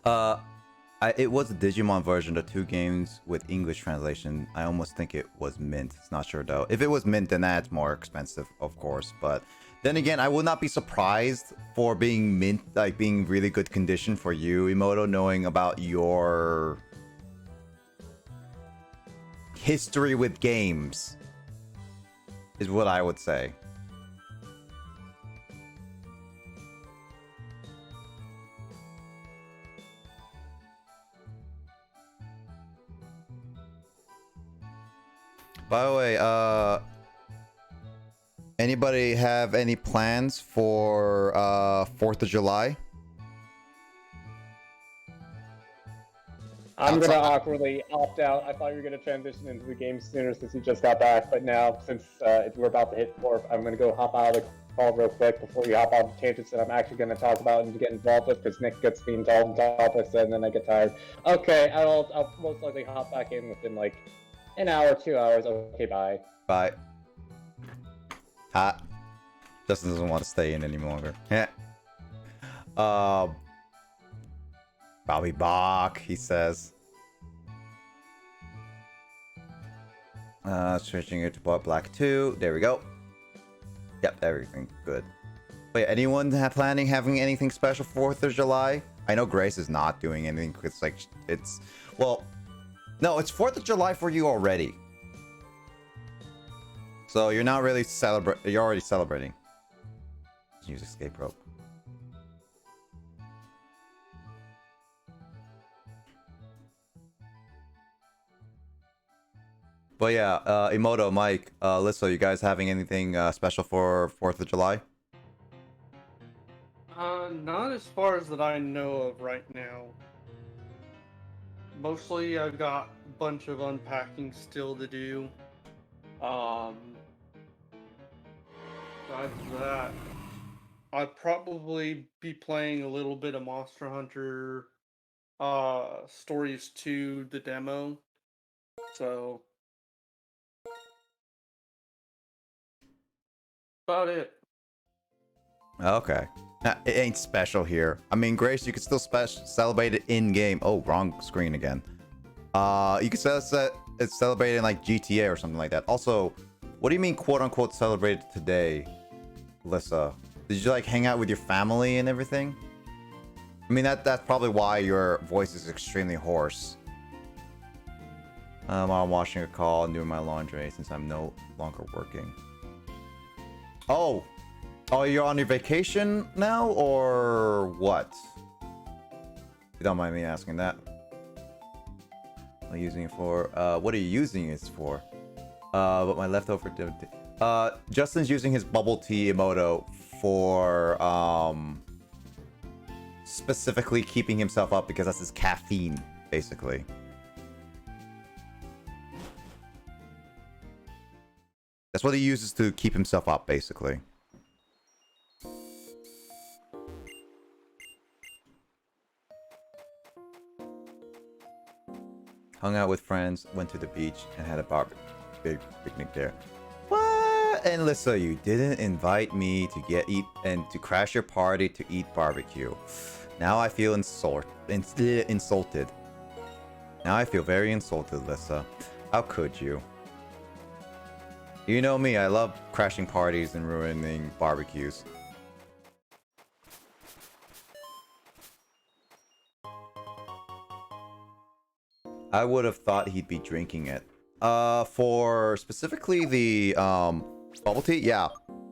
Uh, it was a Digimon version of 2 games with English translation. I almost think it was Mint. It's not sure though. If it was Mint, then that's more expensive, of course. But then again, I would not be surprised for being Mint, like being really good condition for you, Emoto, knowing about your history with games, is what I would say. By the way, anybody have any plans for 4th of July? I'm gonna awkwardly opt out. I thought you were gonna transition into the game sooner since you just got back, but now since we're about to hit 4th, I'm gonna go hop out of the call real quick before we hop on the tangents that I'm actually gonna talk about and get involved with, because Nick gets me involved in topics and then I get tired. Okay, I'll most likely hop back in within like an hour, 2 hours. Okay, bye. Bye. Hot. Justin doesn't want to stay in any longer. Yeah. Bobby Bach, he says. Switching it to Black 2. There we go. Yep, everything good. Wait, anyone planning having anything special 4th of July? I know Grace is not doing anything. It's like, it's... Well, no, it's 4th of July for you already. So you're not really celebrating. You're already celebrating. Use escape rope. But yeah, Emoto, Mike, Lissa, you guys having anything special for 4th of July? Not as far as that I know of right now. Mostly I've got a bunch of unpacking still to do. Besides that, I'd probably be playing a little bit of Monster Hunter Stories 2, the demo. So, about it. Okay. It ain't special here. I mean, Grace, you can still celebrate it in-game. Oh, wrong screen again. You can celebrate it in like GTA or something like that. Also, what do you mean quote-unquote celebrated today, Lissa? Did you like hang out with your family and everything? I mean, that's probably why your voice is extremely hoarse. I'm watching a call and doing my laundry since I'm no longer working. Oh, you're on your vacation now, or what? You don't mind me asking that. What are you using it for? What are you using it for? But my leftover... Justin's using his bubble tea emoto for, specifically keeping himself up because that's his caffeine, basically. That's what he uses to keep himself up, basically. Hung out with friends, went to the beach, and had a big picnic there. What? And Lissa, you didn't invite me to eat and to crash your party to eat barbecue. Now I feel insulted. Now I feel very insulted, Lissa. How could you? You know me, I love crashing parties and ruining barbecues. I would have thought he'd be drinking it. For specifically the bubble tea, yeah,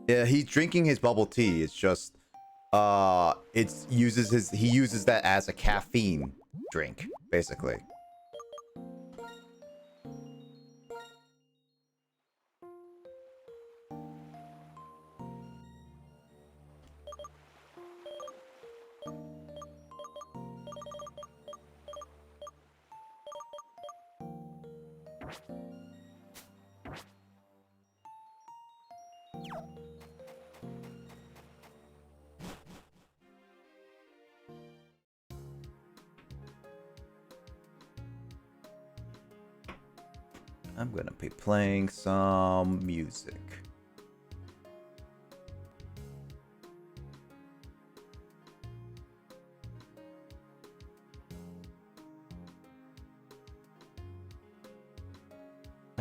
he's drinking his bubble tea. It's just he uses that as a caffeine drink, basically. I'm gonna be playing some music.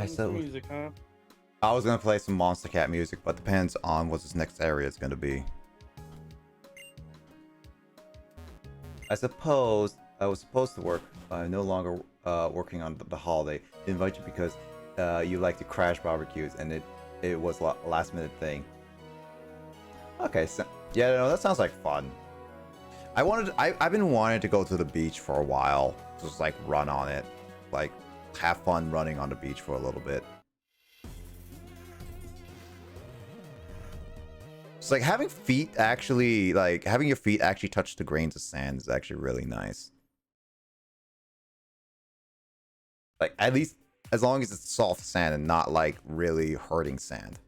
Some music, huh? I was gonna play some Monster Cat music, but depends on what this next area is gonna be. I suppose I was supposed to work. I'm no longer working on the holiday. I invite you because you like to crash barbecues, and it was a last minute thing. Okay, so yeah, no, that sounds like fun. I've been wanting to go to the beach for a while, just like run on it, like have fun running on the beach for a little bit. It's like having your feet actually touch the grains of sand is actually really nice. Like, at least as long as it's soft sand and not like really hurting sand.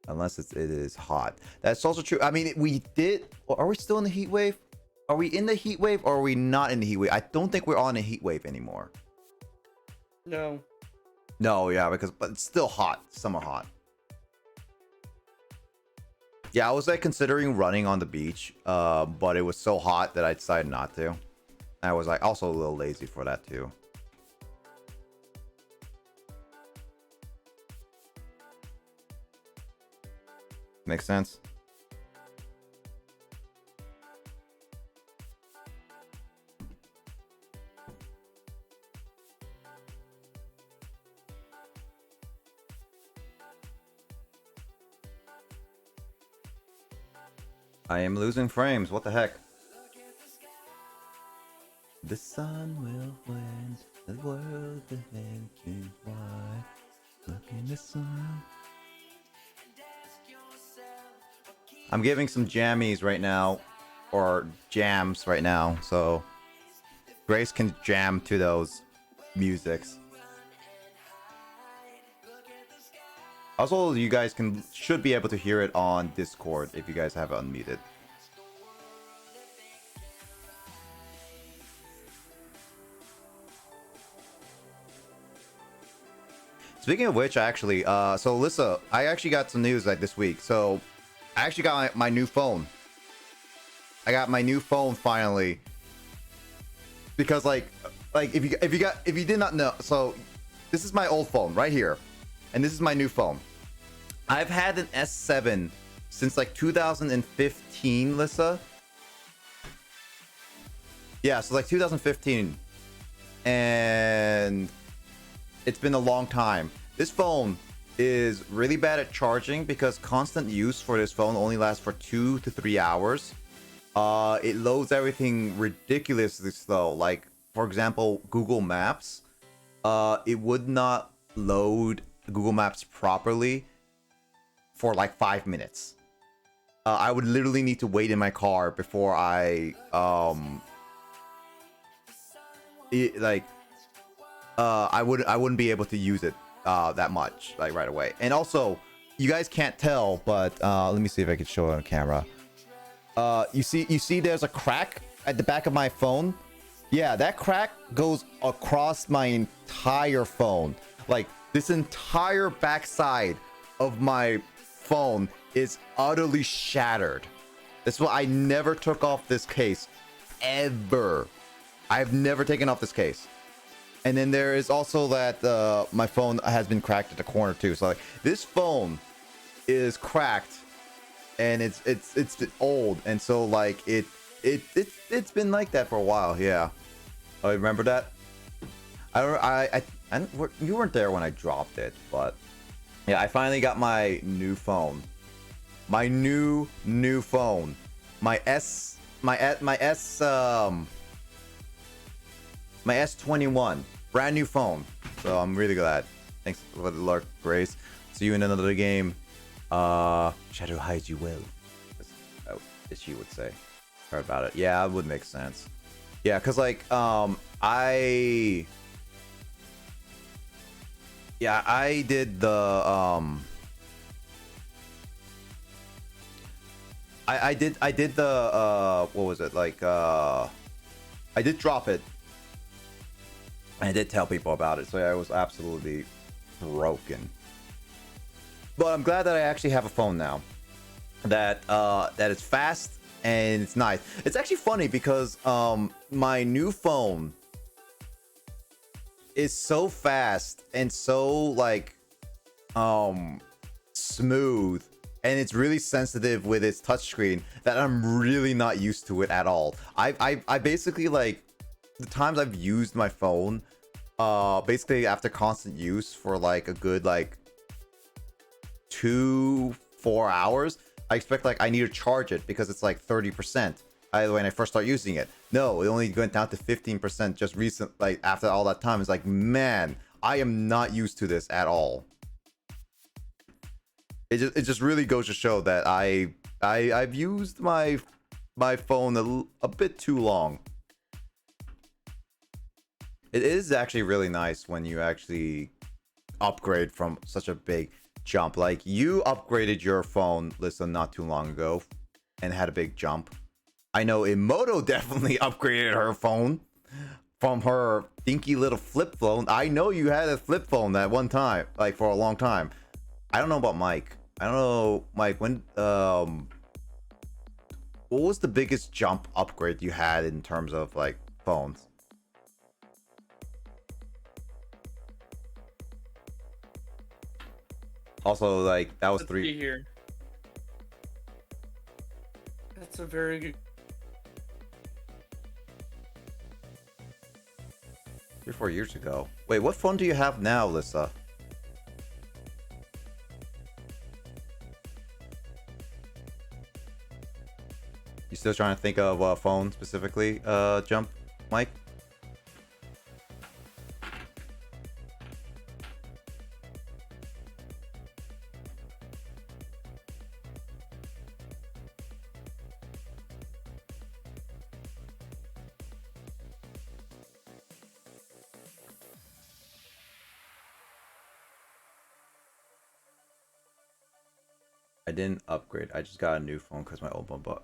Unless it is hot. That's also true. I mean, are we still in the heat wave? Are we in the heat wave or are we not in the heat wave? I don't think we're on a heat wave anymore. No. No, yeah, but it's still hot. Summer hot. Yeah, I was like considering running on the beach, but it was so hot that I decided not to. I was like also a little lazy for that too. Makes sense. I am losing frames. What the heck? The sun will win. The world will end in white. Look in the sun. I'm giving some jammies right now, or jams right now, so Grace can jam to those musics. Also, you guys should be able to hear it on Discord if you guys have it unmuted. Speaking of which, actually, so Alyssa, I actually got some news like this week. So I actually got my new phone. I got my new phone finally. Because like if you did not know, so this is my old phone right here, and this is my new phone. I've had an S7 since like 2015, Lissa. Yeah, so like 2015, and it's been a long time. This phone is really bad at charging because constant use for this phone only lasts for 2 to 3 hours. It loads everything ridiculously slow. Like, for example, Google Maps. It would not load Google Maps properly for like 5 minutes. I would literally need to wait in my car before I I wouldn't be able to use it that much like right away. And also, you guys can't tell, but let me see if I can show it on camera. You see there's a crack at the back of my phone. Yeah, that crack goes across my entire phone. Like, this entire backside of my phone is utterly shattered. That's why I never took off this case ever. I've never taken off this case. And then there is also that my phone has been cracked at the corner too. So like, this phone is cracked, and it's old, and so like it's been like that for a while. Yeah. Oh, you remember that? You weren't there when I dropped it, but yeah, I finally got my new phone. My new phone. My S21. Brand new phone. So I'm really glad. Thanks for the luck, Grace. See you in another game. Shadow hides you well, as she would say. Heard about it. Yeah, it would make sense. Yeah, cause like I did the I did the what was it, like I did drop it. I did tell people about it, so yeah, I was absolutely broken. But I'm glad that I actually have a phone now that is fast and it's nice. It's actually funny because my new phone is so fast and so like smooth, and it's really sensitive with its touchscreen that I'm really not used to it at all. I basically like the times I've used my phone, basically after constant use for like a good like 2-4 hours, I expect like I need to charge it because it's like 30% when I first start using it. No, it only went down to 15% just recent, like after all that time. It's like, man, I am not used to this at all. It just really goes to show that I've used my phone a bit too long. It is actually really nice when you actually upgrade from such a big jump. Like you upgraded your phone, listen, not too long ago, and had a big jump. I know Imoto definitely upgraded her phone from her dinky little flip phone. I know you had a flip phone that one time, like for a long time. I don't know about Mike. I don't know, Mike, when what was the biggest jump upgrade you had in terms of like phones? Also, like that was Let's 3 see here. That's a very good. 3-4 years ago. Wait, what phone do you have now, Lissa? You still trying to think of a phone specifically, Jump, Mike? I didn't upgrade. I just got a new phone because my old one bought.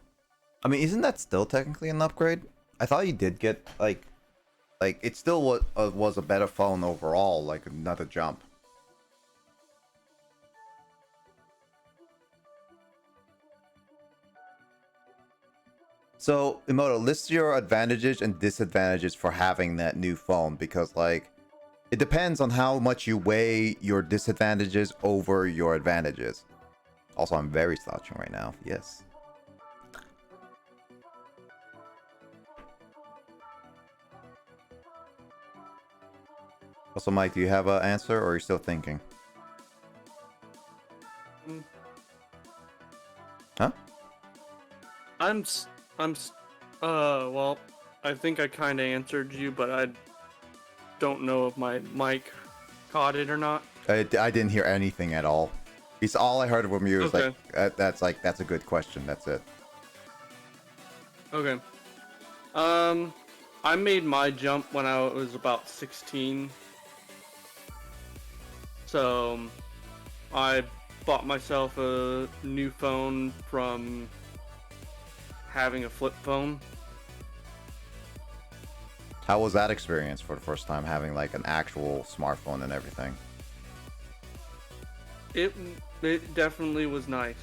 I mean, isn't that still technically an upgrade? I thought you did get like it still was a better phone overall, like another jump. So, Emoto, list your advantages and disadvantages for having that new phone, because like it depends on how much you weigh your disadvantages over your advantages. Also, I'm very slouching right now. Yes. Also, Mike, do you have an answer, or are you still thinking? Huh? Well, I think I kind of answered you, but I don't know if my mic caught it or not. I didn't hear anything at all. It's all I heard from you is Okay. that's a good question. That's it. Okay. I made my jump when I was about 16. So, I bought myself a new phone from having a flip phone. How was that experience for the first time having like an actual smartphone and everything? It definitely was nice.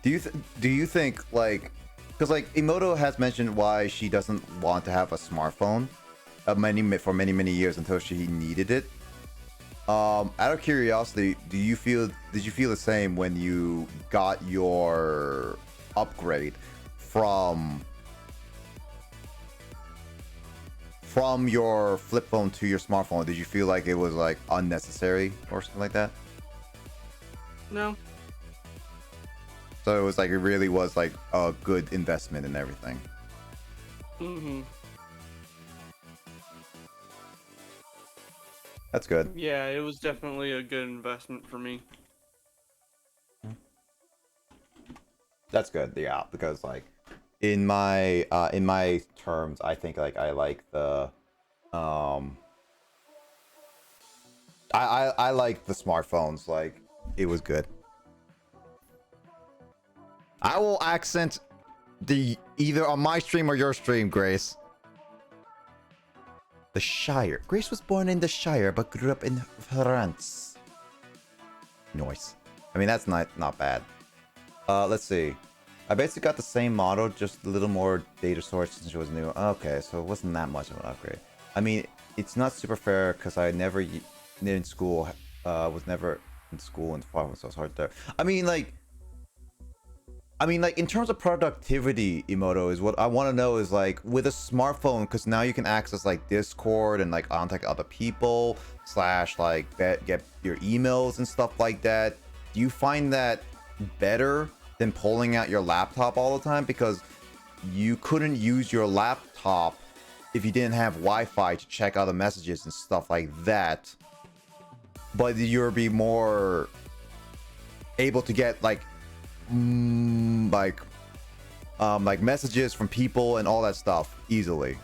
Do you think like, because like Emoto has mentioned why she doesn't want to have a smartphone for many years until she needed it. Out of curiosity, did you feel the same when you got your upgrade from your flip phone to your smartphone? Did you feel like it was like unnecessary or something like that? No. So it was like, it really was like a good investment and everything. Mm-hmm. That's good. Yeah, it was definitely a good investment for me. That's good. Yeah, because like in my terms, I think like I like the I like the smartphones. Like it was good. I will accent the either on my stream or your stream, Grace. The Shire. Grace was born in the Shire but grew up in France. Nice. I mean, that's not bad. Let's see. I basically got the same model, just a little more data storage since it was new. Okay, so it wasn't that much of an upgrade. I mean, it's not super fair because I never in school was never in school and far so it's hard there. I mean, like in terms of productivity, Emoto is what I want to know is like with a smartphone, because now you can access like Discord and like contact other people slash like get your emails and stuff like that. Do you find that better than pulling out your laptop all the time? Because you couldn't use your laptop if you didn't have Wi-Fi to check other messages and stuff like that. But you'll be more able to get like messages from people and all that stuff easily.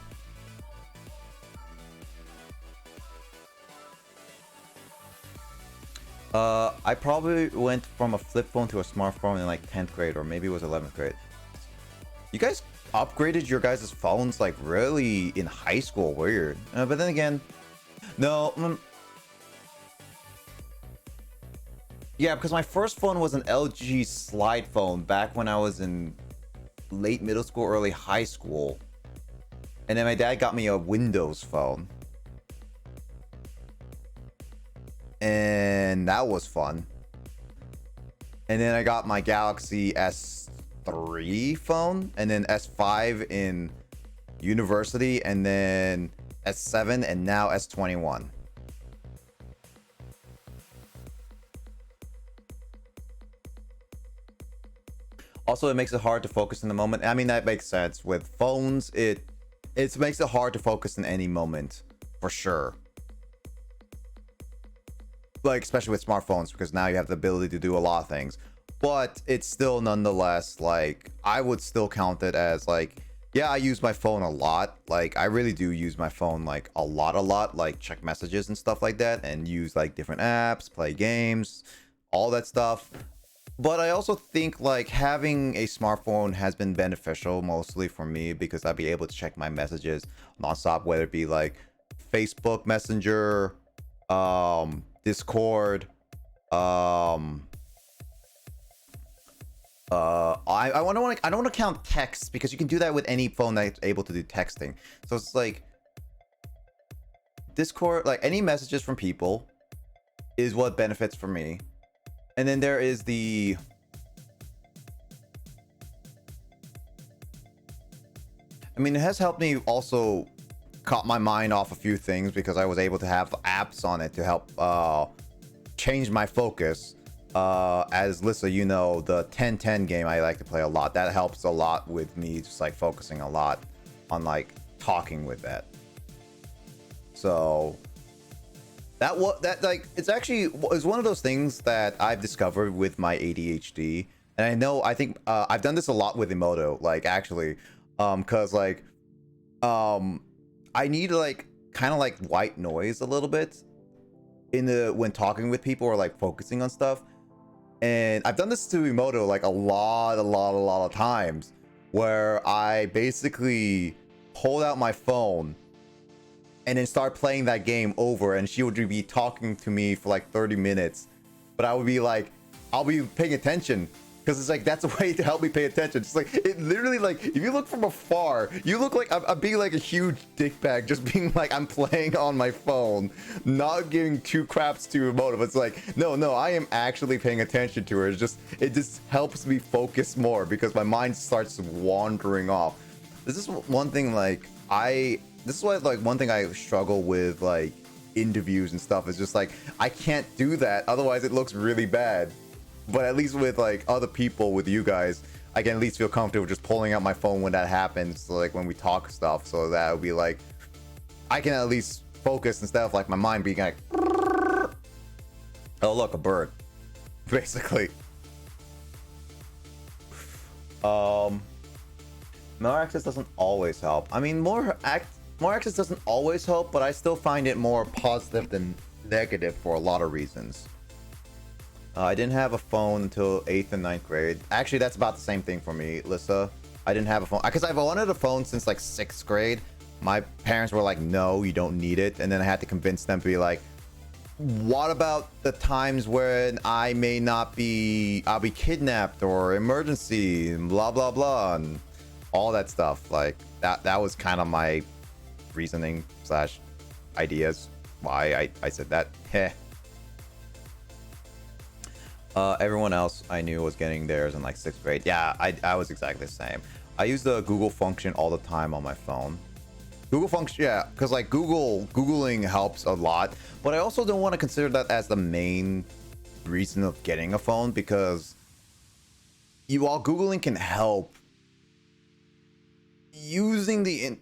I probably went from a flip phone to a smartphone in like 10th grade, or maybe it was 11th grade. You guys upgraded your guys' phones like really in high school. Weird. But then again, no. Yeah, because my first phone was an LG slide phone back when I was in late middle school, early high school. And then my dad got me a Windows phone. And that was fun. And then I got my Galaxy S3 phone, and then S5 in university, and then S7, and now S21. Also, it makes it hard to focus in the moment. I mean, that makes sense. With phones, it makes it hard to focus in any moment, for sure. Like, especially with smartphones, because now you have the ability to do a lot of things. But it's still nonetheless, like, I would still count it as, like, yeah, I use my phone a lot. Like, I really do use my phone, like, a lot. Like, check messages and stuff like that. And use, like, different apps, play games, all that stuff. But I also think like having a smartphone has been beneficial mostly for me, because I'll be able to check my messages nonstop, whether it be like Facebook Messenger, Discord, I don't want to count text, because you can do that with any phone that's able to do texting. So it's like Discord, like any messages from people is what benefits for me. And then there is the I mean, it has helped me also caught my mind off a few things, because I was able to have apps on it to help change my focus. As Lissa, you know, the 10-10 game I like to play a lot. That helps a lot with me just like focusing a lot on like talking with that. So that it's actually is one of those things that I've discovered with my ADHD. And I think I've done this a lot with Emoto, like actually, cause like I need like kind of like white noise a little bit when talking with people or like focusing on stuff. And I've done this to Emoto like a lot of times, where I basically hold out my phone and then start playing that game over, and she would be talking to me for like 30 minutes, but I would be like, I'll be paying attention, because it's like that's a way to help me pay attention. It's like it literally, like if you look from afar, you look like I'm being like a huge dickbag, just being like I'm playing on my phone, not giving two craps to Emotive. It's like no, I am actually paying attention to her. It just helps me focus more, because my mind starts wandering off. This is one thing like this is why like one thing I struggle with like interviews and stuff is just like I can't do that, otherwise it looks really bad. But at least with like other people, with you guys, I can at least feel comfortable just pulling out my phone when that happens, so, like when we talk stuff, so that would be like I can at least focus instead of like my mind being like, oh look, a bird, basically. More access doesn't always help. I mean, more access doesn't always help, but I still find it more positive than negative for a lot of reasons. I didn't have a phone until 8th and 9th grade. Actually, that's about the same thing for me, Lissa. I didn't have a phone because I've wanted a phone since like 6th grade. My parents were like, no, you don't need it. And then I had to convince them to be like, what about the times when I'll be kidnapped or emergency and blah, blah, blah, and all that stuff. Like that was kind of my reasoning slash ideas why I said that. Heh. Everyone else I knew was getting theirs in like 6th grade. Yeah, I was exactly the same. I use the Google function all the time on my phone. Google function, yeah, because like Googling helps a lot, but I also don't want to consider that as the main reason of getting a phone, because while Googling can help, using the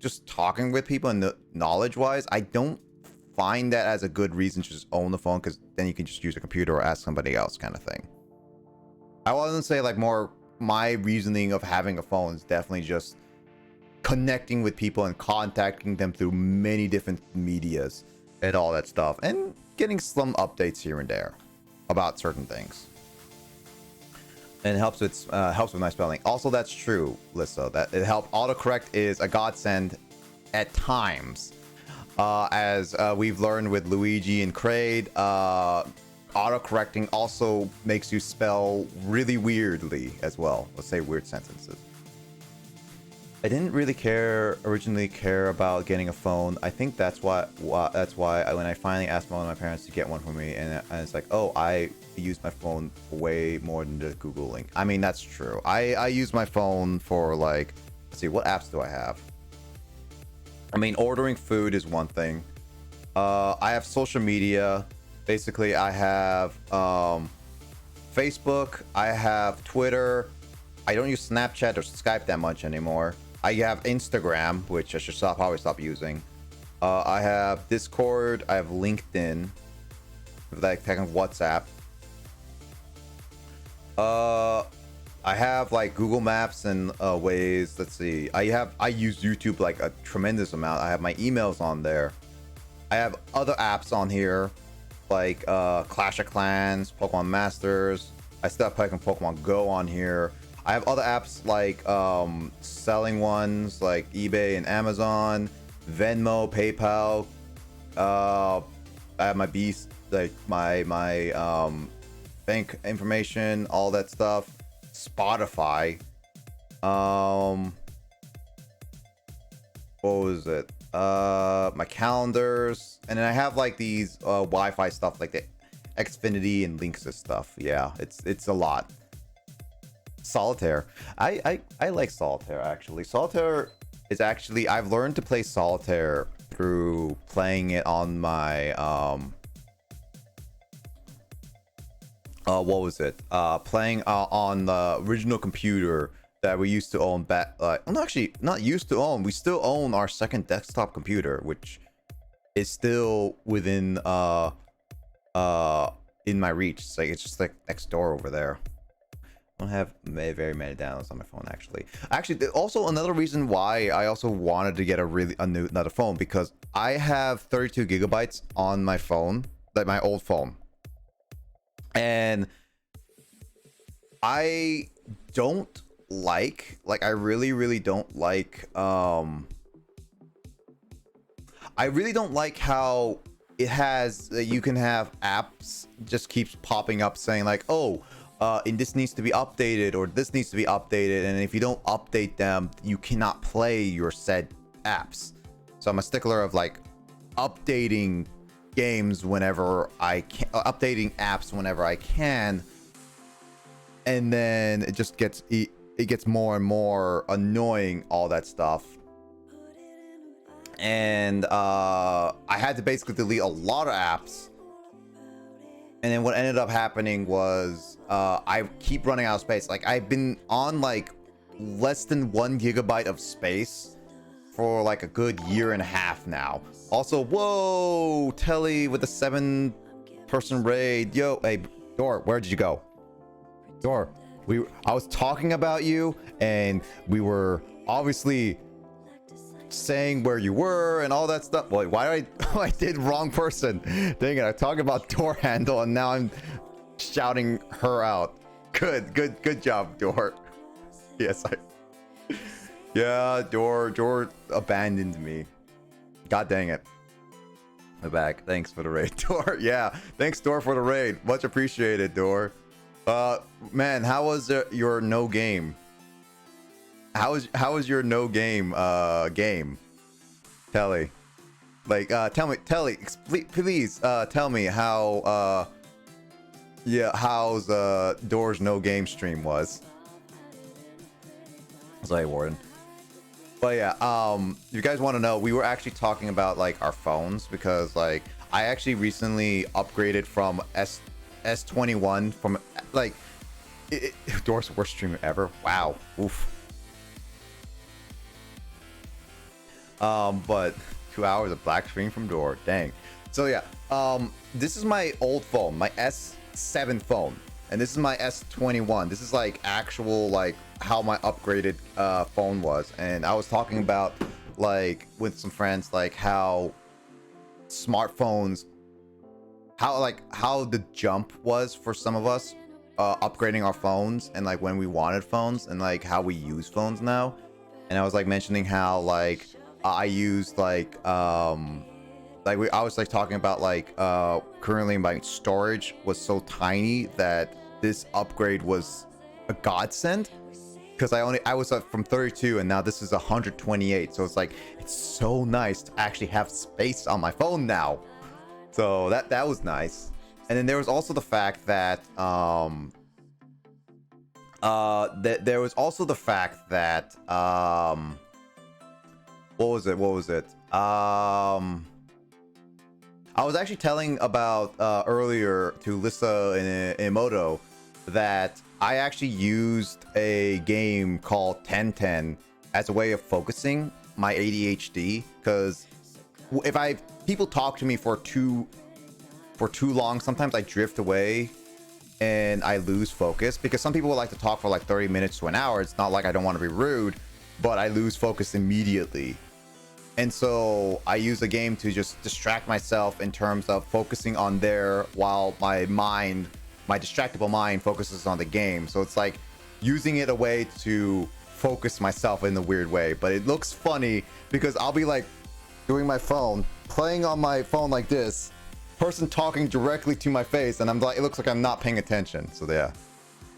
just talking with people and the knowledge wise, I don't find that as a good reason to just own the phone, because then you can just use a computer or ask somebody else kind of thing. I wouldn't say like more my reasoning of having a phone is definitely just connecting with people and contacting them through many different medias and all that stuff, and getting some updates here and there about certain things. And it helps with my spelling. Also, that's true, Lissa. That it helps. Autocorrect is a godsend at times, as we've learned with Luigi and Kraid. Autocorrecting also makes you spell really weirdly as well. Let's say weird sentences. I didn't really originally care about getting a phone. I think that's why when I finally asked one of my parents to get one for me, and it's like, oh, I use my phone way more than just Googling. I mean, that's true. I use my phone for like, let's see, what apps do I have? I mean, ordering food is one thing. I have social media. Basically, I have Facebook. I have Twitter. I don't use Snapchat or Skype that much anymore. I have Instagram, which I should probably stop using. I have Discord. I have LinkedIn. Like WhatsApp. I have like Google Maps and Waze. Let's see. I use YouTube like a tremendous amount. I have my emails on there. I have other apps on here, like Clash of Clans, Pokemon Masters. I still have Pokemon Go on here. I have other apps like selling ones like eBay and Amazon, Venmo, PayPal. I have my Beast, like my bank information, all that stuff. Spotify. What was it? My calendars, and then I have like these Wi-Fi stuff like the Xfinity and Linksys stuff. Yeah, it's a lot. Solitaire. I like Solitaire actually. Solitaire is actually, I've learned to play Solitaire through playing it on my what was it? Playing on the original computer that we used to own back. I'm actually not used to own. We still own our second desktop computer, which is still within in my reach. It's just like next door over there. I don't have very many downloads on my phone actually. Also another reason why I also wanted to get another phone, because I have 32 gigabytes on my phone, like my old phone, and I don't like I really don't like I really don't like how it has you can have apps just keeps popping up saying like, oh, and this needs to be updated, or this needs to be updated, and if you don't update them, you cannot play your said apps. So I'm a stickler of like updating games whenever I can, updating apps whenever I can, and then it just gets more and more annoying, all that stuff. And I had to basically delete a lot of apps. And then what ended up happening was I keep running out of space. Like I've been on like less than 1 gigabyte of space for like a good year and a half now. Also, whoa, Telly with a 7-person raid. Yo, hey, Dor, where did you go? Dor, I was talking about you, and we were obviously saying where you were and all that stuff. Wait, why did I did wrong person? Dang it, I talked about Door handle and now I'm shouting her out. Good job, Door. Yes, yeah, Door abandoned me. God dang it. I'm back. Thanks for the raid, Door. Yeah, thanks, Door, for the raid. Much appreciated, Door. Man, how was your no game? How was your no game game? Telly. Like, tell me, Telly, please, tell me how, yeah, how's Door's no game stream was. Sorry, Warden. But yeah, if you guys want to know, we were actually talking about like our phones because like I actually recently upgraded from S21 from like Door's worst stream ever. Wow. Oof. But 2 hours of black screen from Door. Dang. So yeah, this is my old phone, my S7 phone, and this is my S21. This is like actual like how my upgraded phone was, and I was talking about like with some friends like how smartphones, how the jump was for some of us upgrading our phones, and like when we wanted phones, and like how we use phones now. And I was like mentioning how like I used like I was like talking about like currently my storage was so tiny that this upgrade was a godsend, because I was from 32 and now this is 128, so it's like it's so nice to actually have space on my phone now. So that was nice. And then there was also the fact that there was also the fact that what was it? I was actually telling about earlier to Lissa and Emoto that I actually used a game called 1010 as a way of focusing my ADHD, because if people talk to me for too long, sometimes I drift away and I lose focus, because some people would like to talk for like 30 minutes to an hour. It's not like I don't want to be rude, but I lose focus immediately. And so I use the game to just distract myself in terms of focusing on there while my distractible mind focuses on the game. So it's like using it a way to focus myself in a weird way. But it looks funny because I'll be like doing my phone, playing on my phone like this, person talking directly to my face, and I'm like, it looks like I'm not paying attention. So yeah,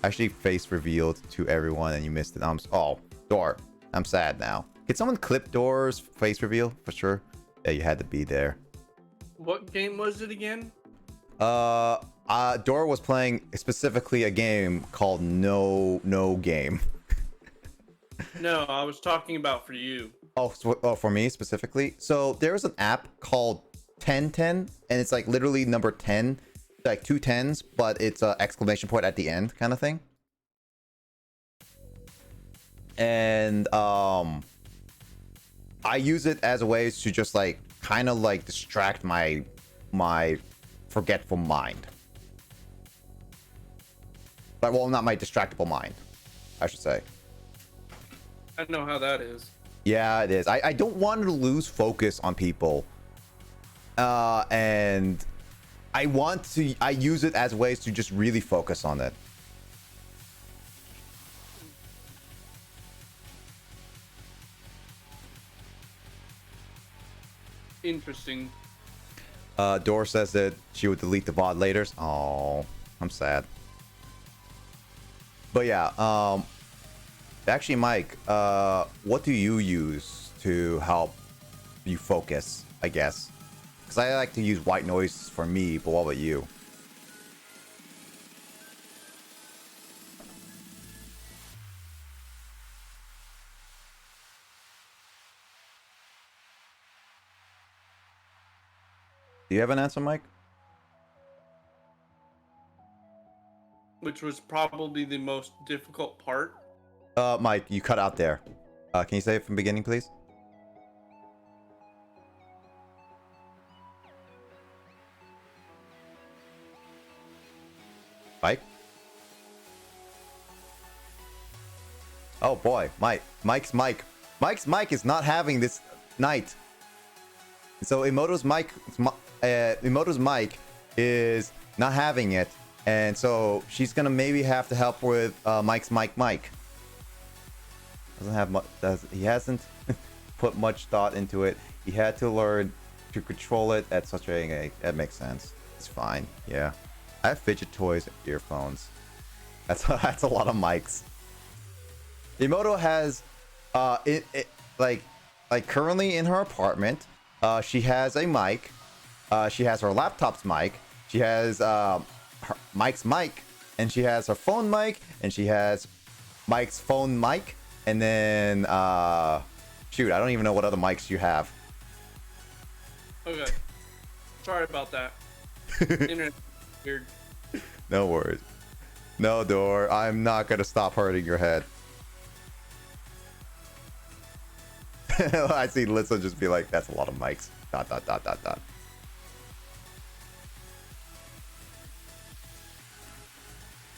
actually face revealed to everyone and you missed it. Oh, Door, I'm sad now. Could someone clip Door's face reveal for sure? Yeah, you had to be there. What game was it again? Door was playing specifically a game called No Game. No, I was talking about for you. Oh, for me specifically. So there's an app called 1010, and it's like literally number 10, like two tens, but it's a exclamation point at the end kind of thing. And I use it as a way to just like kind of like distract my forgetful mind. Like, well, not my distractible mind, I should say. I know how that is. Yeah, it is. I don't want to lose focus on people. And I use it as ways to just really focus on it. Interesting. Door says that she would delete the VOD later. Oh, I'm sad. But yeah, actually, Mike, what do you use to help you focus, I guess? Because I like to use white noise for me, but what about you? Do you have an answer, Mike? Which was probably the most difficult part. Mike, you cut out there. Can you say it from the beginning, please? Mike? Oh boy, Mike's mic is not having this night. So Emoto's mic is not having it, and so she's gonna maybe have to help with Mike's mic. Doesn't have much. He hasn't put much thought into it. He had to learn to control it at such a. That makes sense. It's fine. Yeah, I have fidget toys, and earphones. That's a lot of mics. Emoto has like like currently in her apartment, she has a mic. She has her laptop's mic. She has her Mike's mic, and she has her phone mic, and she has Mike's phone mic, and then shoot, I don't even know what other mics you have. Okay. Sorry about that. Internet weird. No worries. No, Door. I'm not gonna stop hurting your head. I see Lisa just be like, that's a lot of mics. Dot dot dot dot dot.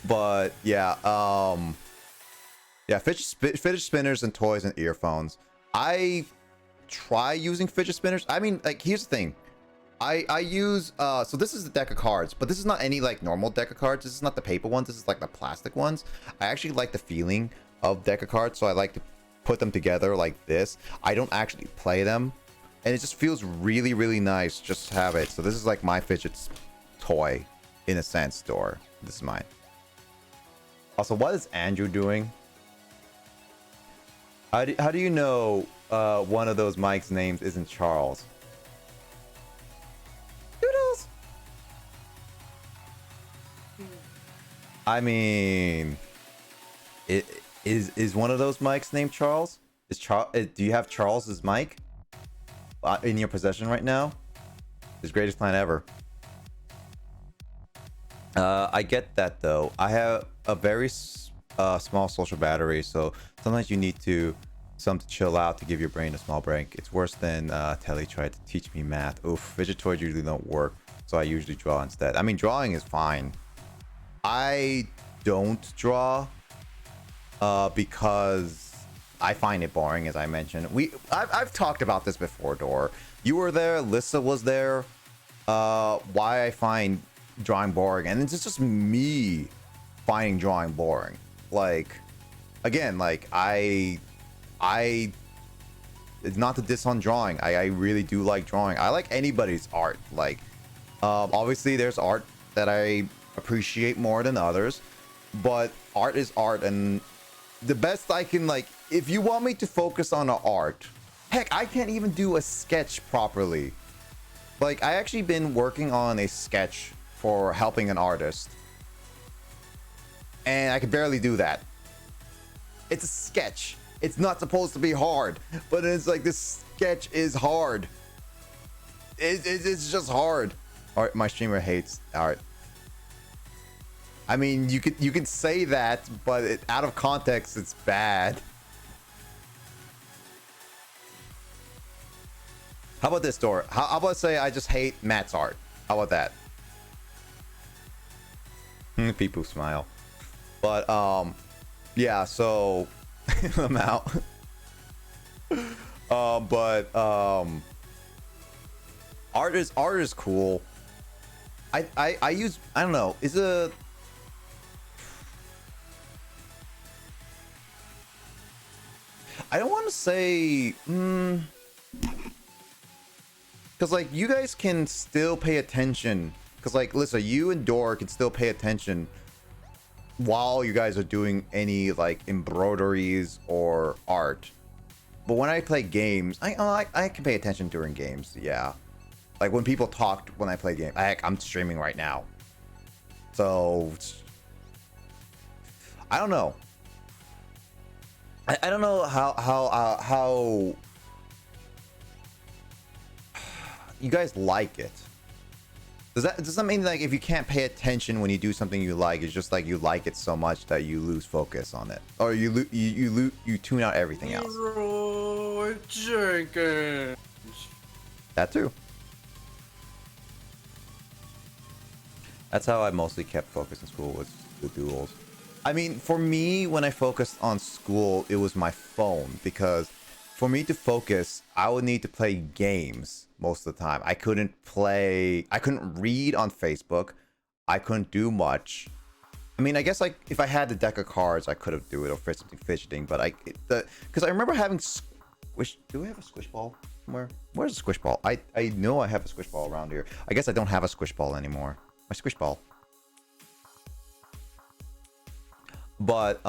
But yeah, yeah, fidget spinners and toys and earphones. I try using fidget spinners. I mean, like, here's the thing. I use so this is the deck of cards, but this is not any like normal deck of cards. This is not the paper ones. This is like the plastic ones. I actually like the feeling of deck of cards, so I like to put them together like this. I don't actually play them, and it just feels really, really nice just to have it. So this is like my fidget toy, in a sense. Door. This is mine. Also, what is Andrew doing? How do you know one of those Mike's names isn't Charles? Doodles. I mean, is one of those Mike's named Charles? Do you have Charles's mic in your possession right now? His greatest plan ever. I get that though. I have a very small social battery, so sometimes you need some to chill out to give your brain a small break. It's worse than Telly tried to teach me math. Oof, fidget toys usually don't work, so I usually draw instead. I mean, drawing is fine. I don't draw because I find it boring, as I mentioned. I've talked about this before, Door. You were there, Lissa was there. Why I find drawing boring, and it's just me finding drawing boring. Like, again, like I it's not to diss on drawing. I really do like drawing. I like anybody's art. Like, obviously there's art that I appreciate more than others, but art is art, and the best I can, like, if you want me to focus on the art, heck, I can't even do a sketch properly. Like, I actually been working on a sketch for helping an artist, and I could barely do that. It's a sketch. It's not supposed to be hard, but it's like, this sketch is hard. It's just hard. All right, my streamer hates art. I mean, you can say that, but out of context, it's bad. How about this, Door? How about say I just hate Matt's art? How about that? People smile. But yeah, so I'm out. Art is cool. I use, I don't know, is a, I don't want to say because like you guys can still pay attention, because like listen, you and Door can still pay attention while you guys are doing any like embroideries or art. But when I play games, I can pay attention during games. Yeah, like when people talk when I play games. I'm streaming right now, so I don't know. I don't know how you guys like it. Does that mean like if you can't pay attention when you do something you like, it's just like you like it so much that you lose focus on it, or you tune out everything else? Leroy Jenkins. That too. That's how I mostly kept focus in school, was the duels. I mean, for me, when I focused on school, it was my phone, because for me to focus, I would need to play games most of the time. I couldn't read on Facebook. I couldn't do much. I mean, I guess like if I had the deck of cards, I could have do it, or something fidgeting, but because I remember having do we have a squish ball somewhere? Where's the squish ball? I know I have a squish ball around here. I guess I don't have a squish ball anymore. My squish ball. But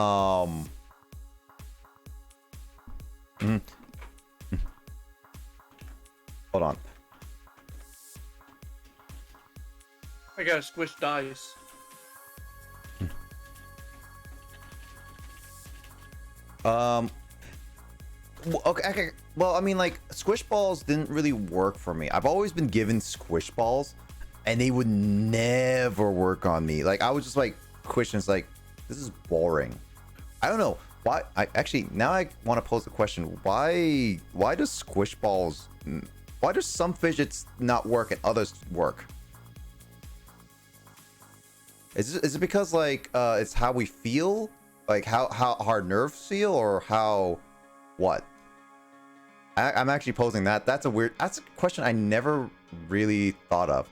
Hold on. I gotta squish dice. Okay. Well, I mean, like, squish balls didn't really work for me. I've always been given squish balls, and they would never work on me. Like, I was just like, questions like, this is boring. I don't know why. Now I want to pose the question: why does squish balls? Why does some fidgets not work and others work? Is it because like it's how we feel, like how our nerves feel, or how what? I'm actually posing that. That's a question I never really thought of.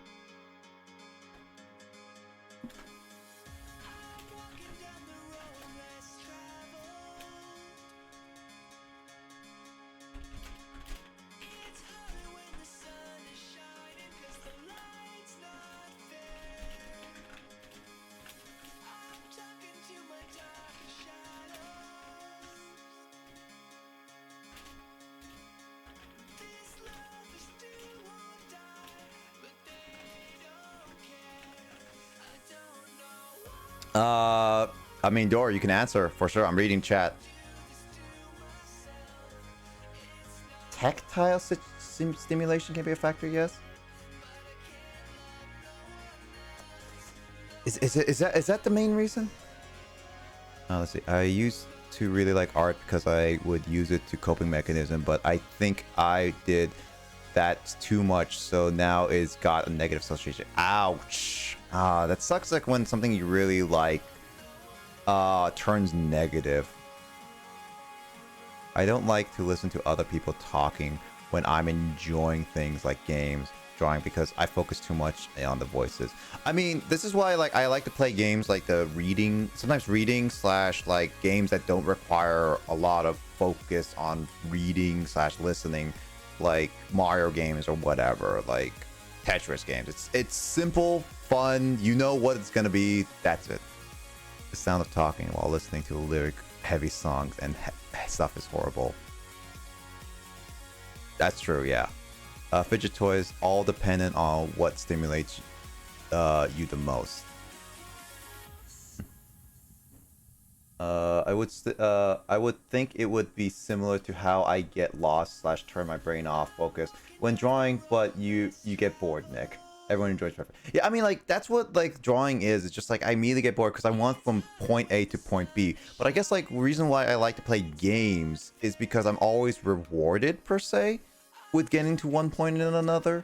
I mean, Dora, you can answer for sure. I'm reading chat. Tactile stimulation can be a factor, yes. Is that the main reason? Let's see. I used to really like art because I would use it to coping mechanism, but I think I did that too much, so now it's got a negative association. Ouch. That sucks. Like when something you really like turns negative. I don't like to listen to other people talking when I'm enjoying things like games, drawing, because I focus too much on the voices. I mean, this is why like I like to play games like the sometimes reading / like games that don't require a lot of focus on reading / listening, like Mario games or whatever, like Tetris games. It's simple, fun, you know what it's gonna be, that's it. The sound of talking while listening to lyric heavy songs and stuff is horrible. That's true, yeah. Fidget toys all dependent on what stimulates you the most. I would think it would be similar to how I get lost / turn my brain off focus when drawing, but you get bored, Nick. Everyone enjoys paper. Yeah, I mean, like, that's what, like, drawing is. It's just, like, I immediately get bored because I want from point A to point B. But I guess, like, the reason why I like to play games is because I'm always rewarded, per se, with getting to one point and another.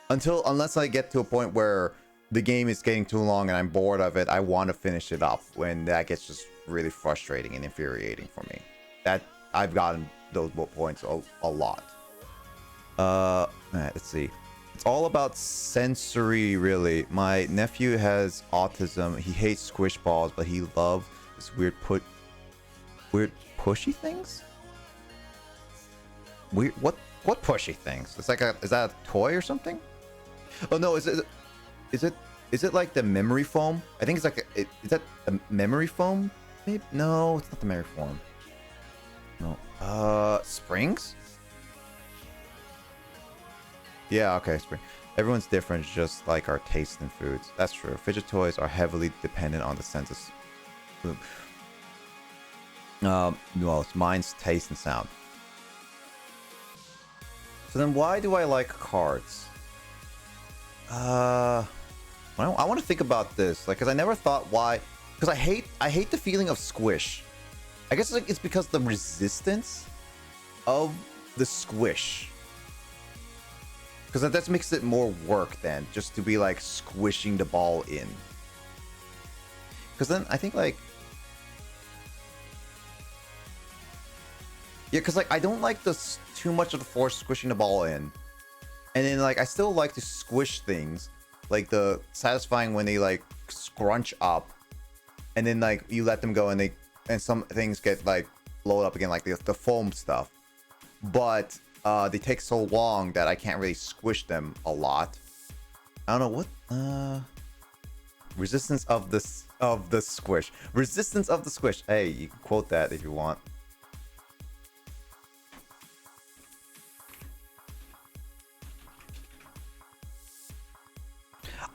Unless I get to a point where the game is getting too long and I'm bored of it, I want to finish it up, when that gets just really frustrating and infuriating for me. That, I've gotten those points a lot. Let's see. It's all about sensory, really. My nephew has autism. He hates squish balls, but he loves this weird pushy things? Weird, what pushy things? It's like is that a toy or something? Oh no, is it like the memory foam? I think it's like is that a memory foam? Maybe, no, it's not the memory foam. No. Springs? Yeah, okay, spring. Everyone's different, just like our taste in foods. That's true. Fidget toys are heavily dependent on the senses. Well, it's mine's taste and sound. So then why do I like cards? I want to think about this, like, because I never thought why. Because I hate the feeling of squish. I guess it's because the resistance of the squish. Because that makes it more work then, just to be like squishing the ball in. Because then I think like, yeah, because like I don't like too much of the force squishing the ball in, and then like I still like to squish things, like the satisfying when they like scrunch up, and then like you let them go and some things get like blown up again, like the foam stuff, but they take so long that I can't really squish them a lot. I don't know what resistance of the squish. Resistance of the squish. Hey, you can quote that if you want.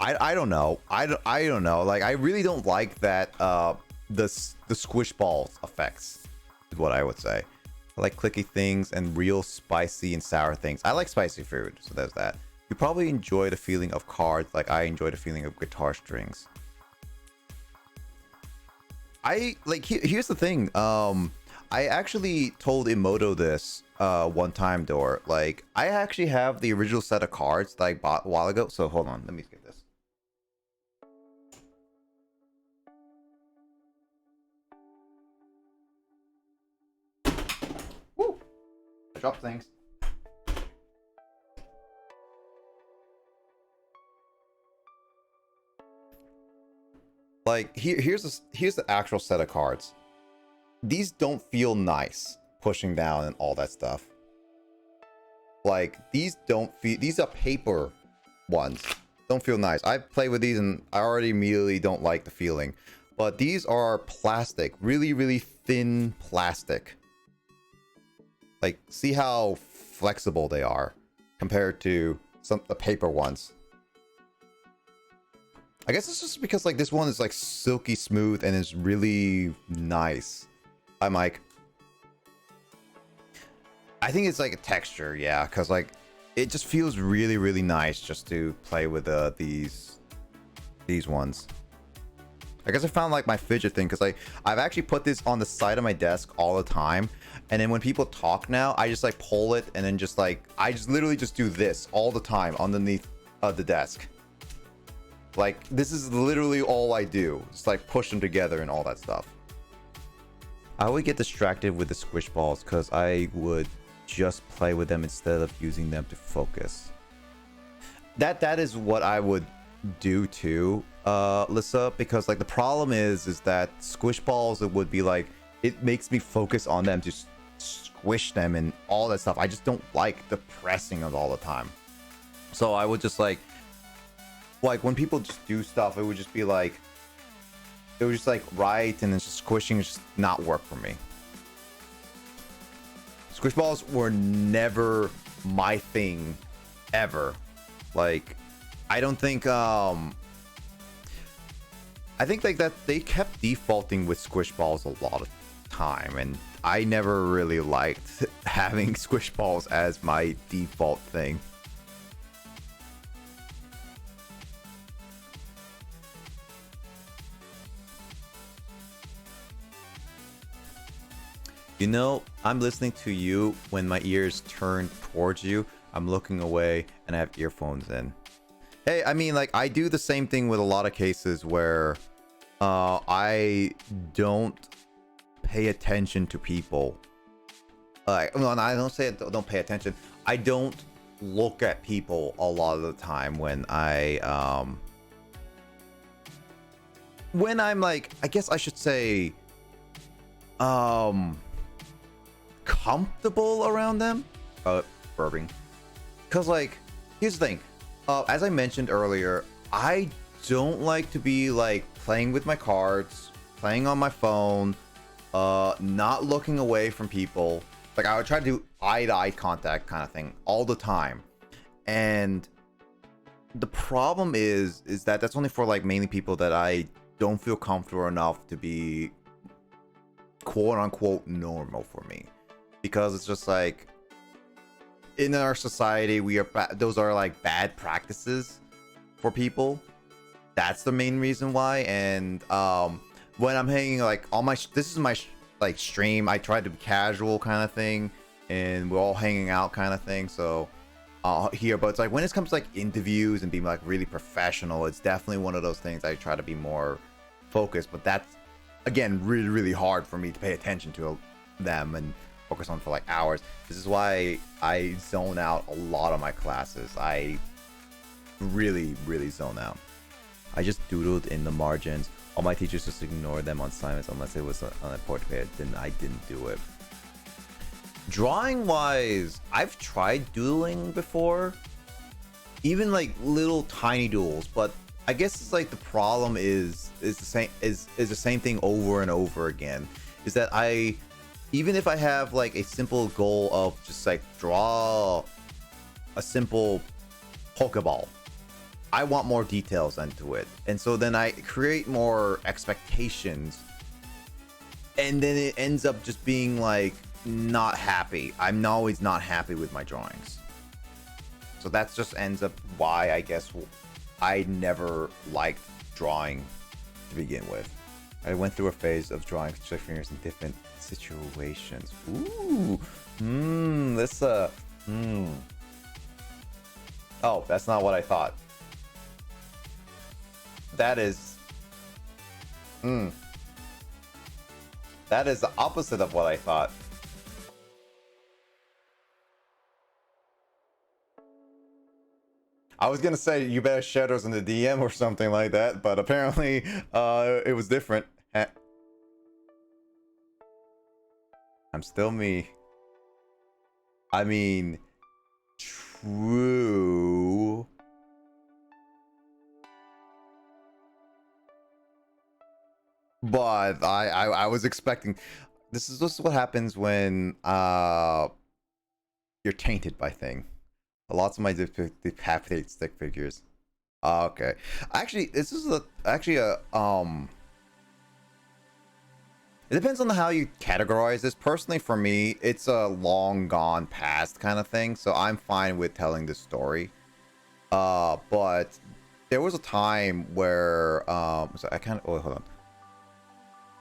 I don't know. I don't know. Like, I really don't like that the squish balls effects is what I would say. I like clicky things and real spicy and sour things. I like spicy food, so there's that. You probably enjoy the feeling of cards like I enjoy the feeling of guitar strings. I like here's the thing. I actually told Emoto this one time, Door. Like, I actually have the original set of cards that I bought a while ago. So hold on, let me get this. Woo! Drop things. Like, here's the actual set of cards. These don't feel nice pushing down and all that stuff. Like, these don't feel, these are paper ones, don't feel nice. I play with these and I already immediately don't like the feeling. But these are plastic, really thin plastic. Like, see how flexible they are compared to the paper ones. I guess it's just because like this one is like silky smooth and is really nice. Hi, Mike. I think it's like a texture, yeah, because like it just feels really nice just to play with these ones. I guess I found like my fidget thing because like I've actually put this on the side of my desk all the time, and then when people talk now, I just like pull it and then just like I just literally just do this all the time underneath the desk. Like, this is literally all I do. It's like push them together and all that stuff. I would get distracted with the squish balls because I would just play with them instead of using them to focus. That is what I would do too, Lissa, because like the problem is that squish balls, it would be like, it makes me focus on them to squish them and all that stuff. I just don't like the pressing of all the time. So I would just like when people just do stuff, it would just be like, it was just like right, and then just squishing just not work for me. Squish balls were never my thing, ever. Like, I don't think I think like that they kept defaulting with squish balls a lot of time, and I never really liked having squish balls as my default thing. You know, I'm listening to you when my ears turn towards you. I'm looking away and I have earphones in. Hey, I mean, like, I do the same thing with a lot of cases where I don't pay attention to people. Like, well, I don't say don't pay attention. I don't look at people a lot of the time when I'm like, I guess I should say, comfortable around them. Burping. Because like, here's the thing. As I mentioned earlier, I don't like to be like playing with my cards, playing on my phone, not looking away from people. Like, I would try to do eye-to-eye contact kind of thing all the time. And the problem is that that's only for like mainly people that I don't feel comfortable enough to be quote unquote normal for me. Because it's just like, in our society, those are like bad practices for people. That's the main reason why. And when I'm hanging like on my this is my like stream, I try to be casual kind of thing, and we're all hanging out kind of thing. So here, but it's like when it comes to like interviews and being like really professional, it's definitely one of those things I try to be more focused. But that's again really hard for me to pay attention to them and focus on for like hours. This is why I zone out a lot of my classes. I really zone out. I just doodled in the margins. All my teachers just ignore them on assignments unless it was on a portrait. Then I didn't do it. Drawing wise, I've tried doodling before, even like little tiny doodles, but I guess it's like the problem is the same thing over and over again. Is that even if I have like a simple goal of just like draw a simple Pokeball, I want more details into it. And so then I create more expectations. And then it ends up just being like not happy. I'm always not happy with my drawings. So that just ends up why I guess I never liked drawing to begin with. I went through a phase of drawing stick figures in different situations. Ooh, this Oh, that's not what I thought. That is, that is the opposite of what I thought. I was gonna say you better share those in the DM or something like that, but apparently it was different. I'm still me. I mean, true. But I was expecting. This is what happens when you're tainted by thing. Lots of my decapitate stick figures. Okay, actually, this is actually a It depends on how you categorize this. Personally, for me, it's a long gone past kind of thing, so I'm fine with telling this story. But there was a time where so I kind of hold on.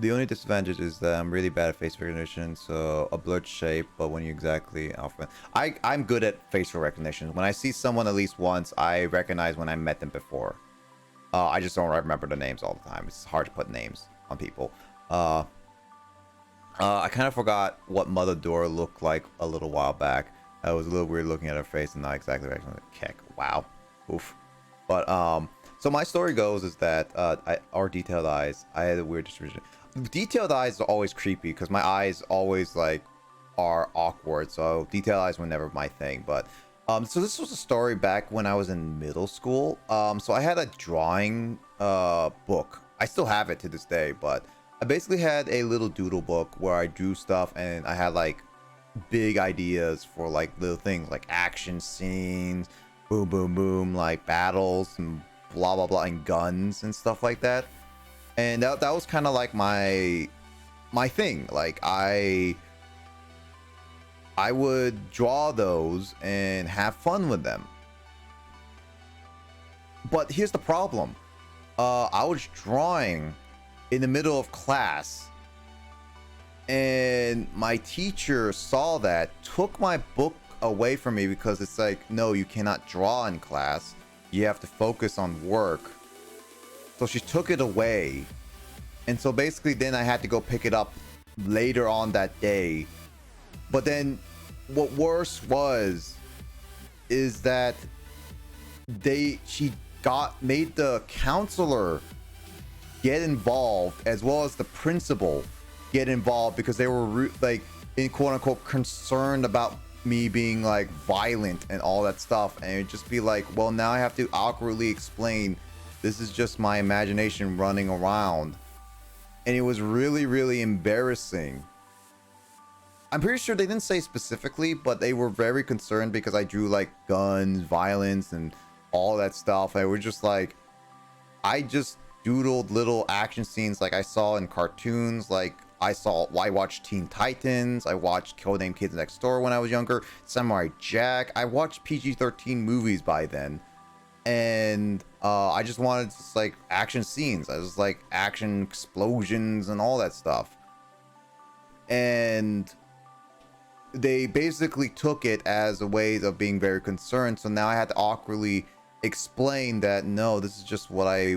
The only disadvantage is that I'm really bad at face recognition, so a blurred shape, but when you exactly alpha. I'm good at facial recognition. When I see someone at least once, I recognize when I met them before. I just don't remember the names all the time. It's hard to put names on people. I kind of forgot what Mother Dora looked like a little while back. It was a little weird looking at her face and not exactly recognizing the kick. Wow. Oof. But so my story goes is that our detailed eyes, I had a weird distribution. Detailed eyes are always creepy because my eyes always like are awkward, so detailed eyes were never my thing. But so this was a story back when I was in middle school. So I had a drawing book. I still have it to this day, but I basically had a little doodle book where I drew stuff, and I had like big ideas for like little things like action scenes, boom boom boom, like battles and blah blah blah, and guns and stuff like that. And that was kind of like my thing. Like I would draw those and have fun with them. But here's the problem. I was drawing in the middle of class, and my teacher saw that, took my book away from me because it's like, no, you cannot draw in class. You have to focus on work. So she took it away. And so basically then I had to go pick it up later on that day. But then what worse is that she made the counselor get involved, as well as the principal get involved, because they were like in quote unquote concerned about me being like violent and all that stuff. And it'd just be like, well, now I have to awkwardly explain this is just my imagination running around. And it was really, really embarrassing. I'm pretty sure they didn't say specifically, but they were very concerned because I drew like guns, violence, and all that stuff. They were just like, I just doodled little action scenes like I saw in cartoons. Like I watched Teen Titans, I watched Codename Kids Next Door when I was younger, Samurai Jack. I watched PG-13 movies by then, and I just wanted just like action scenes. I was like action explosions and all that stuff. And they basically took it as a way of being very concerned. So now I had to awkwardly explain that no, this is just what I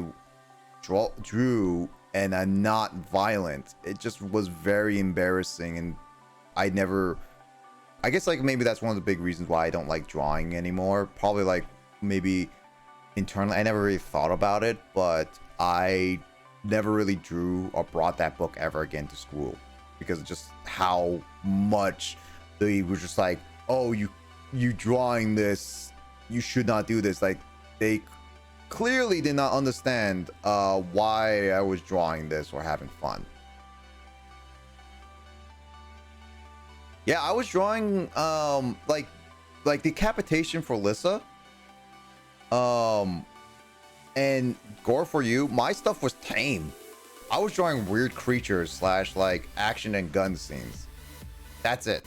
drew, and I'm not violent. It just was very embarrassing, and I guess like maybe that's one of the big reasons why I don't like drawing anymore. Probably like maybe internally I never really thought about it, but I never really drew or brought that book ever again to school, because of just how much they were just like, oh, you drawing this, you should not do this. Like they clearly did not understand why I was drawing this or having fun. Yeah, I was drawing like decapitation for Lissa. And gore for you, my stuff was tame. I was drawing weird creatures slash like action and gun scenes. That's it.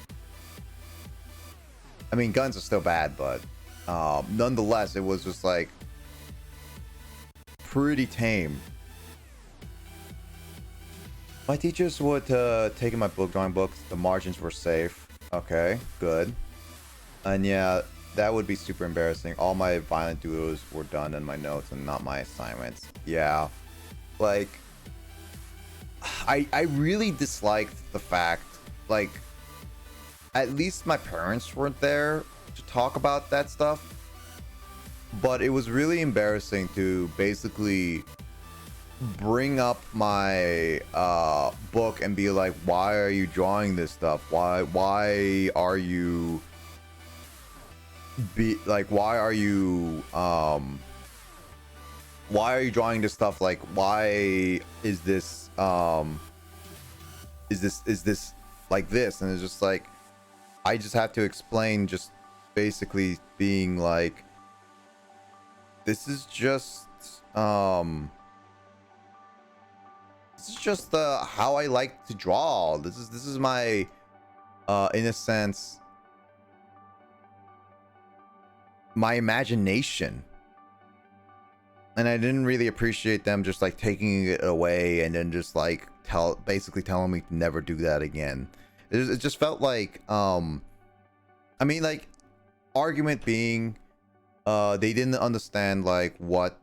I mean, guns are still bad, but nonetheless, it was just like pretty tame. My teachers would take in my drawing books. The margins were safe. Okay, good. And yeah, that would be super embarrassing. All my violent doodles were done in my notes and not my assignments. Yeah, like I really disliked the fact, like, at least my parents weren't there to talk about that stuff. But it was really embarrassing to basically bring up my book and be like, why are you drawing this stuff? Why are you why are you drawing this stuff? Like, why is this is this like this? And it's just like, I just have to explain, just basically being like, this is just how I like to draw. This is my in a sense, my imagination. And I didn't really appreciate them just like taking it away and then just like basically telling me to never do that again. It just felt like I mean, like, argument being they didn't understand like what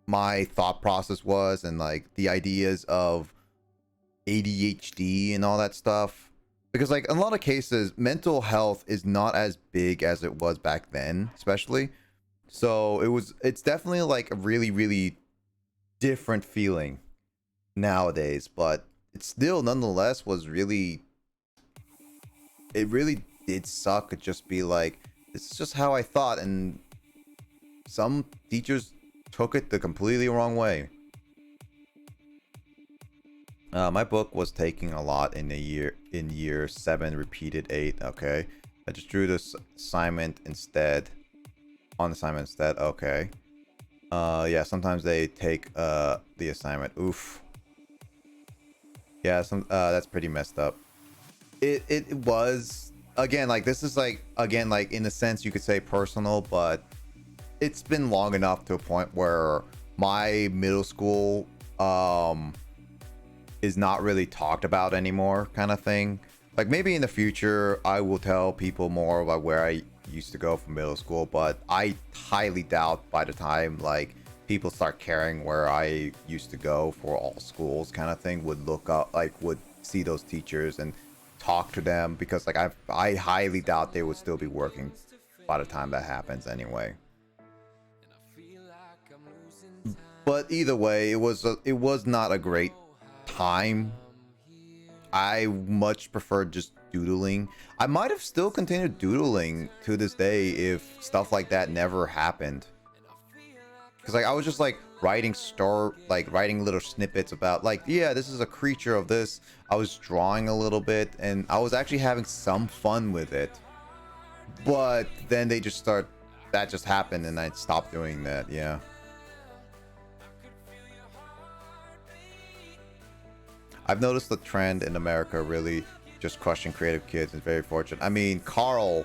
my thought process was, and like the ideas of ADHD and all that stuff. Because like in a lot of cases, mental health is not as big as it was back then, especially. So it's definitely like a really, really different feeling nowadays, but it still nonetheless was really, it really did suck to just be like, this is just how I thought, and some teachers took it the completely wrong way. My book was taking a lot in year 7, repeated 8. Okay, I just drew this assignment instead. Okay. Yeah, sometimes they take the assignment. Oof. Yeah, that's pretty messed up. It was, again, like, this is like, again, like, in a sense you could say personal, but it's been long enough to a point where my middle school is not really talked about anymore, kind of thing. Like, maybe in the future I will tell people more about where I used to go for middle school, but I highly doubt by the time like people start caring where I used to go for all schools, kind of thing, would look up, like, would see those teachers and talk to them, because like I highly doubt they would still be working by the time that happens anyway. But either way, it was not a great time. I much preferred just doodling. I might have still continued doodling to this day if stuff like that never happened. Because like I was just like writing little snippets about, like, yeah, this is a creature of this. I was drawing a little bit and I was actually having some fun with it. But then that just happened and I stopped doing that. Yeah. I've noticed the trend in America really just crushing creative kids. Is very fortunate. I mean, Carl,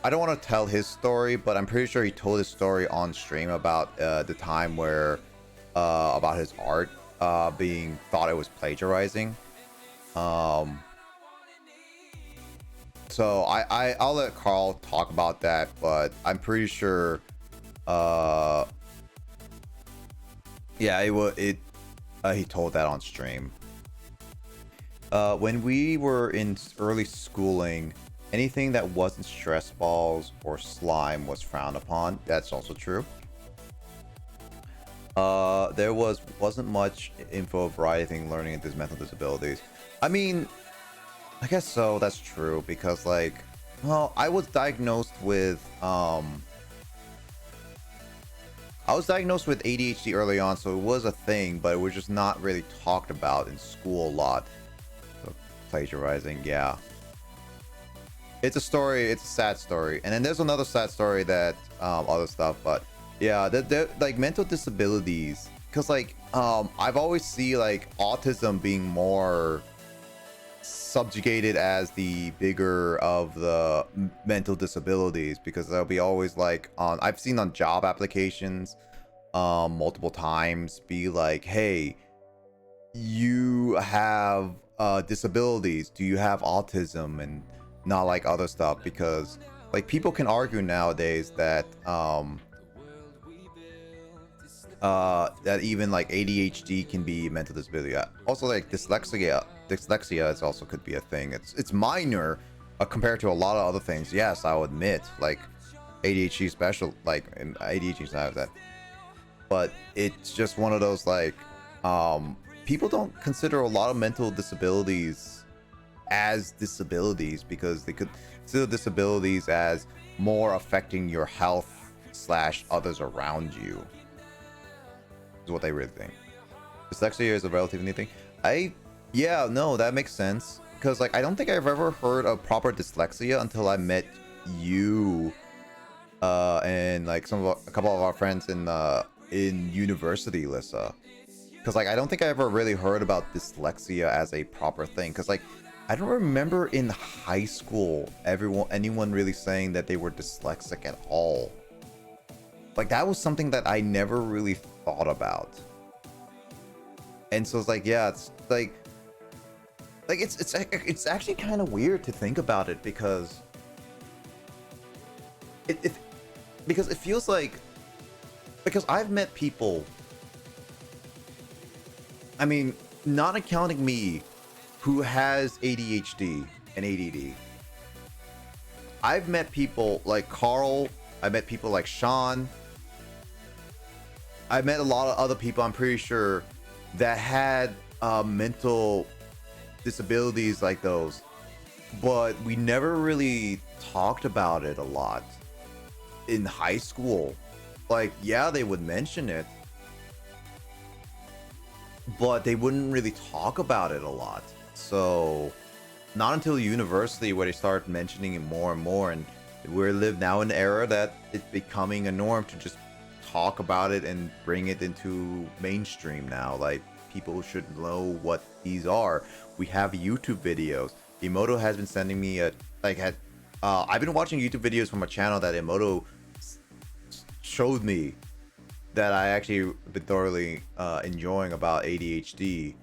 I don't want to tell his story, but I'm pretty sure he told his story on stream about the time where about his art being thought it was plagiarizing. So I'll let Carl talk about that, but I'm pretty sure yeah, he told that on stream. When we were in early schooling, anything that wasn't stress balls or slime was frowned upon. That's also true. There wasn't much info of variety learning into mental disabilities. I mean, I guess so. That's true, because like, well, I was diagnosed with ADHD early on, so it was a thing, but it was just not really talked about in school a lot. So, plagiarizing, yeah. It's a story. It's a sad story. And then there's another sad story that other stuff, but Yeah, that like mental disabilities, because like I've always see like autism being more subjugated as the bigger of the mental disabilities, because they'll be always like on, I've seen on job applications multiple times be like, hey, you have disabilities, do you have autism, and not like other stuff, because like people can argue nowadays that that even like ADHD can be mental disability. Also, like dyslexia is also could be a thing. It's minor compared to a lot of other things. Yes, I'll admit, like ADHD special, like ADHD is not that, but it's just one of those like people don't consider a lot of mental disabilities as disabilities, because they could consider disabilities as more affecting your health slash others around you, is what they really think. Dyslexia is a relatively new thing. Yeah, no, that makes sense, because like I don't think I've ever heard of proper dyslexia until I met you and like a couple of our friends in university, Lissa. Because like I don't think I ever really heard about dyslexia as a proper thing, because like I don't remember in high school anyone really saying that they were dyslexic at all. Like that was something that I never really thought about. And so it's like, yeah, it's like it's actually kind of weird to think about it, because because it feels like, because I've met people, I mean, not accounting me, who has ADHD and ADD. I've met people like Carl, I met people like Sean, I met a lot of other people, I'm pretty sure, that had mental disabilities like those, but we never really talked about it a lot in high school. Like, yeah, they would mention it, but they wouldn't really talk about it a lot. So not until university where they start mentioning it more and more, and we live now in an era that it's becoming a norm to just talk about it and bring it into mainstream now. Like, people should know what these are. We have YouTube videos. Emoto has been sending me I've been watching YouTube videos from a channel that Emoto showed me, that I actually been thoroughly enjoying, about ADHD,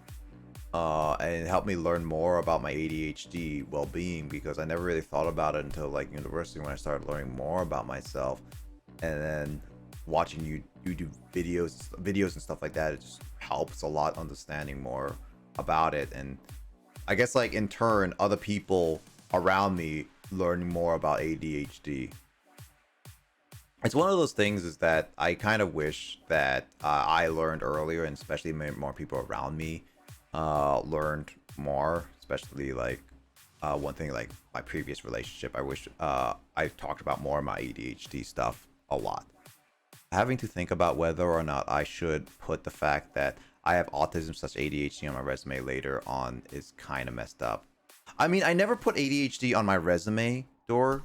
and it helped me learn more about my ADHD well-being, because I never really thought about it until like university, when I started learning more about myself, and then watching YouTube videos and stuff like that. It just helps a lot understanding more about it, and I guess like in turn other people around me learning more about ADHD. It's one of those things is that I kind of wish that I learned earlier, and especially more people around me learned more, especially like one thing like my previous relationship. I wish I talked about more of my ADHD stuff a lot. Having to think about whether or not I should put the fact that I have autism such ADHD on my resume later on is kind of messed up. I mean, I never put ADHD on my resume, Door,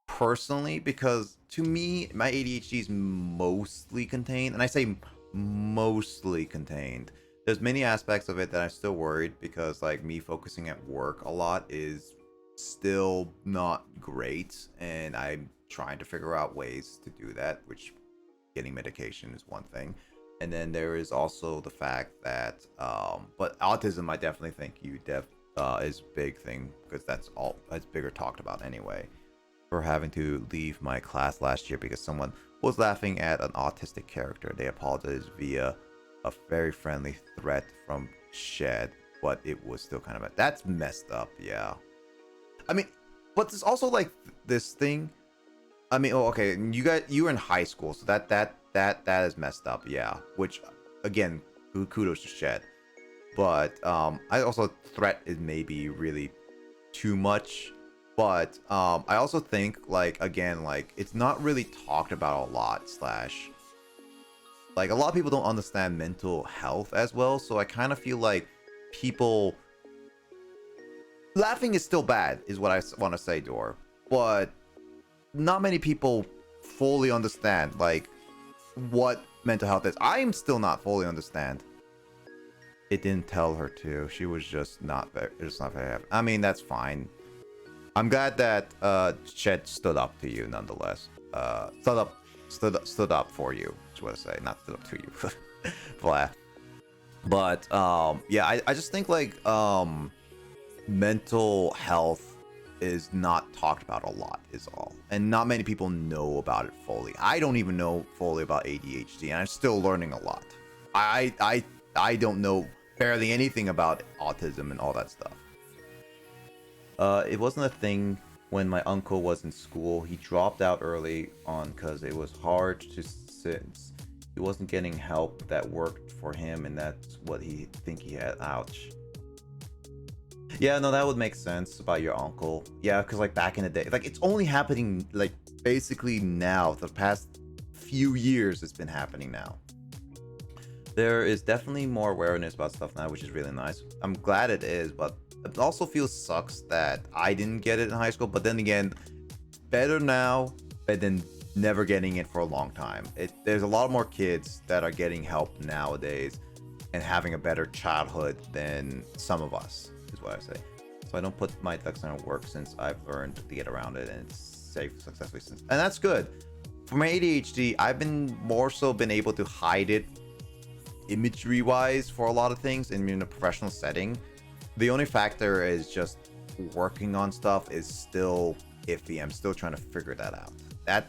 personally, because to me, my ADHD is mostly contained, and I say mostly contained. There's many aspects of it that I'm still worried, because like me focusing at work a lot is still not great, and I'm trying to figure out ways to do that, which getting medication is one thing. And then there is also the fact that but autism, I definitely think is a big thing, because that's bigger talked about anyway. For having to leave my class last year because someone was laughing at an autistic character. They apologized via a very friendly threat from Shed, but it was still kind of that's messed up. Yeah, I mean, but there's also like this thing. I mean, oh, okay, you were in high school, so that is messed up. Yeah, which again, kudos to Shed. But I also threat is maybe really too much. But I also think, like, again, like, it's not really talked about a lot, slash, like, a lot of people don't understand mental health as well, so I kind of feel like people... Laughing is still bad, is what I want to say, Dor, but not many people fully understand, like, what mental health is. I am still not fully understand. It didn't tell her to. She was just not very happy. I mean, that's fine. I'm glad that Chet stood up to you nonetheless. Stood up for you. Is what I say. Not stood up to you. Blah. But yeah, I just think like mental health is not talked about a lot is all, and not many people know about it fully. I don't even know fully about ADHD, and I'm still learning a lot. I don't know barely anything about autism and all that stuff. It wasn't a thing when my uncle was in school. He dropped out early on because it was hard to since he wasn't getting help that worked for him, and that's what he think he had. Ouch. Yeah, no, that would make sense about your uncle. Yeah, because like back in the day, like it's only happening like basically now. The past few years, it's been happening now. There is definitely more awareness about stuff now, which is really nice. I'm glad it is, but it also feels sucks that I didn't get it in high school. But then again, better now than never getting it for a long time. There's a lot more kids that are getting help nowadays and having a better childhood than some of us. Is what I say. So I don't put my ducks in work since I've learned to get around it, and it's safe successfully since, and that's good. For my ADHD, I've been more so been able to hide it imagery wise for a lot of things in a professional setting. The only factor is just working on stuff is still iffy. I'm still trying to figure that out.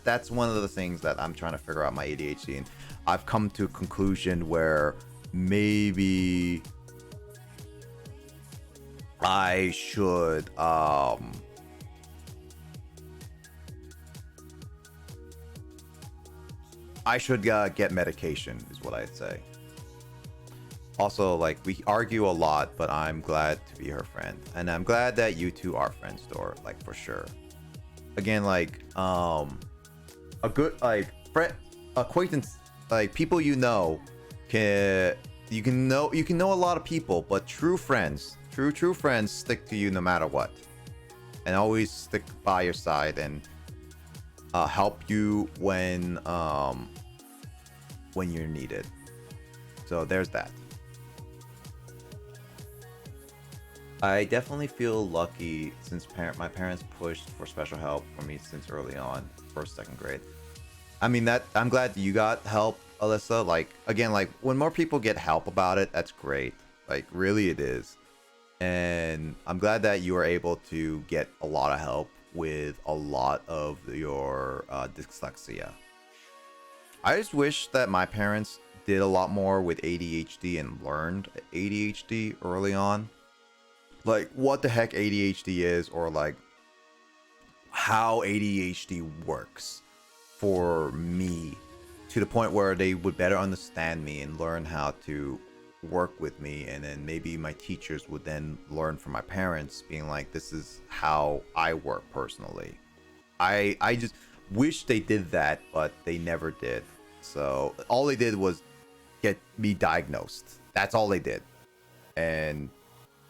That's one of the things that I'm trying to figure out my ADHD, and I've come to a conclusion where maybe I should get medication is what I'd say. Also, like, we argue a lot, but I'm glad to be her friend, and I'm glad that you two are friends, Dor, like, for sure. Again, like a good like friend acquaintance, like people you know can know a lot of people, but true friends stick to you no matter what, and always stick by your side and help you when you're needed. So there's that. I definitely feel lucky since my parents pushed for special help for me since early on, first, second grade. I mean, that I'm glad that you got help, Alyssa. Like, again, like when more people get help about it, that's great. Like, really it is. And I'm glad that you were able to get a lot of help with a lot of your dyslexia. I just wish that my parents did a lot more with ADHD and learned ADHD early on. Like what the heck ADHD is, or like how ADHD works for me, to the point where they would better understand me and learn how to work with me, and then maybe my teachers would then learn from my parents, being like, this is how I work personally. I just wish they did that, but they never did. So all they did was get me diagnosed. That's all they did. And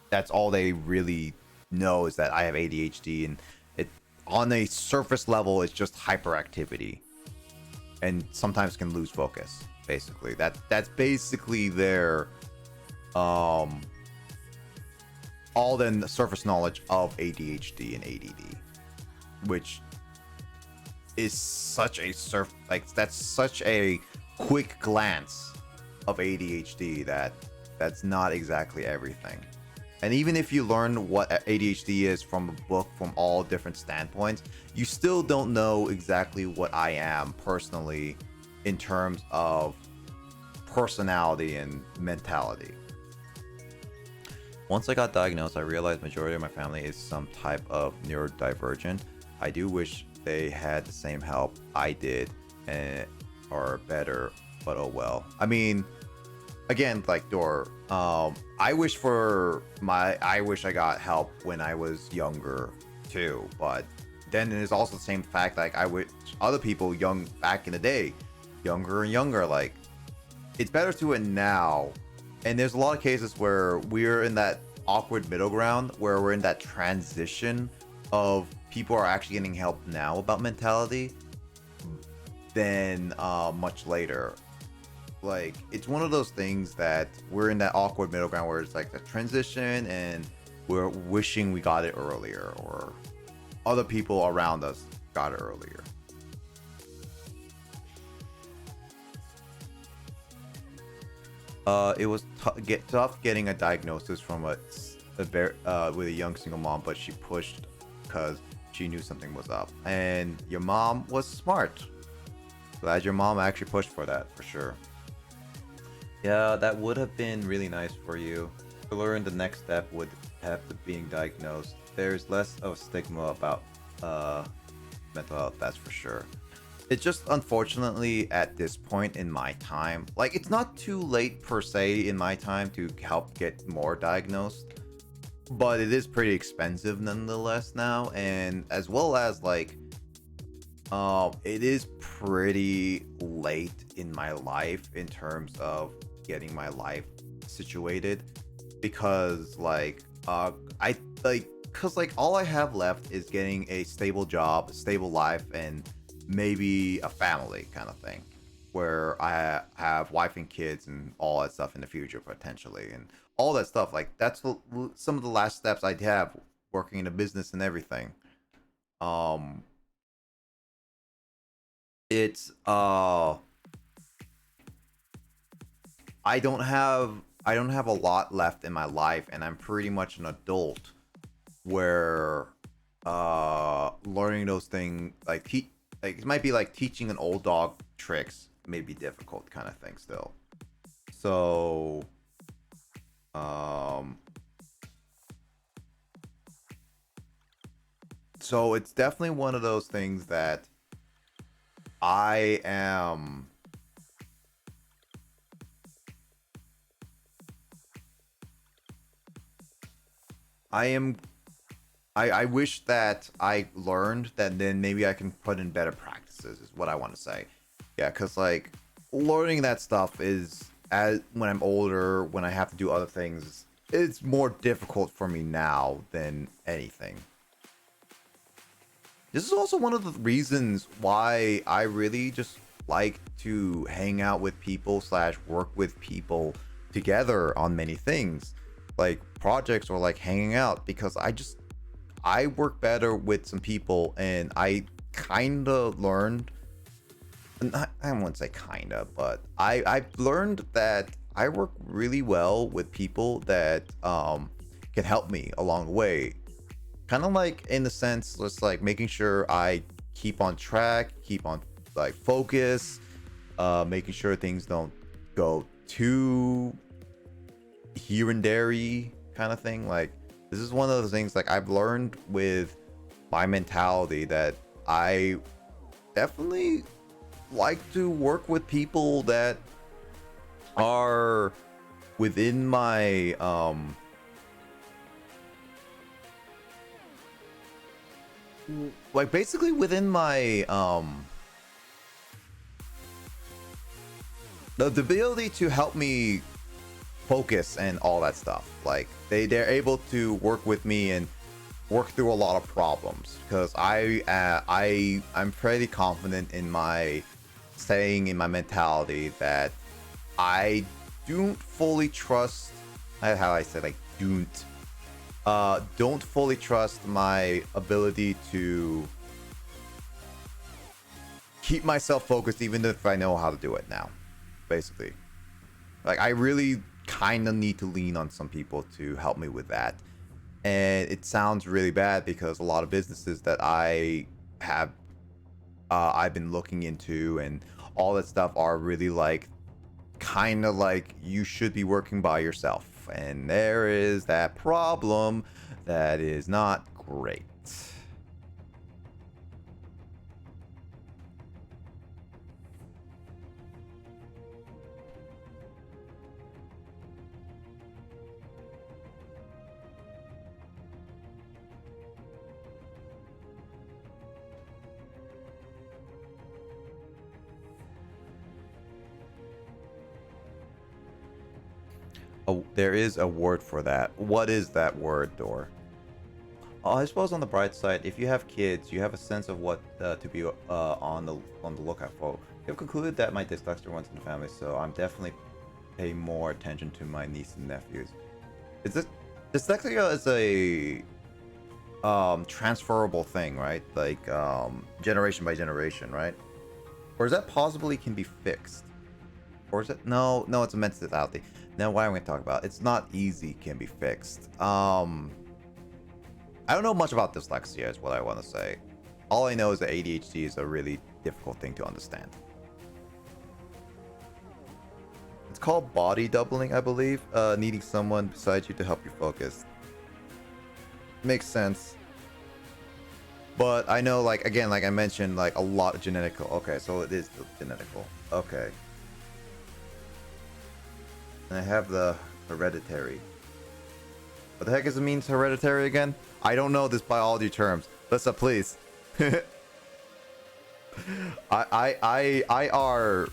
that's all they really know, is that I have ADHD, and it on a surface level it's just hyperactivity, and sometimes can lose focus. Basically, that's basically their all the surface knowledge of ADHD and ADD, which is such a that's such a quick glance of ADHD that's not exactly everything. And even if you learn what ADHD is from a book from all different standpoints, you still don't know exactly what I am personally in terms of personality and mentality. Once I got diagnosed, I realized majority of my family is some type of neurodivergent. I do wish they had the same help I did, or better, but oh well. I mean, again, like Dor, I wish I got help when I was younger too, but then there's also the same fact, like I wish other people young back in the day, younger and younger, like it's better to it now. And there's a lot of cases where we're in that awkward middle ground, where we're in that transition of people are actually getting help now about mentality. than much later. Like, it's one of those things that we're in that awkward middle ground where it's like the transition and we're wishing we got it earlier, or other people around us got it earlier. It was tough getting a diagnosis from with a young single mom, but she pushed because she knew something was up. And your mom was smart. Glad your mom actually pushed for that, for sure. Yeah, that would have been really nice for you. To learn the next step would have to being diagnosed. There's less of a stigma about mental health, that's for sure. It's just unfortunately at this point in my time, like, it's not too late per se in my time to help get more diagnosed, but it is pretty expensive nonetheless now, and as well as like it is pretty late in my life in terms of getting my life situated, because like I like because like all I have left is getting a stable job, a stable life, and maybe a family kind of thing, where I have wife and kids and all that stuff in the future potentially, and all that stuff. Like, that's some of the last steps I'd have working in a business and everything. Um, it's I don't have a lot left in my life, and I'm pretty much an adult where learning those things like it might be like teaching an old dog tricks may be difficult kind of thing still. So so it's definitely one of those things that I am I am I wish that I learned that, then maybe I can put in better practices is what I want to say. Yeah, because like learning that stuff is, as when I'm older, when I have to do other things, it's more difficult for me now than anything. This is also one of the reasons why I really just like to hang out with people slash work with people together on many things, like projects or like hanging out, because I work better with some people, and I kind of learned, I wouldn't say kind of, but I've learned that I work really well with people that can help me along the way. Kind of like, in the sense, just like making sure I keep on track, keep on like focus, making sure things don't go too here and there kind of thing. Like, this is one of the things like I've learned with my mentality, that I definitely like to work with people that are within my like basically within my the ability to help me focus and all that stuff. Like, they're able to work with me and work through a lot of problems, because I'm pretty confident in my saying, in my mentality, that I don't fully trust how I said, like, don't fully trust my ability to keep myself focused, even if I know how to do it now, basically. Like, I really kind of need to lean on some people to help me with that. And it sounds really bad, because a lot of businesses that I've been looking into and all that stuff are really like, kind of like, you should be working by yourself, and there is that problem that is not great. Oh, there is a word for that. What is that word, Dor? I suppose on the bright side, if you have kids, you have a sense of what to be on the lookout for. I've concluded that my dyslexia runs in the family, so I'm definitely paying more attention to my niece and nephews. Is this dyslexia is a transferable thing, right? Like generation by generation, right? Or is that possibly can be fixed? Or is it no, it's a mentality. Now why am I going to talk about it? It's not easy, can be fixed. I don't know much about dyslexia is what I want to say. All I know is that ADHD is a really difficult thing to understand. It's called body doubling, I believe. Needing someone beside you to help you focus. Makes sense. But I know, like, again, like I mentioned, like a lot of genetical. Okay, so it is genetical. Okay. And I have the hereditary. What the heck does it mean hereditary again? I don't know this biology terms. Listen, please. I are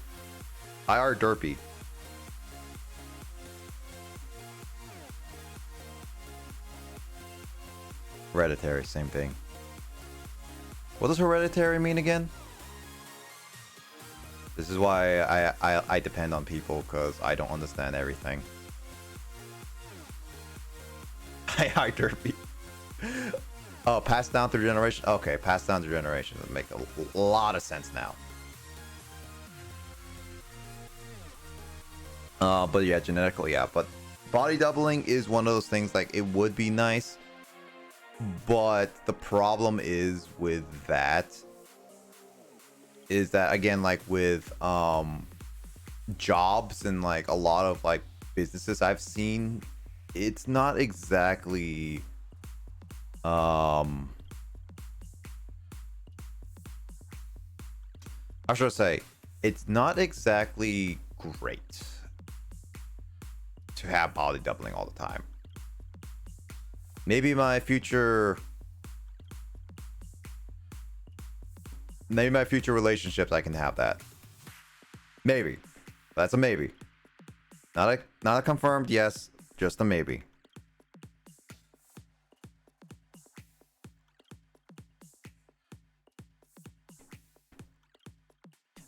derpy. Hereditary, same thing. What does hereditary mean again? This is why I depend on people, because I don't understand everything. I derpy. Oh, passed down through generation. Okay, passed down through generation. That make a lot of sense now. But yeah, genetically, yeah. But body doubling is one of those things. Like, it would be nice, but the problem is with that is that, again, like with jobs and like a lot of like businesses I've seen, it's not exactly how should I say, it's not exactly great to have body doubling all the time. Maybe my future relationships I can have that. Maybe. That's a maybe. Not a confirmed yes, just a maybe.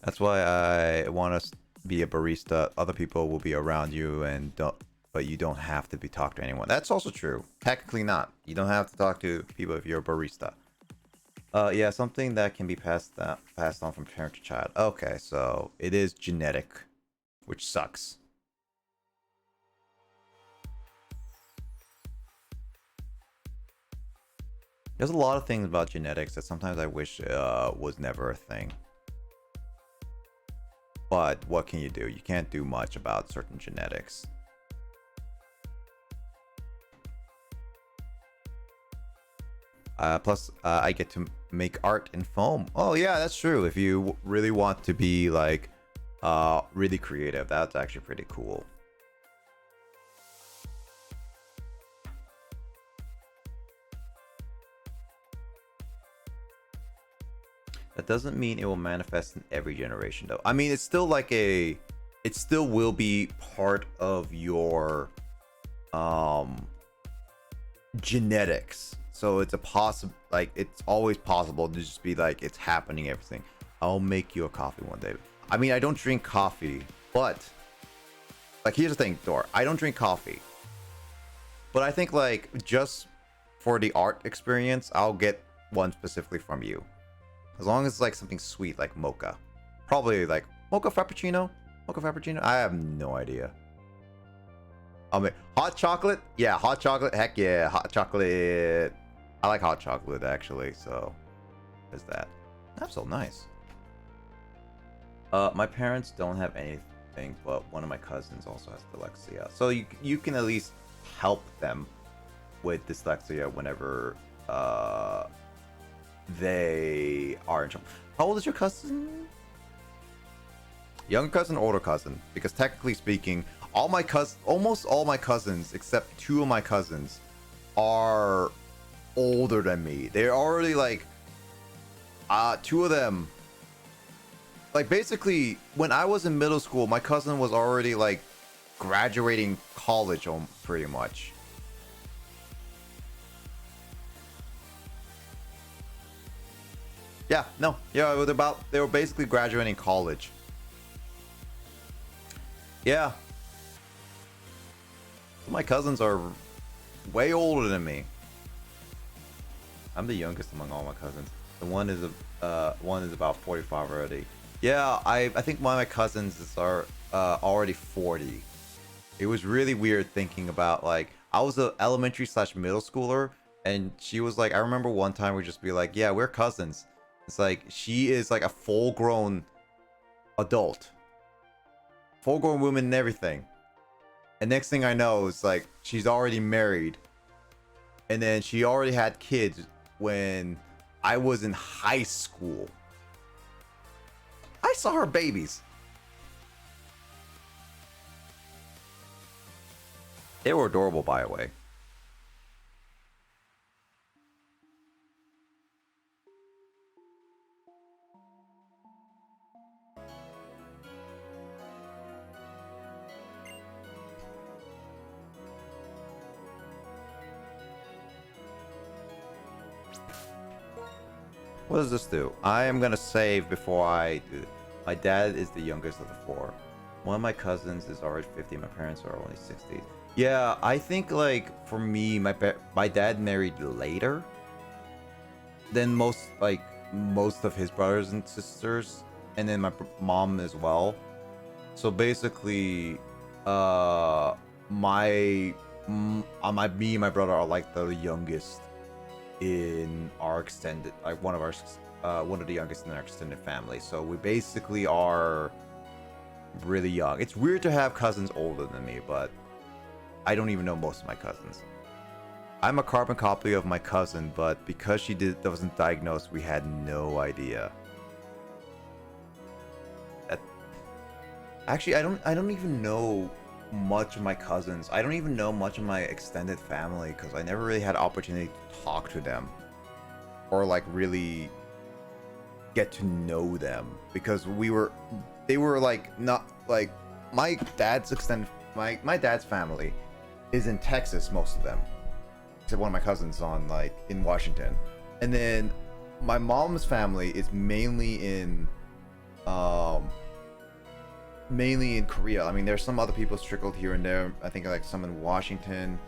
That's why I want to be a barista. Other people will be around you but you don't have to be talk to anyone. That's also true. Technically not. You don't have to talk to people if you're a barista. Yeah, something that can be passed on from parent to child. Okay, so it is genetic, which sucks. There's a lot of things about genetics that sometimes I wish was never a thing. But what can you do? You can't do much about certain genetics. Plus, I get to make art in foam. Oh yeah, that's true. If you really want to be like really creative, that's actually pretty cool. That doesn't mean it will manifest in every generation, though. I mean, it's still like it still will be part of your genetics. So it's it's always possible to just be like, it's happening, everything. I'll make you a coffee one day. I mean, I don't drink coffee, but like, here's the thing, Dor. I don't drink coffee, but I think like just for the art experience, I'll get one specifically from you. As long as it's like something sweet, like mocha. Probably like mocha frappuccino? Mocha frappuccino? I have no idea. I mean, hot chocolate? Yeah, hot chocolate. Heck yeah, hot chocolate. I like hot chocolate, actually, so there's that. That's so nice. My parents don't have anything, but one of my cousins also has dyslexia. So you can at least help them with dyslexia whenever they are in trouble. How old is your cousin? Younger cousin, older cousin? Because technically speaking, almost all my cousins, except two of my cousins, are older than me. They're already like, two of them. Like basically, when I was in middle school, my cousin was already like graduating college, pretty much. Yeah, no, yeah, it was about they were basically graduating college. Yeah, my cousins are way older than me. I'm the youngest among all my cousins. The one is about 45 already. Yeah, I think one of my cousins are already 40. It was really weird thinking about, like, I was a elementary / middle schooler, and she was like, I remember one time we just be like, yeah, we're cousins. It's like she is like a full-grown adult, full-grown woman and everything. And next thing I know, it's like she's already married, and then she already had kids when I was in high school. I saw her babies. They were adorable, by the way. What does this do? I am gonna save before I do it. My dad is the youngest of the four. One of my cousins is already 50. My parents are only 60. Yeah, I think, like, for me, my dad married later than most of his brothers and sisters, and then my mom as well. So basically, me and my brother are like the youngest in our extended, like one of the youngest in our extended family. So we basically are really young. It's weird to have cousins older than me, but I don't even know most of my cousins. I'm a carbon copy of my cousin, but because she wasn't diagnosed, we had no idea. Actually, I don't even know much of my cousins. I don't even know much of my extended family because I never really had opportunity to talk to them or like really get to know them, because they were like not like my dad's family is in Texas, most of them, except one of my cousins in Washington, and then my mom's family is mainly in Korea. I mean, there's some other people trickled here and there. I think like some in Washington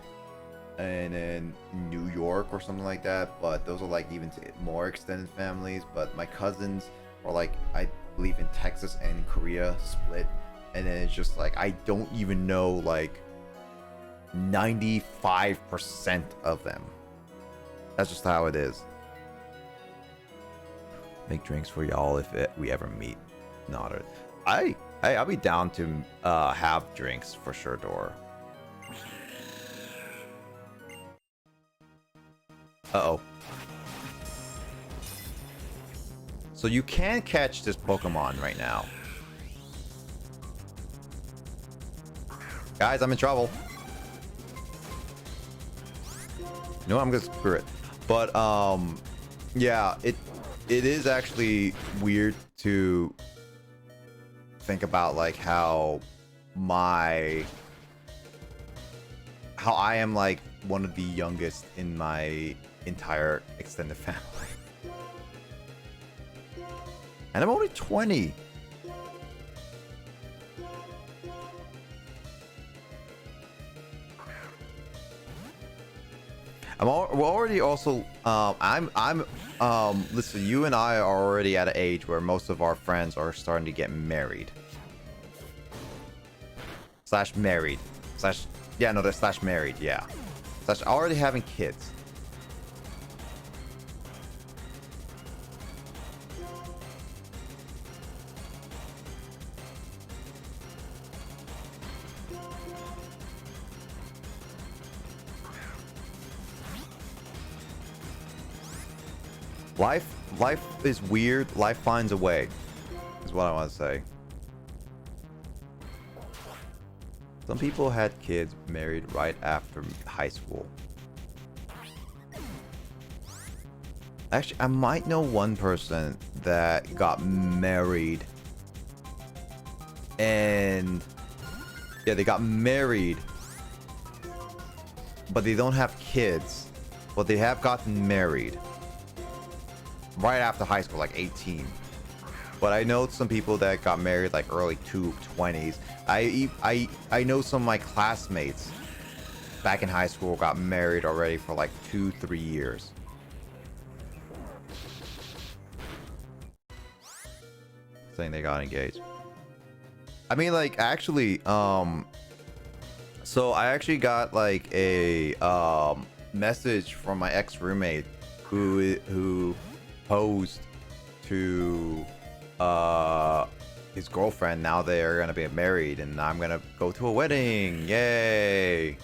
and in New York or something like that. But those are like even more extended families. But my cousins are like, I believe, in Texas and Korea split. And then it's just like, I don't even know like 95% of them. That's just how it is. Make drinks for y'all if we ever meet. Nodded. I'll be down to have drinks for sure, Dora. Uh-oh. So you can catch this Pokemon right now. Guys, I'm in trouble. No, I'm gonna screw it. But yeah, it is actually weird to think about like how I am like one of the youngest in my entire extended family. And I'm only 20. We're already also listen, you and I are already at an age where most of our friends are starting to get married. Slash married. Slash, yeah, no, they're slash married, yeah. Slash already having kids. Life is weird. Life finds a way, is what I want to say. Some people had kids married right after high school. Actually, I might know one person that got married. And yeah, they got married, but they don't have kids. But they have gotten married. right after high school, like 18. But I know some people that got married like early 20s. I know some of my classmates back in high school got married already for like 2-3 years. Saying they got engaged. I mean, like, actually, so I actually got like a message from my ex-roommate who posed to his girlfriend. Now they're gonna be married, and I'm gonna go to a wedding. Yay!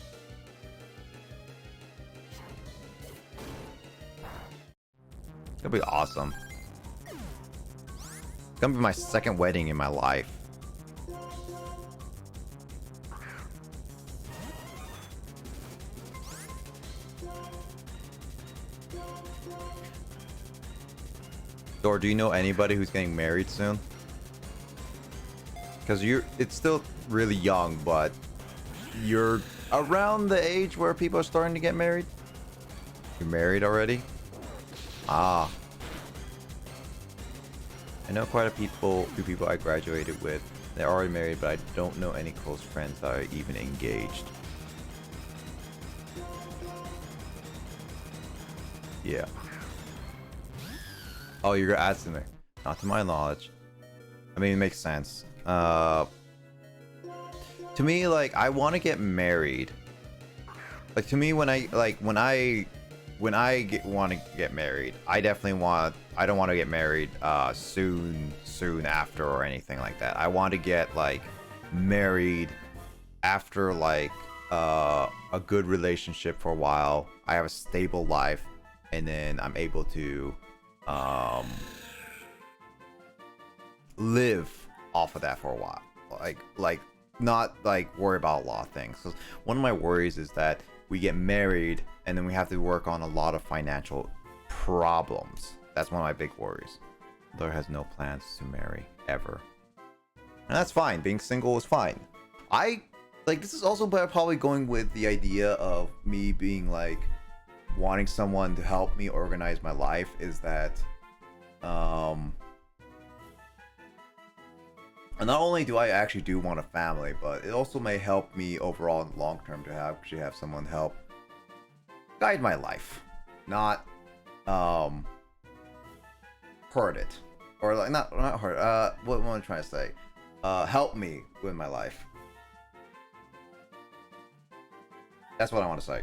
It's gonna be awesome. It's gonna be my second wedding in my life. Or do you know anybody who's getting married soon? Because it's still really young, but you're around the age where people are starting to get married. You're married already? Ah. I know quite a few people I graduated with. They're already married, but I don't know any close friends that are even engaged. Yeah. Oh, you're asking me. Not to my knowledge. I mean, it makes sense. To me, like, I want to get married. Like, to me, when I want to get married, I definitely want. I don't want to get married soon after or anything like that. I want to get like married after like a good relationship for a while. I have a stable life, and then I'm able to live off of that for a while. Like not like worry about a lot of things. So one of my worries is that we get married and then we have to work on a lot of financial problems. That's one of my big worries. Laura has no plans to marry ever, and that's fine. Being single is fine. This is also probably going with the idea of me being like wanting someone to help me organize my life. Is that and not only do I actually do want a family, but it also may help me overall in the long term to actually have someone help guide my life, not hurt it, or like not hurt. What am I trying to say? Help me with my life. That's what I want to say.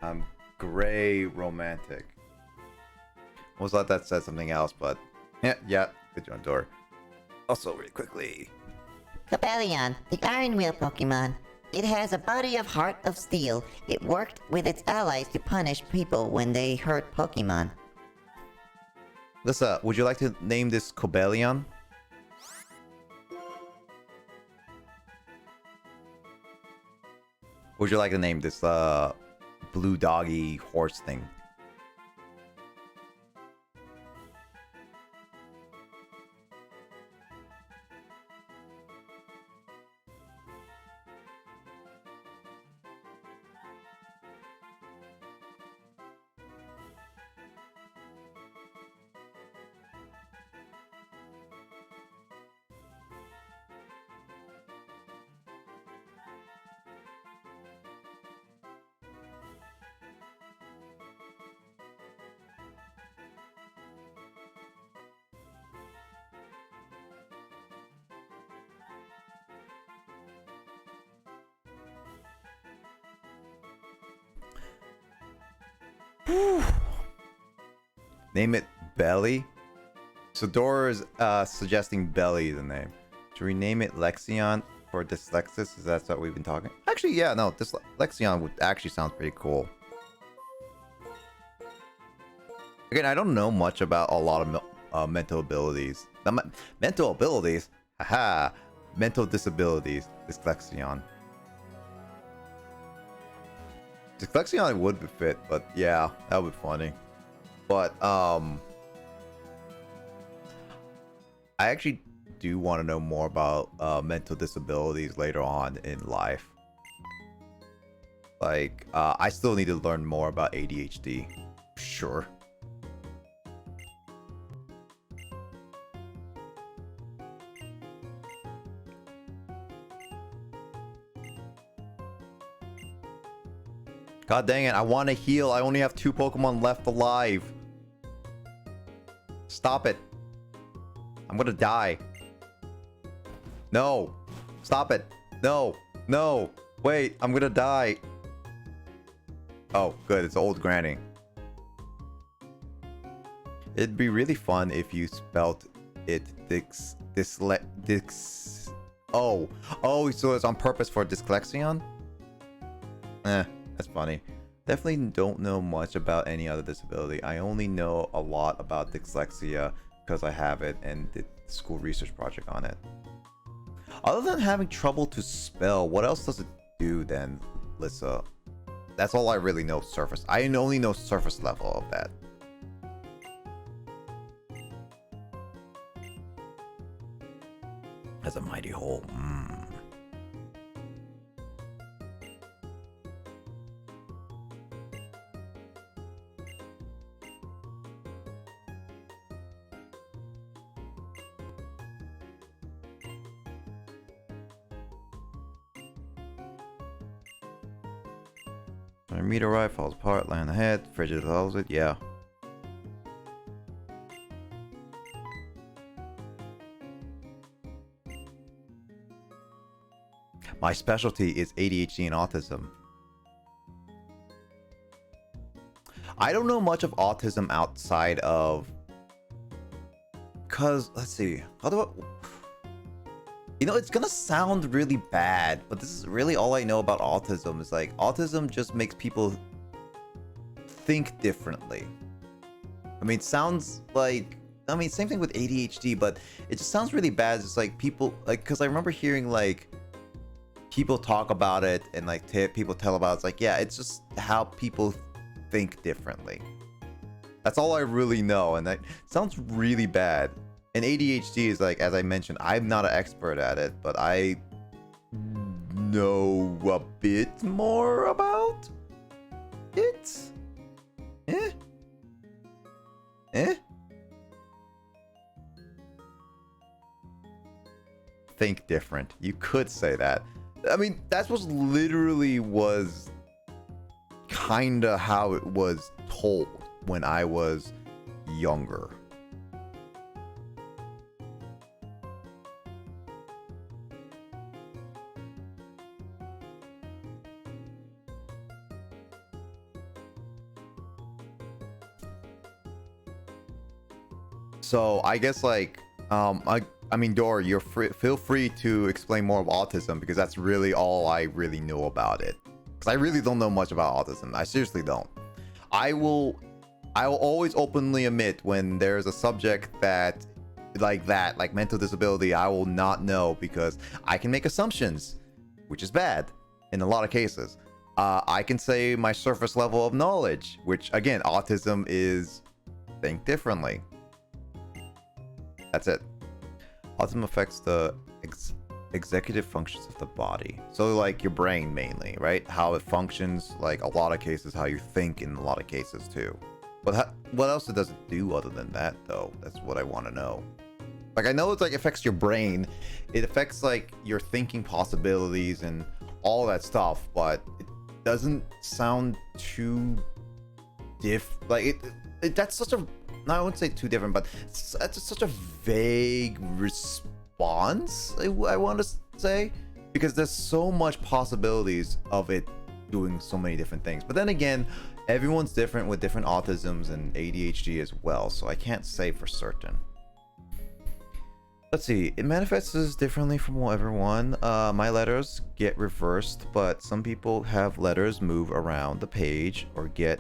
I'm gray romantic. Almost thought that said something else, but yeah, good job, Door. Also, really quickly, Cobalion, the Iron Wheel Pokemon. It has a body of Heart of Steel. It worked with its allies to punish people when they hurt Pokemon. Lissa, would you like to name this Cobalion? Would you like to name this blue doggy horse thing? Name it Belly. So Dora is suggesting Belly the name. Should we name it Lexion for Dyslexis? Is that what we've been talking? Actually, yeah, no, this Lexion would actually sound pretty cool. Again, I don't know much about a lot of mental abilities. Mental abilities? Haha. Mental disabilities. Dyslexion. Dyslexion would be fit, but yeah, that would be funny. But I actually do want to know more about mental disabilities later on in life. Like, I still need to learn more about ADHD. Sure. God dang it, I want to heal. I only have 2 Pokemon left alive. Stop it. I'm gonna die. No. Stop it. No. No. Wait, I'm gonna die. Oh, good. It's old granny. It'd be really fun if you spelt it Oh. Oh, so it's on purpose for Dyslexion? That's funny. Definitely don't know much about any other disability. I only know a lot about dyslexia because I have it and did school research project on it. Other than having trouble to spell, what else does it do then, Lissa? That's all I really know surface. I only know surface level of that. As a mighty hole. A meteorite falls apart, land ahead, frigid follows it, yeah. My specialty is ADHD and autism. I don't know much of autism outside of... Cause, let's see, how do I... You know, it's gonna sound really bad, but this is really all I know about autism. Is like, autism just makes people think differently. I mean, it sounds like... I mean, same thing with ADHD, but it just sounds really bad. It's like people... Like, because I remember hearing, like, people talk about it and, like, people tell about it. It's like, yeah, it's just how people think differently. That's all I really know, and that sounds really bad. And ADHD is like, as I mentioned, I'm not an expert at it, but I know a bit more about it. Think different. You could say that. I mean, that's what literally was kinda how it was told when I was younger. So I guess like I mean, Dor, you're feel free to explain more of autism because that's really all I really know about it. Because I really don't know much about autism. I seriously don't. I will always openly admit when there's a subject that like mental disability, I will not know because I can make assumptions, which is bad in a lot of cases. I can say my surface level of knowledge, which again, autism is think differently. That's it. Autism affects the executive functions of the body. So like your brain mainly, right? How it functions, like a lot of cases, how you think in a lot of cases too. But what else does it do other than that though? That's what I want to know. Like I know it's like affects your brain. It affects like your thinking possibilities and all that stuff, but it doesn't sound too that's such a... No, I wouldn't say too different, but it's such a vague response, I want to say, because there's so much possibilities of it doing so many different things. But then again, everyone's different with different autisms and ADHD as well, so I can't say for certain. Let's see, it manifests differently from everyone. My letters get reversed, but some people have letters move around the page or get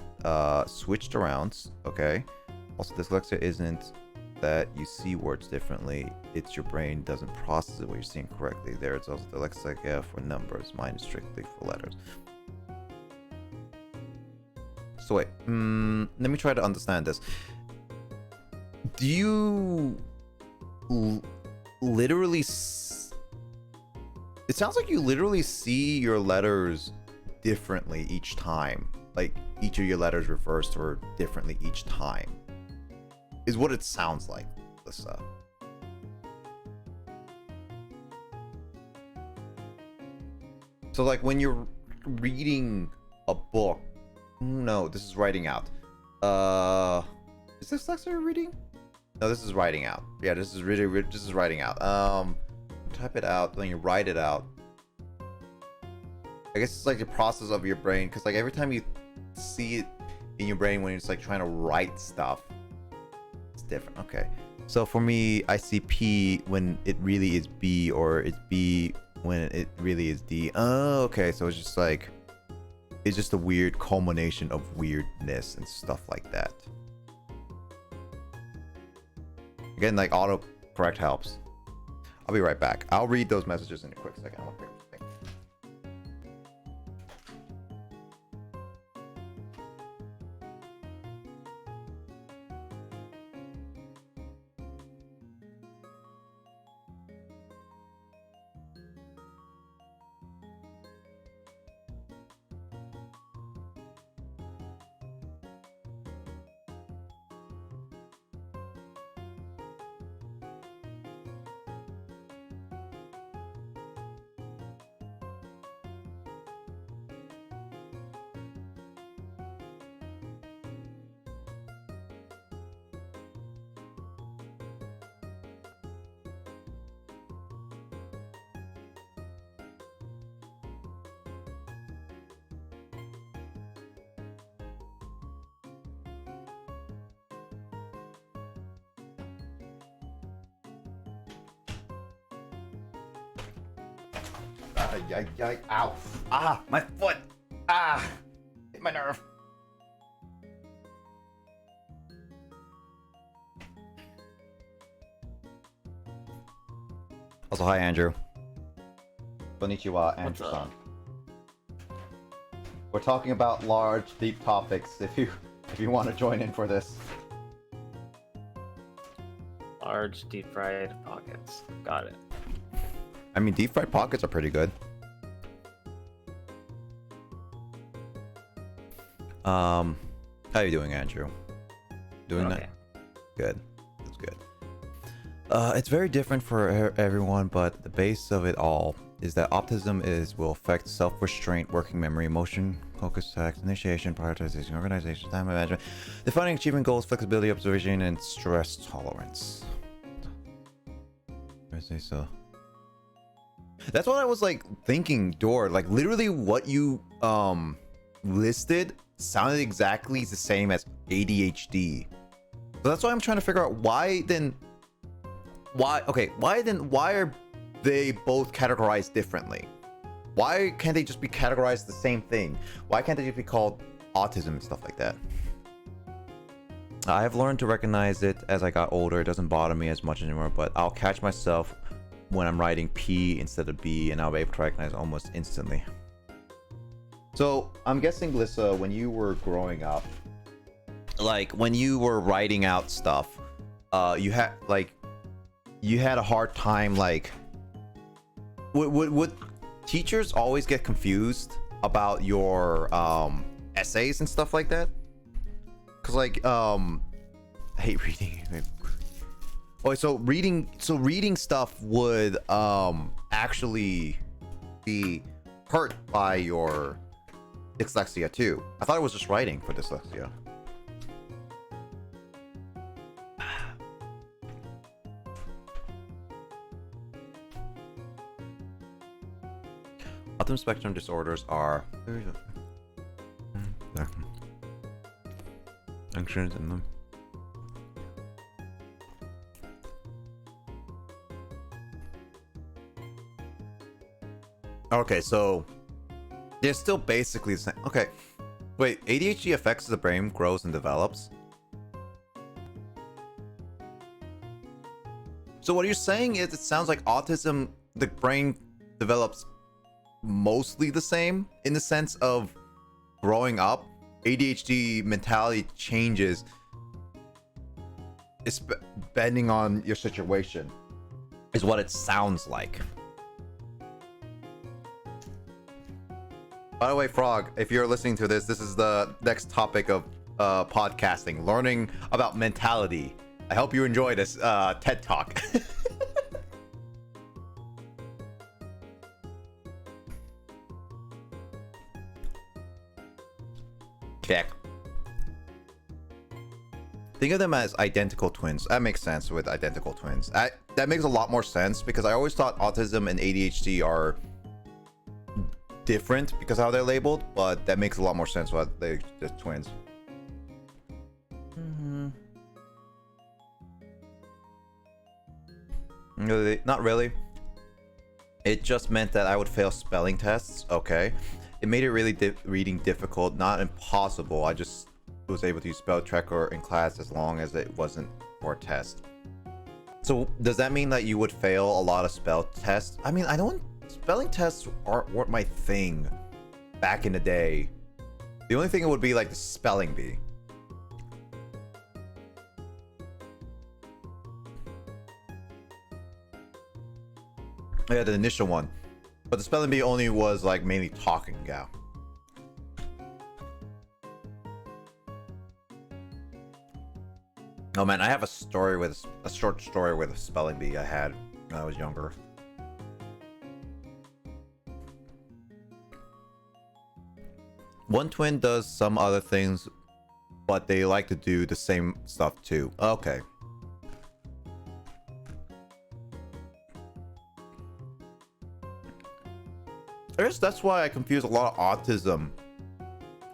switched around, okay? Also, dyslexia isn't that you see words differently, it's your brain doesn't process it what you're seeing correctly. There, it's also dyslexia for numbers, mine is strictly for letters. So wait, let me try to understand this. Do you literally... It sounds like you literally see your letters differently each time. Like each of your letters refers to her differently each time. Is what it sounds like, Lisa. So like when you're reading a book, no, this is writing out. Is this Lexer reading? No, this is writing out. Yeah, this is writing out. Type it out, then you write it out. I guess it's like the process of your brain, because like every time you see it in your brain when you're just like trying to write stuff, it's different. Okay, so for me, I see P when it really is B, or it's B when it really is D. Oh, okay, so it's just like, it's just a weird culmination of weirdness and stuff like that. Again, like autocorrect helps. I'll be right back. I'll read those messages in a quick second. Yike, ow. Ah, my foot. Ah, hit my nerve. Also, hi, Andrew. Konnichiwa, Andrew-san. We're talking about large, deep topics. If you want to join in for this. Large deep fried pockets. Got it. I mean, deep fried pockets are pretty good. How you doing, Andrew? Doing Okay. that? Good. That's good. It's very different for everyone, but the base of it all is that optimism will affect self-restraint, working memory, emotion, focus, task, initiation, prioritization, organization, time management, defining achievement goals, flexibility, observation, and stress tolerance. I say so. That's what I was like thinking, Door. Like literally what you listed sounded exactly the same as ADHD. So that's why I'm trying to figure out why are they both categorized differently? Why can't they just be categorized the same thing? Why can't they just be called autism and stuff like that? I have learned to recognize it as I got older. It doesn't bother me as much anymore, but I'll catch myself when I'm writing P instead of B, and I'll be able to recognize almost instantly. So I'm guessing, Lissa, when you were growing up, like when you were writing out stuff, you had a hard time, like would teachers always get confused about your essays and stuff like that? Because like I hate reading. Oh, so reading stuff would actually be hurt by your dyslexia too. I thought it was just writing for dyslexia. Autism spectrum disorders are functions in them. Okay, so they're still basically the same. Okay, wait, ADHD affects the brain, grows and develops. So what you're saying is it sounds like autism, the brain develops mostly the same in the sense of growing up. ADHD mentality changes depending on your situation, is what it sounds like. By the way, Frog, if you're listening to this, this is the next topic of podcasting, learning about mentality. I hope you enjoy this TED Talk. Check. Think of them as identical twins. That makes sense with identical twins. That makes a lot more sense because I always thought autism and ADHD are different because how they're labeled, but that makes a lot more sense with they're twins. Not really. It just meant that I would fail spelling tests. Okay. It made it really reading difficult, not impossible. I just was able to use spell checker in class as long as it wasn't for a test. So does that mean that you would fail a lot of spell tests? I mean, spelling tests weren't my thing back in the day. The only thing it would be like the spelling bee. Yeah, the initial one. But the spelling bee only was like mainly talking, yeah. Oh man, I have a short story with a spelling bee I had when I was younger. One twin does some other things, but they like to do the same stuff too. Okay. I guess that's why I confuse a lot of autism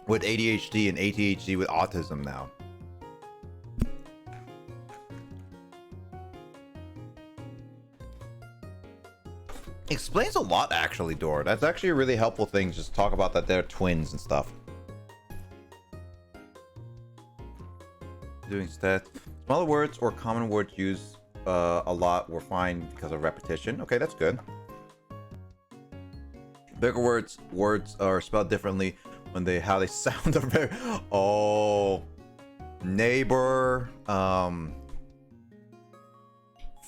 with ADHD and ADHD with autism now. Explains a lot actually, Dor. That's actually a really helpful thing. Just talk about that they're twins and stuff. Doing stats. Smaller words or common words used a lot were fine because of repetition. Okay, that's good. Bigger words are spelled differently when how they sound are very. Oh, neighbor,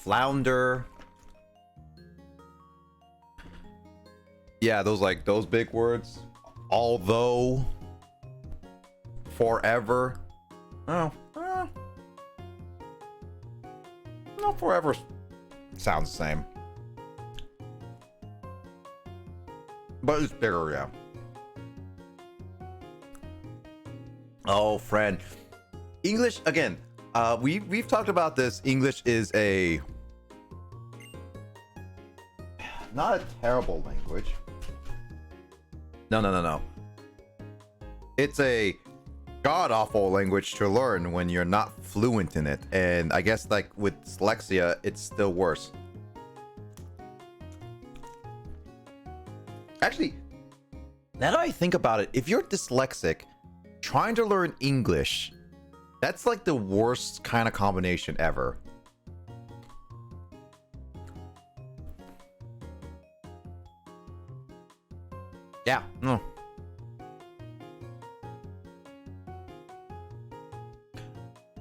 flounder. Yeah, those big words. Although, forever. Oh, no, forever sounds the same. But it's bigger, yeah. Oh, friend. English, again, we've talked about this. English is not a terrible language. No. It's a god-awful language to learn when you're not fluent in it. And I guess like with dyslexia, it's still worse. Actually, now that I think about it, if you're dyslexic, trying to learn English, that's like the worst kind of combination ever. Yeah, no.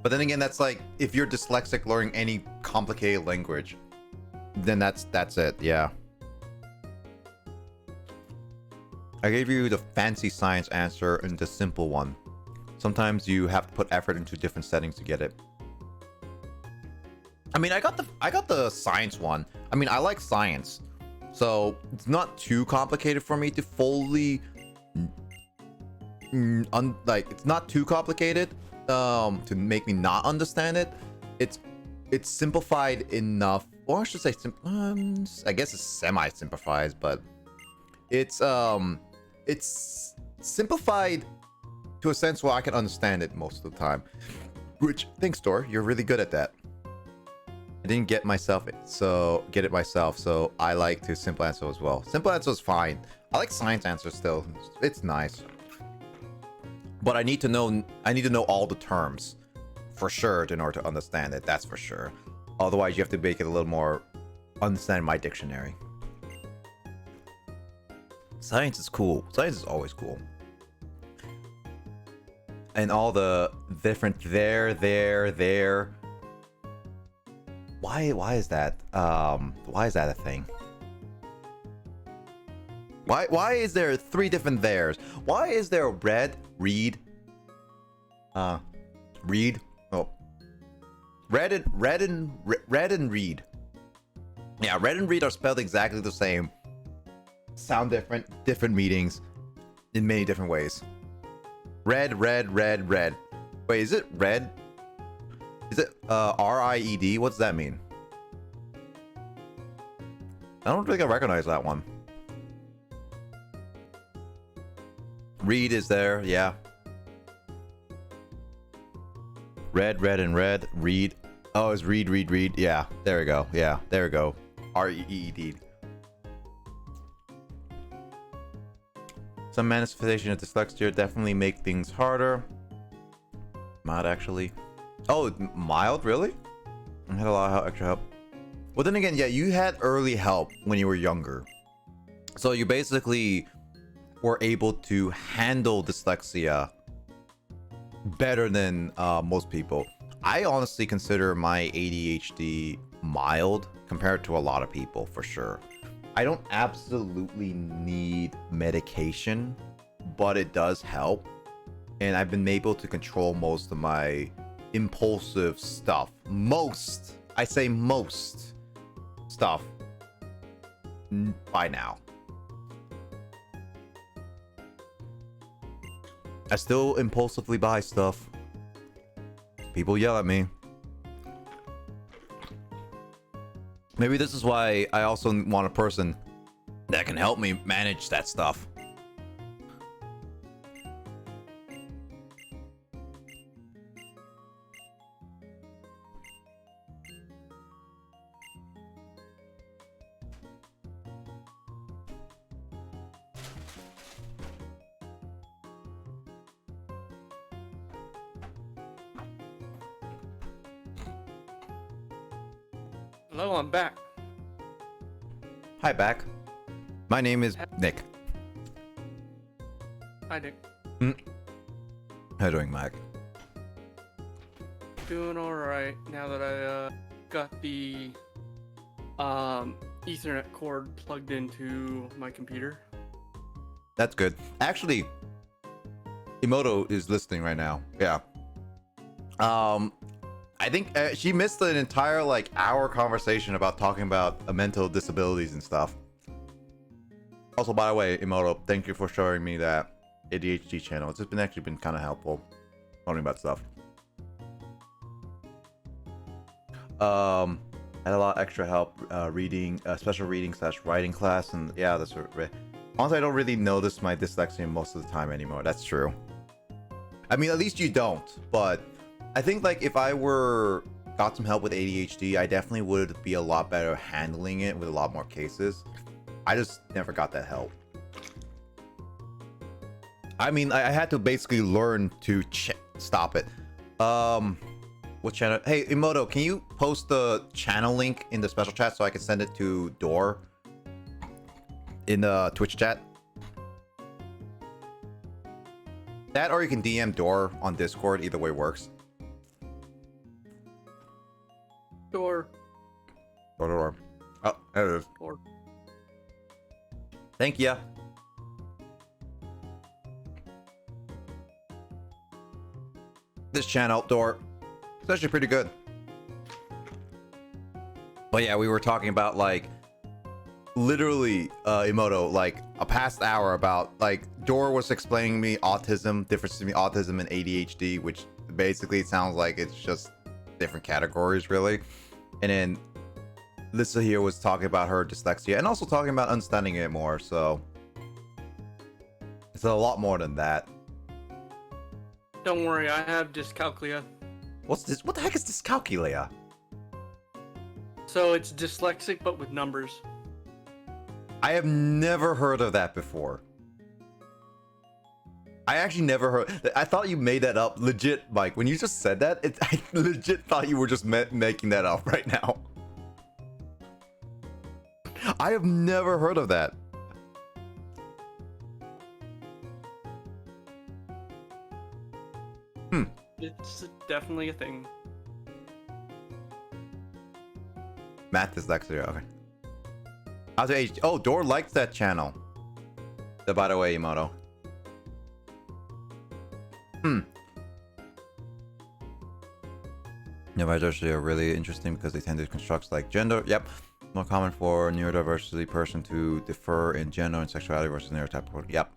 But then again, that's like, if you're dyslexic learning any complicated language, then that's it, yeah. I gave you the fancy science answer and the simple one. Sometimes you have to put effort into different settings to get it. I mean, I got the science one. I mean, I like science. So it's not too complicated for me to fully it's not too complicated to make me not understand it. It's simplified enough, or I should say I guess it's semi-simplified, but it's simplified to a sense where I can understand it most of the time. Which, thanks, Dor, you're really good at that. I didn't get it myself, so I like to simple answer as well. Simple answer is fine. I like science answers still. It's nice. But I need to know all the terms for sure in order to understand it. That's for sure. Otherwise, you have to make it a little more understand my dictionary. Science is cool. Science is always cool. And all the different there. Why is that? Why is that a thing? Why is there 3 different theirs? Why is there red, read, read? Oh, red and read. Yeah, red and read are spelled exactly the same. Sound different meanings in many different ways. Red. Wait, is it red? Is it R-I-E-D? What does that mean? I don't think I recognize that one. Read is there, yeah. Red and red. Read. Oh, it's read. Yeah, there we go. Yeah, there we go. R-E-E-D. Some manifestation of dyslexia definitely make things harder. Mild, actually. Oh, mild? Really? I had a lot of extra help. Well, then again, yeah, you had early help when you were younger. So you basically were able to handle dyslexia better than most people. I honestly consider my ADHD mild compared to a lot of people, for sure. I don't absolutely need medication, but it does help. And I've been able to control most of my impulsive stuff. I say most stuff by now. I still impulsively buy stuff. People yell at me. Maybe this is why I also want a person that can help me manage that stuff. Hello, I'm back. Hi, back. My name is Nick. Hi, Nick. How you doing, Mike? Doing alright now that I got the Ethernet cord plugged into my computer. That's good. Actually, Emoto is listening right now. Yeah. I think she missed an entire hour conversation about talking about mental disabilities and stuff. Also, by the way, Emoto, thank you for showing me that ADHD channel. It's just actually been kind of helpful learning about stuff. Had a lot of extra help reading, special reading / writing class, and yeah, that's honestly, I don't really notice my dyslexia most of the time anymore. That's true. I mean, at least you don't, but I think if I got some help with ADHD, I definitely would be a lot better handling it with a lot more cases. I just never got that help. I mean, I had to basically learn to stop it. What channel? Hey, Emoto, can you post the channel link in the special chat so I can send it to Door in the Twitch chat? That, or you can DM Door on Discord. Either way works. Door. Door. Oh, there it is. Door. Thank ya. This channel, Door, it's actually pretty good. But yeah, we were talking about literally Emoto, a past hour about Door was explaining to me autism, difference between autism and ADHD, which basically it sounds like it's just different categories, really. And then Lisa here was talking about her dyslexia and also talking about understanding it more, so it's a lot more than that. Don't worry, I have dyscalculia. What's this? What the heck is dyscalculia? So it's dyslexic but with numbers. I have never heard of that before. I actually never heard. I thought you made that up. Legit, Mike. When you just said that, I legit thought you were just making that up right now. I have never heard of that. It's definitely a thing. Math dyslexia. Okay. How's your age? Oh, Door likes that channel. By the way, Emoto. Neurodiversity are really interesting because they tend to construct like gender. Yep. More common for neurodiversity person to differ in gender and sexuality versus neurotypical. Yep.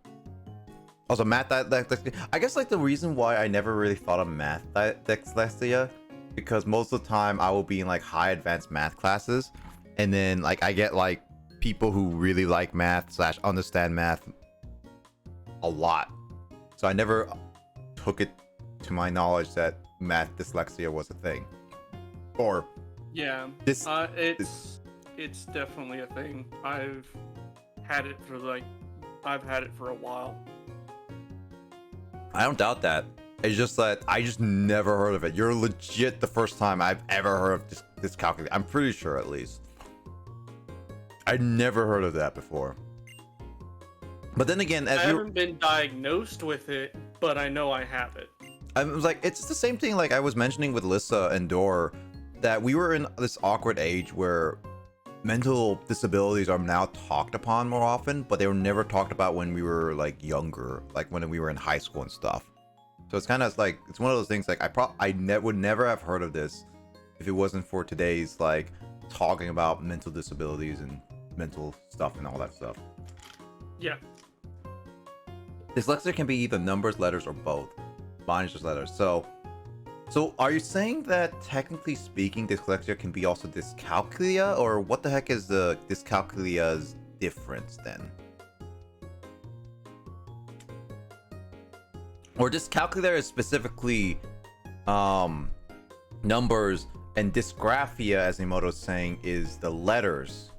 Also, math I guess like the reason why I never really thought of math dyslexia, because most of the time I will be in like high advanced math classes, and then like I get like people who really like math / understand math a lot. So I never took it to my knowledge that math dyslexia was a thing. Or Yeah, this it's definitely a thing. I've had it for a while. I don't doubt that. It's just that I just never heard of it. You're legit the first time I've ever heard of this calculator. I'm pretty sure, at least. I never heard of that before. But then again, I haven't been diagnosed with it, but I know I have it. I was like, it's the same thing like I was mentioning with Lissa and Dor, that we were in this awkward age where mental disabilities are now talked upon more often, but they were never talked about when we were like younger, like when we were in high school and stuff. So it's kind of like, it's one of those things like I would never have heard of this if it wasn't for today's like talking about mental disabilities and mental stuff and all that stuff. Yeah. Dyslexia can be either numbers, letters, or both. Mine is just letters. So are you saying that technically speaking, dyslexia can be also dyscalculia, or what the heck is the dyscalculia's difference then? Or dyscalculia is specifically numbers, and dysgraphia, as Emoto is saying, is the letters,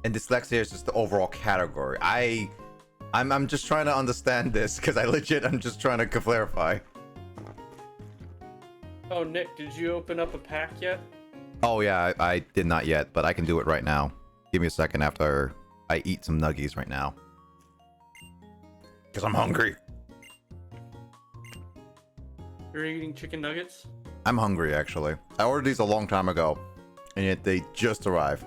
and dyslexia is just the overall category. I'm just trying to understand this because I'm just trying to clarify. Oh, Nick, did you open up a pack yet? Oh yeah, I did not yet, but I can do it right now. Give me a second after I eat some nuggies right now. Because I'm hungry. You're eating chicken nuggets? I'm hungry, actually. I ordered these a long time ago, and yet they just arrived.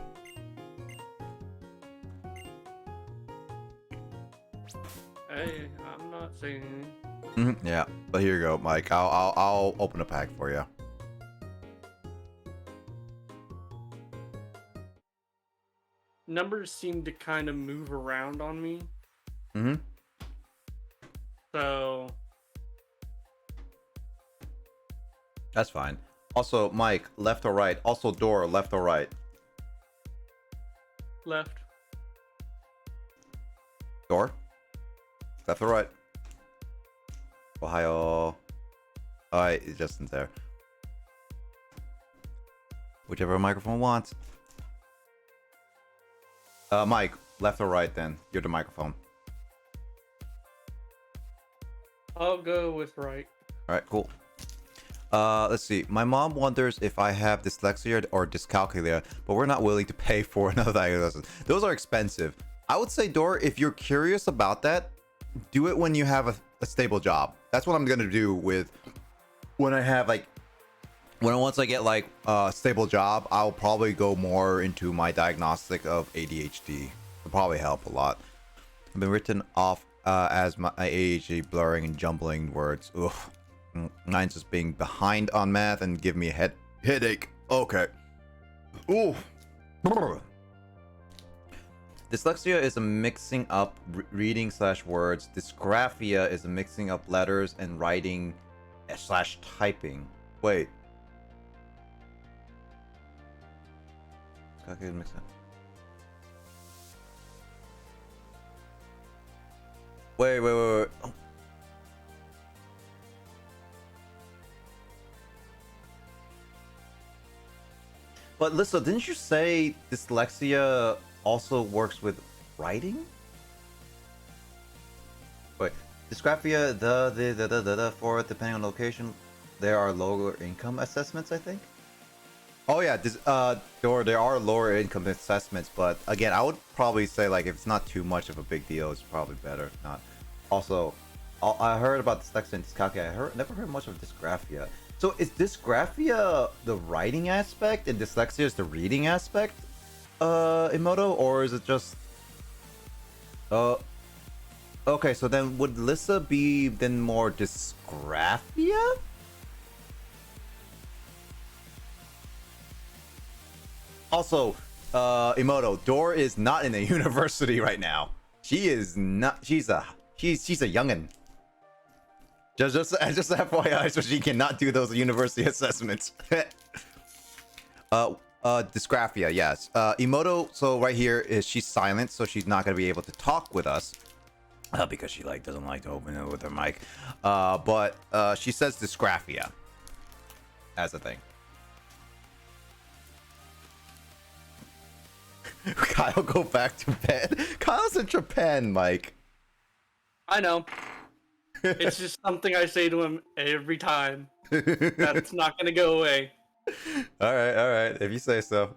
Hey, I'm not saying anything. Yeah, but here you go, Mike. I'll open a pack for you. Numbers seem to kind of move around on me. Mm-hmm. So That's fine. Also, Mike, left or right? Also, Dor, left or right? left. Dor? Left or right? Ohio. Alright, Justin's there. Whichever microphone wants. Mike, left or right then? You're the microphone. I'll go with right. Alright, cool. Let's see. My mom wonders if I have dyslexia or dyscalculia, but we're not willing to pay for another diagnosis. Those are expensive. I would say, Dor, if you're curious about that, do it when you have a stable job. That's what I'm gonna do with when I have like once I get like a stable job. I'll probably go more into my diagnostic of ADHD. It'll probably help a lot. I've been written off as my ADHD blurring and jumbling words. Oof. Mine's just being behind on math and give me a headache. Okay. Ooh. Dyslexia is a mixing up reading / words. Dysgraphia is a mixing up letters and writing / typing. Wait. Dysgraphia is mixing up. Wait. Oh. But listen, didn't you say dyslexia also works with writing? Wait, dysgraphia, for depending on location, there are lower income assessments, I think. Oh yeah, there are lower income assessments, but again, I would probably say like if it's not too much of a big deal, it's probably better if not. Also, I heard about dyslexia and dyscalculia. Never heard much of dysgraphia. So is dysgraphia the writing aspect and dyslexia is the reading aspect, Emoto, or is it just Okay, so then would Lissa be then more dysgraphia? Also, Emoto, Dor is not in a university right now. She is not. She's a youngin. Just FYI, so she cannot do those university assessments. Dysgraphia, yes. Emoto, so right here is she's silent, so she's not gonna be able to talk with us. Because she like doesn't like to open it with her mic. But she says dysgraphia as a thing. Kyle, go back to bed. Kyle's in Japan, Mike. I know. It's just something I say to him every time. That's not gonna go away. All right. If you say so.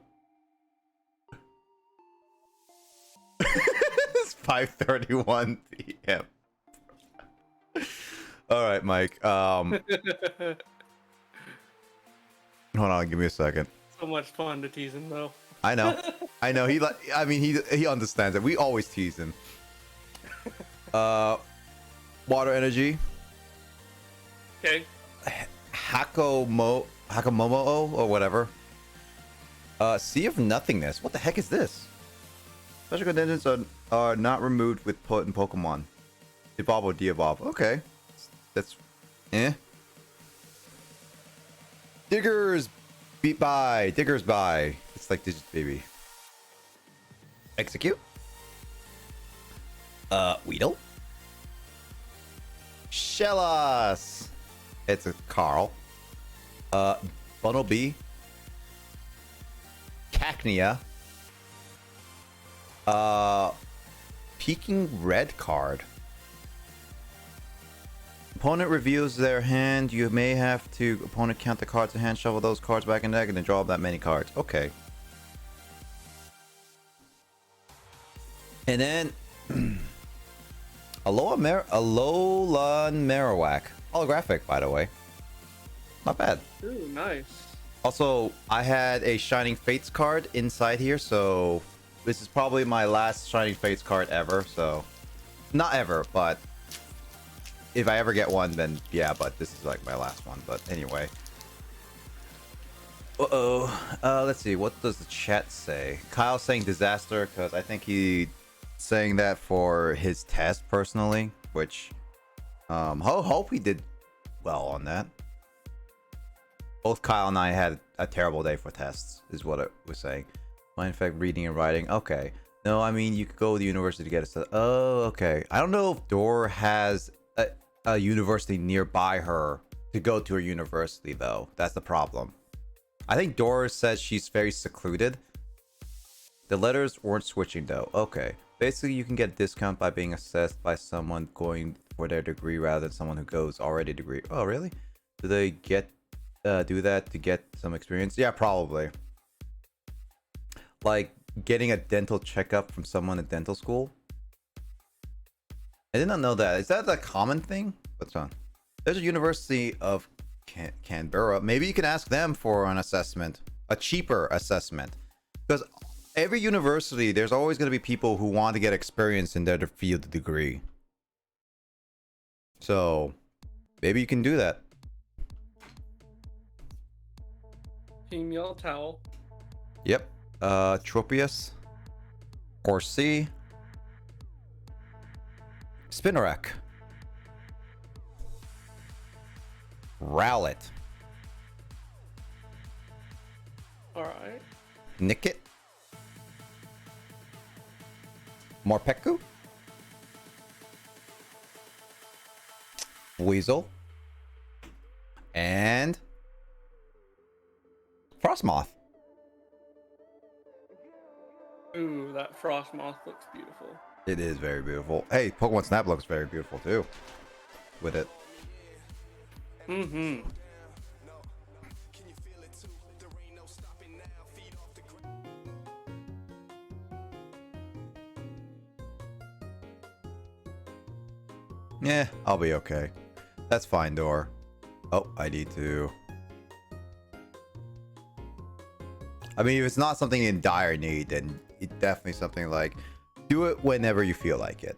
It's 5:31 p.m. All right, Mike. Hold on, give me a second. So much fun to tease him, though. I know. He like. I mean, he understands it. We always tease him. Water energy. Okay. Hakomomo or whatever. Sea of Nothingness. What the heck is this? Special conditions are not removed with in Pokemon. Evolve or de-evolve. Okay. That's Diggers by. It's like Digit Baby. Execute. Weedle. Shellos. It's a Carl. Bunnelby. Cacnea. Peeking Red card. Opponent reviews their hand. You may have to opponent count the cards in hand, shuffle those cards back in deck, and then draw that many cards. Okay. And then Alolan Marowak. Holographic, by the way. Not bad. Ooh, nice. Also, I had a Shining Fates card inside here, so this is probably my last Shining Fates card ever, so not ever, but if I ever get one, then yeah, but this is like my last one. But anyway. Let's see, what does the chat say? Kyle's saying disaster because I think he saying that for his test personally, which hope he did well on that. Both Kyle and I had a terrible day for tests, is what it was saying. Mind effect, reading and writing. Okay. No, I mean, you could go to the university to get a... Oh, okay. I don't know if Dor has a university nearby her to go to her university, though. That's the problem. I think Dor says she's very secluded. The letters weren't switching, though. Okay. Basically, you can get a discount by being assessed by someone going for their degree rather than someone who goes already a degree. Oh, really? Do they get... do that to get some experience? Yeah, probably. Like getting a dental checkup from someone at dental school. I did not know that. Is that a common thing? What's on? There's a University of Canberra. Maybe you can ask them for an assessment, a cheaper assessment, because every university there's always going to be people who want to get experience in their field degree. So maybe you can do that. Team Yellow Towel. Yep. Tropius. Horsey. Spinarak. Rowlet. Alright. Nickit. Morpeku. Weasel. And Frostmoth. Ooh, that Frostmoth looks beautiful. It is very beautiful. Hey, Pokemon Snap looks very beautiful too. With it. Mm-hmm. Yeah, I'll be okay. That's fine, Dor. Oh, I need to... I mean, if it's not something in dire need, then it's definitely something like... Do it whenever you feel like it.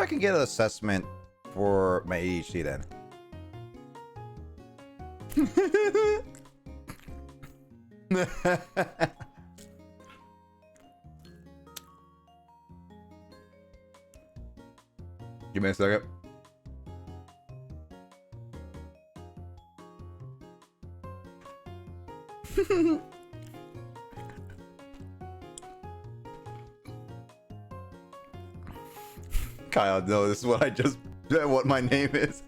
I can get an assessment for my ADHD then. Give me a second. Kyle, no, this is what I just what my name is.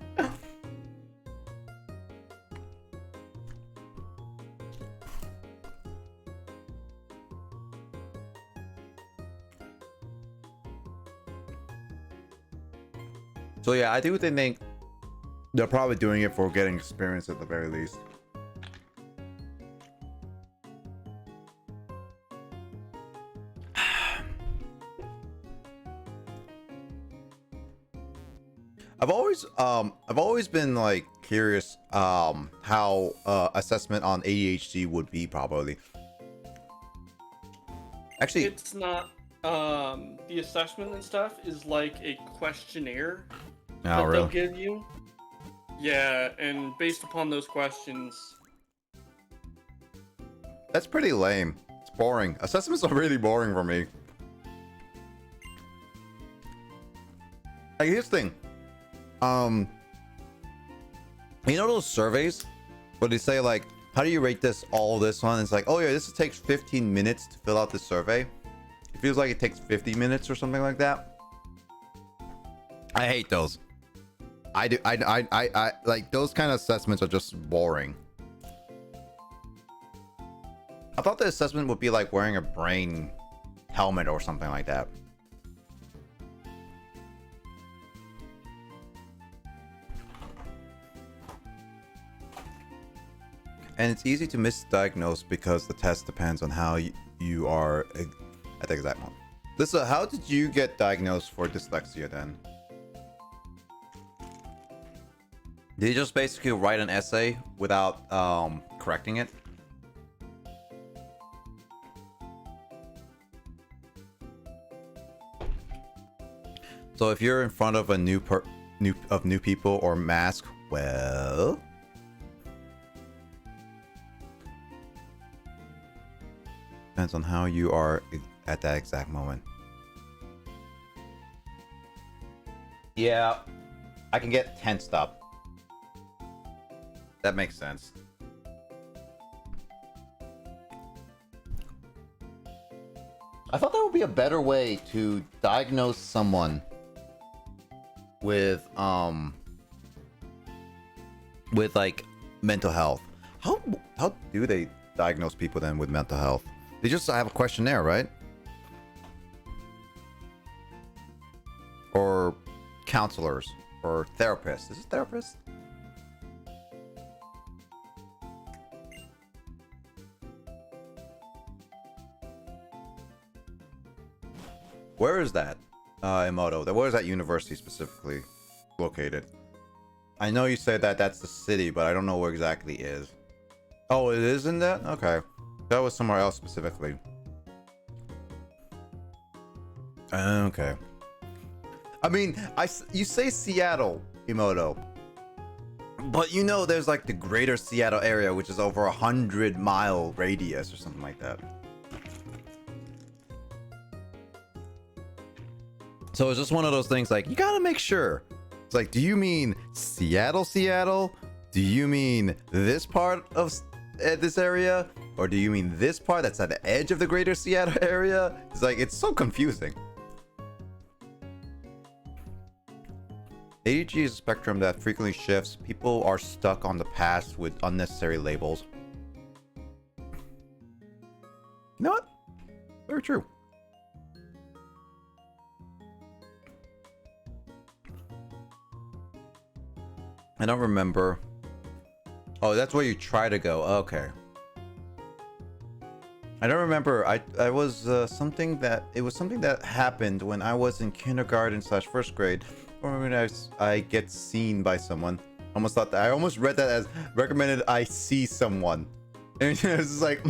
So yeah, I do think they're probably doing it for getting experience at the very least. I've always been like curious how assessment on ADHD would be probably. Actually, It's not. The assessment and stuff is like a questionnaire that they'll really? give you. Yeah, and based upon those questions, That's pretty lame. It's boring. Assessments are really boring for me. Like, here's the thing. You know those surveys where they say like, how do you rate this one? It's like, oh yeah, this takes 15 minutes to fill out the survey. It feels like it takes 50 minutes or something like that. I hate those. I like those kind of assessments are just boring. I thought the assessment would be like wearing a brain helmet or something like that. And it's easy to misdiagnose because the test depends on how you are at the exact moment. Lisa, how did you get diagnosed for dyslexia then? Did you just basically write an essay without correcting it? So if you're in front of a new people or mask, well, depends on how you are at that exact moment. Yeah, I can get tensed up. That makes sense. I thought there would be a better way to diagnose someone with like mental health. How do they diagnose people then with mental health? They just have a questionnaire, right? Or counselors or therapists. Is it therapists? Where is that, Emoto? Where is that university specifically located? I know you said that that's the city, but I don't know where exactly it is. Oh, it is in that? Okay. That was somewhere else specifically. Okay. I mean, you say Seattle, Emoto. But you know there's like the greater Seattle area, which is over 100-mile radius or something like that. So it's just one of those things like, you gotta make sure. It's like, do you mean Seattle, Seattle? Do you mean this part of this area? Or do you mean this part that's at the edge of the greater Seattle area? It's like, it's so confusing. ADHD is a spectrum that frequently shifts. People are stuck on the past with unnecessary labels. You know what? Very true. I don't remember. Oh, that's where you try to go. Okay. I don't remember. I was something that happened when I was in kindergarten / first grade, or when I get seen by someone. I almost read that as recommended I see someone. And it was just like,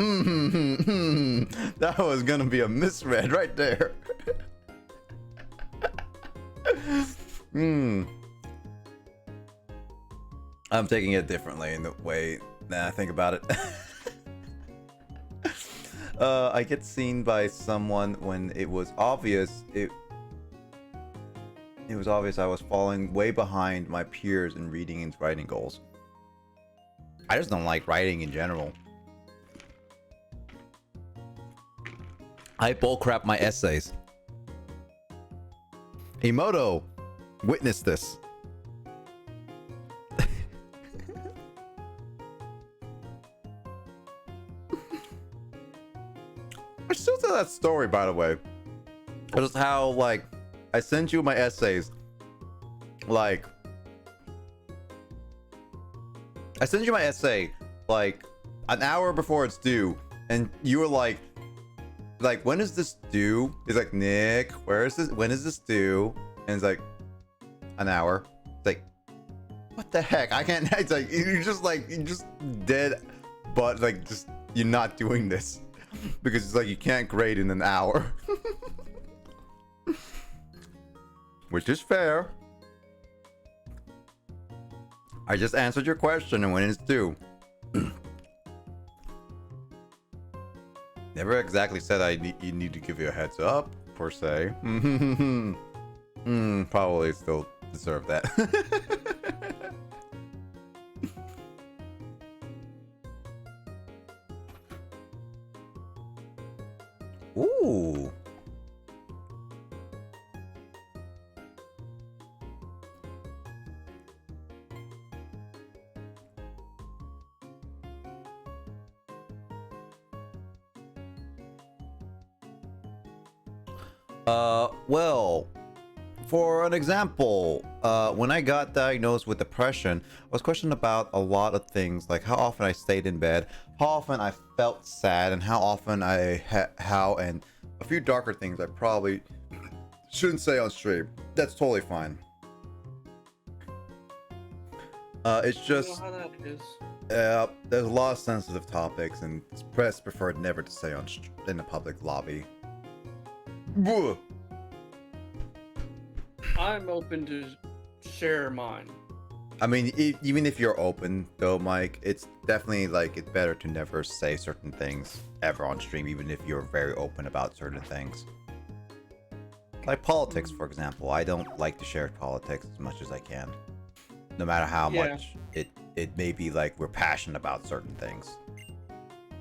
that was gonna be a misread right there. I'm taking it differently in the way that I think about it. I get seen by someone when it was obvious it was obvious I was falling way behind my peers in reading and writing goals. I just don't like writing in general. I bullcrap my essays. Emoto, witness this. I still tell that story, by the way. Just how, like, I sent you my essays. Like, I sent you my essay, like, an hour before it's due. And you were like, when is this due? He's like, Nick, where is this? When is this due? And it's like, an hour. It's like, what the heck? I can't. It's like, you're just dead, but like, just, you're not doing this. Because it's like, you can't grade in an hour. Which is fair. I just answered your question and when it's due. Never exactly said you need to give you a heads up, per se. Probably still deserve that. Ooh. Well, for an example, when I got diagnosed with depression, I was questioned about a lot of things, like how often I stayed in bed, how often I felt sad, and how often and a few darker things I probably shouldn't say on stream. That's totally fine. It's just, You know how that is. there's a lot of sensitive topics, and press preferred never to say in the public lobby. Boo. I'm open to share mine. I mean, even if you're open, though, Mike, it's definitely, like, it's better to never say certain things ever on stream, even if you're very open about certain things. Like politics, for example. I don't like to share politics as much as I can. No matter how much it may be like we're passionate about certain things.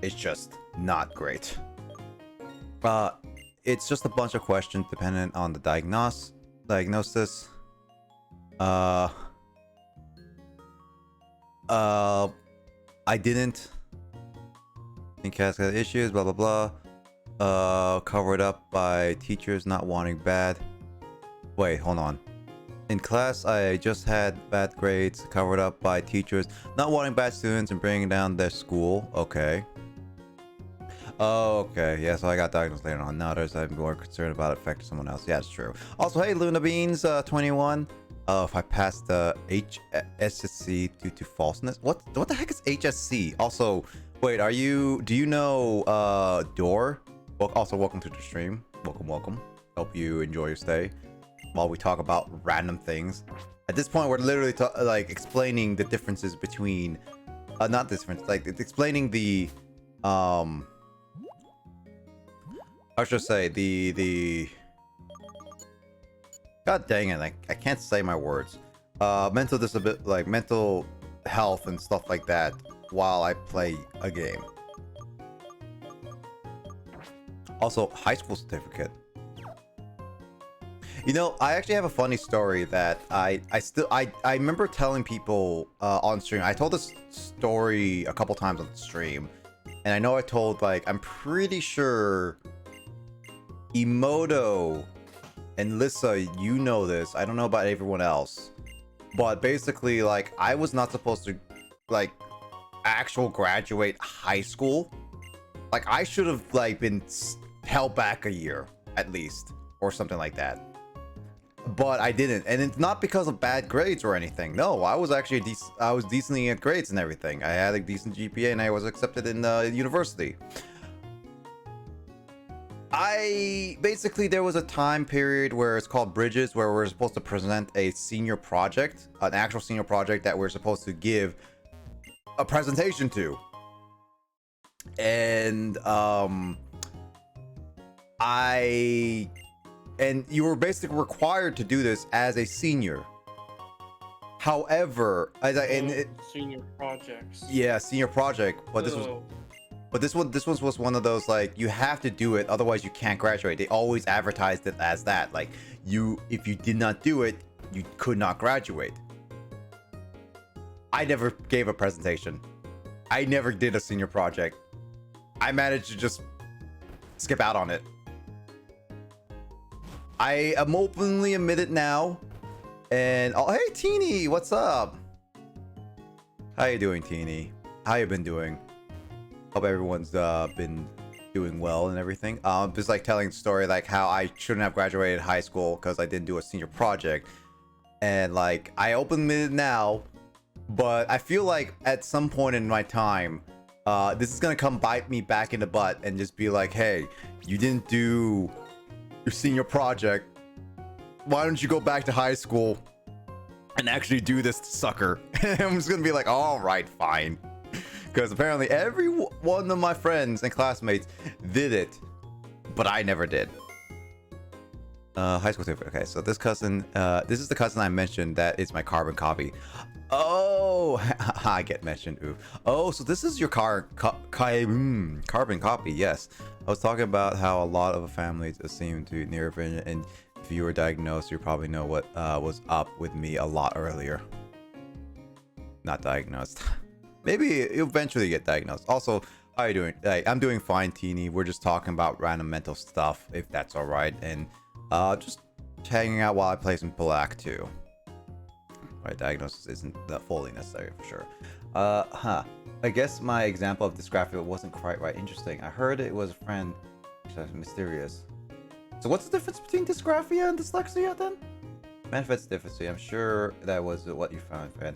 It's just not great. It's just a bunch of questions dependent on the diagnosis. I didn't think cats got issues, blah blah blah. Covered up by teachers not wanting bad. Wait, hold on. In class, I just had bad grades, covered up by teachers not wanting bad students and bringing down their school. Okay. Oh, okay. Yeah, so I got diagnosed later on. Now I'm more concerned about it affecting someone else. Yeah, it's true. Also, hey, Luna Beans, 21. If I passed the HSC due to falseness. What the heck is HSC? Also, wait, do you know Door? Well, also, welcome to the stream. Welcome. Hope you enjoy your stay while we talk about random things. At this point, we're literally like explaining the differences between not difference, like it's explaining the I should say the God dang it, I can't say my words. Mental disability, like mental health and stuff like that while I play a game. Also, high school certificate. You know, I actually have a funny story that I remember telling people on stream. I told this story a couple times on the stream, and I know I told, like, I'm pretty sure Emoto and Lissa, you know this. I don't know about everyone else, but basically, like, I was not supposed to, like, actual graduate high school. Like, I should have, like, been held back a year at least, or something like that. But I didn't, and it's not because of bad grades or anything. No, I was actually I was decently at grades and everything. I had a decent GPA and I was accepted in university. I basically there was a time period where it's called bridges where we're supposed to present a senior project, an actual senior project that we're supposed to give a presentation to. And you were basically required to do this as a senior. However, Senior projects. yeah, senior project, but this was one of those like you have to do it, otherwise you can't graduate. They always advertised it as that, like if you did not do it, you could not graduate. I never gave a presentation. I never did a senior project. I managed to just skip out on it. I am openly admit it now. And oh, hey Teeny, what's up? How you doing, Teeny? How you been doing? Hope everyone's been doing well and everything. Just like telling the story like how I shouldn't have graduated high school because I didn't do a senior project. And like I openly admit it now, but I feel like at some point in my time, this is gonna come bite me back in the butt and just be like, hey, you didn't do your senior project. Why don't you go back to high school and actually do this sucker? I'm just gonna be like, all right, fine. Because apparently every one of my friends and classmates did it, but I never did. High school tip. Okay, so this is the cousin I mentioned that is my carbon copy. Oh, I get mentioned. Ooh. Oh, so this is your carbon copy. Yes, I was talking about how a lot of families seem to near vision, and if you were diagnosed, you probably know what was up with me a lot earlier. Not diagnosed. Maybe you'll eventually get diagnosed. Also, how are you doing? Hey, I'm doing fine, Teeny. We're just talking about random mental stuff, if that's all right, and just hanging out while I play some Black too. Right, diagnosis isn't that fully necessary for sure. I guess my example of dysgraphia wasn't quite right. Interesting. I heard it was a friend. Mysterious. So what's the difference between dysgraphia and dyslexia then? Manifest difference. I'm sure that was what you found, Fred.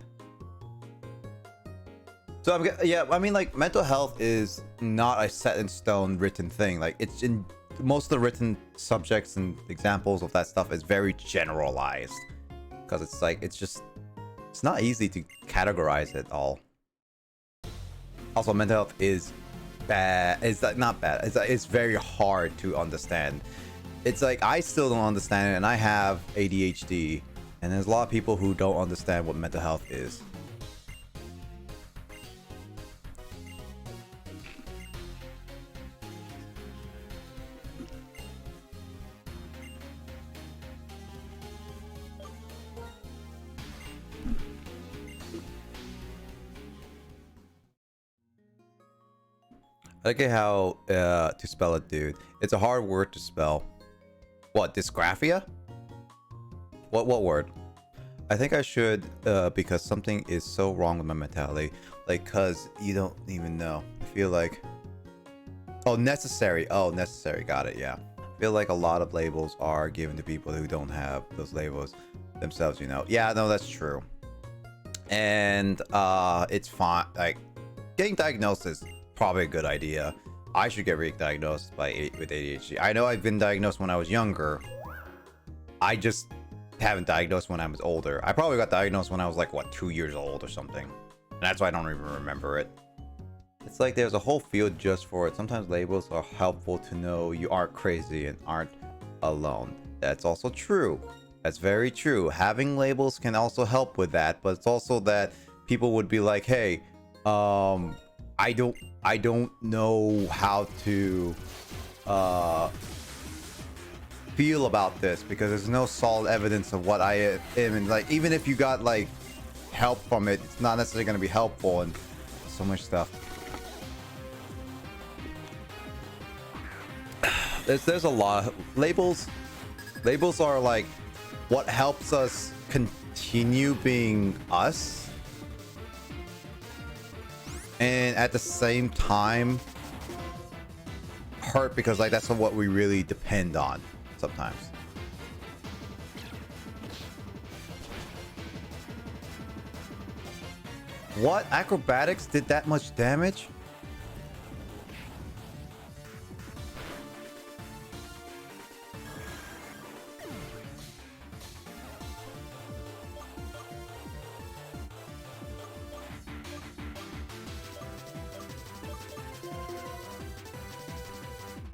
So yeah, I mean, like, mental health is not a set in stone written thing. Like, it's in most of the written subjects and examples of that stuff is very generalized, because it's like it's not easy to categorize it all. Also, mental health is bad. It's like not bad. It's very hard to understand. It's like I still don't understand it, and I have ADHD, and there's a lot of people who don't understand what mental health is. I like how to spell it, dude. It's a hard word to spell. What, dysgraphia? What word? I think I should because something is so wrong with my mentality. Like, cause you don't even know. I feel like, oh, necessary. Oh, necessary. Got it. Yeah. I feel like a lot of labels are given to people who don't have those labels themselves. You know. Yeah. No, that's true. And it's fine. Like, getting diagnosed is probably a good idea. I should get re-diagnosed with ADHD. I know I've been diagnosed when I was younger. I just haven't diagnosed when I was older. I probably got diagnosed when I was like, what, 2 years old or something. And that's why I don't even remember it. It's like there's a whole field just for it. Sometimes labels are helpful to know you aren't crazy and aren't alone. That's also true. That's very true. Having labels can also help with that, but it's also that people would be like, hey, I don't know how to feel about this because there's no solid evidence of what I am, and like even if you got like help from it, it's not necessarily going to be helpful, and so much stuff. There's a lot of labels. Labels are like what helps us continue being us. And at the same time hurt because like that's what we really depend on sometimes. What? Acrobatics did that much damage?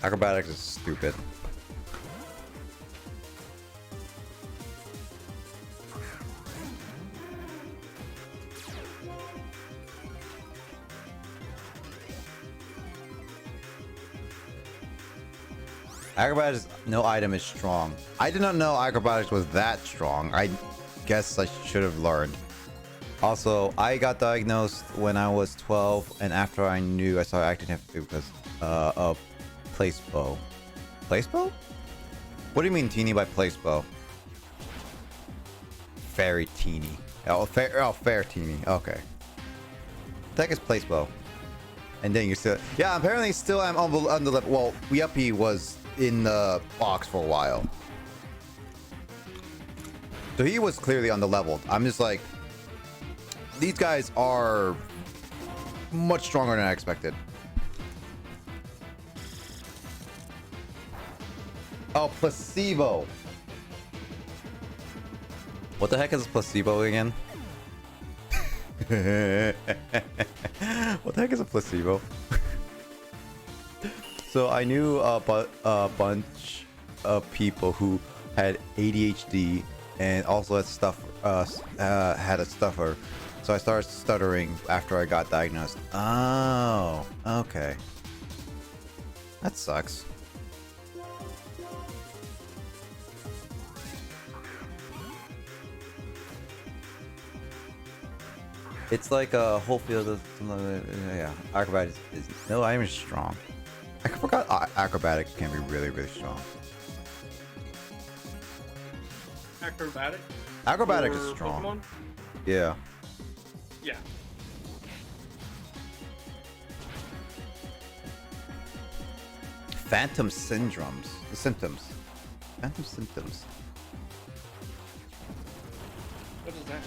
Acrobatics is stupid. Acrobatics, no item is strong. I did not know acrobatics was that strong. I guess I should have learned. Also, I got diagnosed when I was 12, and after I knew, I started acting heavy because of placebo. Placebo? What do you mean teeny by placebo? Very teeny. Oh, fair teeny. Okay. The heck is placebo? And then you still, yeah. Apparently, still I'm on the level. Well, Yuppie was in the box for a while, so he was clearly underleveled. I'm just like, these guys are much stronger than I expected. Oh, placebo. What the heck is placebo again? What the heck is a placebo? So I knew a bunch of people who had ADHD and also had had a stuffer. So I started stuttering after I got diagnosed. Oh, okay. That sucks. It's like a whole field of, yeah. Acrobatics is no, I am strong. I forgot acrobatics can be really, really strong. Acrobatic? Acrobatics is For strong. Pokemon? Yeah. Yeah. Phantom syndromes. Symptoms. Phantom symptoms. What is that?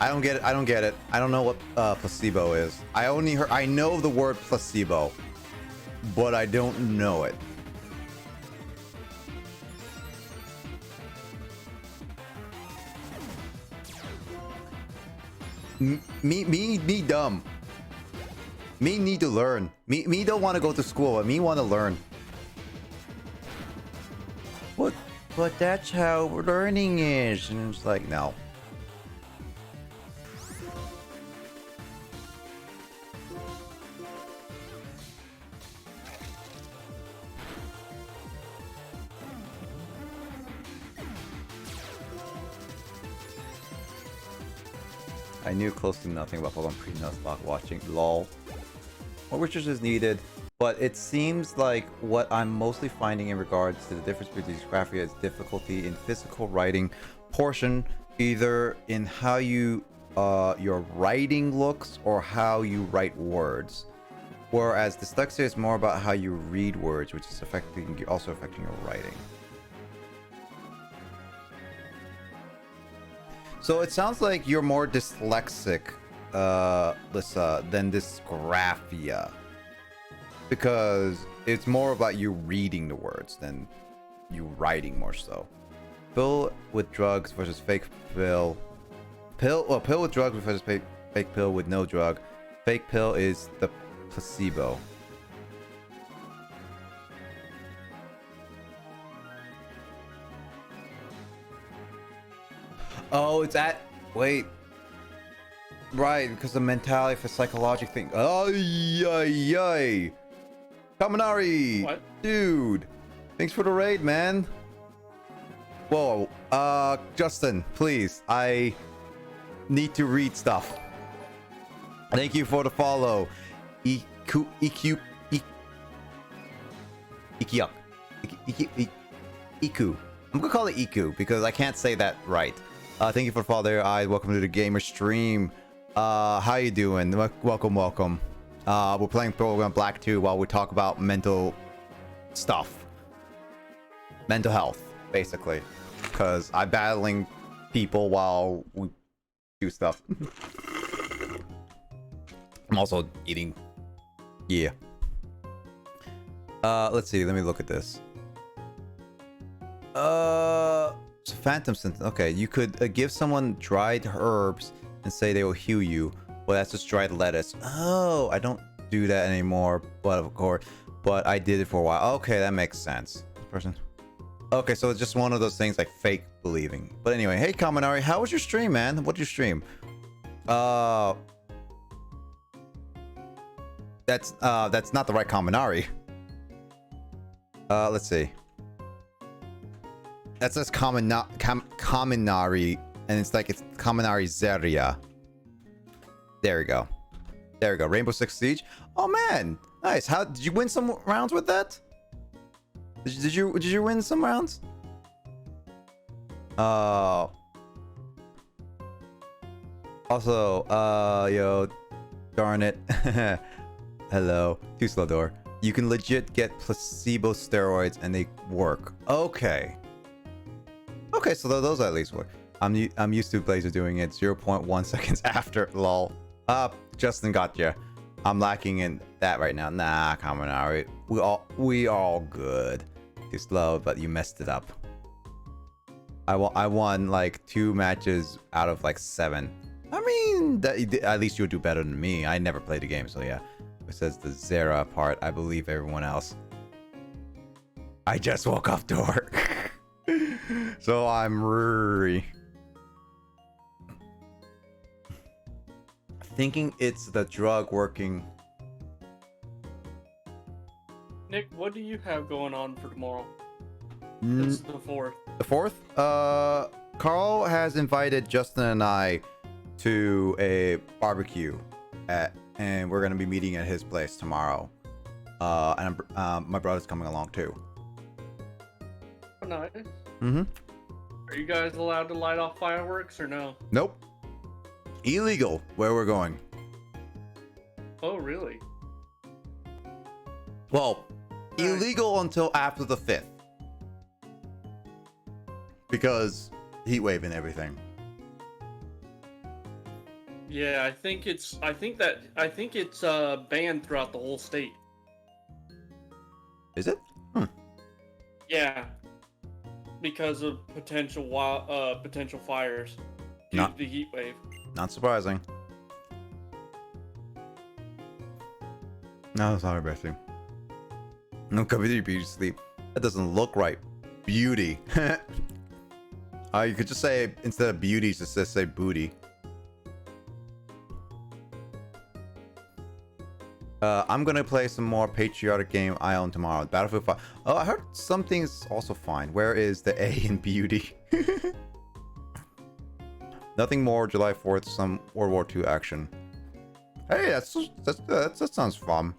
I don't get it. I don't get it. I don't know what placebo is. I know the word placebo, but I don't know it. Me dumb. Me need to learn. Me don't want to go to school, but me want to learn. What? But that's how learning is. And it's like, no. I knew close to nothing about Pokemon pre-Nuzlocke watching. Lol. More research is needed, but it seems like what I'm mostly finding in regards to the difference between dysgraphia is difficulty in physical writing portion, either in how you your writing looks or how you write words. Whereas dyslexia is more about how you read words, which is also affecting your writing. So it sounds like you're more dyslexic, Lissa, than dysgraphia. Because it's more about you reading the words than you writing more so. Pill with drugs versus fake pill. Pill with drugs versus fake pill with no drug. Fake pill is the placebo. Oh, it's at... Wait. Right, because the mentality for psychological thing. Oh, yay. Kaminari! What? Dude! Thanks for the raid, man. Whoa. Justin, please. I need to read stuff. Thank you for the follow. Iku. I'm gonna call it Iku because I can't say that right. Thank you for the follow there. Welcome to the gamer stream. How you doing? Welcome. We're playing Pokemon Black 2 while we talk about mental stuff. Mental health, basically. Because I'm battling people while we do stuff. I'm also eating. Yeah. Let's see. Let me look at this. Phantom symptoms. Okay, you could give someone dried herbs and say they will heal you. Well, that's just dried lettuce. Oh, I don't do that anymore, but of course, but I did it for a while. Okay, that makes sense. Person. Okay, so it's just one of those things like fake believing. But anyway, hey Kaminari, how was your stream, man? What did you stream? That's not the right Kaminari. Let's see. That says Kaminari, and it's like it's Kaminari Zeria. There we go. There we go. Rainbow Six Siege. Oh man, nice. How did you win some rounds with that? Did you win some rounds? Also, yo, darn it. Hello, too slow door. You can legit get placebo steroids and they work. Okay. Okay, so those at least work. I'm used to Blazer doing it 0.1 seconds after. Lol. Justin got you. I'm lacking in that right now. Nah, Kaminari. We all good. Too slow, but you messed it up. I won like 2 matches out of like 7. I mean, at least you'll do better than me. I never played the game, so yeah. It says the Zera part. I believe everyone else. I just woke up door. So I'm really thinking it's the drug working. Nick, what do you have going on for tomorrow? Mm. It's the 4th. The 4th? Carl has invited Justin and I to a barbecue and we're gonna be meeting at his place tomorrow. And my brother's coming along too. Oh, nice. Mm-hmm. Are you guys allowed to light off fireworks or no? Nope. Illegal where we're going. Oh, really? Well, illegal until after the 5th. Because heat wave and everything. Yeah, I think it's banned throughout the whole state. Is it? Yeah. Because of potential fires due Not- to the heat wave. Not surprising. No, sorry, Bessie. No, computer beauty sleep. That doesn't look right. Beauty. You could just say, instead of beauty, just say booty. I'm gonna play some more patriotic game I own tomorrow. Battlefield 5. Oh, I heard something's also fine. Where is the A in beauty? Nothing more. July 4th, some World War II action. Hey, that sounds fun.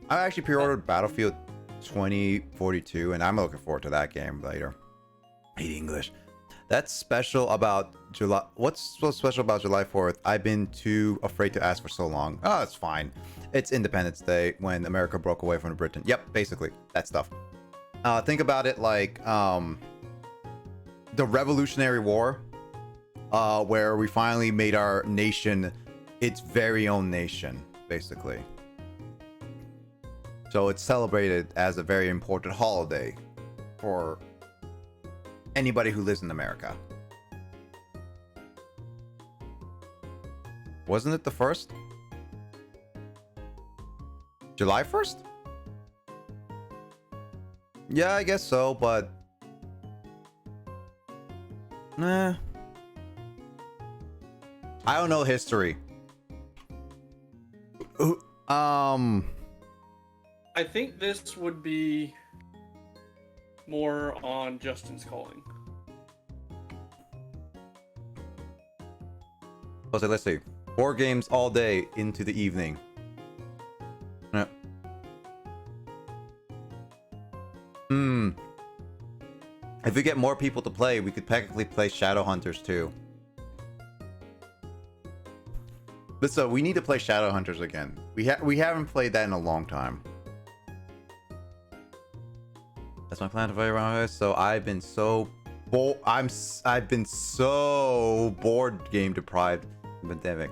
I actually pre-ordered Battlefield 2042, and I'm looking forward to that game later. I hate English. That's special about July. What's so special about July 4th? I've been too afraid to ask for so long. Oh, it's fine. It's Independence Day when America broke away from Britain. Yep, basically that stuff. Think about it like the Revolutionary War, where we finally made our nation its very own nation, basically. So it's celebrated as a very important holiday for anybody who lives in America. Wasn't it the 1st? July 1st? Yeah, I guess so, but nah. I don't know history. I think this would be more on Justin's calling. Let's see. 4 games all day into the evening. If we get more people to play, we could technically play Shadowhunters too. But so we need to play Shadowhunters again. We haven't played that in a long time. That's my plan to play around here. So I've been so I've been so board game deprived in the pandemic.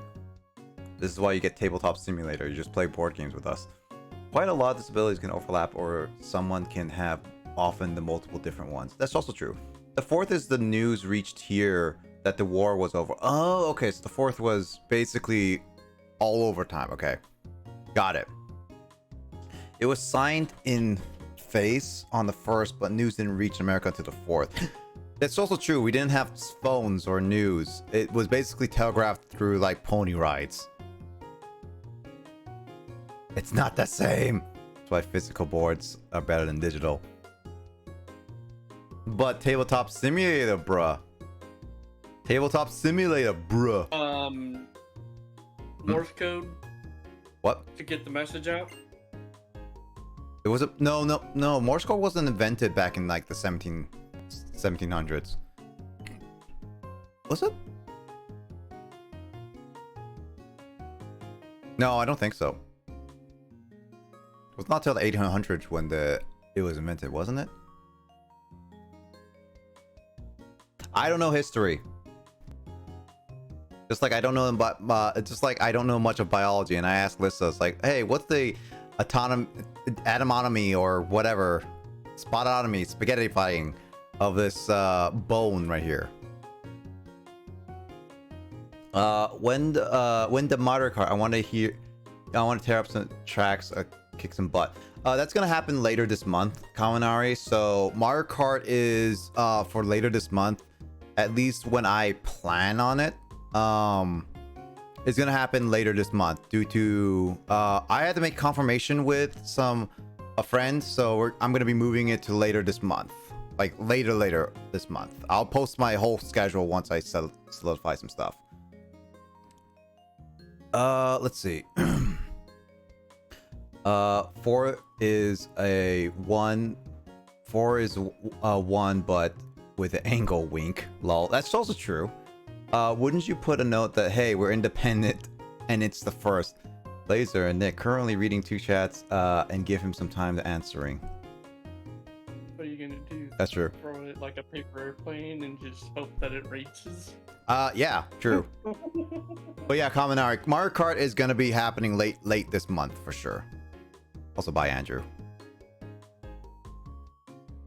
This is why you get Tabletop Simulator. You just play board games with us. Quite a lot of disabilities can overlap, or someone can have often the multiple different ones. That's also true. The 4th is the news reached here that the war was over. Oh, okay. So the 4th was basically all over time. Okay, got it. It was signed in face on the 1st, but news didn't reach America until the 4th. It's also true. We didn't have phones or news. It was basically telegraphed through like pony rides. It's not the same. That's why physical boards are better than digital. But Tabletop Simulator, bruh. Tabletop Simulator, bruh. Morse code What? to get the message out. It was a no. Morse code wasn't invented back in like the 1700s. Was it? No, I don't think so. It was not till the 1800s when it was invented, wasn't it? I don't know history. Just like I don't know just like I don't know much of biology, and I asked Lissa, it's like, hey, what's the atomomy or whatever, spototomy, spaghettifying of this bone right here? When the Mario Kart, I want to tear up some tracks, kick some butt. That's gonna happen later this month, Kaminari. So Mario Kart is for later this month, at least when I plan on it. It's gonna happen later this month due to I had to make confirmation with a friend, so I'm gonna be moving it to later this month, like later this month. I'll post my whole schedule once I solidify some stuff. Let's see. 4 is a 1. 4 is a 1, but with an angle, wink. Lol. That's also true. Wouldn't you put a note that, hey, we're independent and it's the 1st? Laser and Nick currently reading 2 chats, and give him some time to answering. What are you gonna do? That's true. Throw it like a paper airplane and just hope that it reaches? Yeah, true. But yeah, Kaminari, Mario Kart is gonna be happening late this month for sure. Also, bye, Andrew.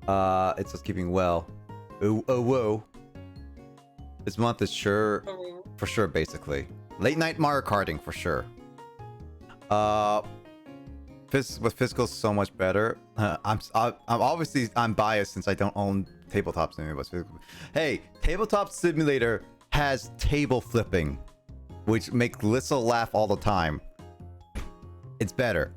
It's just keeping well. Oh, whoa. This month is for sure, basically. Late night Mario Karting for sure. With physical so much better. I'm obviously biased since I don't own Tabletop Simulator. Hey, Tabletop Simulator has table flipping, which makes Lissa laugh all the time. It's better.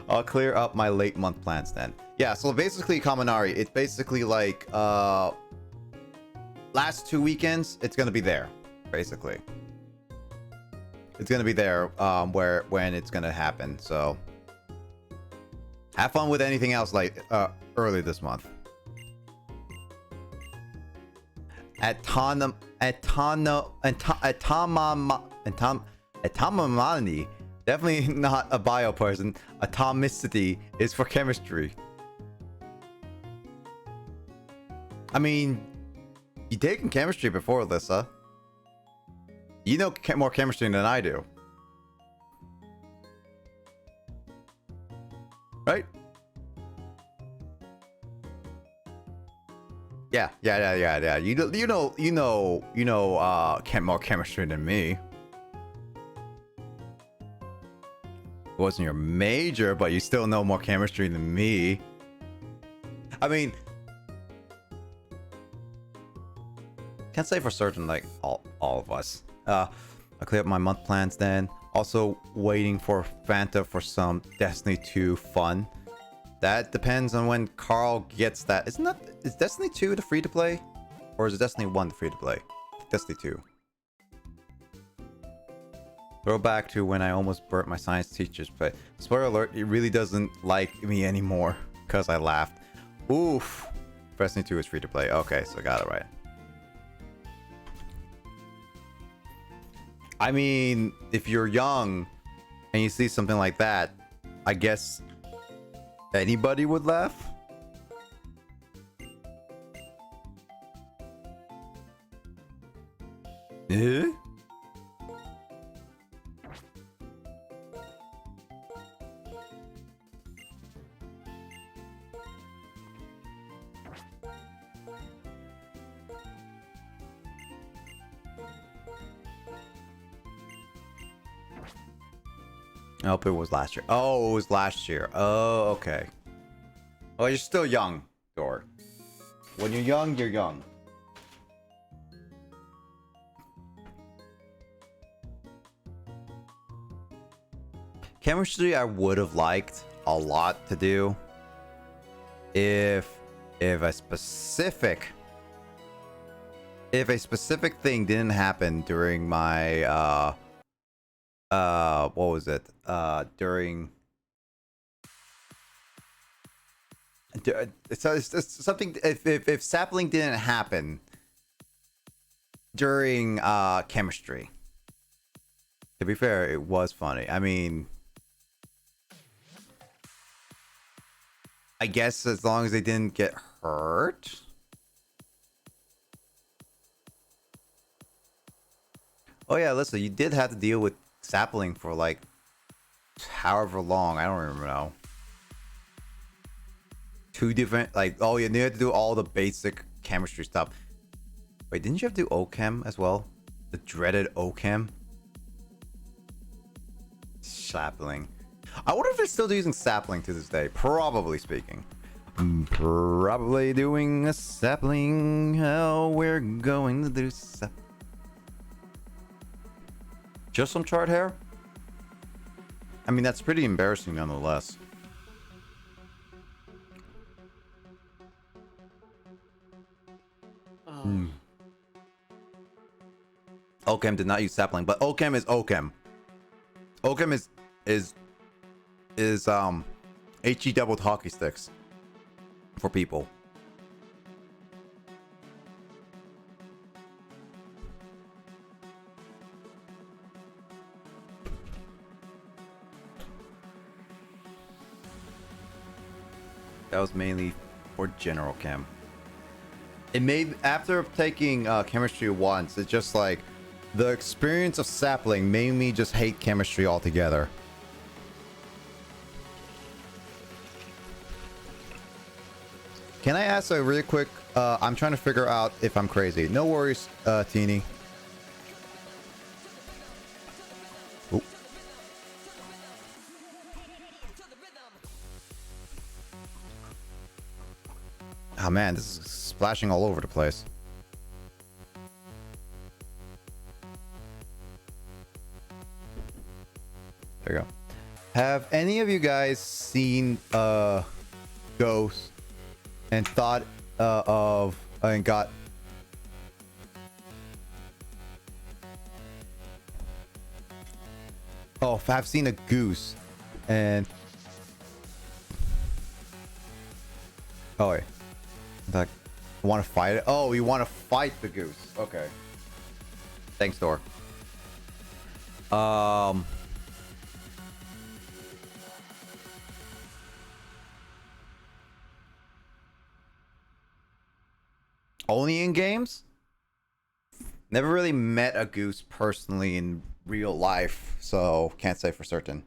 I'll clear up my late month plans then. Yeah, so basically, Kaminari, it's basically like last 2 weekends, it's gonna be there, basically. It's gonna be there when it's gonna happen. So have fun with anything else like early this month. Atomomani, definitely not a bio person. Atomicity is for chemistry. I mean, you taken chemistry before, Lissa. You know more chemistry than I do. Right? Yeah. You know more chemistry than me. It wasn't your major, but you still know more chemistry than me. I mean, can't say for certain, like all of us. I'll clear up my month plans then. Also waiting for Fanta for some Destiny 2 fun. That depends on when Carl gets that. Is Destiny 2 the free to play? Or is Destiny 1 the free to play? Destiny 2. Throw back to when I almost burnt my science teacher's play. Spoiler alert, it really doesn't like me anymore because I laughed. Oof. Destiny 2 is free to play. Okay, so I got it right. I mean, if you're young and you see something like that, I guess anybody would laugh. Eh? I hope it was last year. Oh, it was last year. Oh, okay. Well, you're still young, Dor. When you're young, you're young. Chemistry I would have liked a lot to do if a specific thing didn't happen during my what was it? During it's something if sapling didn't happen during chemistry. To be fair, it was funny. I mean, I guess as long as they didn't get hurt. Oh yeah, listen, you did have to deal with sapling for like however long. I don't remember now. 2 different, like, oh yeah, you had to do all the basic chemistry stuff. Wait, didn't you have to do OChem as well? The dreaded OChem? Sapling. I wonder if they're still using sapling to this day. Probably speaking. Probably doing a sapling. How we're going to do just some chart hair? I mean, that's pretty embarrassing nonetheless. Ochem did not use sapling, but Ochem is Ochem. Ochem is HE doubled hockey sticks for people. That was mainly for general chem. It made, after taking chemistry once, it's just like the experience of sapling made me just hate chemistry altogether. Can I ask a really quick, I'm trying to figure out if I'm crazy. No worries, Teeny. Oop. Oh man, this is splashing all over the place. There you go. Have any of you guys seen Ghost and thought of and got I've seen a goose and wait. Like, want to fight it? Oh, you want to fight the goose. Okay. Thanks, Thor. Only in games? Never really met a goose personally in real life, so can't say for certain.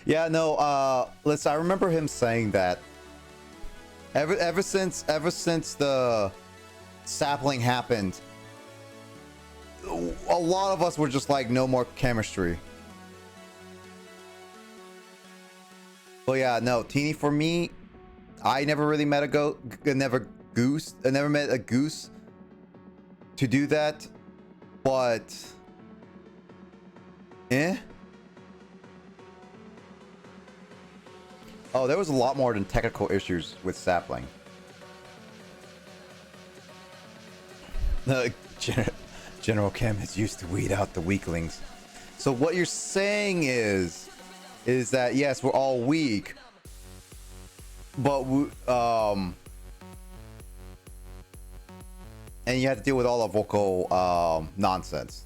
Yeah, no, listen, I remember him saying that ever since the sapling happened, a lot of us were just like, no more chemistry. Well, yeah, no, Teeny, for me, I never really met I never met a goose to do that, but oh, there was a lot more than technical issues with sapling. General Chem is used to weed out the weaklings. So what you're saying is that yes, we're all weak, but and you have to deal with all the vocal nonsense.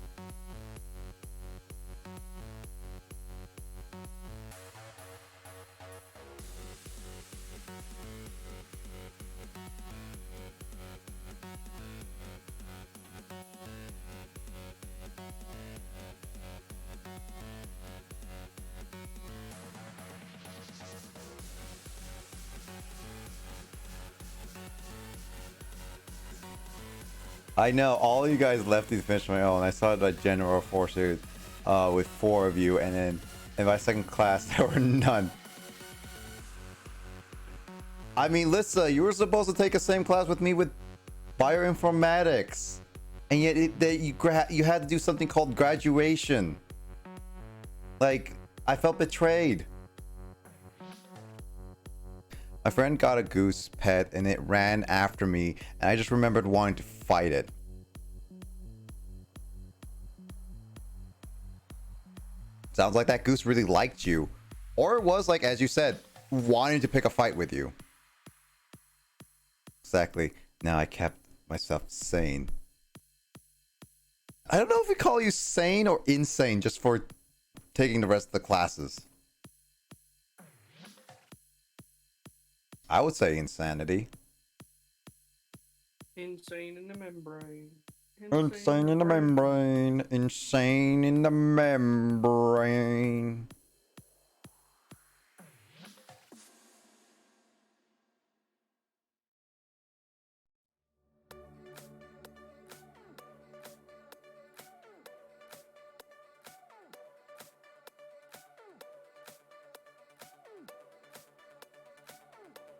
I know all you guys left to finish my own. I saw the general forces with 4 of you, and then in my second class there were none. I mean, Lissa, you were supposed to take the same class with me with bioinformatics, and yet you had to do something called graduation. Like, I felt betrayed. My friend got a goose pet and it ran after me, and I just remembered wanting to fight it. Sounds like that goose really liked you. Or it was, like, as you said, wanting to pick a fight with you. Exactly. Now I kept myself sane. I don't know if we call you sane or insane just for taking the rest of the classes. I would say insanity. Insane in the membrane. Insane in the membrane. Insane in the membrane.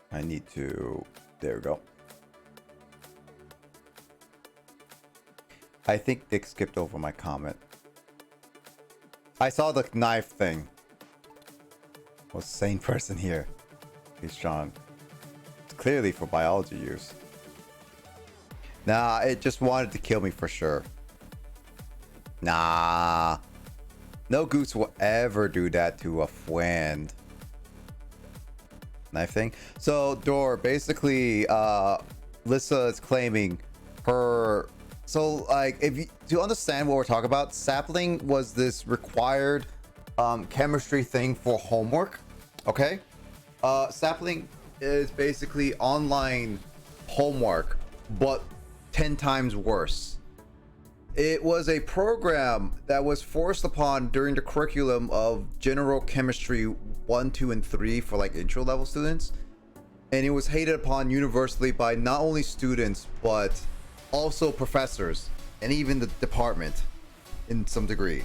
I need to... There we go. I think Dick skipped over my comment. I saw the knife thing. Was a sane person here. He's strong. It's clearly for biology use. Nah, it just wanted to kill me for sure. Nah. No goose will ever do that to a friend. Knife thing. So Door, basically Lissa is claiming her, so like, if you to understand what we're talking about, sapling was this required chemistry thing for homework. Okay, sapling is basically online homework, but 10 times worse. It was a program that was forced upon during the curriculum of General Chemistry 1, 2, and 3 for like intro level students. And it was hated upon universally by not only students, but also professors and even the department in some degree.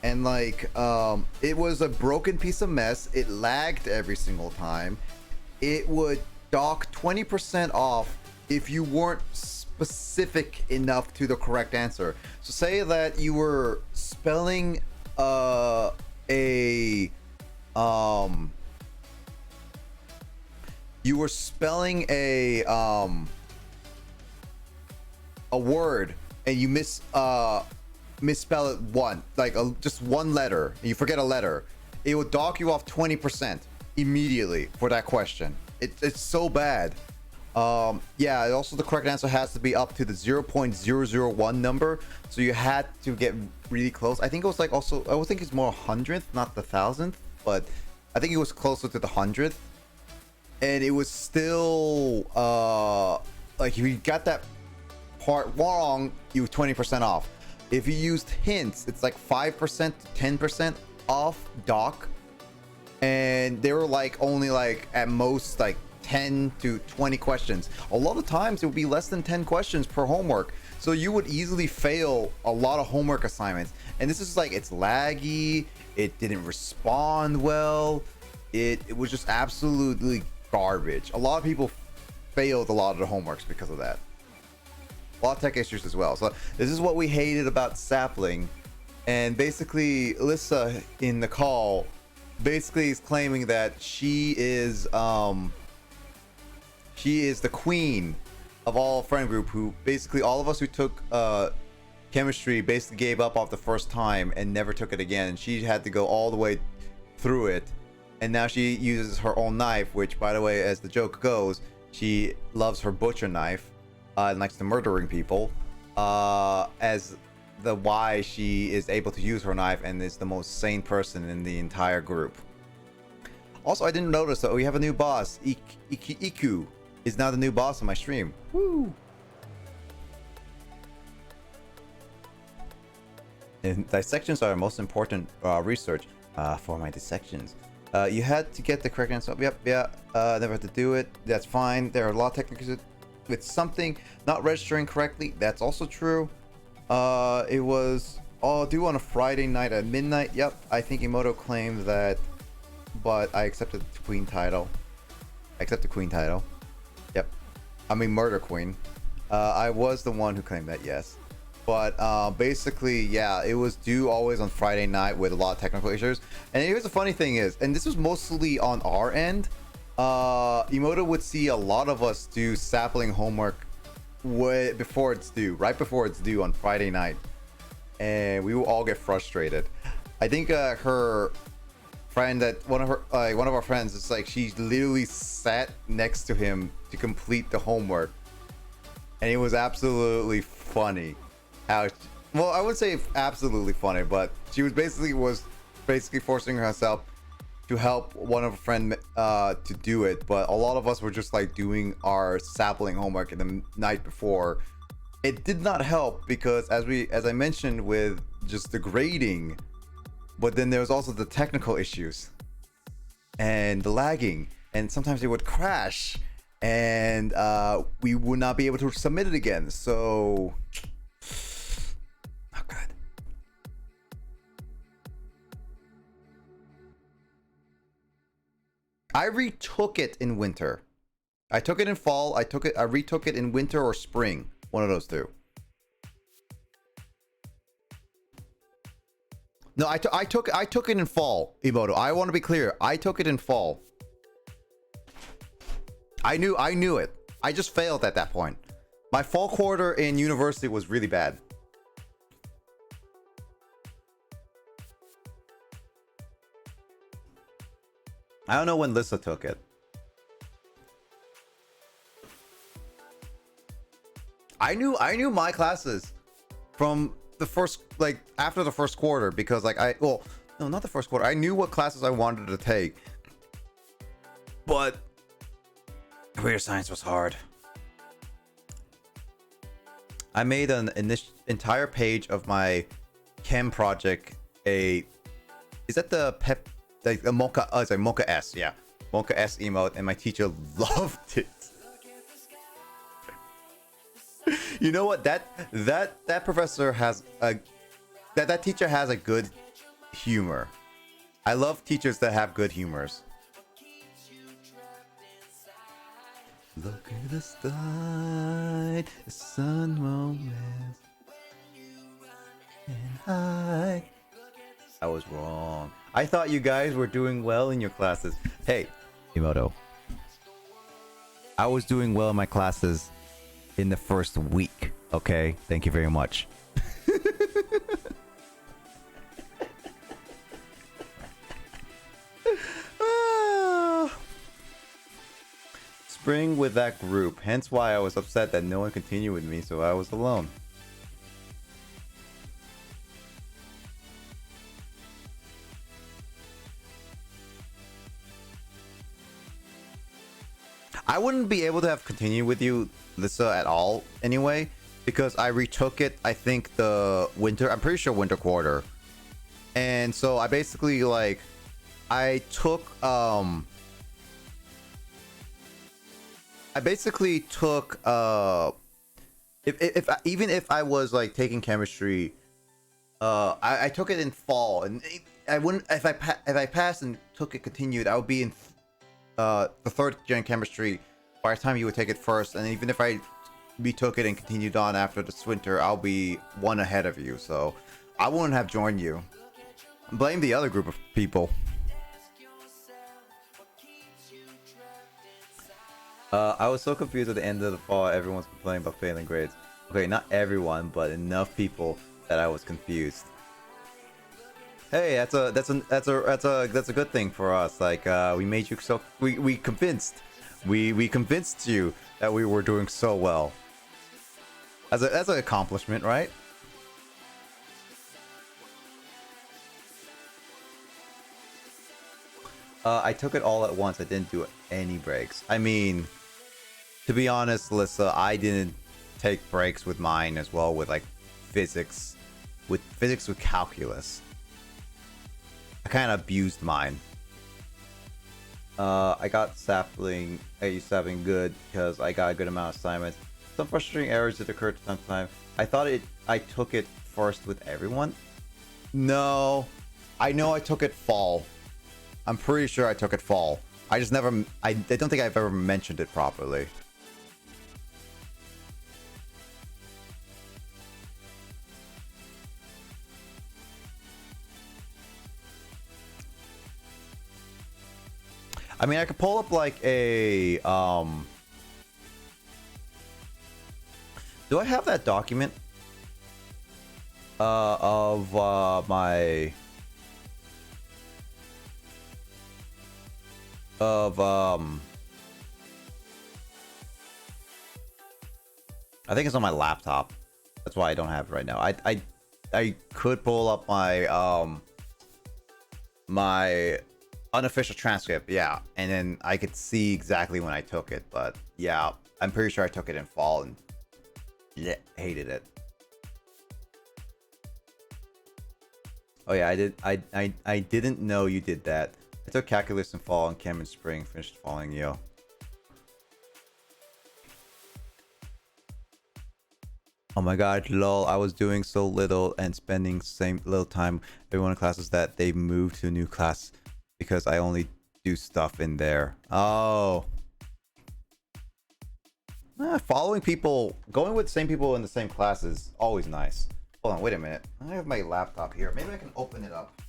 And like, it was a broken piece of mess. It lagged every single time. It would dock 20% off if you weren't specific enough to the correct answer. So say that you were spelling a word and you misspell it just one letter, and you forget a letter, it would dock you off 20% immediately for that question. It's so bad. Yeah, also the correct answer has to be up to the 0.001 number, so you had to get really close. I think it was like, also I would think it's more 100th, not the 1000th, but I think it was closer to the 100th. And it was still like, if you got that part wrong, you were 20% off. If you used hints, it's like 5% to 10% off dock, and they were like only like at most like 10 to 20 questions. A lot of times it would be less than 10 questions per homework, so you would easily fail a lot of homework assignments. And this is like, it's laggy, it didn't respond well, it was just absolutely garbage. A lot of people failed a lot of the homeworks because of that. A lot of tech issues as well. So this is what we hated about sapling. And basically Alyssa in the call basically is claiming that she is the queen of all friend group, who basically all of us who took chemistry basically gave up off the first time and never took it again. She had to go all the way through it, and now she uses her own knife, which, by the way, as the joke goes, she loves her butcher knife and likes to murdering people, as the why she is able to use her knife and is the most sane person in the entire group. Also, I didn't notice that we have a new boss. Iku is now the new boss on my stream. Woo! And dissections are the most important research for my dissections. You had to get the correct answer. Yep, yeah. Never had to do it. That's fine. There are a lot of techniques with something not registering correctly. That's also true. It was all due on a Friday night at midnight. Yep, I think Emoto claimed that, but I accepted the queen title. I accept the queen title. Yep. I mean, Murder Queen. I was the one who claimed that, yes. But basically, yeah, it was due always on Friday night with a lot of technical issues. And here's the funny thing is, and this was mostly on our end, Emoto would see a lot of us do sapling homework way before it's due, right before it's due on Friday night. And we will all get frustrated. I think her friend, that one of our friends, is like, she literally sat next to him to complete the homework. And it was absolutely funny. Well, I would say absolutely funny, but she was basically forcing herself to help one of her friend to do it. But a lot of us were just like doing our sapling homework the night before. It did not help because as I mentioned with just the grading, but then there was also the technical issues and the lagging, and sometimes it would crash and we would not be able to submit it again. So not good. I retook it in winter. I took it in fall. I retook it in winter or spring. One of those two. No, I took it in fall, Emoto. I want to be clear. I took it in fall. I knew it. I just failed at that point. My fall quarter in university was really bad. I don't know when Lissa took it. I knew my classes from the first, like, after the first quarter, because like no, not the first quarter. I knew what classes I wanted to take. But computer science was hard. I made an entire page of my chem project. Is that the pep, like the Mocha? Oh, it's like Mocha S, yeah, Mocha S emote, and my teacher loved it. You know what? That professor has that teacher has a good humor. I love teachers that have good humors. Look at the sky, the sun won't mess. And I was wrong. I thought you guys were doing well in your classes. Hey, Emoto. I was doing well in my classes in the first week. Okay, thank you very much. Spring with that group, hence why I was upset that no one continued with me, so I was alone. I wouldn't be able to have continued with you, Lissa, at all anyway, because I retook it, I think I'm pretty sure winter quarter. And so I basically, like, I took even if I was like taking chemistry, I took it in fall, and I wouldn't, if I passed and took it continued, I would be in the third gen chemistry by the time you would take it first. And even if I retook it and continued on after this winter, I'll be one ahead of you, so I wouldn't have joined you. Blame the other group of people. I was so confused at the end of the fall. Everyone's complaining about failing grades. Okay, not everyone, but enough people that I was confused. Hey, that's a good thing for us. Like, we made you so we convinced you that we were doing so well. That's an accomplishment, right? I took it all at once. I didn't do any breaks. I mean, to be honest, Lissa, I didn't take breaks with mine as well, with like physics with calculus. I kind of abused mine. I got sapling 87 good because I got a good amount of assignments. Some frustrating errors that occurred sometimes. I took it first with everyone. No, I know I took it fall. I'm pretty sure I took it fall. I just never. I don't think I've ever mentioned it properly. I mean, I could pull up like a do I have that document of my I think it's on my laptop. That's why I don't have it right now. I could pull up my my unofficial transcript, yeah, and then I could see exactly when I took it, but yeah, I'm pretty sure I took it in fall and hated it. Oh yeah, I did. I didn't know you did that. I took calculus in fall and chem in spring, finished following you. Oh my god, lol, I was doing so little and spending same little time everyone in classes that they moved to a new class because I only do stuff in there. Oh. Following people, going with the same people in the same class is always nice. Hold on, wait a minute. I have my laptop here. Maybe I can open it up.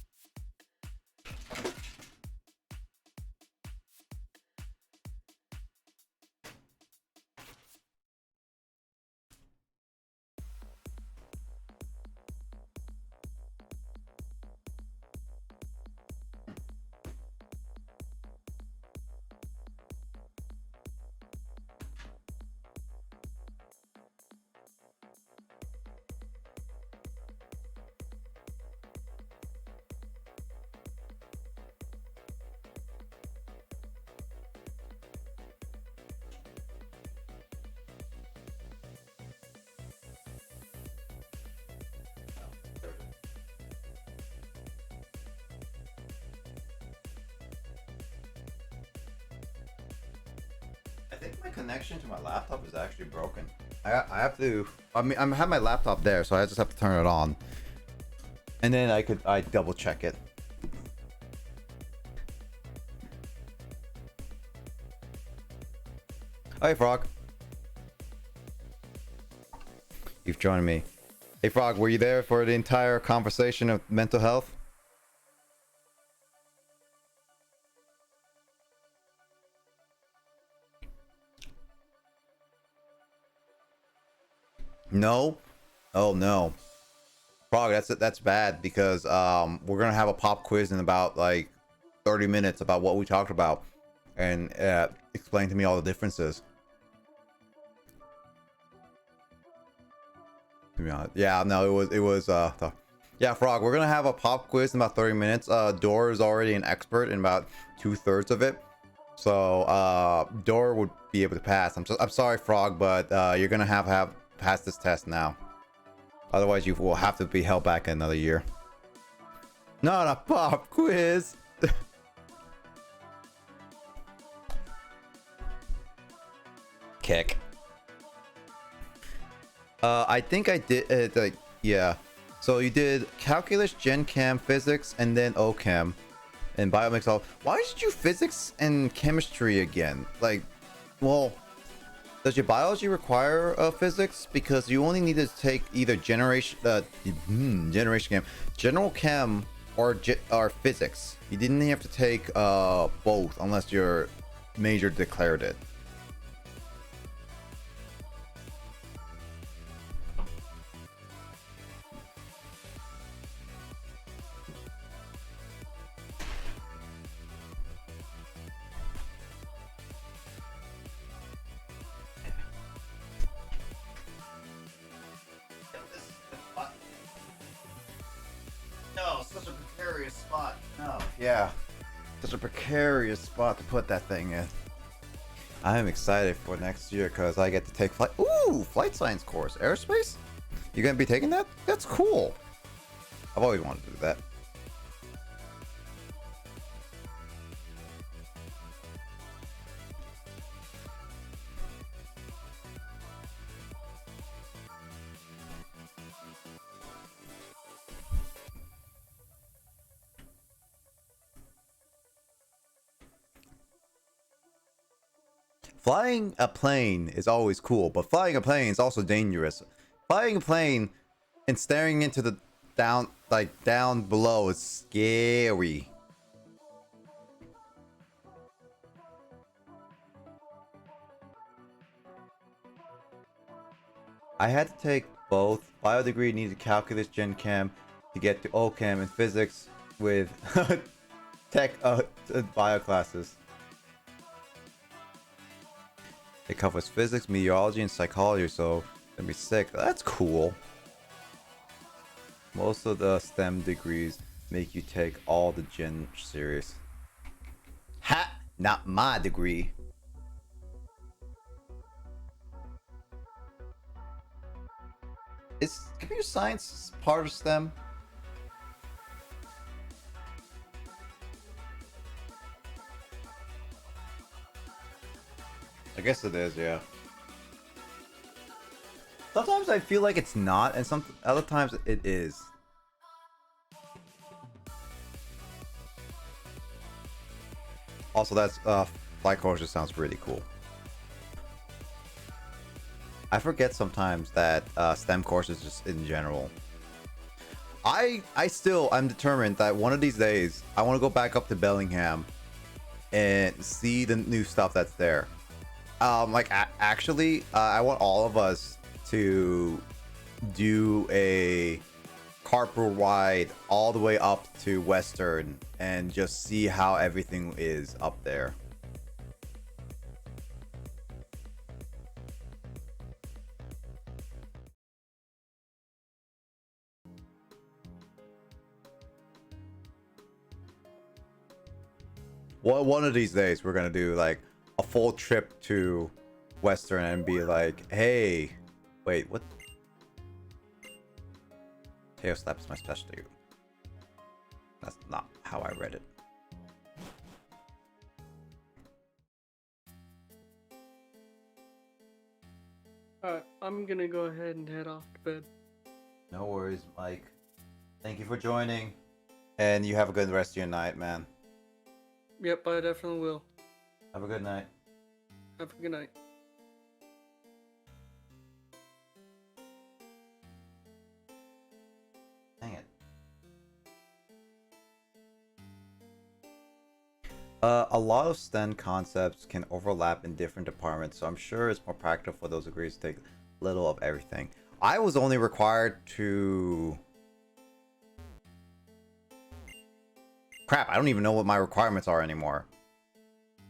I think my connection to my laptop is actually broken. I have to. I mean, I have my laptop there, so I just have to turn it on, and then I double check it. Hey, Frog. You've joined me. Hey, Frog, were you there for the entire conversation of mental health? No? Oh no. Frog, that's bad because we're gonna have a pop quiz in about like 30 minutes about what we talked about and explain to me all the differences. To be honest. Yeah, no, it was tough. Yeah, Frog, we're gonna have a pop quiz in about 30 minutes. Dor is already an expert in about 2/3 of it. So Dor would be able to pass. I'm sorry, Frog, but you're gonna have pass this test now. Otherwise, you will have to be held back another year. Not a pop quiz. Kick. I think I did. Like, yeah. So you did calculus, gen chem, physics, and then OChem, and biomix. All. Why did you physics and chemistry again? Like, well. Does your biology require physics? Because you only need to take either generation chem, general chem, or physics. You didn't have to take both unless your major declared it. No, such a precarious spot. No. Yeah. Such a precarious spot to put that thing in. I am excited for next year because I get to take flight. Ooh, flight science course. Aerospace? You gonna be taking that? That's cool. I've always wanted to do that. Flying a plane is always cool, but flying a plane is also dangerous. Flying a plane and staring into the down below is scary. I had to take both. Bio degree needed calculus gen chem to get to OChem, and physics with tech bio classes. It covers physics, meteorology, and psychology, so let me sick. That's cool. Most of the STEM degrees make you take all the gen series. Ha! Not my degree. Is computer science part of STEM? I guess it is, yeah. Sometimes I feel like it's not, and some other times it is. Also, that's flight course just sounds really cool. I forget sometimes that STEM courses just in general. I'm determined that one of these days I want to go back up to Bellingham and see the new stuff that's there. Actually, I want all of us to do a carpool ride all the way up to Western and just see how everything is up there. Well, one of these days we're gonna do like a full trip to Western and be like, hey, wait, what? Tail slap is my specialty. That's not how I read it. Alright, I'm gonna go ahead and head off to bed. No worries, Mike. Thank you for joining. And you have a good rest of your night, man. Yep, I definitely will. Have a good night. Have a good night. Dang it. A lot of STEM concepts can overlap in different departments, so I'm sure it's more practical for those degrees to take little of everything. I was only required to... Crap, I don't even know what my requirements are anymore.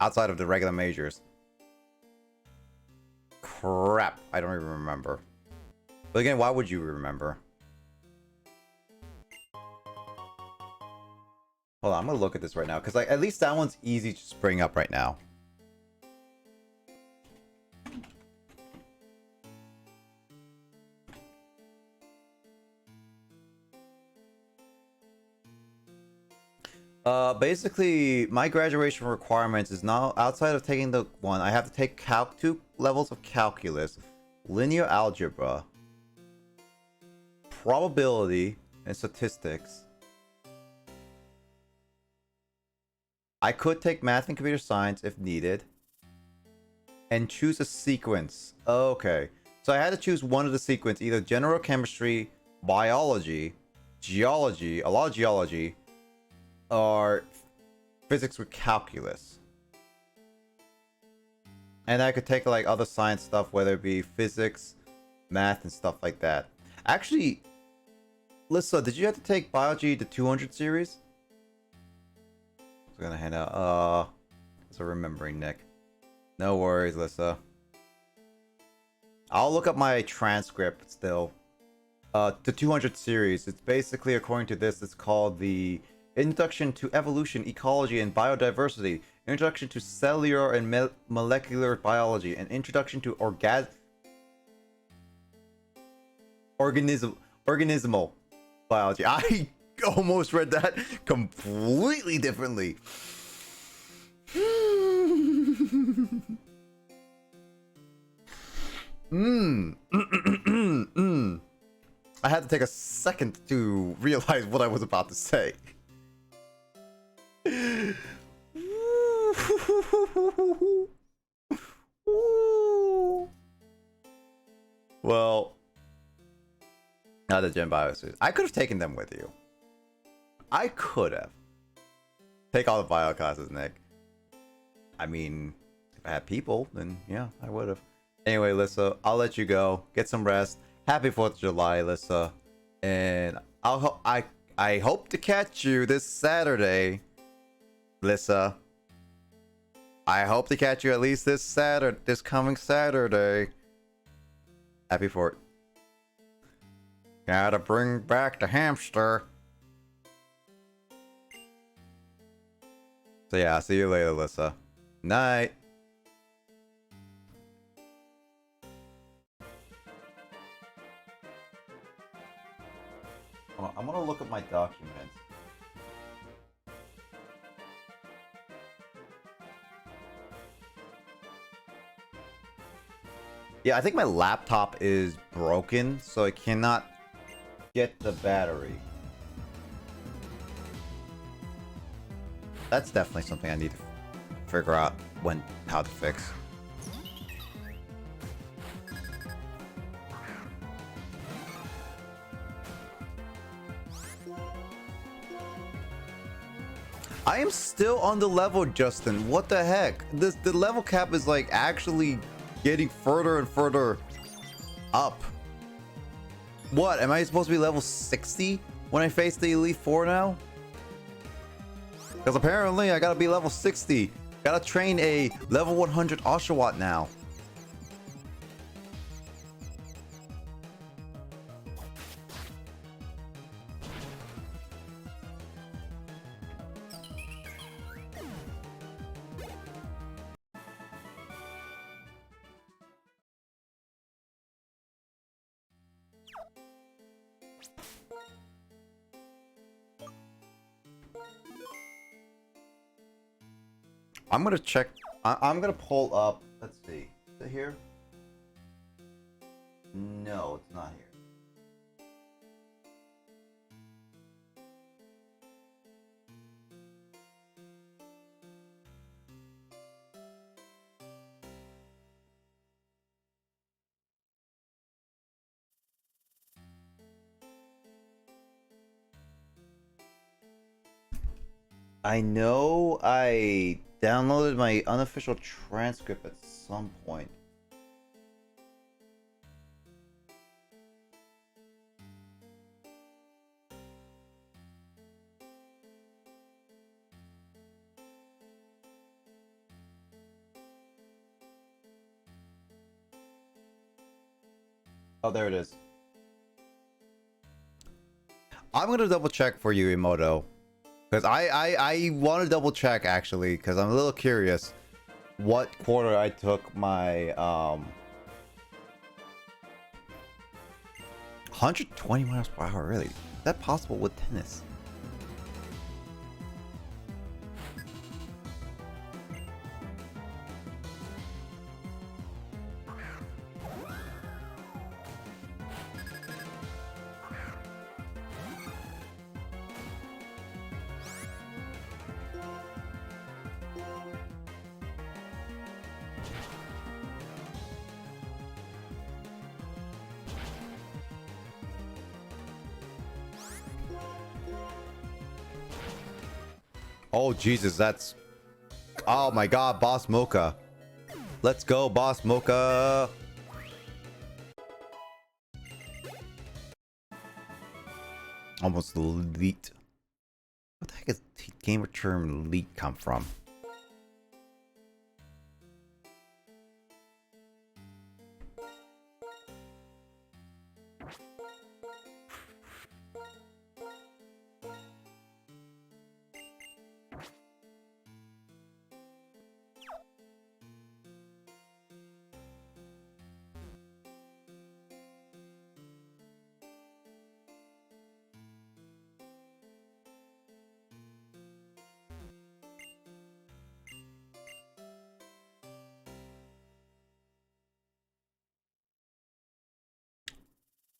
Outside of the regular majors. Crap, I don't even remember. But again, why would you remember? Hold on, I'm gonna look at this right now, because like, at least that one's easy to bring up right now. Basically, my graduation requirements is now outside of taking the one. I have to take 2 levels of calculus, linear algebra, probability, and statistics. I could take math and computer science if needed, and choose a sequence. Okay, so I had to choose one of the sequence, either general chemistry, biology, geology, a lot of geology, or physics with calculus. And I could take like other science stuff, whether it be physics, math, and stuff like that. Actually, Lissa, did you have to take biology the 200 series? I'm gonna hand out so remembering Nick. No worries, Lissa. I'll look up my transcript still. The 200 series, it's basically, according to this, it's called the Introduction to Evolution, Ecology, and Biodiversity, Introduction to Cellular and Molecular Biology, and Introduction to Organismal Biology. I almost read that completely differently. I had to take a second to realize what I was about to say. Well, not the gym biosuits. I could have taken them with you. I could have. Take all the bio classes, Nick. I mean, if I had people, then yeah, I would have. Anyway, Lissa, I'll let you go. Get some rest. Happy 4th of July, Lissa. And I hope to catch you this Saturday, Lissa. I hope to catch you at least this coming Saturday. Happy 4th. Gotta bring back the hamster. So yeah, see you later, Lissa. Night. I'm gonna look at my documents. Yeah, I think my laptop is broken, so I cannot get the battery. That's definitely something I need to figure out how to fix. I am still on the level, Justin. What the heck? The level cap is like actually getting further and further up. What? Am I supposed to be level 60 when I face the Elite Four now? Because apparently I gotta be level 60. Gotta train a level 100 Oshawott now. I'm gonna check. I'm gonna pull up. Let's see. Is it here? No, it's not here. I know I downloaded my unofficial transcript at some point. Oh, there it is. I'm gonna double check for you, Emoto. Because I want to double check actually, because I'm a little curious what quarter I took my 120 miles per hour. Really? Is that possible with tennis? Oh Jesus, that's... Oh my god, Boss Mocha. Let's go, Boss Mocha. Almost elite. What the heck is gamer term elite come from?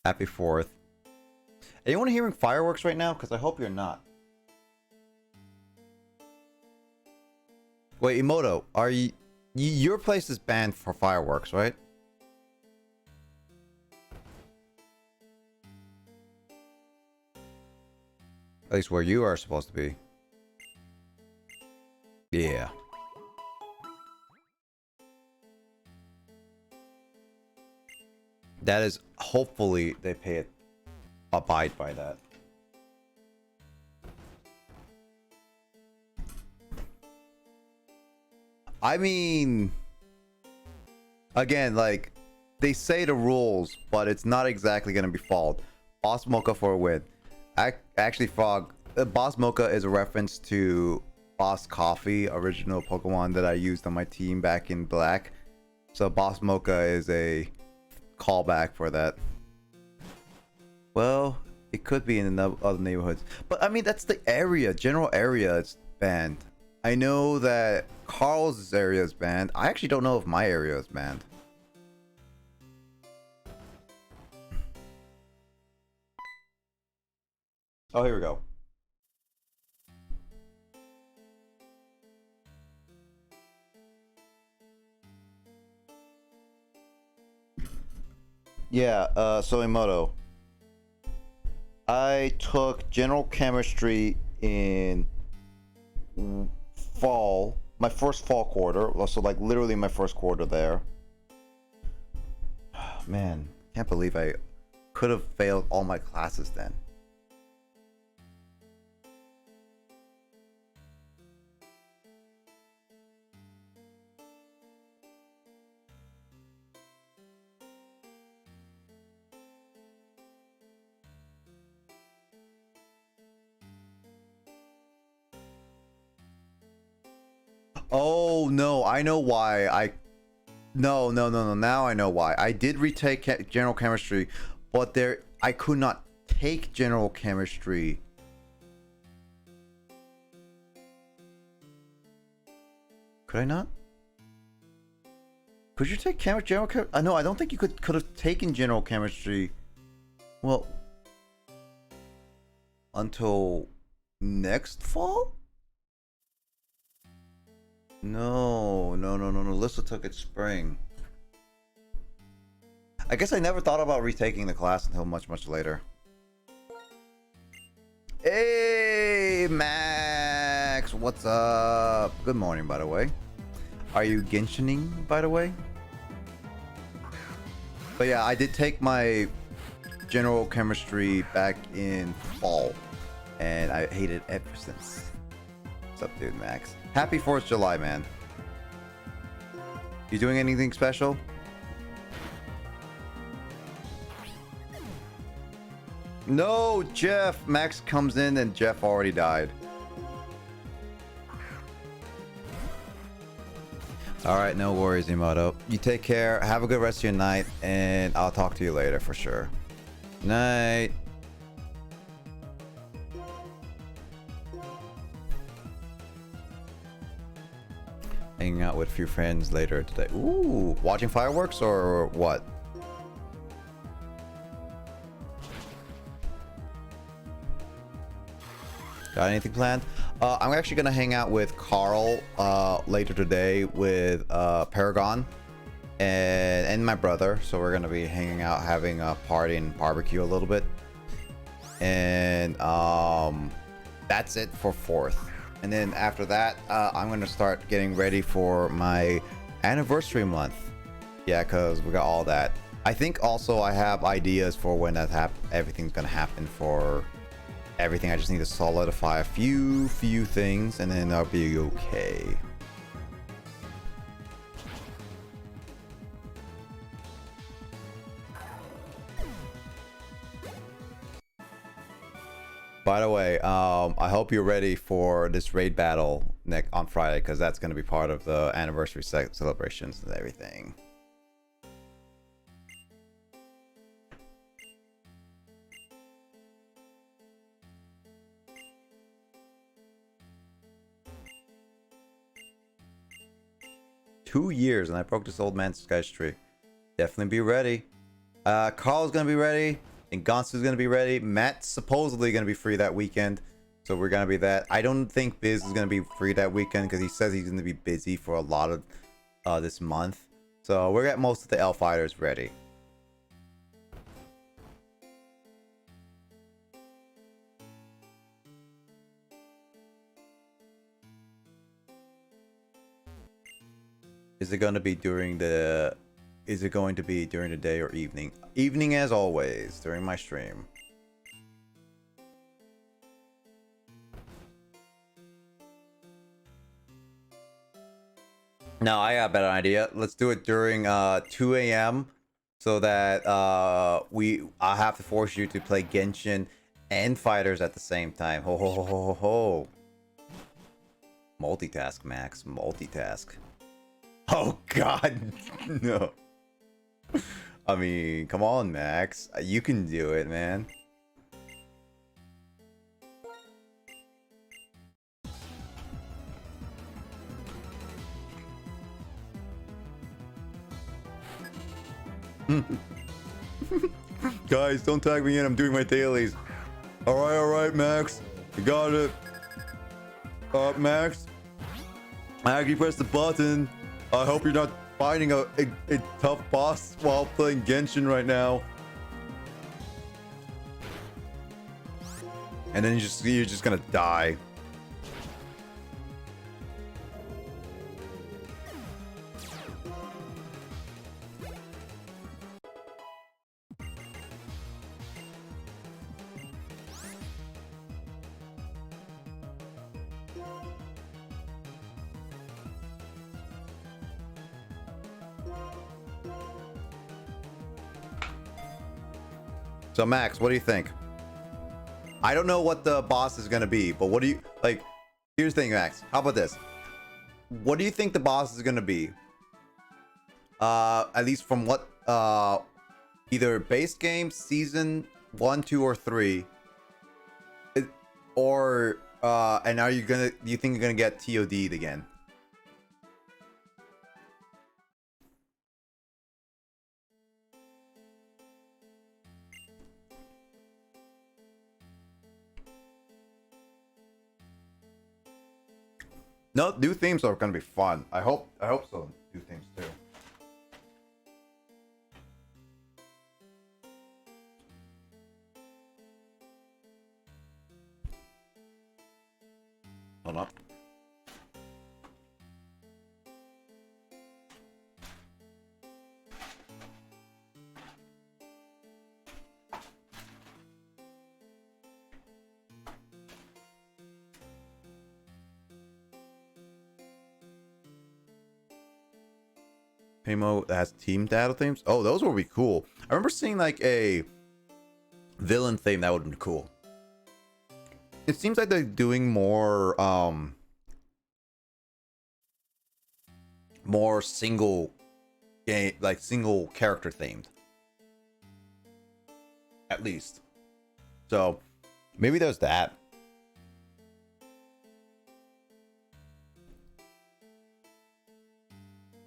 Happy 4th. Anyone hearing fireworks right now? Because I hope you're not. Wait, Emoto, are you... Your place is banned for fireworks, right? At least where you are supposed to be. Yeah. That is, hopefully they pay it, abide by that. I mean, again, like, they say the rules, but it's not exactly going to be followed. Boss Mocha for a win. Actually, Frog, Boss Mocha is a reference to Boss Coffee, original Pokemon that I used on my team back in Black. So Boss Mocha is a callback for that. Well, it could be in the other neighborhoods, but I mean, that's the area, general area. It's banned. I know that Carl's area is banned. I actually don't know if my area is banned. Oh, here we go. Yeah, Soimoto. I took general chemistry in fall, my first fall quarter, so like literally my first quarter there. Man, can't believe I could have failed all my classes then. Oh no, I know why. No. Now I know why. I did retake general chemistry, but I could not take general chemistry. Could I not? Could you take general chemistry? No, I don't think you could have taken general chemistry. Well, until next fall? No. Lissa took it spring. I guess I never thought about retaking the class until much later. Hey, Max! What's up? Good morning, by the way. Are you Genshining, by the way? But yeah, I did take my general chemistry back in fall, and I hate it ever since. What's up, dude, Max? Happy 4th of July, man. You doing anything special? No, Jeff! Max comes in and Jeff already died. Alright, no worries, Emoto. You take care, have a good rest of your night, and I'll talk to you later for sure. Night. Hanging out with a few friends later today. Ooh, watching fireworks or what? Got anything planned? I'm actually gonna hang out with Carl later today with Paragon and my brother. So we're gonna be hanging out, having a party and barbecue a little bit. And that's it for 4th. And then after that, I'm going to start getting ready for my anniversary month. Yeah, because we got all that. I think also I have ideas for when that everything's going to happen for everything. I just need to solidify a few things, and then I'll be okay. By the way, I hope you're ready for this raid battle on Friday, because that's going to be part of the anniversary celebrations and everything. Two years and I broke this old man's sky streak. Definitely be ready. Carl's going to be ready. And Gonsu's gonna be ready. Matt's supposedly gonna be free that weekend, so we're gonna be that. I don't think Biz is gonna be free that weekend because he says he's gonna be busy for a lot of this month. So we're at most of the L fighters ready. is it going to be during the day or evening? Evening as always during my stream. No, I got a better idea. Let's do it during 2 a.m. so that I have to force you to play Genshin and Fighters at the same time. Ho ho ho ho ho ho. Multitask, Max. Multitask. Oh God, no. I mean, come on, Max. You can do it, man. Guys, don't tag me in. I'm doing my dailies. All right, Max. You got it. Max. I actually pressed the button. I hope you're not fighting a tough boss while playing Genshin right now. And then you're just gonna die. So Max, what do you think? I don't know what the boss is gonna be, but what do you like? Here's the thing, Max. How about this? What do you think the boss is gonna be? At least from what either base game, season 1, 2, or 3, or and are you gonna? Do you think you're gonna get TOD'd again? No, new themes are gonna be fun. I hope so. New themes too. Hold up. Paymo that has team battle themes. Oh, those would be cool. I remember seeing like a villain theme that would have been cool. It seems like they're doing more single game, like single character themed, at least. So maybe there's that.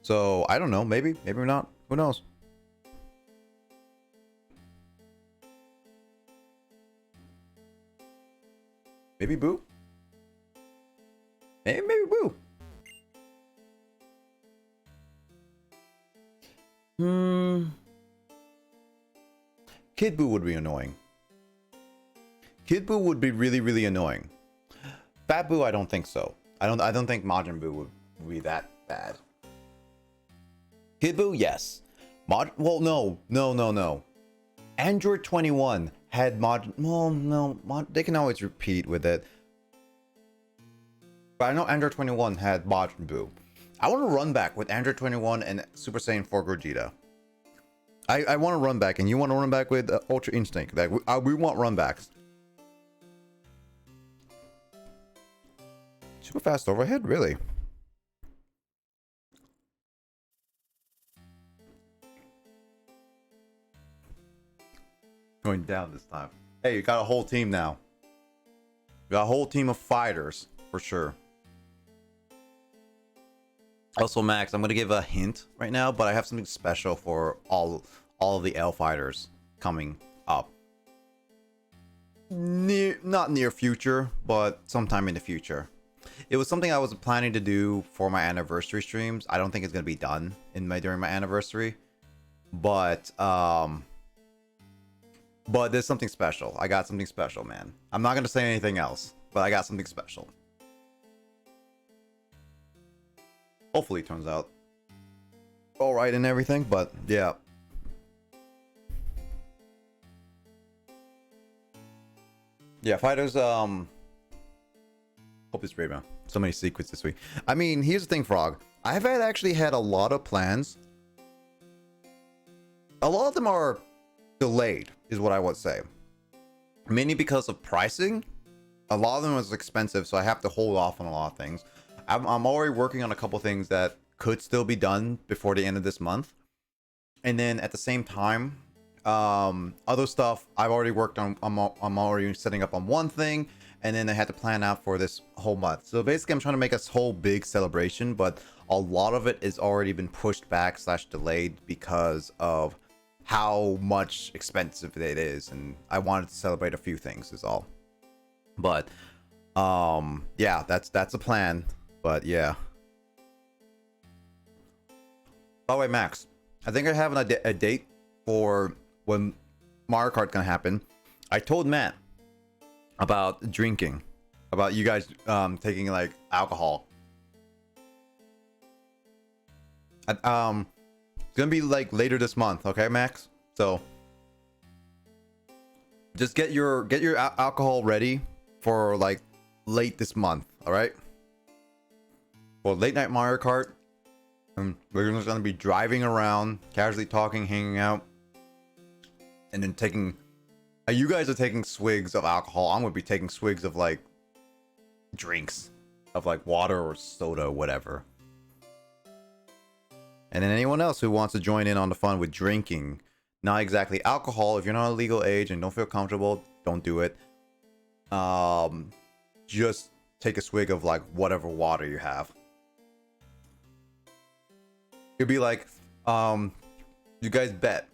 So I don't know, maybe not, who knows. Maybe Boo. Maybe Boo. Kid Boo would be annoying. Kid Boo would be really annoying. Fat Boo, I don't think so. I don't think Majin Boo would be that bad. Kid Boo, yes. Well, no. Android 21 had they can always repeat with it. But I know Android 21 had Majin Buu. I want to run back with Android 21 and Super Saiyan 4 Gogeta. I want to run back, and you want to run back with Ultra Instinct. Like we want run backs. Super fast overhead, really? Going down this time. Hey, you got a whole team now. You got a whole team of fighters for sure. Also, Max, I'm gonna give a hint right now, but I have something special for all of the L fighters coming up. Not near future, but sometime in the future. It was something I was planning to do for my anniversary streams. I don't think it's gonna be done during my anniversary, but there's something special. I got something special, man. I'm not gonna say anything else, but I got something special. Hopefully it turns out all right and everything, but yeah. Yeah, fighters, hope it's great, man. So many secrets this week. I mean, here's the thing, Frog. I've actually had a lot of plans. A lot of them are delayed, is what I would say. Mainly because of pricing. A lot of them was expensive, so I have to hold off on a lot of things. I'm already working on a couple things that could still be done before the end of this month. And then at the same time, other stuff I've already worked on. I'm already setting up on one thing, and then I had to plan out for this whole month. So basically I'm trying to make a whole big celebration, but a lot of it has already been pushed back / delayed because of how much expensive it is, and I wanted to celebrate a few things is all. But yeah, that's a plan. But yeah. By the way, Max, I think I have a date for when Mario Kart gonna happen. I told Matt about drinking, about you guys taking like alcohol. It's gonna be like later this month, okay, Max? So just get your alcohol ready for like late this month, all right? For late night Mario Kart. We're just gonna be driving around, casually talking, hanging out, and then taking. You guys are taking swigs of alcohol. I'm gonna be taking swigs of like drinks, of like water or soda, whatever. And then anyone else who wants to join in on the fun with drinking, not exactly alcohol. If you're not a legal age and don't feel comfortable, don't do it. Just take a swig of like whatever water you have. It'd be like, you guys bet.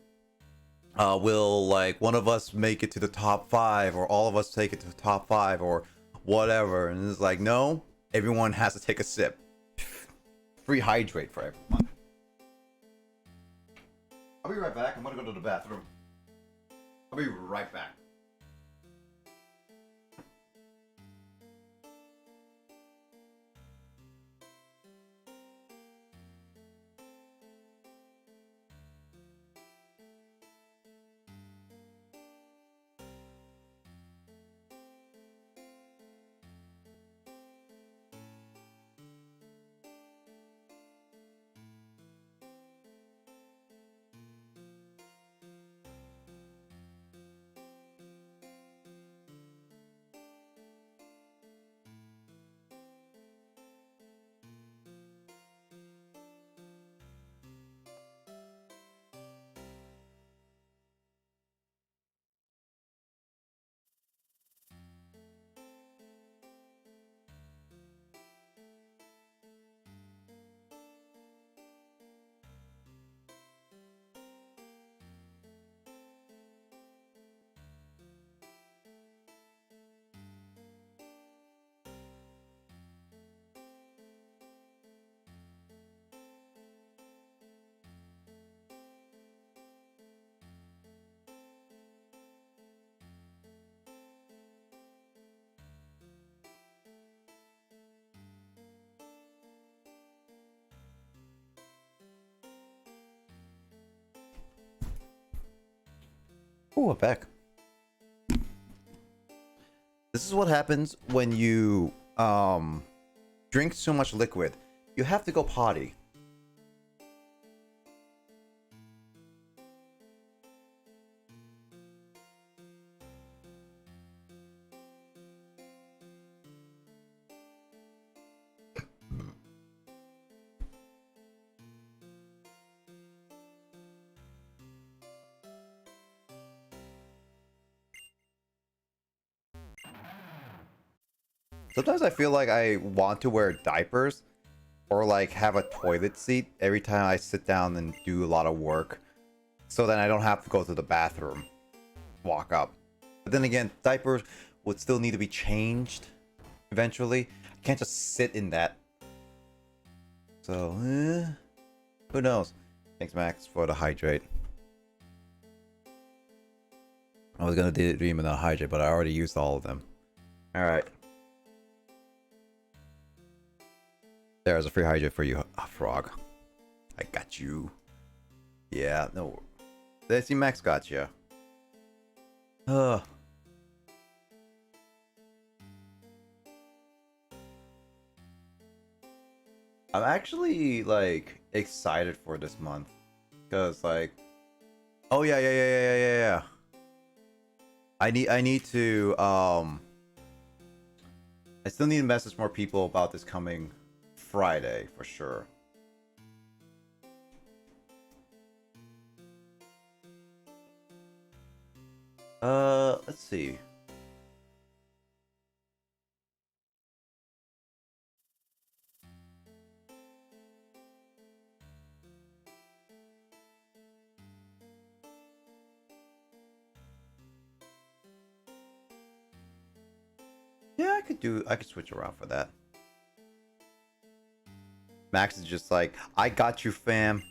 Will like one of us make it to the top 5, or all of us take it to the top 5, or whatever? And it's like, no, everyone has to take a sip. Free hydrate for everyone. I'll be right back. I'm gonna go to the bathroom. I'll be right back. Ooh, I'm back. This is what happens when you drink so much liquid. You have to go potty. Sometimes I feel like I want to wear diapers or like have a toilet seat every time I sit down and do a lot of work, so then I don't have to go to the bathroom, walk up. But then again, diapers would still need to be changed eventually. I can't just sit in that. So, who knows? Thanks, Max, for the hydrate. I was gonna dream of the hydrate, but I already used all of them. Alright. There's a free hydrate for you, Frog. I got you. Yeah, no. Desi Max got you. Ugh. I'm actually like excited for this month because like, oh yeah. I need to I still need to message more people about this coming Friday for sure. Let's see. Yeah, I could switch around for that. Max is just like, I got you, fam.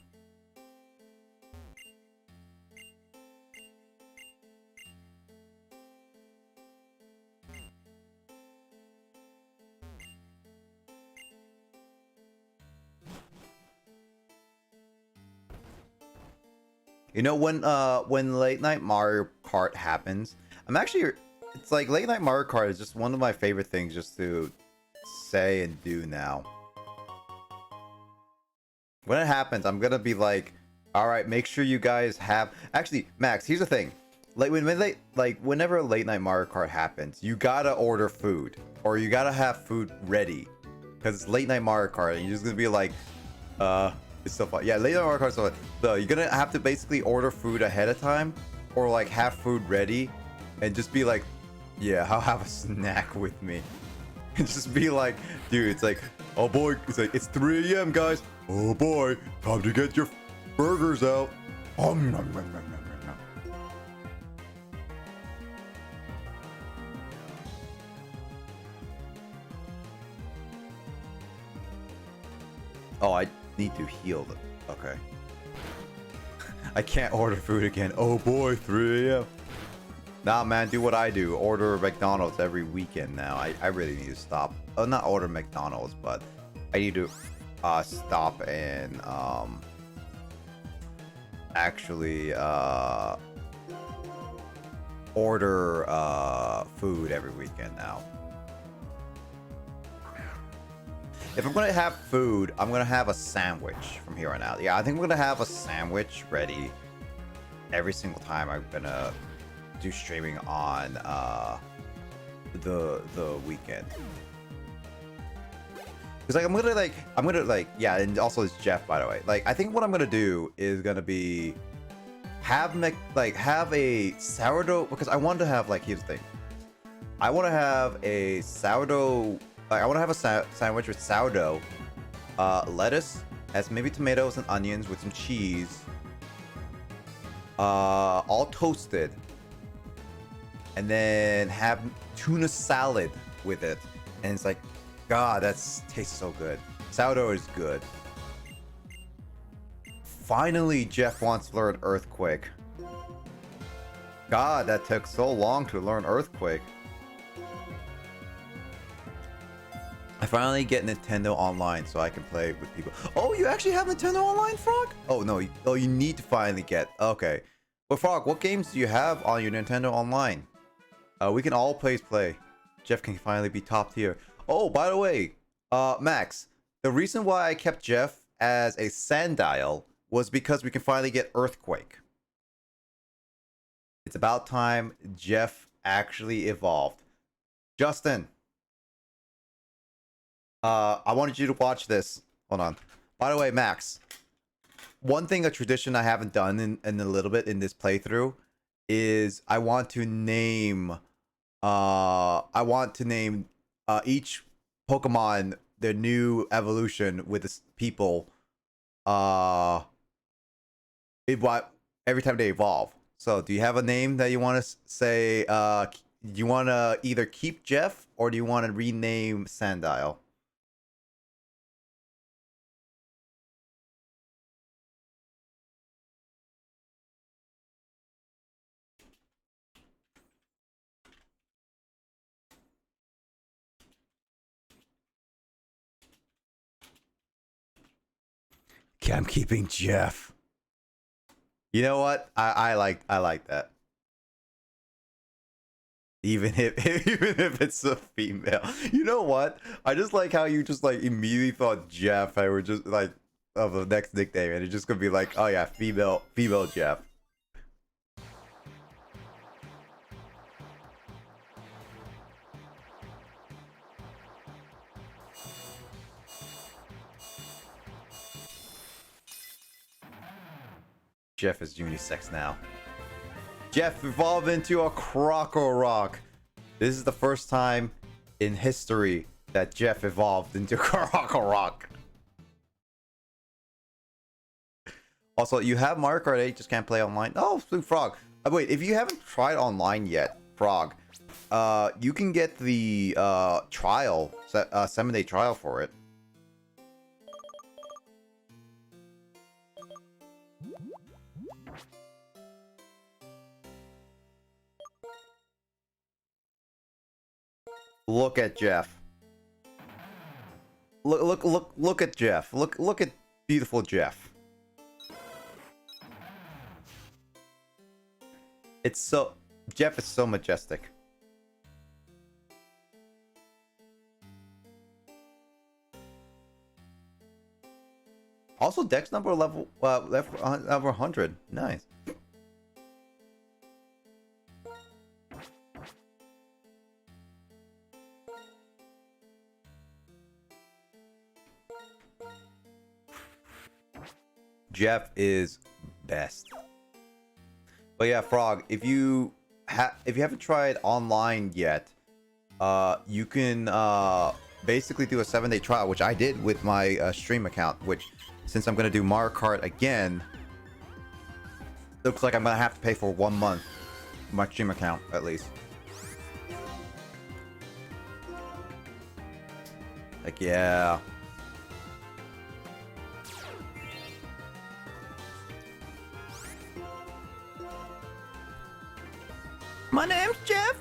You know when late night Mario Kart happens, I'm actually it's like late night Mario Kart is just one of my favorite things just to say and do now. When it happens, I'm gonna be like, all right, make sure you guys have. Actually, Max, here's the thing. Like whenever a late night Mario Kart happens, you gotta order food or you gotta have food ready because it's late night Mario Kart and you're just gonna be like, it's so fun. Yeah, late night Mario Kart is so fun. So you're gonna have to basically order food ahead of time or like have food ready and just be like, yeah, I'll have a snack with me. And just be like, dude, it's like, oh boy, it's 3 a.m. guys. Oh boy, time to get your burgers out. Nom, nom, nom, nom, nom, nom. Oh, I need to heal them. Okay. I can't order food again. Oh boy, 3 a.m. Nah, man, do what I do. Order McDonald's every weekend now. I really need to stop. Oh, not order McDonald's, but I need to stop and actually order food every weekend now. If I'm gonna have food, I'm gonna have a sandwich from here on out. Yeah, I think I'm gonna have a sandwich ready every single time I'm gonna do streaming on the weekend. Cause like I'm gonna like yeah, and also it's Jeff, by the way. Like I think what I'm gonna do is gonna be have a sourdough, because I want to have, like, here's the thing. I want to have a sourdough, like I want to have a sandwich with sourdough, lettuce, as maybe tomatoes and onions with some cheese, all toasted, and then have tuna salad with it, and it's like, God, that tastes so good. Sourdough is good. Finally, Jeff wants to learn Earthquake. God, that took so long to learn Earthquake. I finally get Nintendo Online so I can play with people. Oh, you actually have Nintendo Online, Frog? Oh, no. Oh, you need to finally get... Okay. But, Frog, what games do you have on your Nintendo Online? We can all play. Jeff can finally be top tier. Oh, by the way, Max, the reason why I kept Jeff as a Sandile was because we can finally get Earthquake. It's about time Jeff actually evolved. Justin, I wanted you to watch this. Hold on. By the way, Max, one thing, a tradition I haven't done in a little bit in this playthrough is I want to name each Pokemon their new evolution with the people every time they evolve. So do you have a name that you want to say? Do you want to either keep Jeff or do you want to rename Sandile? Okay, I'm keeping Jeff. You know what? I like that. Even if even if it's a female. You know what? I just like how you just like immediately thought Jeff. I were just like of the next nickname, and it's just gonna be like, oh yeah, female Jeff. Jeff is unisex now. Jeff evolved into a Crocorock. This is the first time in history that Jeff evolved into Crocorock. Also, you have Mario Kart 8, just can't play online. Oh, Blue Frog. Wait, if you haven't tried online yet, Frog, you can get the trial, 7-day trial for it. Look at Jeff. Look at Jeff. Look at beautiful Jeff. It's so Jeff is so majestic. Also, Dex number level 100. Nice. Jeff is best. But yeah, Frog, if you haven't tried online yet, you can basically do a 7-day trial, which I did with my stream account. Which, since I'm gonna do Mario Kart again, looks like I'm gonna have to pay for 1 month, my stream account at least. Like, yeah. My name's Jeff.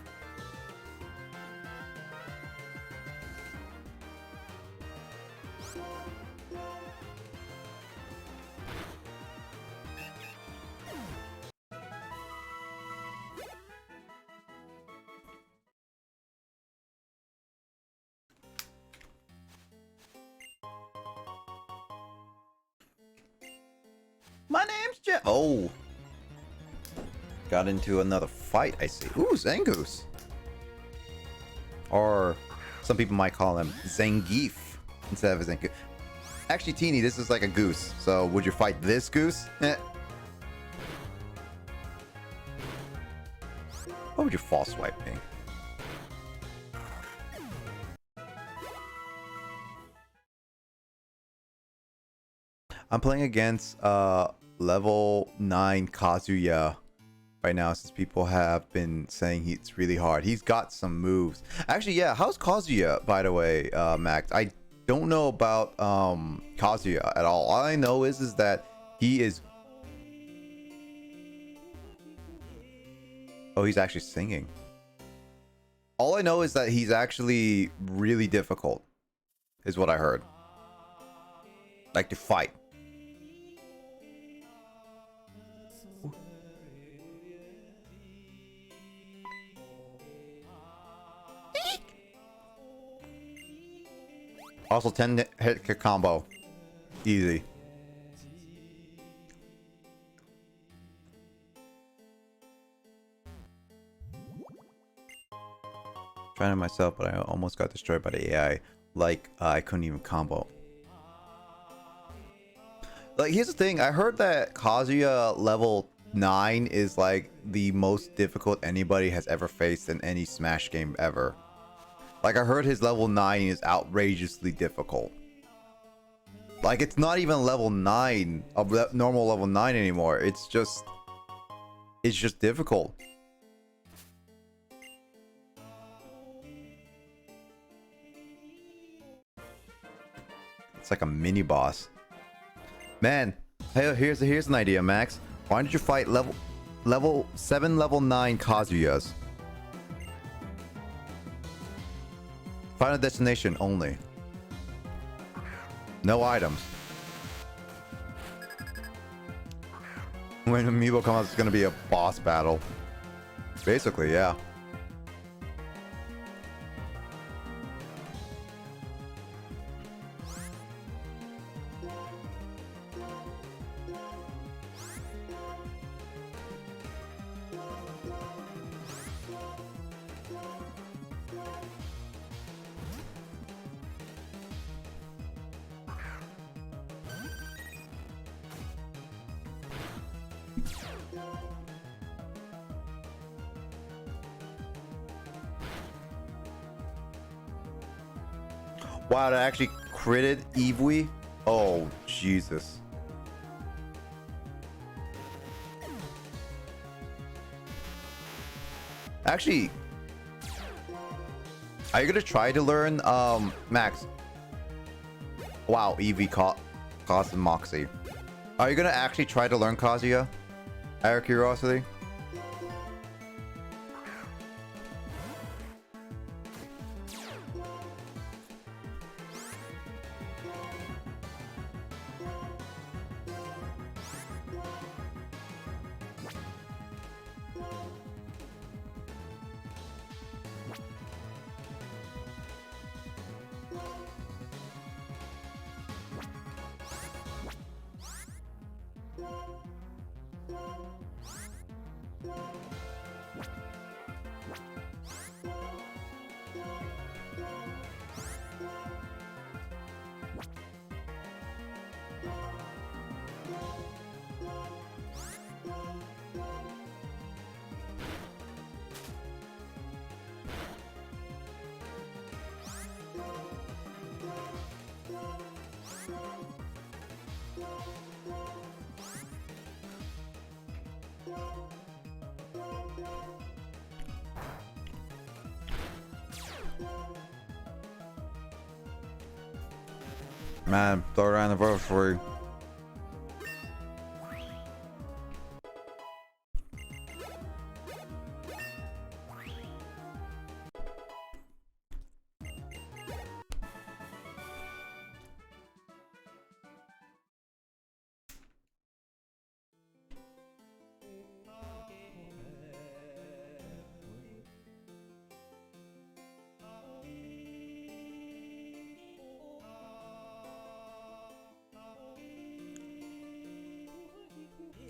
My name's Jeff. Oh. Got into another fight, I see. Ooh, Zangoose. Or some people might call him Zangief instead of a Zangoose. Actually, Teeny, this is like a goose. So would you fight this goose? Why would you false swipe me? I'm playing against level 9 Kazuya right now, since people have been saying it's really hard. He's got some moves. Actually, yeah, how's Kazuya, by the way, Max? I don't know about Kazuya at all. All I know is that he is... Oh, he's actually singing. All I know is that he's actually really difficult, is what I heard. Like, to fight. Also, 10 hit combo. Easy. Trying it myself, but I almost got destroyed by the AI. Like, I couldn't even combo. Like, here's the thing. I heard that Kazuya level 9 is like the most difficult anybody has ever faced in any Smash game ever. Like, I heard his level 9 is outrageously difficult. Like, it's not even level 9, of normal level 9 anymore. It's just difficult. It's like a mini boss. Man, hey, here's an idea, Max. Why don't you fight level 7, level 9 Kazuyas? Final destination only. No items. When Amiibo comes out, it's gonna be a boss battle. Basically, yeah. Wow, that actually critted Eevee? Oh, Jesus. Actually, are you gonna try to learn, Max? Wow, Eevee caused Moxie. Are you gonna actually try to learn Kazuya? Out of curiosity? Man, third anniversary.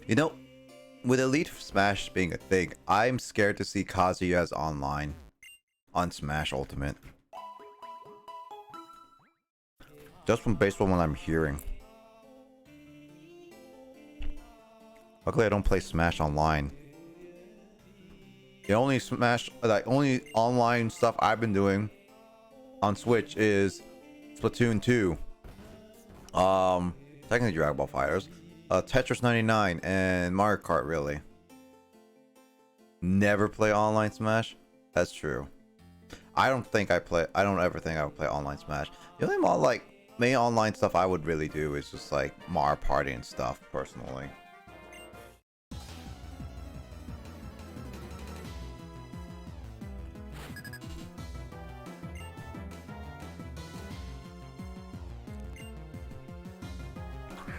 You know, with Elite Smash being a thing, I'm scared to see Kazuya's online on Smash Ultimate. Just from based on what I'm hearing. Luckily, I don't play Smash online. The only Smash, like only online stuff I've been doing on Switch is Splatoon 2. Technically Dragon Ball Fighters. Tetris 99 and Mario Kart, really. Never play online Smash? That's true. I don't ever think I would play online Smash. The only main online stuff I would really do is just like Mario Party and stuff, personally.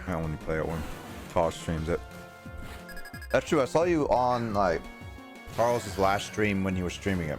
I only play it when Carl streams it. That's true. I saw you on like Carl's last stream when he was streaming it.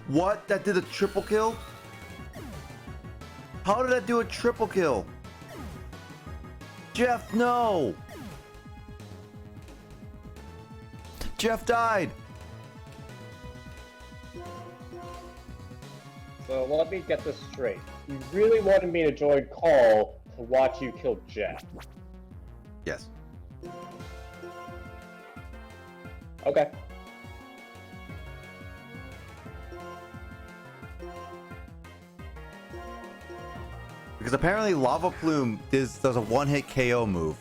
What? That did a triple kill? How did I do a triple kill? Jeff, no! Jeff died! So let me get this straight. You really wanted me to join Call to watch you kill Jeff. Yes. Okay. Because apparently Lava Plume does a one-hit KO move.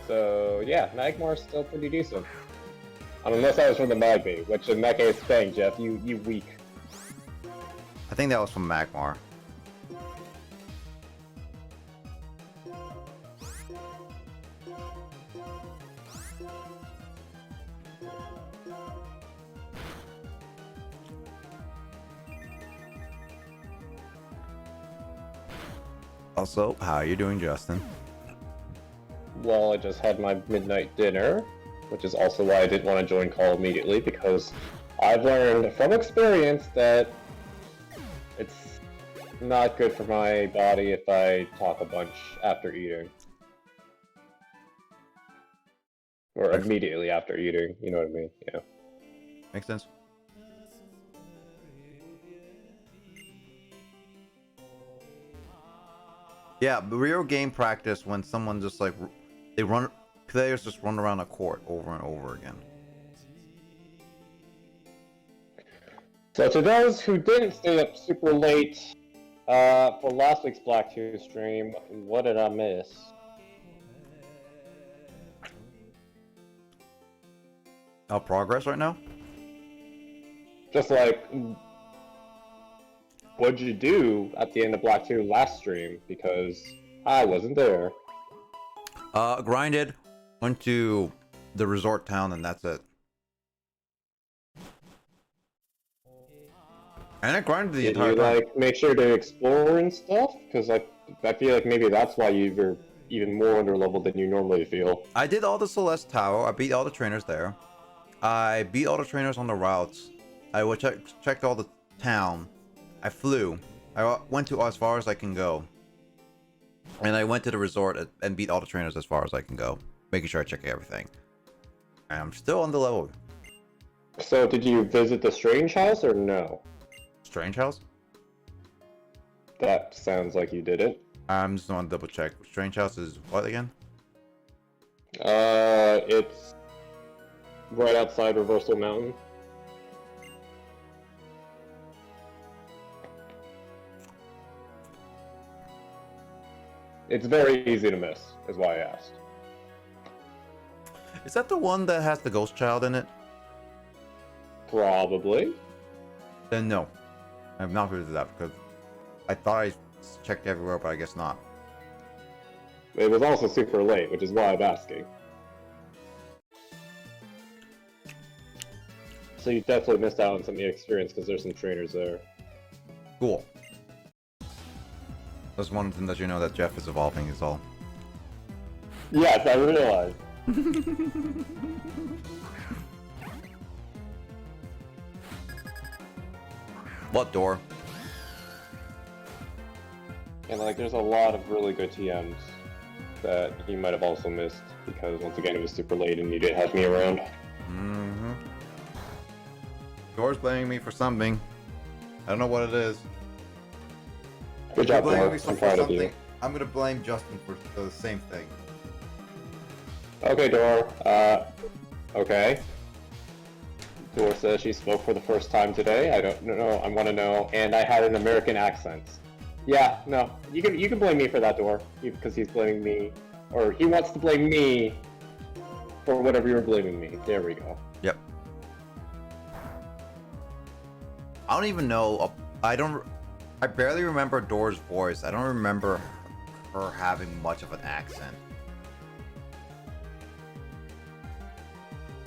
So yeah, Magmar's still pretty decent. Unless I was from the Magby, which in that case, dang Jeff, you weak. I think that was from Magmar. Also, how are you doing, Justin? Well, I just had my midnight dinner, which is also why I didn't want to join Call immediately, because I've learned from experience that it's not good for my body if I talk a bunch after eating. Or immediately after eating, you know what I mean? Yeah. Makes sense. Yeah, but real game practice when someone just like players just run around a court over and over again. So to those who didn't stay up super late for last week's Black 2 stream, what did I miss? Our progress right now? Just like, what'd you do at the end of Black 2 last stream? Because I wasn't there. Grinded, went to the resort town, and that's it. And I grinded the Did entire you time. like make sure to explore and stuff? Because I feel like maybe that's why you're even more under level than you normally feel. I did all the Celeste Tower. I beat all the trainers there. I beat all the trainers on the routes. I checked all the town. I flew. I went to as far as I can go. And I went to the resort and beat all the trainers as far as I can go. Making sure I check everything. And I'm still on the level. So did you visit the Strange House or no? Strange House? That sounds like you did it. I'm just going to double check. Strange House is what again? It's right outside Reversal Mountain. It's very easy to miss, is why I asked. Is that the one that has the ghost child in it? Probably. Then no. I'm not going to do that because I thought I checked everywhere, but I guess not. It was also super late, which is why I'm asking. So you definitely missed out on some experience because there's some trainers there. Cool. Just wanted to let you know that Jeff is evolving is all. Yes, I realized. What door? And like, there's a lot of really good TMs that you might have also missed because once again it was super late and you didn't have me around. Mm-hmm. Door's blaming me for something. I don't know what it is. Good You're job, blaming Mark. me I'm for proud of you. something. I'm gonna blame Justin for the same thing. Okay, Dor. Okay. Dor says she spoke for the first time today. I don't know. I want to know. And I had an American accent. Yeah, no. You can blame me for that, Dor, because he's blaming me, or he wants to blame me for whatever you're blaming me. There we go. Yep. I don't even know. I barely remember Door's voice. I don't remember her having much of an accent.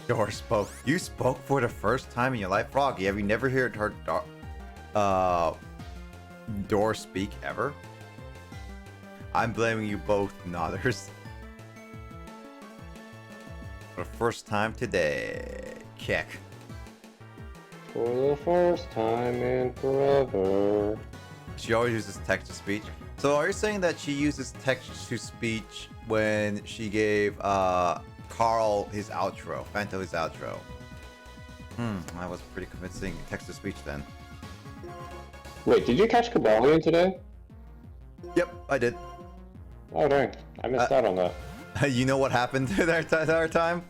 Door spoke. You spoke for the first time in your life, Froggy. Have you never heard her Door speak ever? I'm blaming you both, Nodders. For the first time today. Kick. For the first time in forever. She always uses text to speech. So are you saying that she uses text to speech when she gave Carl his outro, Fanto his outro? That was pretty convincing text to speech then. Wait, did you catch Cabalion today? Yep, I did. Oh dang, I missed out on that. You know what happened at our time?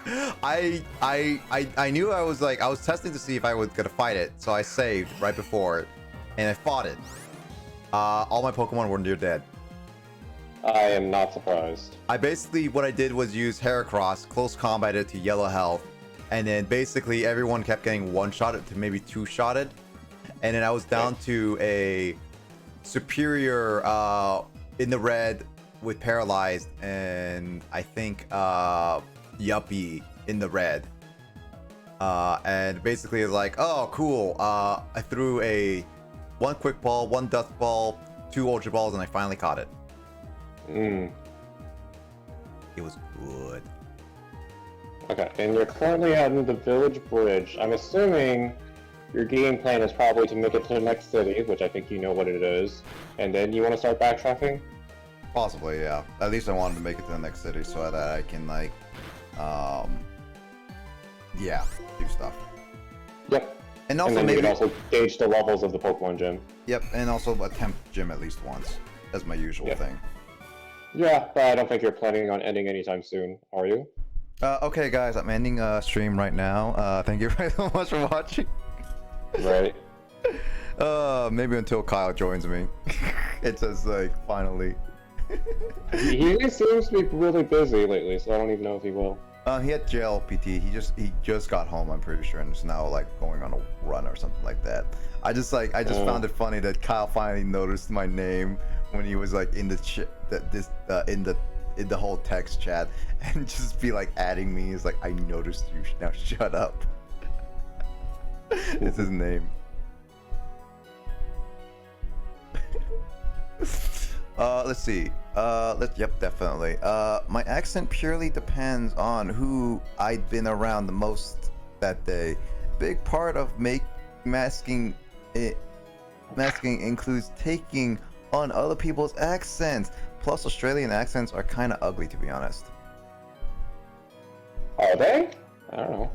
I knew I was testing to see if I was gonna fight it, so I saved right before it, and I fought it. All my Pokemon were near dead. I am not surprised. What I did was use Heracross, close combated to yellow health, and then basically everyone kept getting one-shotted to maybe two-shotted, and then I was down to a superior in the red with paralyzed, and I think Yuppie in the red. And basically it's like, oh cool, I threw one quick ball, one dust ball, 2 ultra balls, and I finally caught it. It was good. Okay, and you're currently out in the village bridge. I'm assuming your game plan is probably to make it to the next city, which I think you know what it is, and then you want to start backtracking? Possibly, yeah. At least I wanted to make it to the next city so that I can yeah, do stuff. Yep. And also then maybe you can also gauge the levels of the Pokemon gym. Yep, and also attempt gym at least once. That's my usual thing. Yeah, but I don't think you're planning on ending anytime soon, are you? Okay guys, I'm ending stream right now. Thank you very much for watching. Right. Maybe until Kyle joins me. It says like finally. He seems to be really busy lately, so I don't even know if he will. He had jail PT. He just got home, I'm pretty sure, and is now like going on a run or something like that. I just found it funny that Kyle finally noticed my name when he was like in the in the whole text chat, and just be like adding me. He's like, I noticed you. Now shut up. It's his name. Let's see. Yep, definitely. My accent purely depends on who I'd been around the most that day. Big part of masking includes taking on other people's accents. Plus, Australian accents are kind of ugly, to be honest. Are they? I don't know.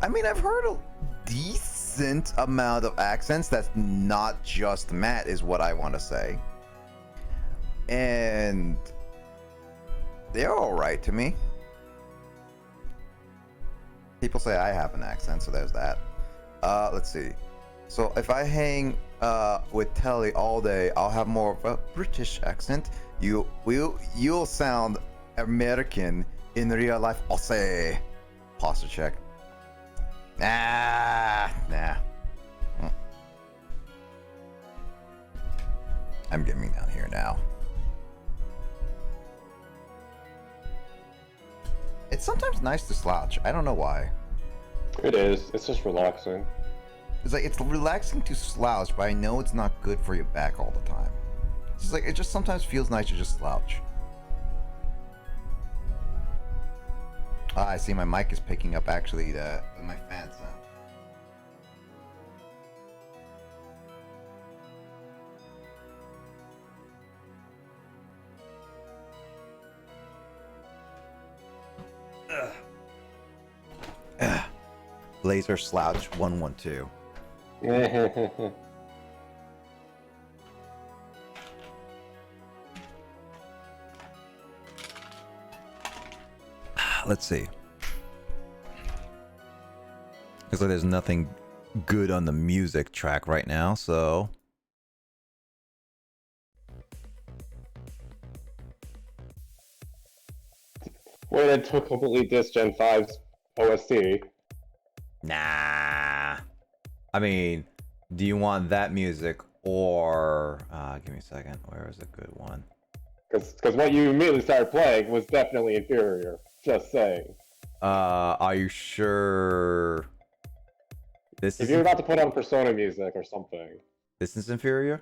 I mean, I've heard a decent amount of accents that's not just Matt, is what I want to say. And they're alright to me. People say I have an accent, so there's that. Let's see. So if I hang with Telly all day, I'll have more of a British accent. You'll sound American in real life. I'll say posture check. Nah. I'm getting down here now. It's sometimes nice to slouch. I don't know why. It is. It's just relaxing. It's like, it's relaxing to slouch, but I know it's not good for your back all the time. It's just like, it just sometimes feels nice to just slouch. I see my mic is picking up actually my fan sound. Laser Slouch 112. Let's see. Looks like there's nothing good on the music track right now, so Way to completely diss Gen 5's OST. nah. I mean, do you want that music or give me a second, where is a good one? Because what you immediately started playing was definitely inferior. Just saying. Are you sure this If is you're about to put on Persona music or something. this is inferior?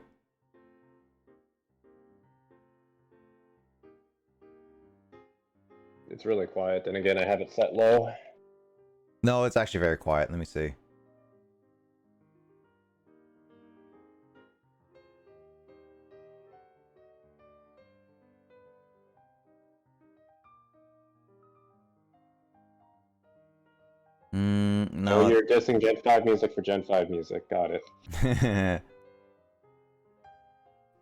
It's really quiet. And again, I have it set low. No, it's actually very quiet. Let me see. Oh, No. you're dissing Gen 5 music for Gen 5 music. Got it.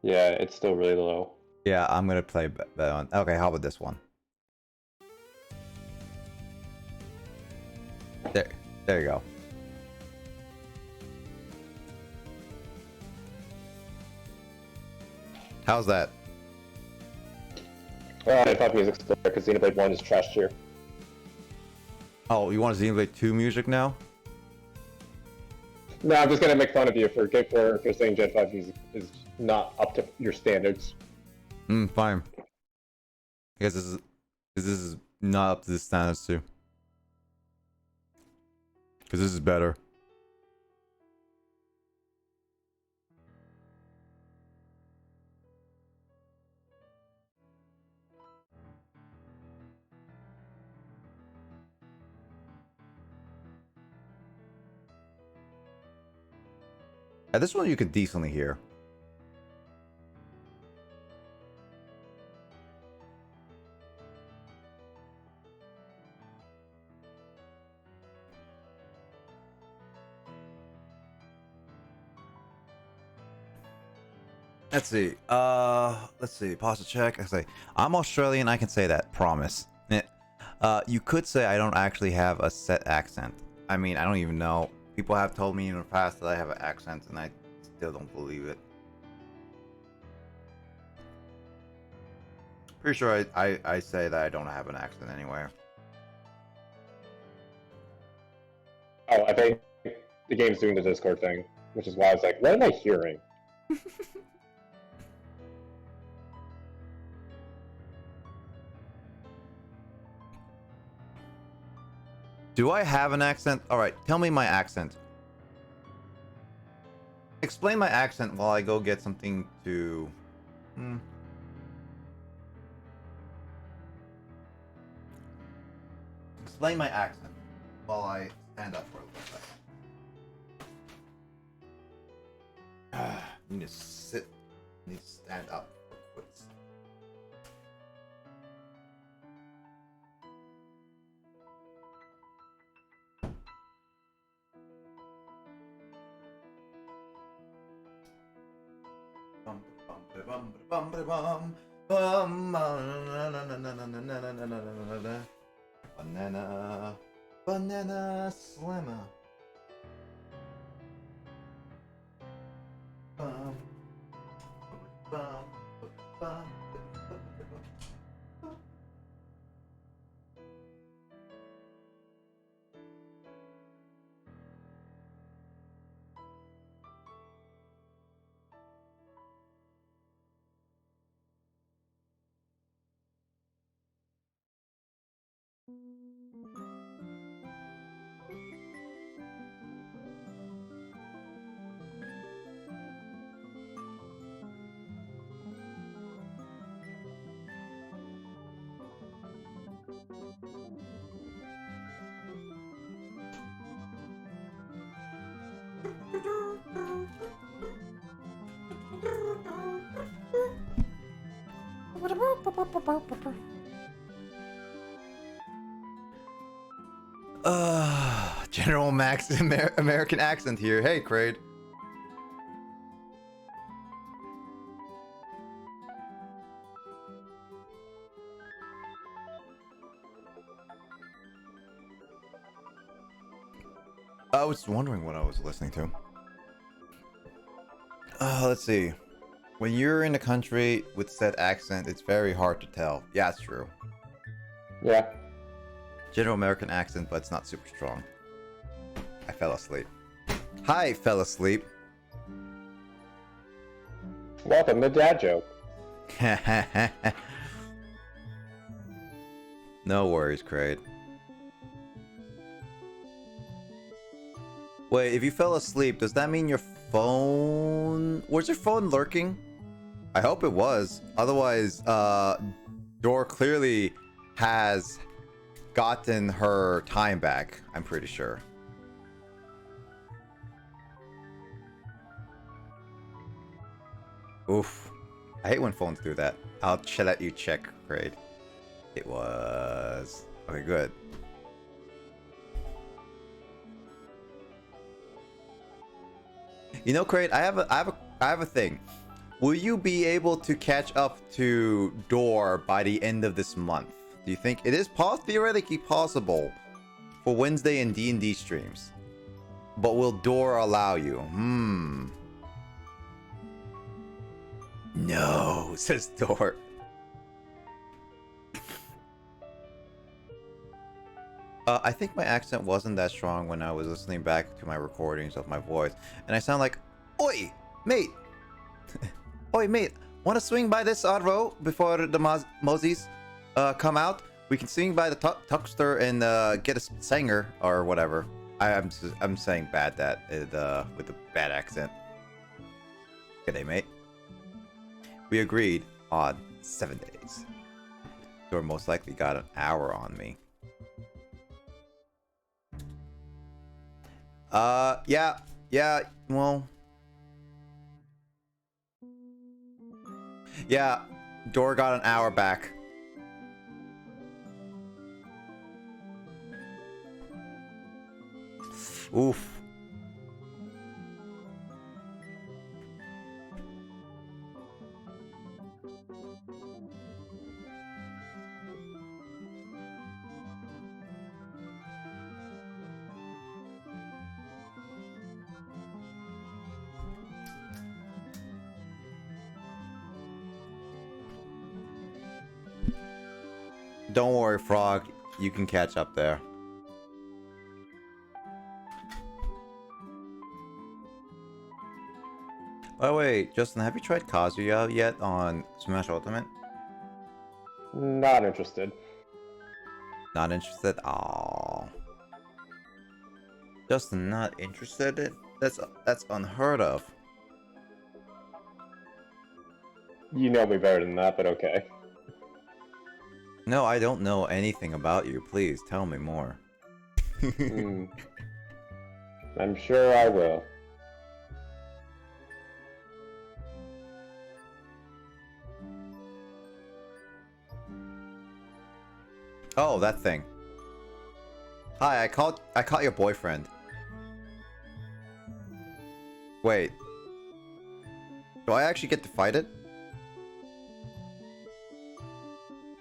Yeah, it's still really low. Yeah, I'm gonna play better one. Okay, how about this one? There you go. How's that? I thought music's still there because Xenoblade 1 is trash tier. Oh, you want Xenoblade 2 music now? No, I'm just gonna make fun of you for saying Gen 5 music is not up to your standards. Fine. I guess this is not up to the standards too. Because this is better. Yeah, this one you could decently hear. Let's see. Let's see. Pause to check. I say I'm Australian. I can say that. Promise. You could say I don't actually have a set accent. I mean, I don't even know. People have told me in the past that I have an accent, and I still don't believe it. Pretty sure I say that I don't have an accent anywhere. Oh, I think the game's doing the Discord thing, which is why I was like, what am I hearing? Do I have an accent? Alright, tell me my accent. Explain my accent while I go get something to... Explain my accent while I stand up for a little bit. I need to sit. I need to stand up for quits. Banana slammer. General Max American accent here. Hey, Kraid. I was wondering what I was listening to. Let's see. When you're in a country with said accent, it's very hard to tell. Yeah, it's true. Yeah. General American accent, but it's not super strong. I fell asleep. Hi, fell asleep. Welcome to Dad Joke. No worries, Kraid. Wait, if you fell asleep, does that mean your phone... Was your phone lurking? I hope it was. Otherwise, Door clearly has gotten her time back, I'm pretty sure. Oof. I hate when phones do that. I'll let you check, Kraid. It was... Okay, good. You know, Kraid, I have a thing. Will you be able to catch up to Door by the end of this month? Do you think it is theoretically possible for Wednesday and D&D streams? But will Door allow you? No, says Door. I think my accent wasn't that strong when I was listening back to my recordings of my voice, and I sound like, "Oi, mate! Oi, mate! Want to swing by this odd row before the Mosies come out? We can swing by the Tuckster and get a singer or whatever." I'm saying bad that with a bad accent. Good day, mate. We agreed on 7 days. Door most likely got an hour on me. Yeah, well... Yeah, Door got an hour back. Oof. Don't worry, Frog. You can catch up there. By the way, Justin, have you tried Kazuya yet on Smash Ultimate? Not interested. Not interested? Aww. Justin, not interested? That's unheard of. You know me better than that, but okay. No, I don't know anything about you. Please, tell me more. I'm sure I will. Oh, that thing. Hi, I caught your boyfriend. Wait. Do I actually get to fight it?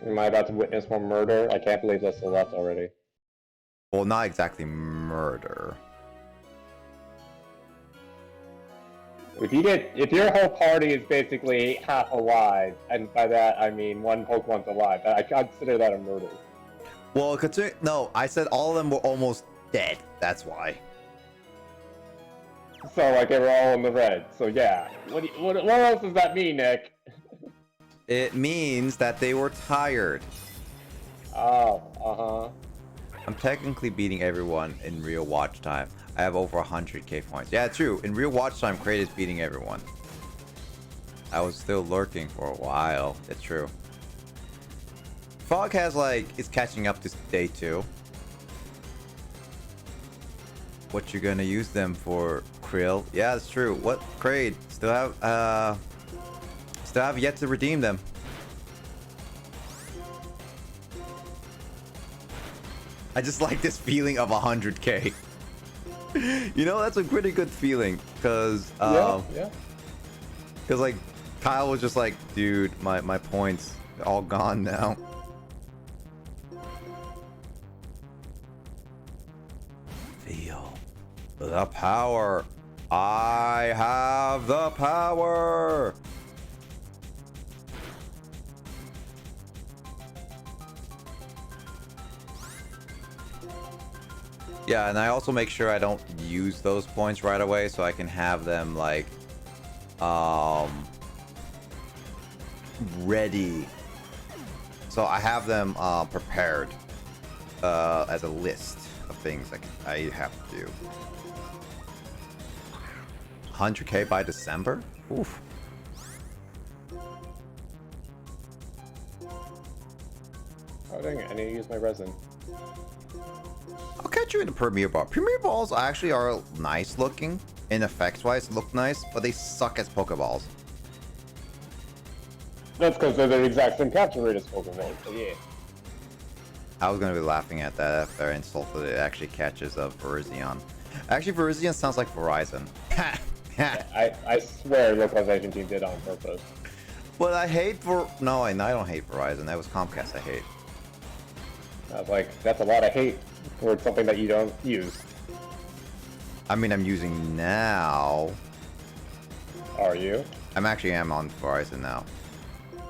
Am I about to witness more murder? I can't believe that's still left already. Well, not exactly murder. If your whole party is basically half alive, and by that I mean one Pokemon's alive, I consider that a murder. Well, no, I said all of them were almost dead. That's why. So like they were all in the red. So yeah. What else does that mean, Nick? It means that they were tired. Oh, I'm technically beating everyone in real watch time. I have over 100k points. Yeah, true. In real watch time, Kraid is beating everyone. I was still lurking for a while. It's true. Fog has is catching up to day 2. What you gonna use them for, Krill? Yeah, that's true. What, Kraid? Still have yet to redeem them. I just like this feeling of 100k. You know, that's a pretty good feeling, because yeah. Because Kyle was just like, dude, my points are all gone now. Feel the power. I have the power. Yeah, and I also make sure I don't use those points right away, so I can have them ready. So I have them prepared as a list of things I have to do. 100k by December? Oof. Oh dang it, I need to use my resin. I'll catch you in the Premier Ball. Premier Balls actually are nice looking, and effects-wise look nice, but they suck as Pokeballs. That's because they're the exact same capture rate as Pokemon, so yeah. I was gonna be laughing at that after I insulted it actually catches a Virizion. Actually, Virizion sounds like Verizon. I swear localization team did on purpose. But I hate no, I don't hate Verizon. That was Comcast I hate. I was like, that's a lot of hate for something that you don't use. I mean, I'm using now. Are you? I'm actually am on Verizon now.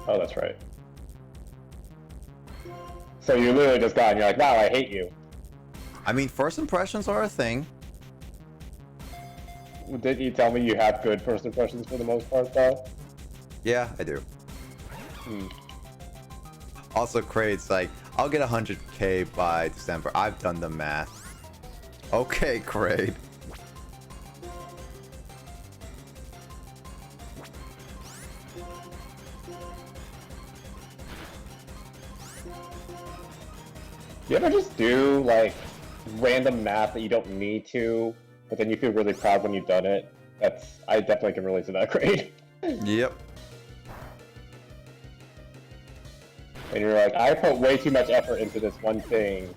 Oh, that's right. So you literally just got and you're like, wow, I hate you. I mean, first impressions are a thing. Didn't you tell me you have good first impressions for the most part, though? Yeah, I do. Hmm. Also, Craig's like, I'll get 100k by December. I've done the math. Okay, Craig. You ever just do, like, random math that you don't need to, but then you feel really proud when you've done it? I definitely can relate to that, Craig. Yep. And you're like, I put way too much effort into this one thing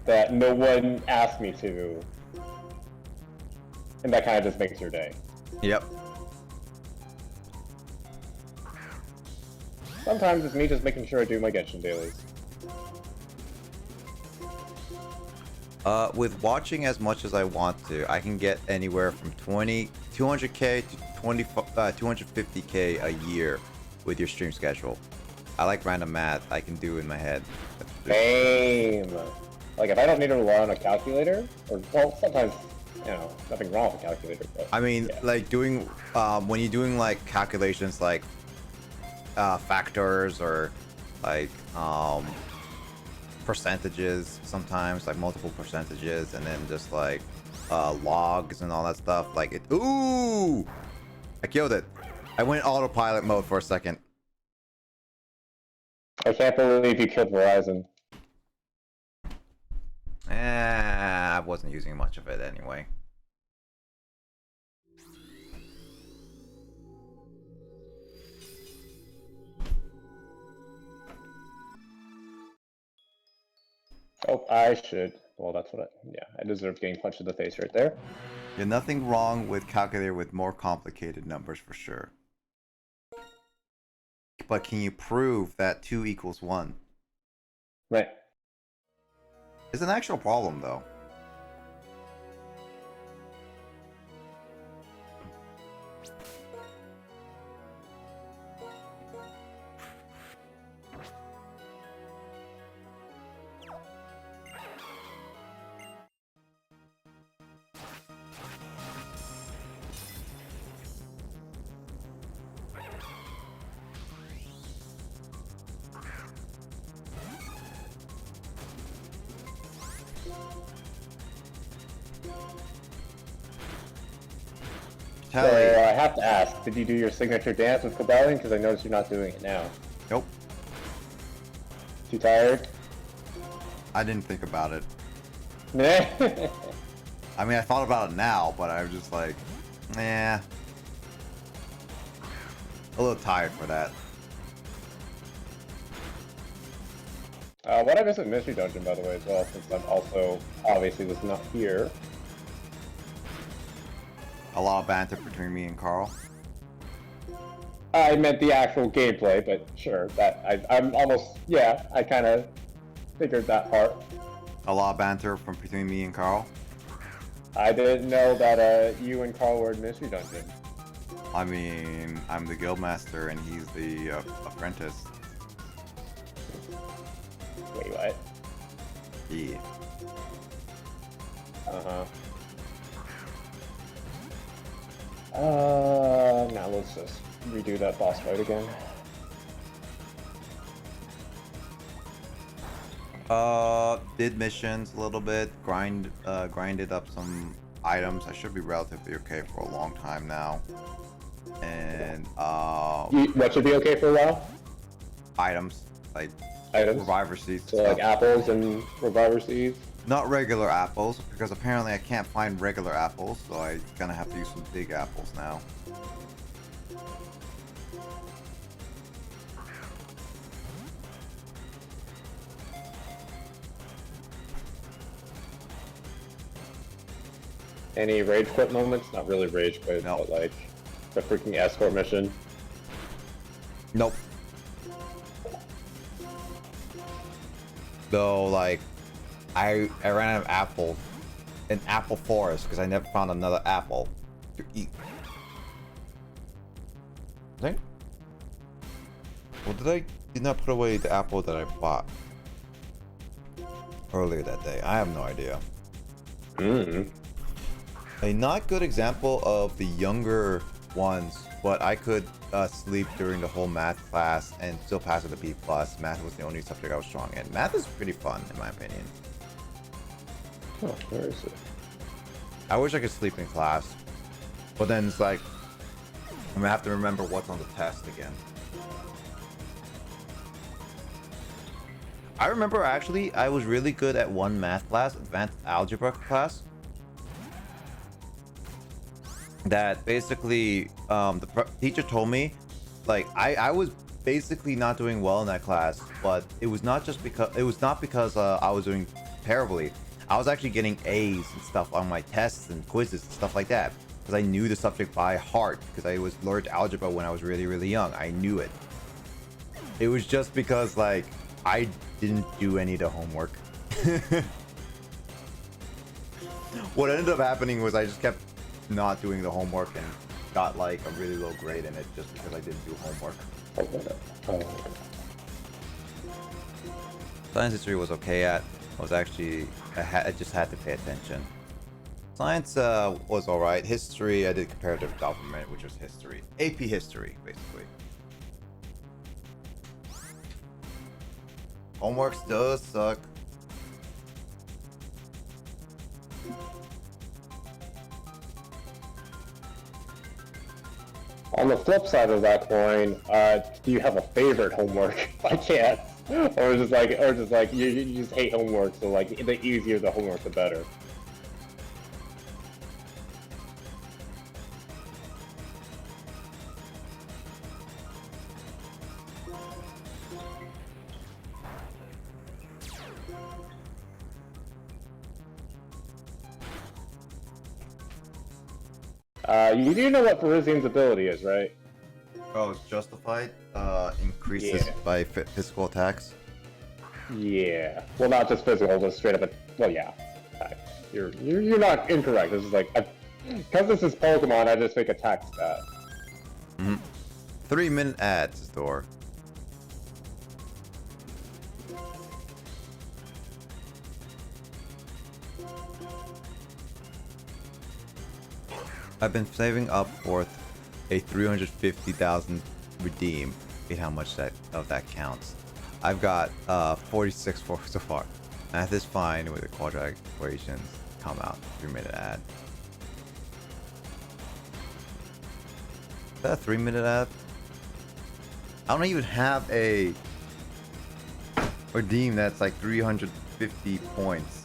that no one asked me to. And that kind of just makes your day. Yep. Sometimes it's me just making sure I do my Genshin dailies. With watching as much as I want to, I can get anywhere from 200k to 250k a year with your stream schedule. I like random math I can do in my head. Same. Like, if I don't need to rely on a calculator, or, well, sometimes, you know, nothing wrong with a calculator, but... I mean, yeah. like doing, when you're doing like calculations like factors or like percentages sometimes, like multiple percentages, and then just like logs and all that stuff, like it. Ooh, I killed it. I went autopilot mode for a second. I can't believe you killed Verizon. I wasn't using much of it anyway. Oh, I should. Well, that's what I deserve getting punched in the face right there. There's nothing wrong with calculator with more complicated numbers for sure. But can you prove that 2 equals 1? Right. It's an actual problem though. So I have to ask, did you do your signature dance with Cobalion? Because I noticed you're not doing it now. Nope. Too tired? I didn't think about it. Nah. I mean, I thought about it now, but I was just like, nah. A little tired for that. What I miss at Mystery Dungeon, by the way, as well, since I'm also obviously was not here. A lot of banter between me and Carl. I meant the actual gameplay, but sure, that I'm almost, yeah, I kind of figured that part. A lot of banter from between me and Carl. I didn't know that you and Carl were in Mystery Dungeon. I mean, I'm the guildmaster and he's the apprentice. Wait, what? Yeah. Uh-huh. Now let's just redo that boss fight again. Did missions a little bit, grinded up some items. I should be relatively okay for a long time now. And What should be okay for a while? items, like items. reviver seeds. So like apples and reviver seeds. Not regular apples, because apparently I can't find regular apples, so I'm gonna have to use some big apples now. Any rage quit moments? Not really rage quit, No. but like the freaking escort mission. Nope. Though, like, I ran out of apples in apple forest because I never found another apple to eat. Think? Well, did not put away the apple that I bought earlier that day? I have no idea. A not good example of the younger ones, but I could sleep during the whole math class and still pass with a B+. Math was the only subject I was strong in. Math is pretty fun, in my opinion. Oh, where is it? I wish I could sleep in class, but then it's like I'm gonna have to remember what's on the test again. I remember actually I was really good at one math class, advanced algebra class, that basically the teacher told me, like, I was basically not doing well in that class, but it was not because I was doing terribly. I was actually getting A's and stuff on my tests and quizzes and stuff like that because I knew the subject by heart, because I learned algebra when I was really young. I knew it. It was just because, like, I didn't do any of the homework. What ended up happening was I just kept not doing the homework and got like a really low grade in it just because I didn't do homework. Science history was okay at. I just had to pay attention. Science was alright. History, I did comparative development, which was history. AP history, basically. Homeworks does suck. On the flip side of that coin, do you have a favorite homework by chance? Or just like you just hate homework, so like the easier the homework, the better. You do know what Parisian's ability is, right? Oh, it's justified. Increases by physical attacks. Yeah. Well, not just physical, just straight up. Well, yeah. You're not incorrect. This is like because this is Pokemon. I just make attack stat. 3-minute ads, store. I've been saving up for a 350,000 redeem. Get how much of that counts. I've got 46 for so far. Math is fine with the quadratic equations. Come out. 3-minute ad. Is that a 3-minute ad? I don't even have a redeem that's like 350 points.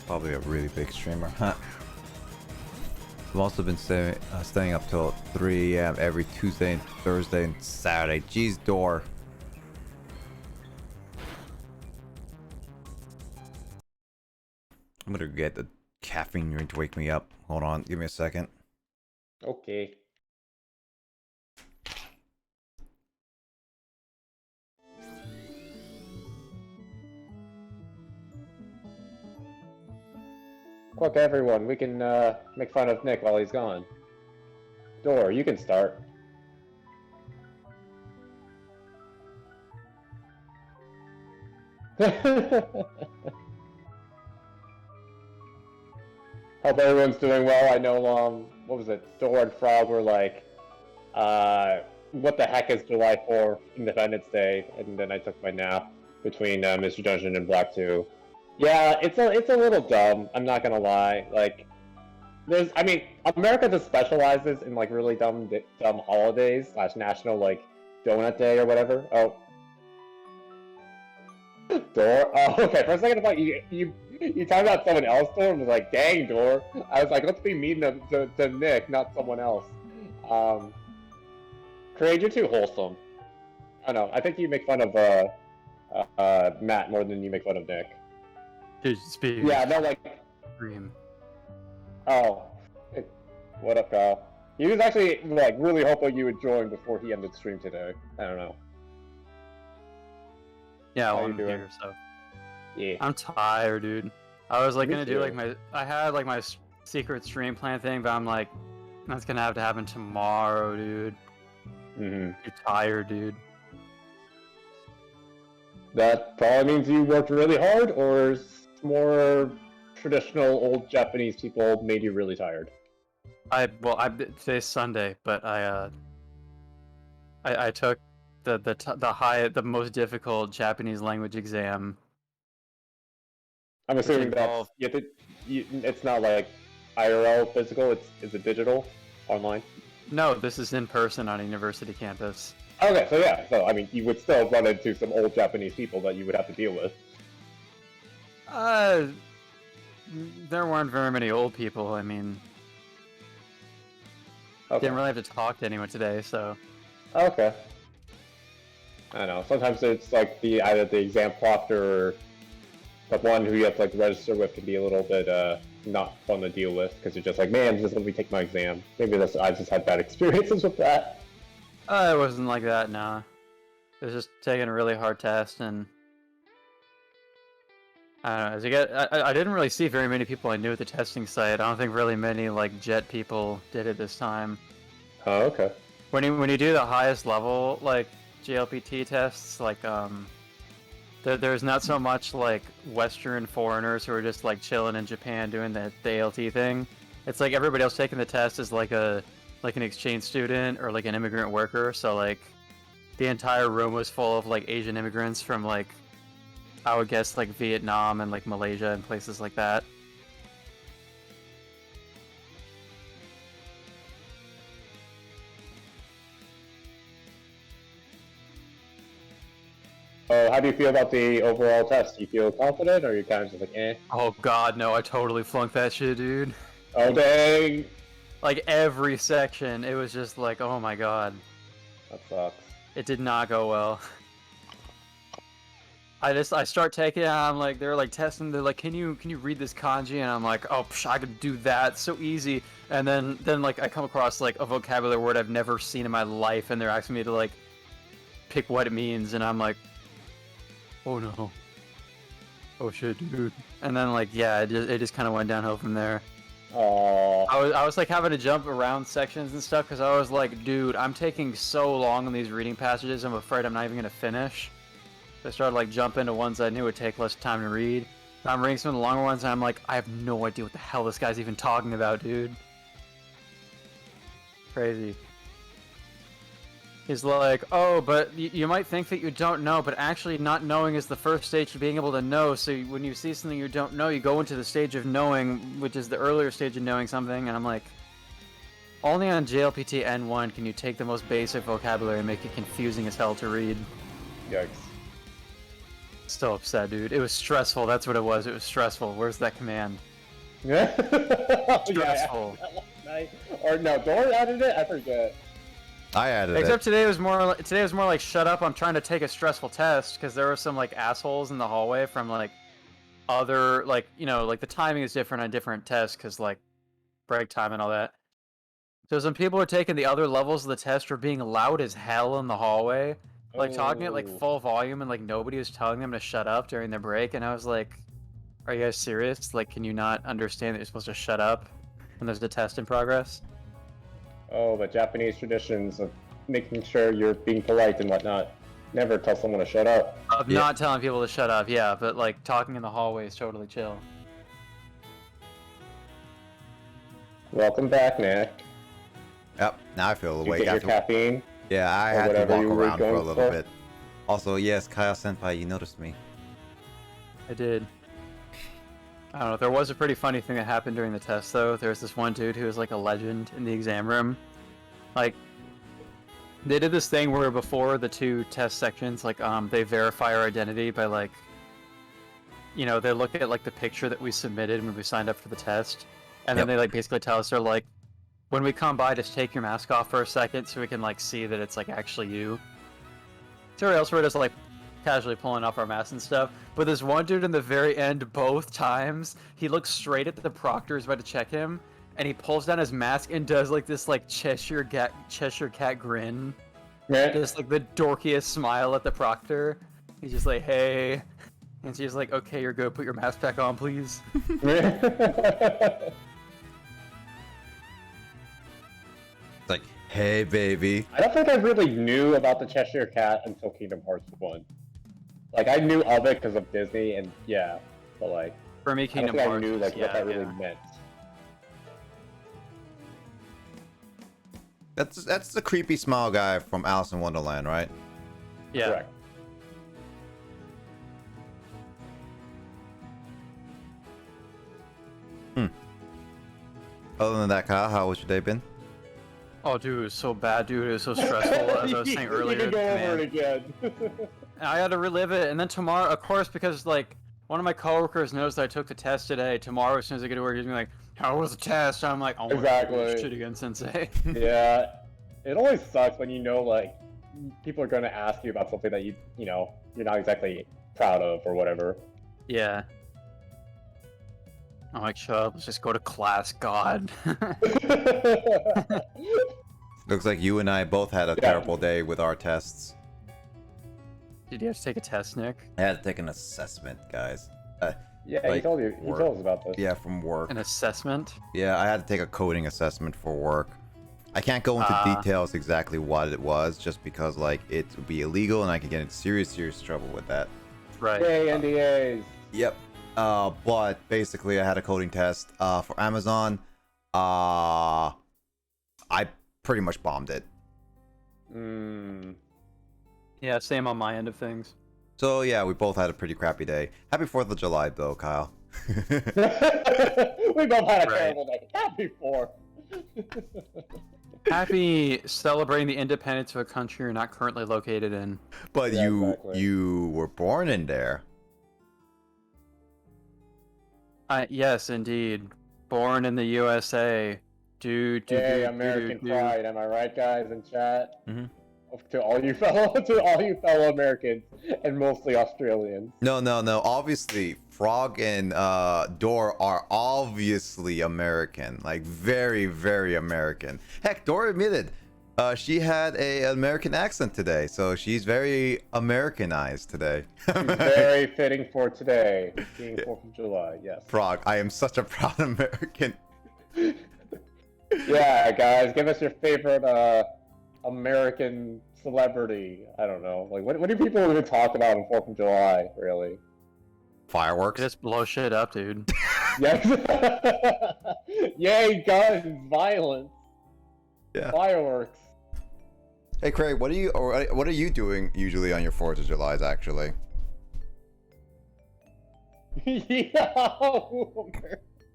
Probably a really big streamer, huh? I've also been staying up till 3 a.m. every Tuesday and Thursday and Saturday. Jeez, door. I'm gonna get the caffeine drink to wake me up. Hold on, give me a second. Okay. Look, everyone, we can make fun of Nick while he's gone. Door, you can start. Hope everyone's doing well. I know, what was it? Thor and Frog were like, what the heck is July 4th, Independence Day? And then I took my nap between Mr. Dungeon and Black 2. Yeah, it's a little dumb. I'm not gonna lie. Like, America just specializes in like really dumb holidays / national like donut day or whatever. Oh, Door. Oh, okay. For a second, I thought you talked about someone else. Door and was like, "Dang, Door." I was like, "Let's be mean to Nick, not someone else." Craig, you're too wholesome. I don't know. I think you make fun of Matt more than you make fun of Nick. Dude, speak. Yeah, no, like. Dream. Oh, what up, Kyle? He was actually like really hoping you would join before he ended stream today. I don't know. Yeah, How well, you I'm doing? here, so. Yeah. I'm tired, dude. I was like Me gonna do too. like I had like my secret stream plan thing, but I'm like, that's gonna have to happen tomorrow, dude. Mm-hmm. You're tired, dude. That probably means you worked really hard, or more traditional old Japanese people made you really tired. Today's Sunday, but I took the most difficult Japanese language exam. I'm assuming that's involved- it's not like IRL physical. Is it digital, online? No, this is in person on a university campus. Okay, so yeah, so I mean, you would still run into some old Japanese people that you would have to deal with. There weren't very many old people. I mean, Okay. didn't really have to talk to anyone today, so. Okay. I don't know. Sometimes it's like either the exam proctor or the one who you have to like register with can be a little bit not fun to deal with because you're just like, man, just let me take my exam. Maybe I just had bad experiences with that. It wasn't like that, nah. It was just taking a really hard test, and I don't know. I didn't really see very many people I knew at the testing site. I don't think really many like Jet people did it this time. Oh, okay. When you do the highest level like JLPT tests, like there's not so much like Western foreigners who are just like chilling in Japan doing the ALT thing. It's like everybody else taking the test is like an exchange student or like an immigrant worker. So like the entire room was full of like Asian immigrants from like, I would guess like Vietnam and like Malaysia and places like that. How do you feel about the overall test? Do you feel confident, or are you kind of just like, eh? Oh god, no, I totally flunked that shit, dude. Oh, dang! Like every section, it was just like, oh my god. That sucks. It did not go well. I start taking it, and I'm like, they're like testing, they're like, can you read this kanji? And I'm like, oh, I could do that, so easy. And then like I come across like a vocabulary word I've never seen in my life, and they're asking me to like pick what it means, and I'm like, oh no. Oh shit, dude. And then like, yeah, it just kind of went downhill from there. Aww. I was like having to jump around sections and stuff because I was like, dude, I'm taking so long on these reading passages, I'm afraid I'm not even gonna finish. So I started like jumping to ones I knew would take less time to read. And I'm reading some of the longer ones and I'm like, I have no idea what the hell this guy's even talking about, dude. Crazy. He's like, oh, but you might think that you don't know, but actually not knowing is the first stage to being able to know. So when you see something you don't know, you go into the stage of knowing, which is the earlier stage of knowing something. And I'm like, only on JLPT N1 can you take the most basic vocabulary and make it confusing as hell to read. Yikes. Still upset, dude. It was stressful. That's what it was. It was stressful. Where's that command? Yeah. Stressful. Yeah. Or no, Dora added it? I forget. I added Except it. today was more like shut up, I'm trying to take a stressful test, because there were some like assholes in the hallway from like other like, you know, like the timing is different on different tests because like break time and all that. So some people were taking the other levels of the test were being loud as hell in the hallway, like talking at like Oh. full volume, and like nobody was telling them to shut up during their break, and I was like, are you guys serious? Like, can you not understand that you're supposed to shut up when there's a test in progress? Oh, the Japanese traditions of making sure you're being polite and whatnot. Never tell someone to shut up. Of not telling people to shut up, yeah, but like talking in the hallway is totally chill. Welcome back, Nick. Yep. Now I feel the Did you weight get your after. caffeine? Yeah, I or had to whatever walk you were around for a going little for? bit. Also, yes, Kyle Senpai, you noticed me. I did. I don't know, there was a pretty funny thing that happened during the test, though. There was this one dude who was like a legend in the exam room. Like, they did this thing where before the 2 test sections, like, they verify our identity by, like, you know, they look at, like, the picture that we submitted when we signed up for the test, and then they, like, basically tell us, they're like, when we come by, just take your mask off for a second so we can, like, see that it's, like, actually you. So else we're just, like, casually pulling off our masks and stuff. But this one dude in the very end, both times, he looks straight at the proctor who's about to check him, and he pulls down his mask and does, like, this, like, Cheshire cat grin. Just, like, the dorkiest smile at the proctor. He's just like, hey. And she's like, okay, you're good. Put your mask back on, please. It's like, hey, baby. I don't think I really knew about the Cheshire Cat until Kingdom Hearts 1. Like, I knew of it because of Disney, and yeah, but like, For me, I don't Kingdom think I Hearts. knew like yeah, what that really yeah. meant. That's the creepy smile guy from Alice in Wonderland, right? Yeah. Correct. Other than that, Kyle, how was your day been? Oh, dude, it was so bad, dude. It was so stressful, as I was saying earlier. You can go over man. it again. I had to relive it, and then tomorrow, of course, because, like, one of my coworkers knows that I took the test today. Tomorrow, as soon as I get to work, he's gonna be like, how was the test? I'm like, oh my god, Exactly. shit again, sensei. Yeah, it always sucks when you know like people are going to ask you about something that you know you're not exactly proud of or whatever. Yeah. I'm like, shut up, let's just go to class, god. Looks like you and I both had a terrible day with our tests. Did you have to take a test, Nick? I had to take an assessment, guys. Yeah, Like, he told us about this. Yeah, from work. An assessment? Yeah, I had to take a coding assessment for work. I can't go into details exactly what it was, just because like it would be illegal and I could get in serious trouble with that. Right. Yay, NDAs. Yep. But basically, I had a coding test for Amazon. I pretty much bombed it. Yeah, same on my end of things. So yeah, we both had a pretty crappy day. Happy 4th of July, though, Kyle. We both had a terrible day. Happy 4th. Happy celebrating the independence of a country you're not currently located in. But Yeah, exactly. you were born in there. Yes, indeed. Born in the USA. Yay, American pride. Am I right, guys in chat? Mhm. To all you fellow Americans, and mostly Australians. No. Obviously, Frog and Dor are obviously American. Like, very, very American. Heck, Dor admitted she had an American accent today, so she's very Americanized today. Very fitting for today, being 4th of July. Yes. Frog, I am such a proud American. Yeah, guys, give us your favorite American celebrity. I don't know. Like, what do people even talk about on 4th of July, really? Fireworks. Just blow shit up, dude. Yes. Yay, guns, violence, Yeah. fireworks. Hey, Craig, what are you doing usually on your 4th of July's, actually? Yeah.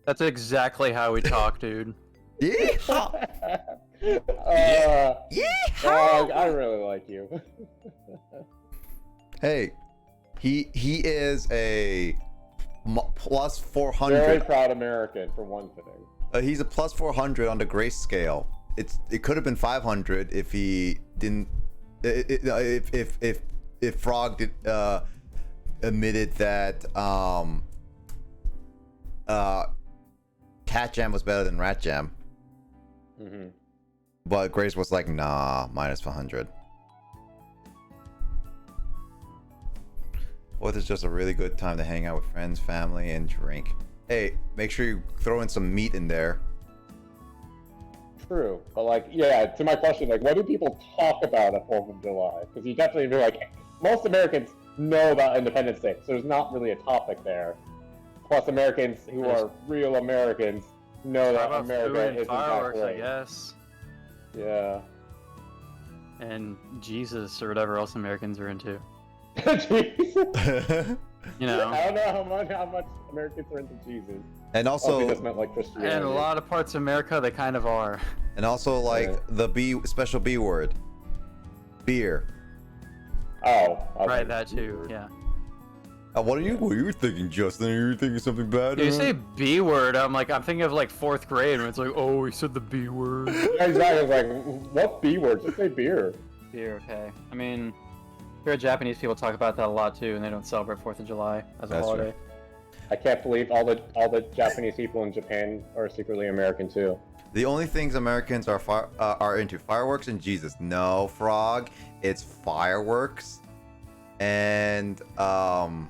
That's exactly how we talk, dude. Yeehaw! Dog, I really like you. Hey, he is a plus 400. Very proud American, for one thing. He's a plus 400 on the grace scale. It could have been 500 if he didn't. If Frog did, admitted that Cat Jam was better than Rat Jam. Mm-hmm. But Grace was like, nah, minus 100. Fourth is just a really good time to hang out with friends, family, and drink. Hey, make sure you throw in some meat in there. True, but like, yeah, to my question, like, what do people talk about at 4th of July? Because you definitely be like, most Americans know about Independence Day, so there's not really a topic there. Plus, Americans who are real Americans know How that about America food and isn't fireworks, I that guess, great. and Jesus or whatever else Americans are into. Jesus. You know, I don't know how much Americans are into Jesus. And I also, think this meant like Christianity. and a lot of parts of America they kind of are. and also like the special B word, beer. Oh, okay. Right, that too. Yeah. What are you thinking, Justin? Are you thinking something bad? You say B word, I'm thinking of like 4th grade when it's like, oh, he said the B word. Yeah, exactly. It's like, what B word? Just say beer. Beer, okay. I mean, here Japanese people talk about that a lot too, and they don't celebrate 4th of July as a That's holiday. I can't believe all the Japanese people in Japan are secretly American too. The only things Americans are into fireworks and Jesus. No, Frog. It's fireworks, and I'm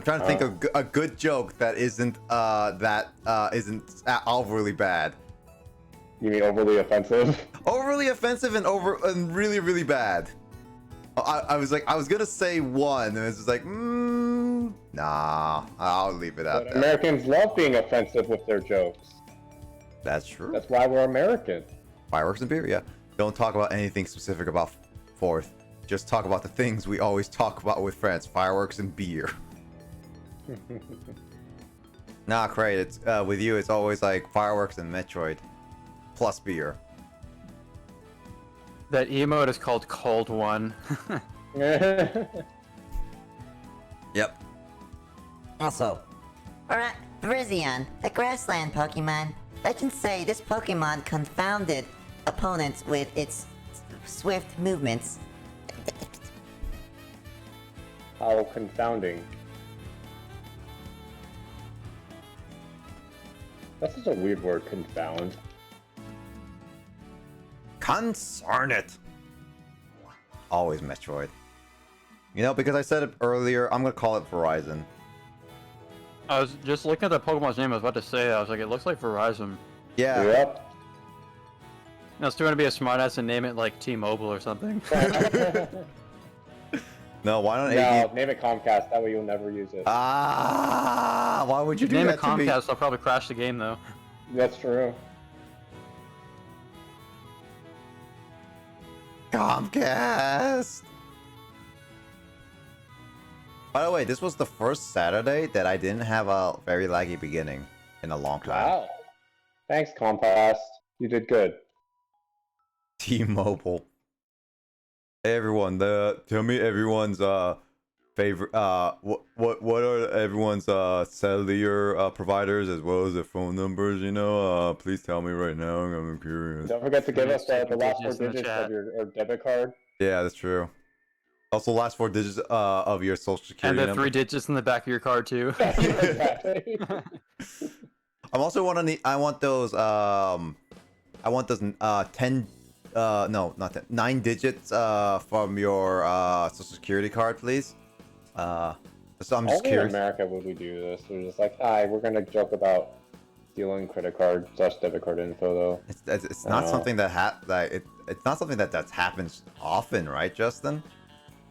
trying to think of a good joke that isn't overly bad. You mean overly offensive? Overly offensive and really really bad. I was gonna say one, and it's just like, nah, I'll leave it out But there. Americans love being offensive with their jokes. That's true. That's why we're American. Fireworks and beer, yeah. Don't talk about anything specific about 4th. Just talk about the things we always talk about with friends: fireworks and beer. Nah, Craig, it's with you. It's always like fireworks and Metroid, plus beer. That emote is called Cold One. Yep. Also, Virizion, the grassland Pokemon. Legends say this Pokemon confounded opponents with its swift movements. How confounding. That's such a weird word, confound. Concern it. Always Metroid. You know, because I said it earlier, I'm gonna call it Verizon. I was just looking at the Pokemon's name. I was about to say that. I was like, it looks like Verizon. Yeah. Yep. I was trying to be a smartass and name it like T-Mobile or something. No, why don't No, AD... name it Comcast. That way you'll never use it. Why would you do Name that it to me? Comcast, I'll probably crash the game though. That's true. Comcast. By the way, this was the first Saturday that I didn't have a very laggy beginning in a long time. Wow. Thanks, Comcast. You did good. T-Mobile. Hey everyone, tell me everyone's favorite what are everyone's cellular providers as well as their phone numbers, you know? Please tell me right now. I'm curious. Don't forget to give us the last 4 digits in the digits chat. of your debit card. Yeah, that's true. Also, last 4 digits of your social security And the number. 3 digits in the back of your card too. Exactly. I'm also I want those 10 no, not 10, 9 digits from your social security card, please. So I'm just Only in curious. America would we do this. We're just like, hi, we're gonna joke about stealing credit card / debit card info though. It's not something that it's not something that happens often, right, Justin?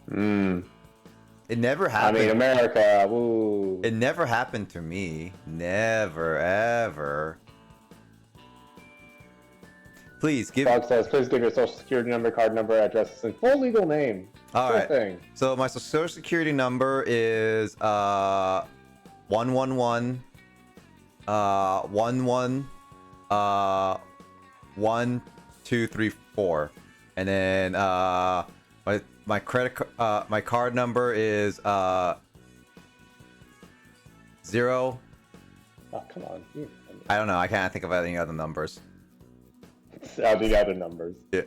It never I happened. mean, America. Woo. It never happened to me. Never, ever. Please give. Frog says, please give your social security number, card number, address, and full legal name. All Sure right. thing. So my social security number is 111 11 1234, and then my my card number is 0. Oh, come on. I don't know. I can't think of any other numbers. The other numbers. Yeah.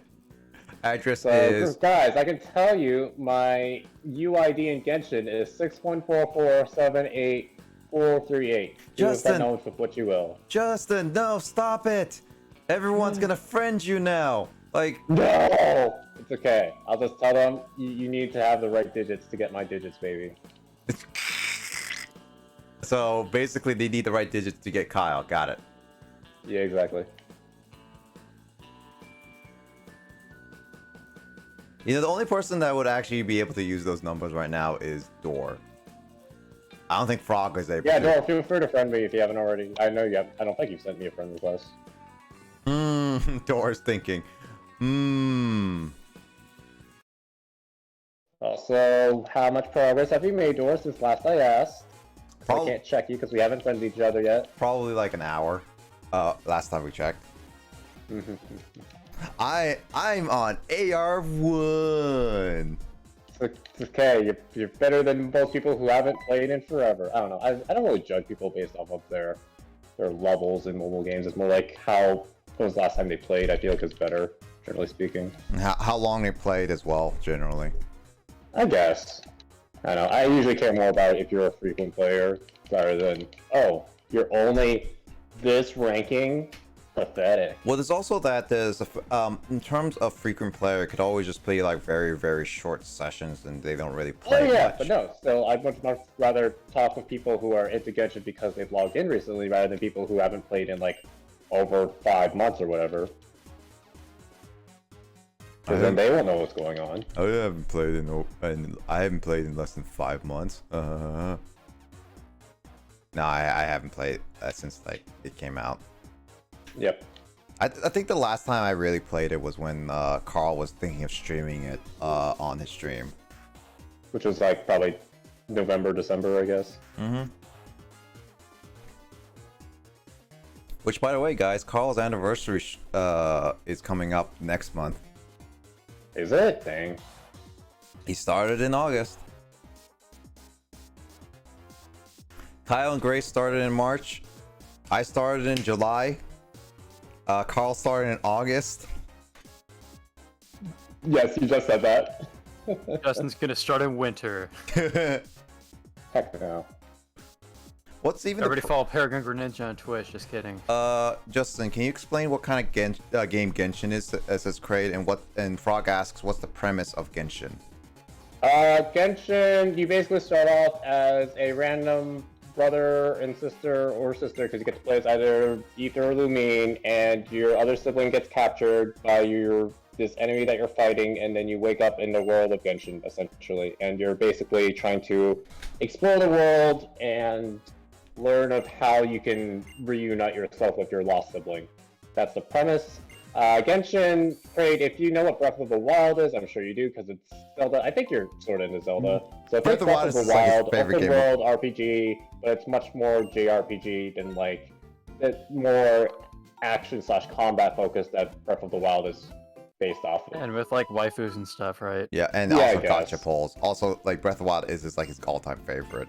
Address So, is guys, I can tell you my UID in Genshin is 6144784438. Justin. That knowledge with what you will. Justin. No, stop it. Everyone's gonna friend you now. Like, No! It's okay. I'll just tell them you need to have the right digits to get my digits, baby. so basically, they need the right digits to get Kyle. Got it. Yeah, exactly. You know, the only person that would actually be able to use those numbers right now is Door. I don't think Frog is able Yeah, to. Door, feel free to friend me if you haven't already. I know you have. I don't think you've sent me a friend request. Door's thinking. Also, how much progress have you made, Door, since last I asked? I can't check you because we haven't friended each other yet. Probably like an hour. Last time we checked. I'm on AR1. It's okay, you're better than most people who haven't played in forever. I don't know. I don't really judge people based off of their levels in mobile games. It's more like when was the last time they played. I feel like it's better, generally speaking. How long they played as well, generally. I guess. I don't know. I usually care more about if you're a frequent player rather than, oh, you're only this ranking. Pathetic. Well, there's also that in terms of frequent player, it could always just play like very, very short sessions and they don't really play much. But no, still, I'd much rather talk with people who are into Genshin because they've logged in recently rather than people who haven't played in like over 5 months or whatever. Because then they won't know what's going on. I haven't played I haven't played in less than 5 months. No, I haven't played since like it came out. Yep. I think the last time I really played it was when Carl was thinking of streaming it on his stream. Which was like probably November, December, I guess. Which, by the way, guys, Carl's anniversary is coming up next month. Is it? Dang. He started in August. Kyle and Grace started in March. I started in July. Carl started in August. Yes, you just said that. Justin's gonna start in winter. Heck no. What's even Everybody follow Paragon Greninja on Twitch. Just kidding. Justin, can you explain what kind of game Genshin is as it's created, and Frog asks, what's the premise of Genshin? Genshin, you basically start off as a random brother and sister, or sister, because you get to play as either Ether or Lumine, and your other sibling gets captured by this enemy that you're fighting, and then you wake up in the world of Genshin, essentially, and you're basically trying to explore the world and learn of how you can reunite yourself with your lost sibling. That's the premise. Genshin, great. If you know what Breath of the Wild is, I'm sure you do, because it's Zelda. I think you're sort of into Zelda. So Breath of the Wild, open world RPG, but it's much more JRPG than like more action/combat focused that Breath of the Wild is based off of. And with like waifus and stuff, right? Yeah, and Yeah, also gotcha polls. Also, like Breath of the Wild is like his all-time favorite.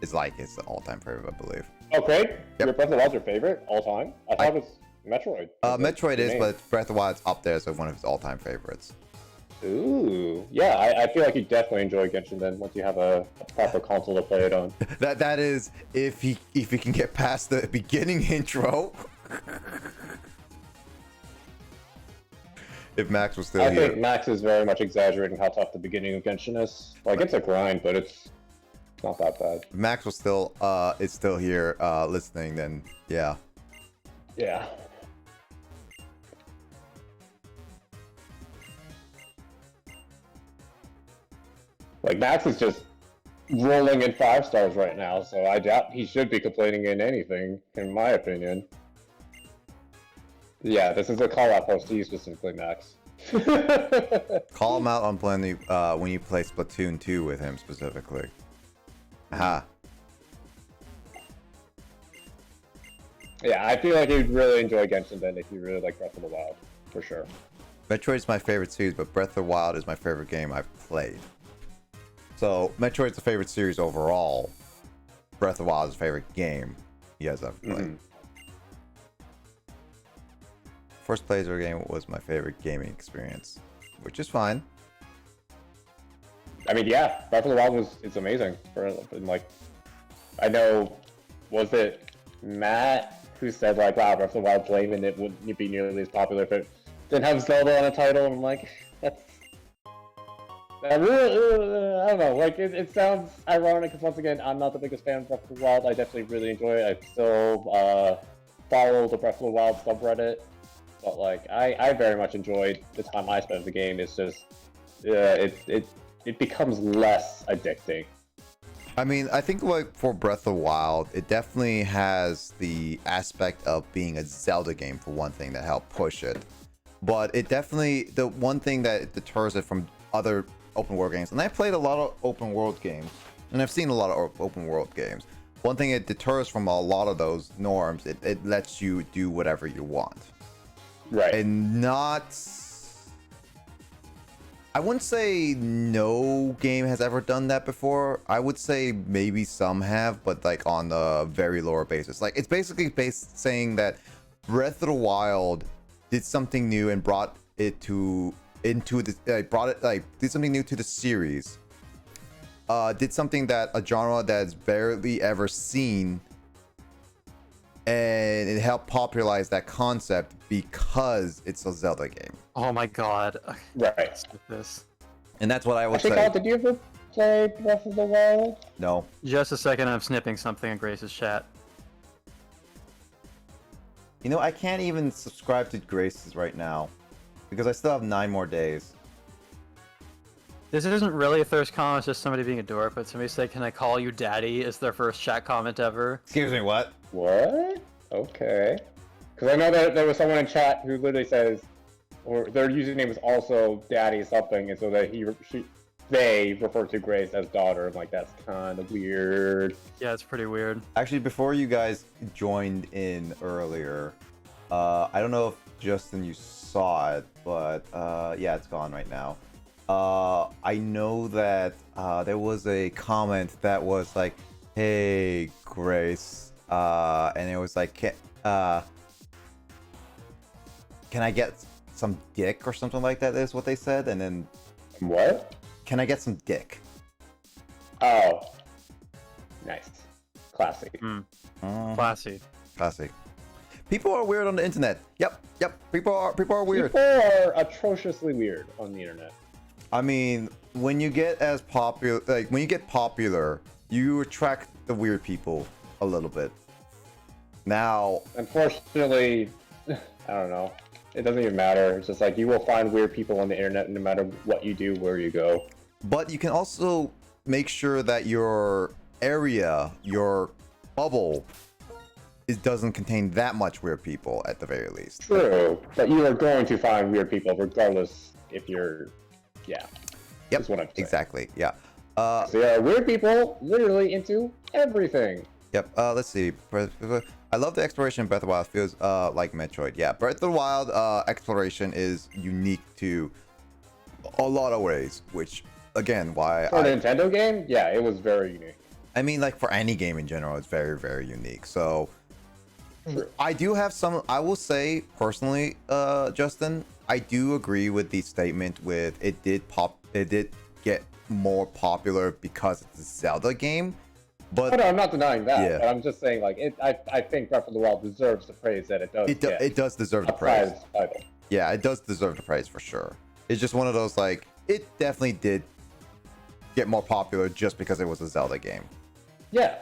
It's like his all-time favorite, I believe. Oh, great! Yep. Your Breath of the Wild's your favorite all time? I thought it was Metroid. Metroid is, but Breath of the Wild's up there as one of his all-time favorites. Ooh, yeah, I feel like you definitely enjoy Genshin then once you have a proper console to play it on. That is if he can get past the beginning intro. If Max was still I here. think Max is very much exaggerating how tough the beginning of Genshin is. Like, it's a grind, but it's not that bad. If Max was still is still here listening, then yeah. Yeah. Like, Max is just rolling in 5 stars right now, so I doubt he should be complaining in anything, in my opinion. Yeah, this is a call-out post to you specifically, Max. Call him out on playing when you play Splatoon 2 with him specifically. Aha. Yeah, I feel like you'd really enjoy Genshin then if you really like Breath of the Wild, for sure. Metroid's my favorite series, but Breath of the Wild is my favorite game I've played. So Metroid's the favorite series overall. Breath of the Wild is the favorite game he has ever played. First playthrough game was my favorite gaming experience, which is fine. I mean, yeah, Breath of the Wild it's amazing. Like, I know, was it Matt who said like, wow, Breath of the Wild's lame and it wouldn't be nearly as popular if it didn't have Zelda on the title? And I'm like, I don't know, like, it sounds ironic because once again, I'm not the biggest fan of Breath of the Wild. I definitely really enjoy it. I still follow the Breath of the Wild subreddit, but like I very much enjoyed the time I spent in the game. It's just it becomes less addicting. I mean, I think like for Breath of the Wild, it definitely has the aspect of being a Zelda game for one thing that helped push it. But it definitely, the one thing that deters it from other open world games, and I played a lot of open world games, and I've seen a lot of open world games. One thing it deters from a lot of those norms, it lets you do whatever you want. Right. And not, I wouldn't say no game has ever done that before. I would say maybe some have, but like on a very lower basis. Like it's basically saying that Breath of the Wild did something new and brought it to into the did something new to the series. Did something that a genre that's barely ever seen, and it helped popularize that concept because it's a Zelda game. Oh my god. Right. With this. And that's what I would Actually, say. Kyle, did you ever play Breath of the Wild? No. Just a second, I'm snipping something in Grace's chat. You know, I can't even subscribe to Grace's right now because I still have 9 more days. This isn't really a thirst comment, it's just somebody being a dork, but somebody said, "Can I call you daddy?" is their first chat comment ever. Excuse me, what? What? Okay. Because I know that there was someone in chat who literally says, or their username is also daddy something, and so that they refer to Grace as daughter. I'm like, that's kind of weird. Yeah, it's pretty weird. Actually, before you guys joined in earlier, I don't know if Justin you saw it, but yeah, it's gone right now. I know that there was a comment that was like, "Hey, Grace," and it was like, "Can I get some dick or something like that?" Is what they said, and then, What? "Can I get some dick?" Oh. Nice. Classic. Classy. Classic. People are weird on the internet. Yep. People are weird. People are atrociously weird on the internet. I mean, when you get as popular, like when you get popular, you attract the weird people a little bit. Now, Unfortunately, I don't know. It doesn't even matter. It's just like you will find weird people on the internet no matter what you do, where you go. but you can also make sure that your area, your bubble, doesn't contain that much weird people at the very least. True, but you are going to find weird people regardless if you're, yeah. Yep. Is what I'm saying. Exactly. Yeah. So there are weird people literally into everything. Yep. Let's see. I love the exploration in Breath of the Wild. It feels like Metroid. Yeah, Breath of the Wild exploration is unique to a lot of ways, which again, why For a Nintendo game, yeah, it was very unique. I mean, like for any game in general, it's very, very unique. So True. I do have some. I will say personally, Justin, I do agree with the statement with it did get more popular because it's a Zelda game. But Oh, no, I'm not denying that. Yeah. But I'm just saying, like, I think Breath of the Wild deserves the praise that it does. it does deserve the a praise. prize title. Yeah, it does deserve the praise for sure. It's just one of those like it definitely did get more popular just because it was a Zelda game. Yeah.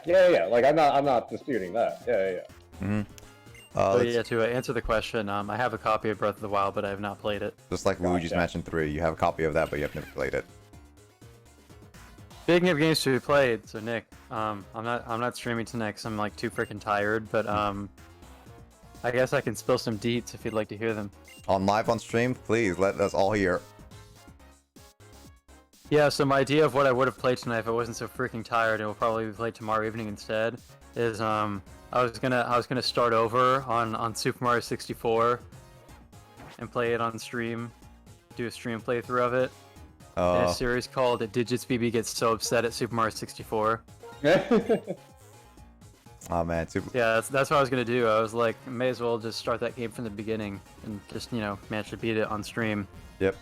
Like I'm not disputing that. Yeah. So Let's- yeah, to answer the question, I have a copy of Breath of the Wild, but I have not played it. Just like Luigi's Gotcha. Mansion 3, you have a copy of that, but you have never played it. Speaking of games to be played, so Nick, I'm not streaming tonight because I'm like too freaking tired, but I guess I can spill some deets if you'd like to hear them. On live on stream, please let us all hear. Yeah, so my idea of what I would have played tonight if I wasn't so freaking tired and will probably be played tomorrow evening instead is I was gonna start over on Super Mario 64 and play it on stream, do a stream playthrough of it. In a series called Digits BB Gets So Upset at Super Mario 64. Oh man, Yeah, that's what I was gonna do. I was like, may as well just start that game from the beginning and just manage to beat it on stream. Yep.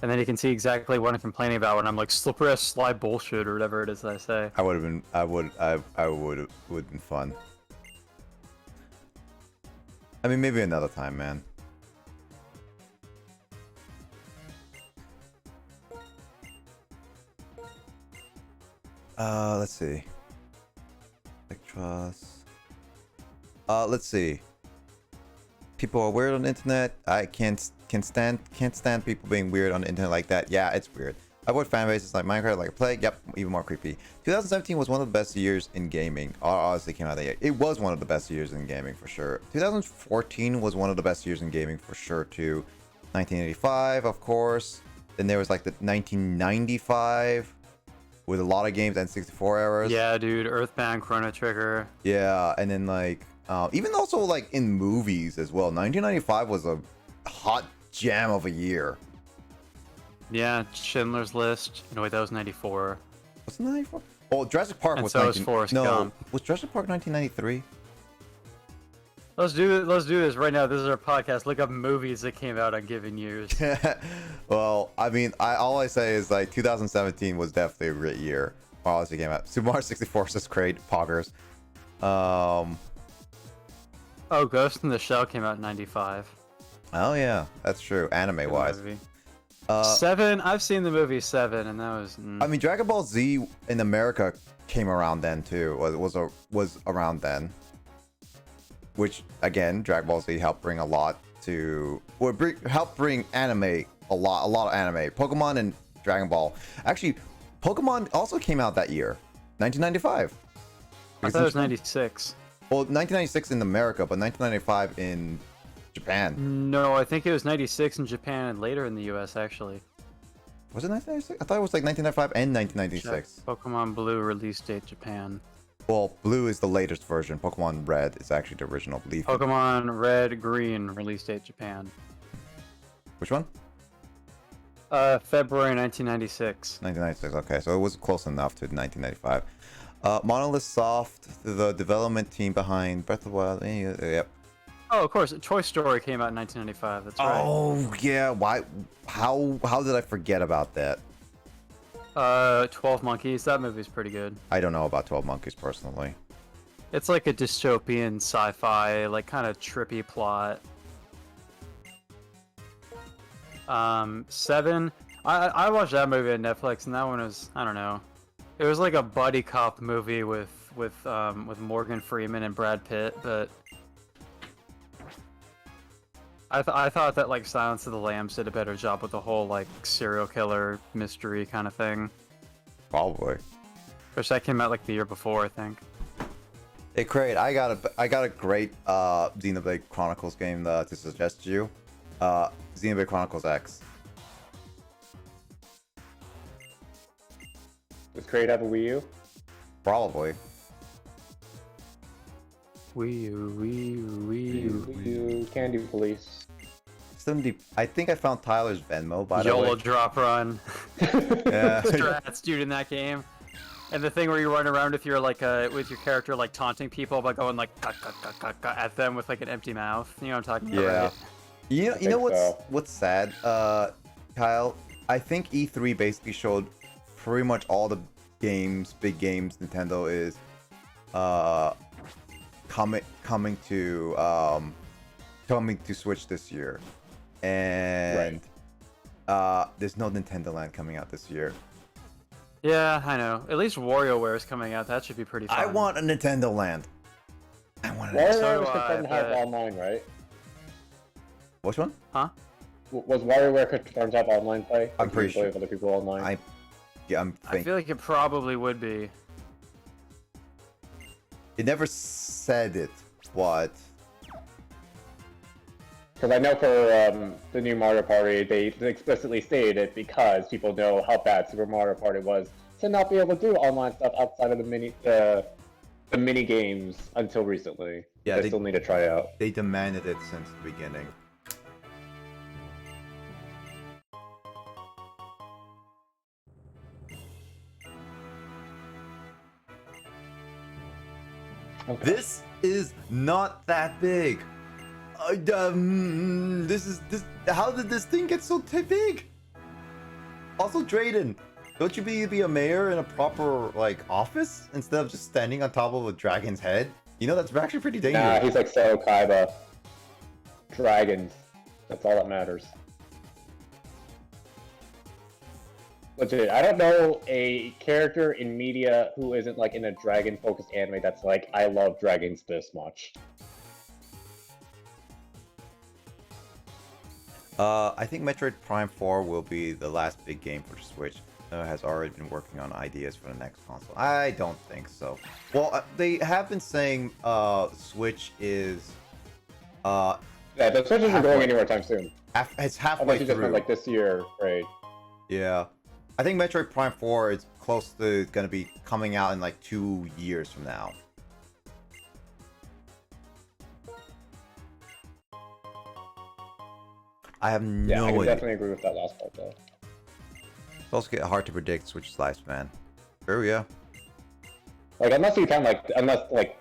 And then you can see exactly what I'm complaining about when I'm like slippery ass slide bullshit or whatever it is that I say. I would have been fun. I mean, maybe another time, man. Let's see. Electros. Let's see. people are weird on the internet. I can't stand people being weird on the internet like that. Yeah, it's weird. I avoid fan bases like Minecraft, like a plague. Yep, even more creepy. 2017 was one of the best years in gaming. Honestly, came out that year. It was one of the best years in gaming for sure. 2014 was one of the best years in gaming for sure too. 1985, of course. Then there was like the 1995 with a lot of games and 64 errors. Yeah, dude, Earthbound, Chrono Trigger. Yeah, and then like even also like in movies as well. 1995 was a hot jam of a year. Yeah, Schindler's List. No, wait, that was 94. Was it 94? Oh, Jurassic Park And was so was Forrest Gump. Was Jurassic Park 1993? Let's do this right now. This is our podcast. Look up movies that came out on given years. Well, I mean, all I say is like 2017 was definitely a great year. Honestly, came out. Super Mario 64 is great. Poggers. Oh, Ghost in the Shell came out in 95. Oh yeah, that's true. Anime wise. Movie. 7. I've seen the movie 7, and that was. I mean, Dragon Ball Z in America came around then too. Was around then. Which again, Dragon Ball Z helped bring a lot to. Helped bring anime a lot of anime. Pokemon and Dragon Ball. Actually, Pokemon also came out that year, 1995. I thought it was 96. Well, 1996 in America, but 1995 in Japan. No, I think it was 96 in Japan and later in the US, actually. Was it 1996? I thought it was like 1995 and 1996. Pokemon Blue release date Japan. Well, Blue is the latest version. Pokemon Red is actually the original, I believe. Pokemon Red, Green release date Japan. Which one? February 1996. 1996. Okay, so it was close enough to 1995. Monolith Soft, the development team behind Breath of the Wild. Yep. Oh, of course. Toy Story came out in 1995. That's right. Oh yeah. Why? How did I forget about that? 12 Monkeys. That movie's pretty good. I don't know about 12 Monkeys personally. It's like a dystopian sci-fi, like kind of trippy plot. 7. I watched that movie on Netflix, and that one was, I don't know. It was like a buddy cop movie with Morgan Freeman and Brad Pitt, but I thought that like Silence of the Lambs did a better job with the whole like serial killer mystery kind of thing. Probably. Which that came out like the year before, I think. Hey, Craig, I got a great Xenoblade Chronicles game to suggest to you. Xenoblade Chronicles X. Does Kraid have a Wii U? Probably. Wii U. Wii U, Candy Police. I think I found Tyler's Venmo, by the YOLO way. drop run. Yeah. Strats, dude, in that game. And the thing where you run around with your with your character like taunting people by going like at them with like an empty mouth. You know what I'm talking about? Yeah. Right? You know so. what's sad, Kyle? I think E3 basically showed pretty much all the big games Nintendo is coming to Switch this year, and there's no Nintendo Land coming out this year. Yeah, I know. At least WarioWare is coming out. That should be pretty fun. I want a Nintendo Land. I want a WarioWare So was do I, confirmed to have but- online, right? Which one? Huh? Was WarioWare confirmed to have online play? I'm Like, pretty you can play sure. with other people online. I'm I thinking. feel like it probably would be. It never said it, but Because I know for the new Mario Party, they explicitly stated it because people know how bad Super Mario Party was to not be able to do online stuff outside of the mini games until recently. Yeah, they they- still need to try out. they demanded it since the beginning. Okay. This is not that big. How did this thing get so big? Also, Drayden, don't you be a mayor in a proper like office instead of just standing on top of a dragon's head? You know that's actually pretty dangerous. Nah, he's like so Kaiba. Dragons. That's all that matters. Legit, I don't know a character in media who isn't like in a dragon-focused anime that's like, I love dragons this much. I think Metroid Prime 4 will be the last big game for the Switch. Has already been working on ideas for the next console. I don't think so. Well, they have been saying Switch is Yeah, the Switch isn't halfway. going anywhere time soon. It's halfway Unless you just through. meant like this year, right? Yeah. I think Metroid Prime 4 is close to going to be coming out in like 2 years from now. I have Yeah, no I can idea. definitely agree with that last part though. It's also get hard to predict Switch's lifespan. True, yeah. Like unless you count like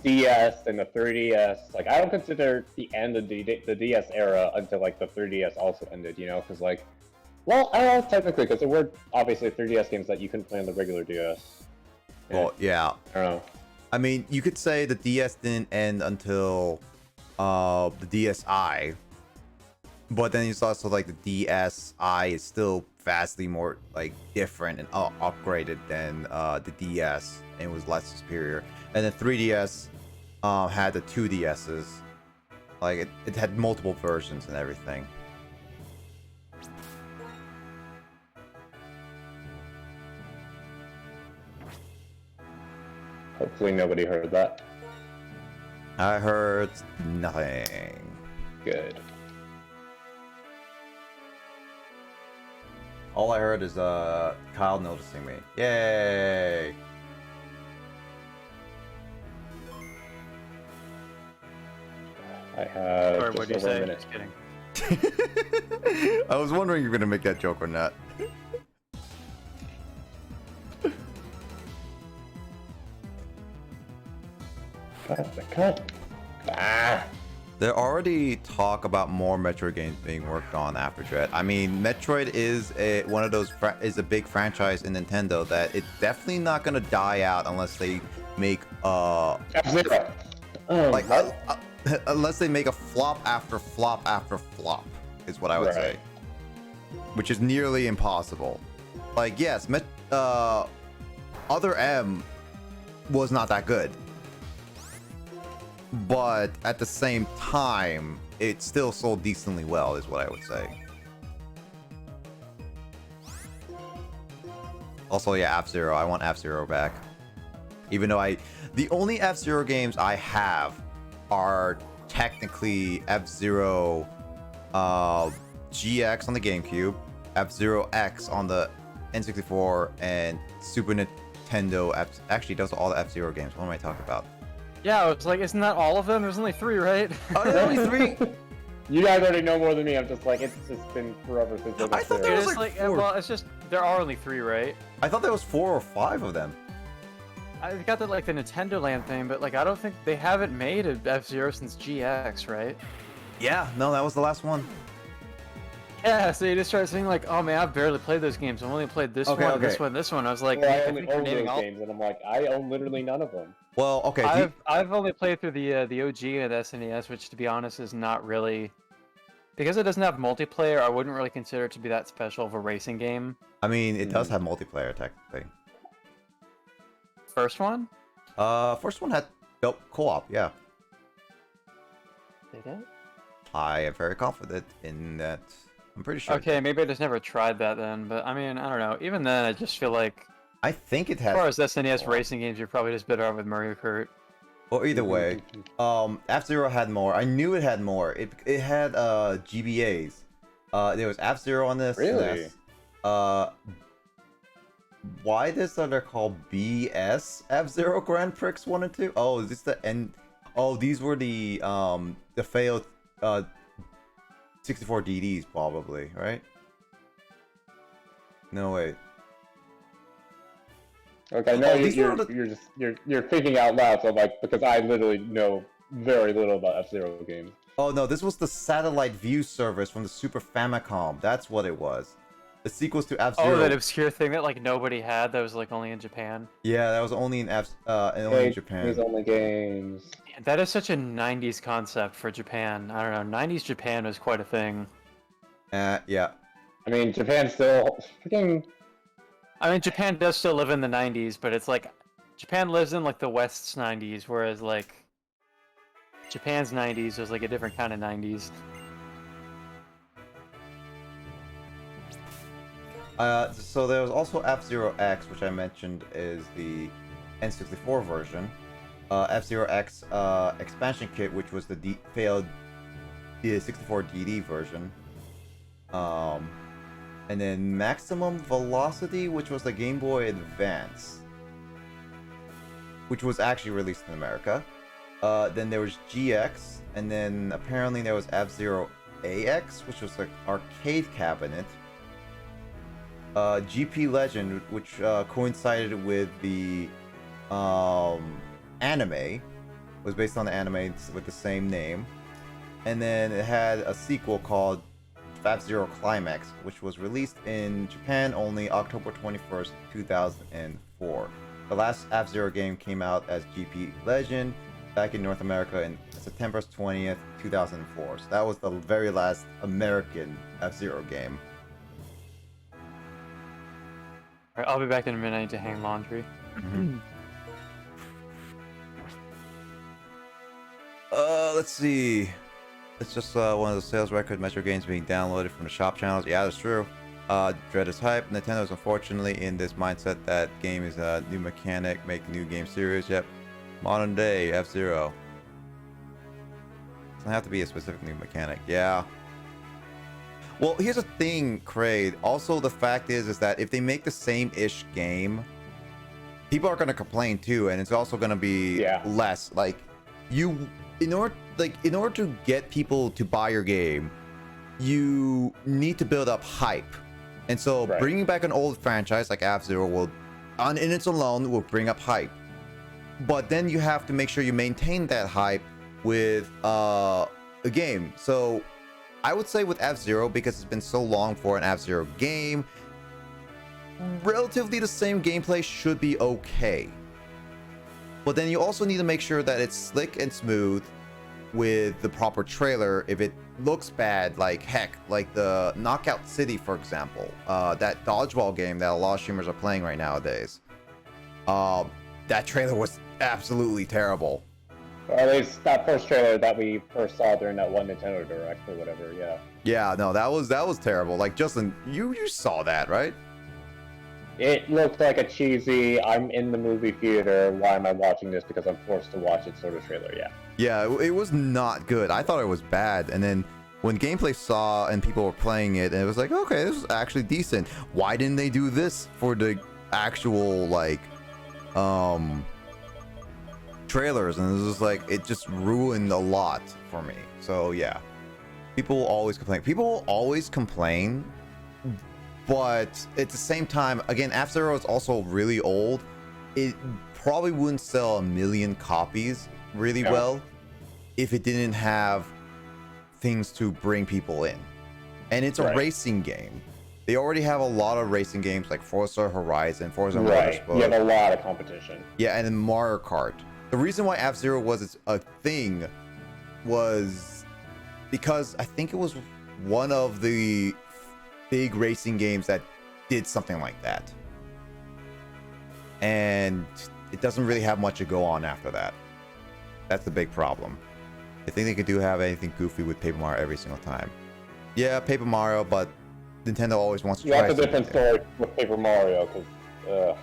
DS and the 3DS, like I don't consider the end of the DS era until like the 3DS also ended, you know, because like, well, I don't know technically because there were obviously 3DS games that you couldn't play on the regular DS. Well, yeah. I don't know. I mean, you could say the DS didn't end until the DSi. But then it's also like the DSi is still vastly more like different and upgraded than the DS, and it was less superior. And then 3DS had the 2DSs. Like it had multiple versions and everything. Hopefully nobody heard that. I heard nothing. Good. All I heard is Kyle noticing me. Yay! I have Or just what do you over a say? minute. Just kidding. I was wondering if you're gonna make that joke or not. Cut. Ah. There already talk about more Metroid games being worked on after Dread. I mean, Metroid is one of those is a big franchise in Nintendo that it's definitely not gonna die out unless they make F-Zero. like unless they make a flop after flop after flop is what I would say, which is nearly impossible. Like yes, Other M was not that good. But at the same time, it still sold decently well, is what I would say. Also, yeah, F-Zero. I want F-Zero back. Even though the only F-Zero games I have are technically F-Zero GX on the GameCube, F-Zero X on the N64, and Super Nintendo. Actually, those are all the F-Zero games. What am I talking about? Yeah, I was like, isn't that all of them? There's only 3, right? Oh, there's only 3? You guys already know more than me. I'm just like, it's just been forever since I I thought there. there It was is like like, 4. well, it's just there are only 3, right? I thought there was 4 or 5 of them. I got that like the Nintendo Land thing, but like I don't think they haven't made an F-Zero since GX, right? Yeah, no, that was the last one. Yeah, so you just start saying like, oh man, I've barely played those games. I've only played this Okay, one, okay. this one, this one. I was like, Well, I I only think you're own naming those all. games, and I'm like, I own literally none of them. Well, okay. I've only played through the OG and SNES, which to be honest is not really, because it doesn't have multiplayer. I wouldn't really consider it to be that special of a racing game. I mean, it does have multiplayer technically. First one? First one had co-op. Yeah, Did it? I am very confident in that. I'm pretty sure. Okay, maybe I just never tried that then. But I mean, I don't know. Even then, I just feel like, I think it as far has. as SNES racing games, you're probably just better off with Mario Kart. Or either way, F-Zero had more. I knew it had more. It had GBAs. There was F-Zero on this. Really? Why this are they called BS F-Zero Grand Prix 1 and 2? Oh, is this the end? Oh, these were the failed 64 DDs probably, right? No wait. Okay, no, these you're were the- you're thinking out loud. So like, because I literally know very little about F-Zero games. Oh no, this was the satellite view service from the Super Famicom. That's what it was. The sequels to F-Zero. Oh, that obscure thing that like nobody had that was like only in Japan. Yeah, that was only in only in Japan. These only games. That is such a 90s concept for Japan. I don't know. 90s Japan was quite a thing. Yeah. I mean, Japan still freaking. I mean, Japan does still live in the 90s, but it's like Japan lives in like the West's 90s, whereas like Japan's 90s was like a different kind of 90s. So there was also F-Zero X, which I mentioned is the N64 version. F-Zero X expansion kit, which was the failed 64 DD version. And then Maximum Velocity, which was the Game Boy Advance, which was actually released in America. Then there was GX, and then apparently there was F-Zero AX, which was an arcade cabinet. GP Legend, which coincided with the anime, was based on the anime with the same name. And then it had a sequel called F-Zero Climax, which was released in Japan only October 21st, 2004. The last F-Zero game came out as GP Legend back in North America in September 20th, 2004. So that was the very last American F-Zero game. Alright, I'll be back in a minute. I need to hang laundry. Let's see. It's just one of the sales record Metro games being downloaded from the shop channels. Yeah, that's true. Dread is hype. Nintendo is unfortunately in this mindset that game is a new mechanic, make new game series. Yep. Modern day F-Zero. Doesn't have to be a specific new mechanic. Yeah. Well, here's the thing, Kraid. Also, the fact is that if they make the same-ish game, people are gonna complain too, and it's also gonna be less. Like, in order to get people to buy your game, you need to build up hype. And so, bringing back an old franchise like F-Zero will, in its alone, will bring up hype. But then you have to make sure you maintain that hype with a game. So I would say with F-Zero, because it's been so long for an F-Zero game, relatively the same gameplay should be okay. But then you also need to make sure that it's slick and smooth with the proper trailer. If it looks bad, like heck, like the Knockout City, for example, that dodgeball game that a lot of streamers are playing right nowadays, that trailer was absolutely terrible. Or at least that first trailer that we first saw during that one Nintendo Direct or whatever, yeah. Yeah, no, that was terrible. Like, Justin, you saw that, right? It looked like a cheesy, I'm in the movie theater, why am I watching this because I'm forced to watch it sort of trailer, yeah. Yeah, it was not good. I thought it was bad, and then when gameplay saw and people were playing it, and it was like, okay, this is actually decent. Why didn't they do this for the actual, like, trailers? And it was just like, it just ruined a lot for me. So yeah, people will always complain, but at the same time, again, F-Zero is also really old. It probably wouldn't sell 1 million copies really well if it didn't have things to bring people in. And it's a racing game. They already have a lot of racing games like Forza Horizon, Forza Motorsport. You have a lot of competition. Yeah, and then Mario Kart. The reason why F-Zero was a thing was because I think it was one of the big racing games that did something like that. And it doesn't really have much to go on after that. That's the big problem. I think they could have anything goofy with Paper Mario every single time. Yeah, Paper Mario, but Nintendo always wants to try something. That's a different story with Paper Mario, because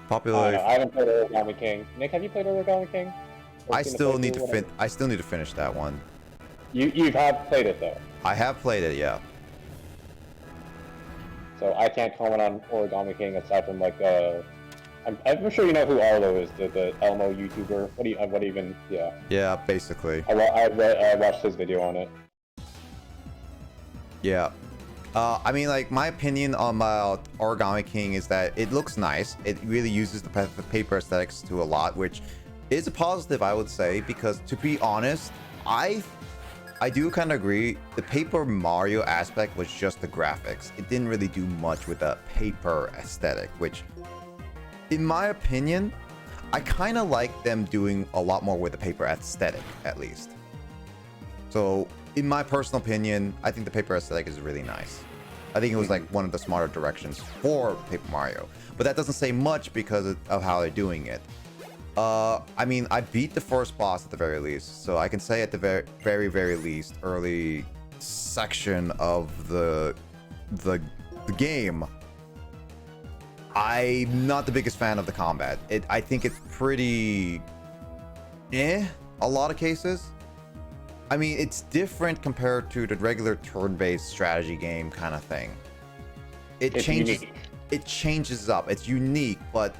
popular. I haven't played Origami King. Nick, have you played Origami King? I still need to finish that one. You have played it though. I have played it, yeah. So I can't comment on Origami King aside from like I'm sure you know who Arlo is, the Elmo YouTuber. Yeah, basically. I watched his video on it. Yeah. I mean, like, my opinion on Origami King is that it looks nice. It really uses the paper aesthetics to a lot, which is a positive, I would say, because to be honest, I do kind of agree. The Paper Mario aspect was just the graphics. It didn't really do much with the paper aesthetic, which, in my opinion, I kind of like them doing a lot more with the paper aesthetic, at least. So, in my personal opinion, I think the paper aesthetic is really nice. I think it was like one of the smarter directions for Paper Mario. But that doesn't say much because of how they're doing it. I mean, I beat the first boss at the very least, so I can say at the very, very least, early section of the game, I'm not the biggest fan of the combat. I think it's pretty a lot of cases. I mean, it's different compared to the regular turn-based strategy game kind of thing. It's changes. unique. It changes up. It's unique, but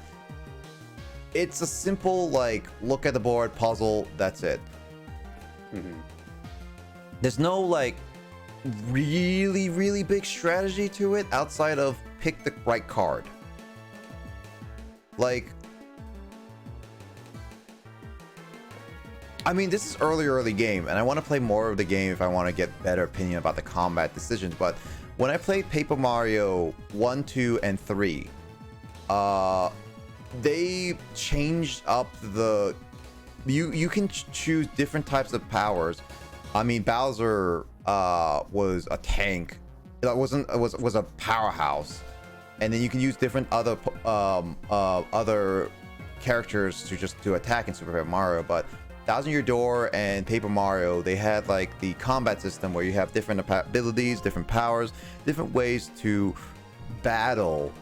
it's a simple like look at the board puzzle. That's it. There's no like really big strategy to it outside of pick the right card. Like, I mean, this is early game, and I want to play more of the game if I want to get better opinion about the combat decisions. But when I played Paper Mario 1, 2, and 3, they changed up the... You can choose different types of powers. I mean, Bowser was a tank. That was a powerhouse. And then you can use different other characters to attack in Super Paper Mario. But Thousand Year Door and Paper Mario, they had like the combat system where you have different abilities, different powers, different ways to battle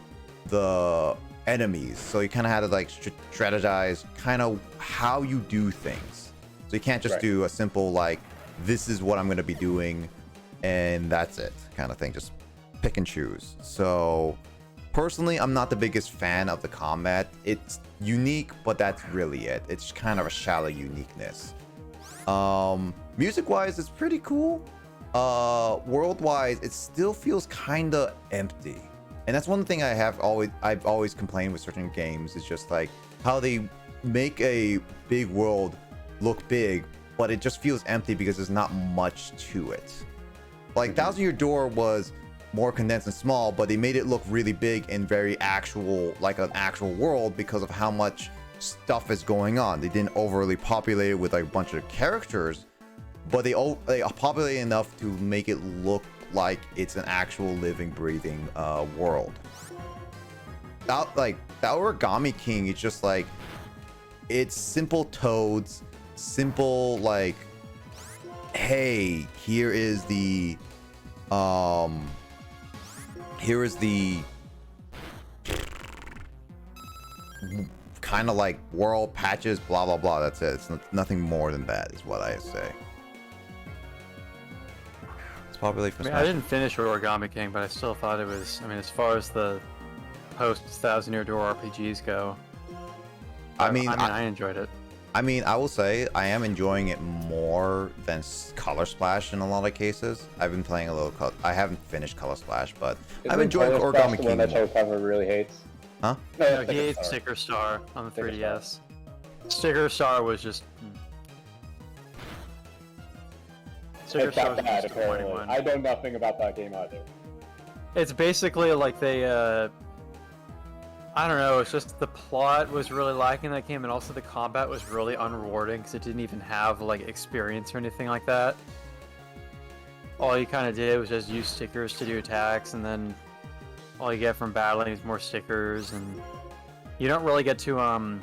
the enemies. So you kind of had to like strategize kind of how you do things. So you can't just do a simple like, this is what I'm going to be doing and that's it kind of thing. Just pick and choose. So personally, I'm not the biggest fan of the combat. It's unique, but that's really it. It's kind of a shallow uniqueness. Music-wise, it's pretty cool. World-wise, it still feels kind of empty. And that's one thing I've always complained with certain games is just like how they make a big world look big, but it just feels empty because there's not much to it. Like Thousand Year Door was more condensed and small, but they made it look really big and very actual, like an actual world because of how much stuff is going on. They didn't overly populate it with like a bunch of characters, but they populated enough to make it look like it's an actual living, breathing world. Like the Origami King, it's just like it's simple toads, simple like, hey, here is the kind of like world patches, blah blah blah. That's it. It's nothing more than that, is what I say. It's popular for. I didn't finish Origami King, but I still thought it was. I mean, as far as the post Thousand Year Door RPGs go, I enjoyed it. I mean, I will say I am enjoying it more than Color Splash in a lot of cases. I've been playing a little. I haven't finished Color Splash, but I'm enjoying Origami King. That Cover really hates. Huh? No, he hates Sticker Star on the 3DS. Sticker Star was just. Sticker Star was just apparently. I know nothing about that game either. It's basically like they. I don't know, it's just the plot was really lacking that game, and also the combat was really unrewarding because it didn't even have like experience or anything like that. All you kind of did was just use stickers to do attacks, and then all you get from battling is more stickers, and you don't really get to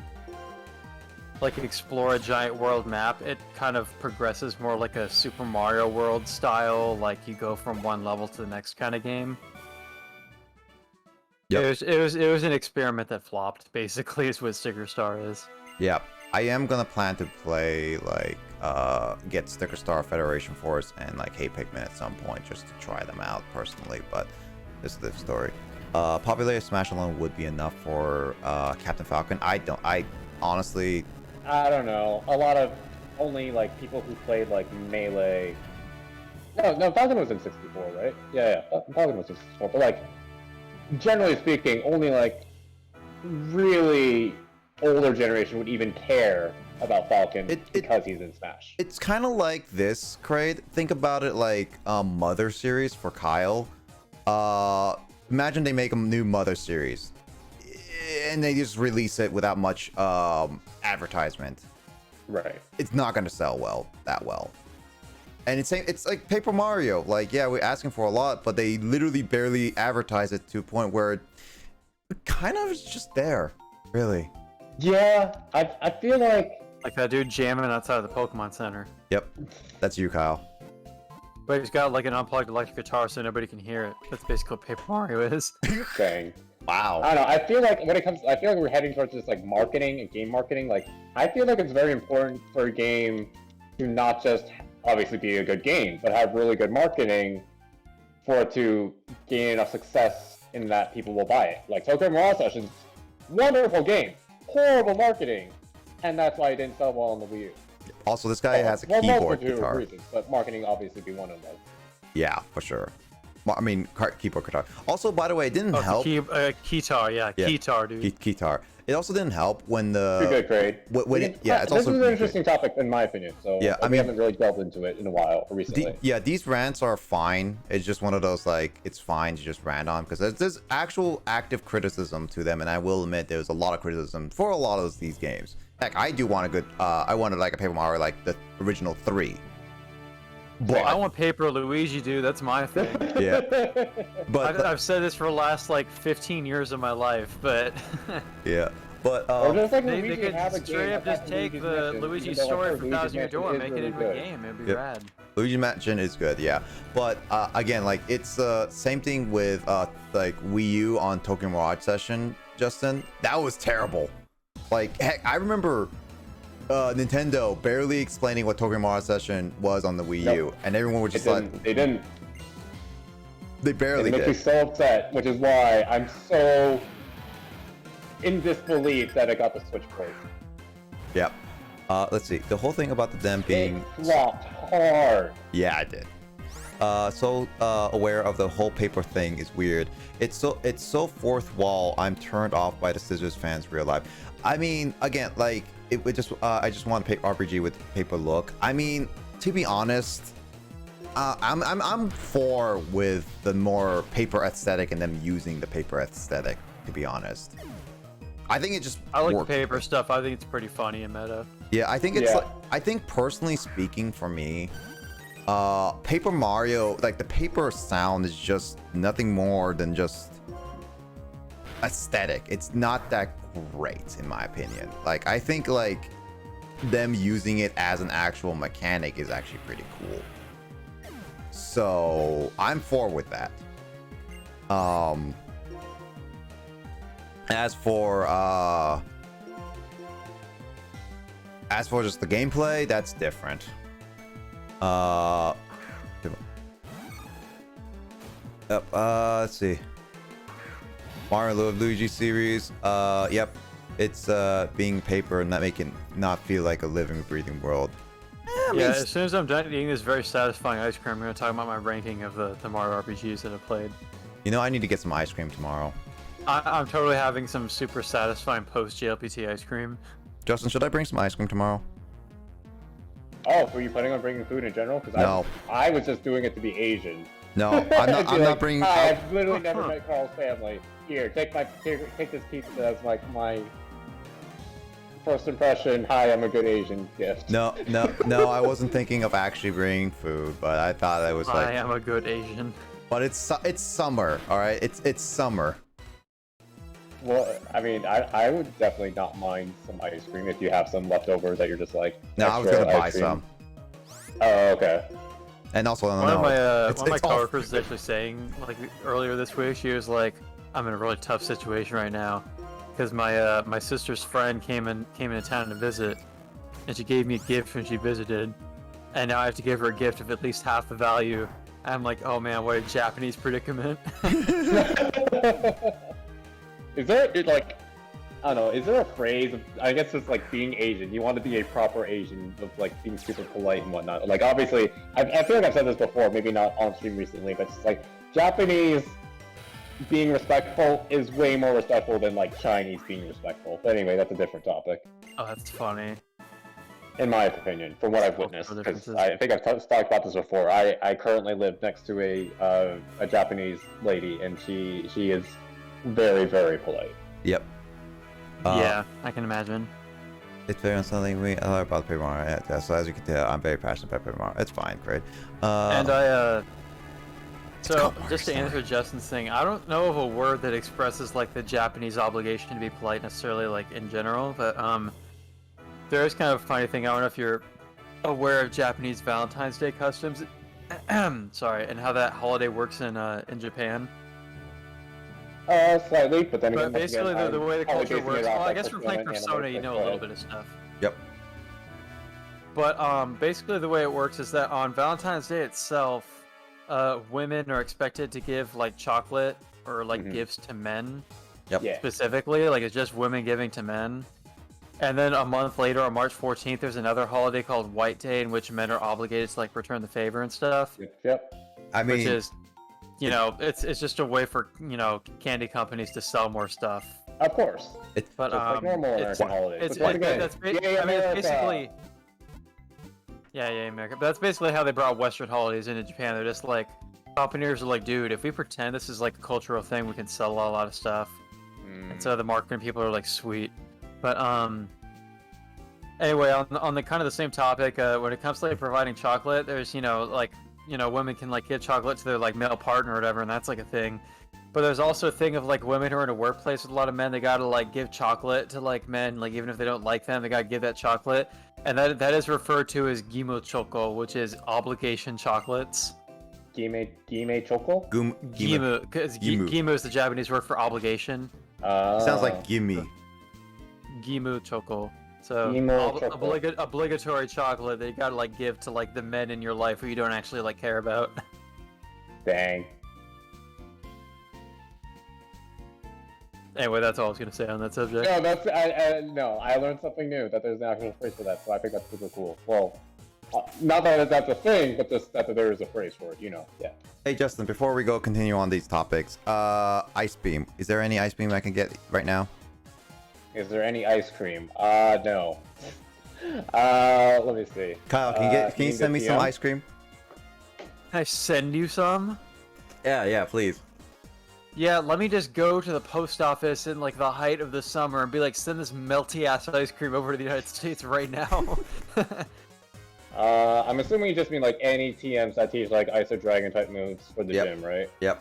like explore a giant world map. It kind of progresses more like a Super Mario World style, like you go from one level to the next kind of game. Yep. It was an experiment that flopped, basically, is what Sticker Star is. Yep. I am gonna plan to play like get Sticker Star Federation Force and like Hey Pikmin at some point just to try them out personally, but this is the story. Populated Smash alone would be enough for Captain Falcon. I honestly I don't know. A lot of only like people who played like Melee. No, Falcon was in 64, right? Yeah. Falcon was in 64, but like generally speaking, only like really older generation would even care about Falcon because he's in Smash. It's kind of like this, Kraid. Think about it like Mother series for Kyle. Imagine they make a new Mother series and they just release it without much advertisement. Right. It's not going to sell that well. And it's like Paper Mario. Like, yeah, we're asking for a lot, but they literally barely advertise it to a point where it kind of is just there, really. Yeah, I feel like that dude jamming outside of the Pokemon Center. Yep, that's you, Kyle. But he's got like an unplugged electric guitar so nobody can hear it. That's basically what Paper Mario is. Dang. Wow. I don't know. I feel like we're heading towards this like marketing and game marketing. Like, I feel like it's very important for a game to not just obviously be a good game, but have really good marketing for it to gain enough success in that people will buy it. Like Tokyo Mirage Sessions, wonderful game, horrible marketing, and that's why it didn't sell well on the Wii U. Also, this guy has a keyboard guitar. Reasons, but marketing obviously be one of them. Yeah, for sure. I mean, keyboard guitar. Also, by the way, it didn't help. Keytar, yeah. Keytar, dude. Keytar. It also didn't help when the. Pretty good grade. It's also. This is an interesting topic in my opinion. So yeah, we haven't really delved into it in a while or recently. These rants are fine. It's just one of those like it's fine to just rant on because there's actual active criticism to them, and I will admit there's a lot of criticism for a lot of these games. Heck, I do want a good. I wanted like a Paper Mario like the original 3. But I want Paper Luigi, dude. That's my thing. Yeah. But I've said this for the last like 15 years of my life, but yeah. But they could straight up just take the Luigi story from Thousand Year Door and make it into a game. It'd be rad. Luigi Mansion is good, yeah. But again, like it's same thing with like Wii U on Tokyo Mirage Session, Justin. That was terrible. Like heck, I remember Nintendo barely explaining what Tokyo Mirage Session was on the Wii U, and everyone was just they didn't. They barely did. It makes me so upset, which is why I'm so in disbelief that it got the Switch port. Yep. Let's see. The whole thing about them being flopped hard. Yeah, I did. So aware of the whole paper thing is weird. It's so fourth wall. I'm turned off by the Scissors fans real life. I mean, again, like it would just I just want to pick RPG with paper look. I mean, to be honest, I'm for with the more paper aesthetic and them using the paper aesthetic. To be honest, I think it just I like works. the paper stuff. I think it's pretty funny and meta. Yeah, I think it's like, I think personally speaking for me, Paper Mario, like the paper sound is just nothing more than just aesthetic. It's not that great in my opinion. Like I think like them using it as an actual mechanic is actually pretty cool. So I'm for with that. As for just the gameplay, that's different. Let's see. Mario Luigi series. Yep. It's being paper and not feel like a living, breathing world. Yeah, as soon as I'm done eating this very satisfying ice cream, I'm going to talk about my ranking of the Mario RPGs that I've played. You know, I need to get some ice cream tomorrow. I'm totally having some super satisfying post-JLPT ice cream. Justin, should I bring some ice cream tomorrow? Oh, were you planning on bringing food in general? No. I was just doing it to be Asian. No, I'm not bringing... Hi, I've literally never met Carl's family. Here, take this pizza as like my first impression. Hi, I'm a good Asian gift. No, I wasn't thinking of actually bringing food, but I thought I was like... I am a good Asian. But it's summer, all right? It's summer. Well, I mean, I would definitely not mind some ice cream if you have some left over that you're just like. No, I was gonna buy some. Oh, okay. And also, one of my coworkers was actually saying like earlier this week, she was like, "I'm in a really tough situation right now because my sister's friend came into town to visit, and she gave me a gift when she visited, and now I have to give her a gift of at least half the value." I'm like, "Oh man, what a Japanese predicament." Is there like, I don't know, is there a phrase of, I guess it's like being Asian, you want to be a proper Asian of like being super polite and whatnot. Like obviously, I feel like I've said this before, maybe not on stream recently, but it's like Japanese being respectful is way more respectful than like Chinese being respectful. But anyway, that's a different topic. Oh, that's funny. In my opinion, from what I've witnessed, because I think I've talked about this before. I currently live next to a Japanese lady, and she is very, very polite. Yep. Yeah, I can imagine. It's very something we are about Paper Mario. Yeah, so as you can tell, I'm very passionate about Paper Mario. It's fine, great. And so just to answer Justin's thing, I don't know of a word that expresses like the Japanese obligation to be polite necessarily, like in general, but there is kind of a funny thing. I don't know if you're aware of Japanese Valentine's Day customs. sorry, and how that holiday works in Japan. Slightly, but then But again, once basically, again, the way the probably culture basing it works. off, Well, I like, guess for playing fulfillment, Persona, you know a go little ahead. bit of stuff. Yep. But basically, the way it works is that on Valentine's Day itself, women are expected to give like chocolate or like gifts to men. Yep. Yeah. Specifically, like it's just women giving to men. And then a month later, on March 14th, there's another holiday called White Day, in which men are obligated to like return the favor and stuff. Yep. I mean, Which is, you know, it's just a way for, you know, candy companies to sell more stuff. Of course. But Just like normal American holidays. It's, But once again, that's yay, I mean, it's America. basically. Yeah, America. But that's basically how they brought Western holidays into Japan. They're just like, companies are like, dude, if we pretend this is like a cultural thing, we can sell a lot of stuff. And so the marketing people are like, sweet. But anyway, on the kind of the same topic, when it comes to like providing chocolate, there's women can like give chocolate to their like male partner or whatever, and that's like a thing. But there's also a thing of like women who are in a workplace with a lot of men, they gotta like give chocolate to like men, like even if they don't like them, they gotta give that chocolate, and that is referred to as gimo choco, which is obligation chocolates. Gime choco? Gimu, because gimu is the Japanese word for obligation. Sounds like gimme. Gimu choco. So obligatory chocolate that you gotta like give to like the men in your life who you don't actually like care about. Dang. Anyway, that's all I was gonna say on that subject. No, I learned something new, that there's an actual phrase for that, so I think that's super cool. Well, not that that's a thing, but just that there is a phrase for it, yeah. Hey Justin, before we continue on these topics, ice beam. Is there any ice beam I can get right now? Is there any ice cream? No. Let me see. Kyle, can you send me some ice cream? Can I send you some? Yeah, please. Yeah, let me just go to the post office in like the height of the summer and be like, send this melty ass ice cream over to the United States right now. I'm assuming you just mean like any TMs that teach like Ice or Dragon type moves for the gym, right? Yep.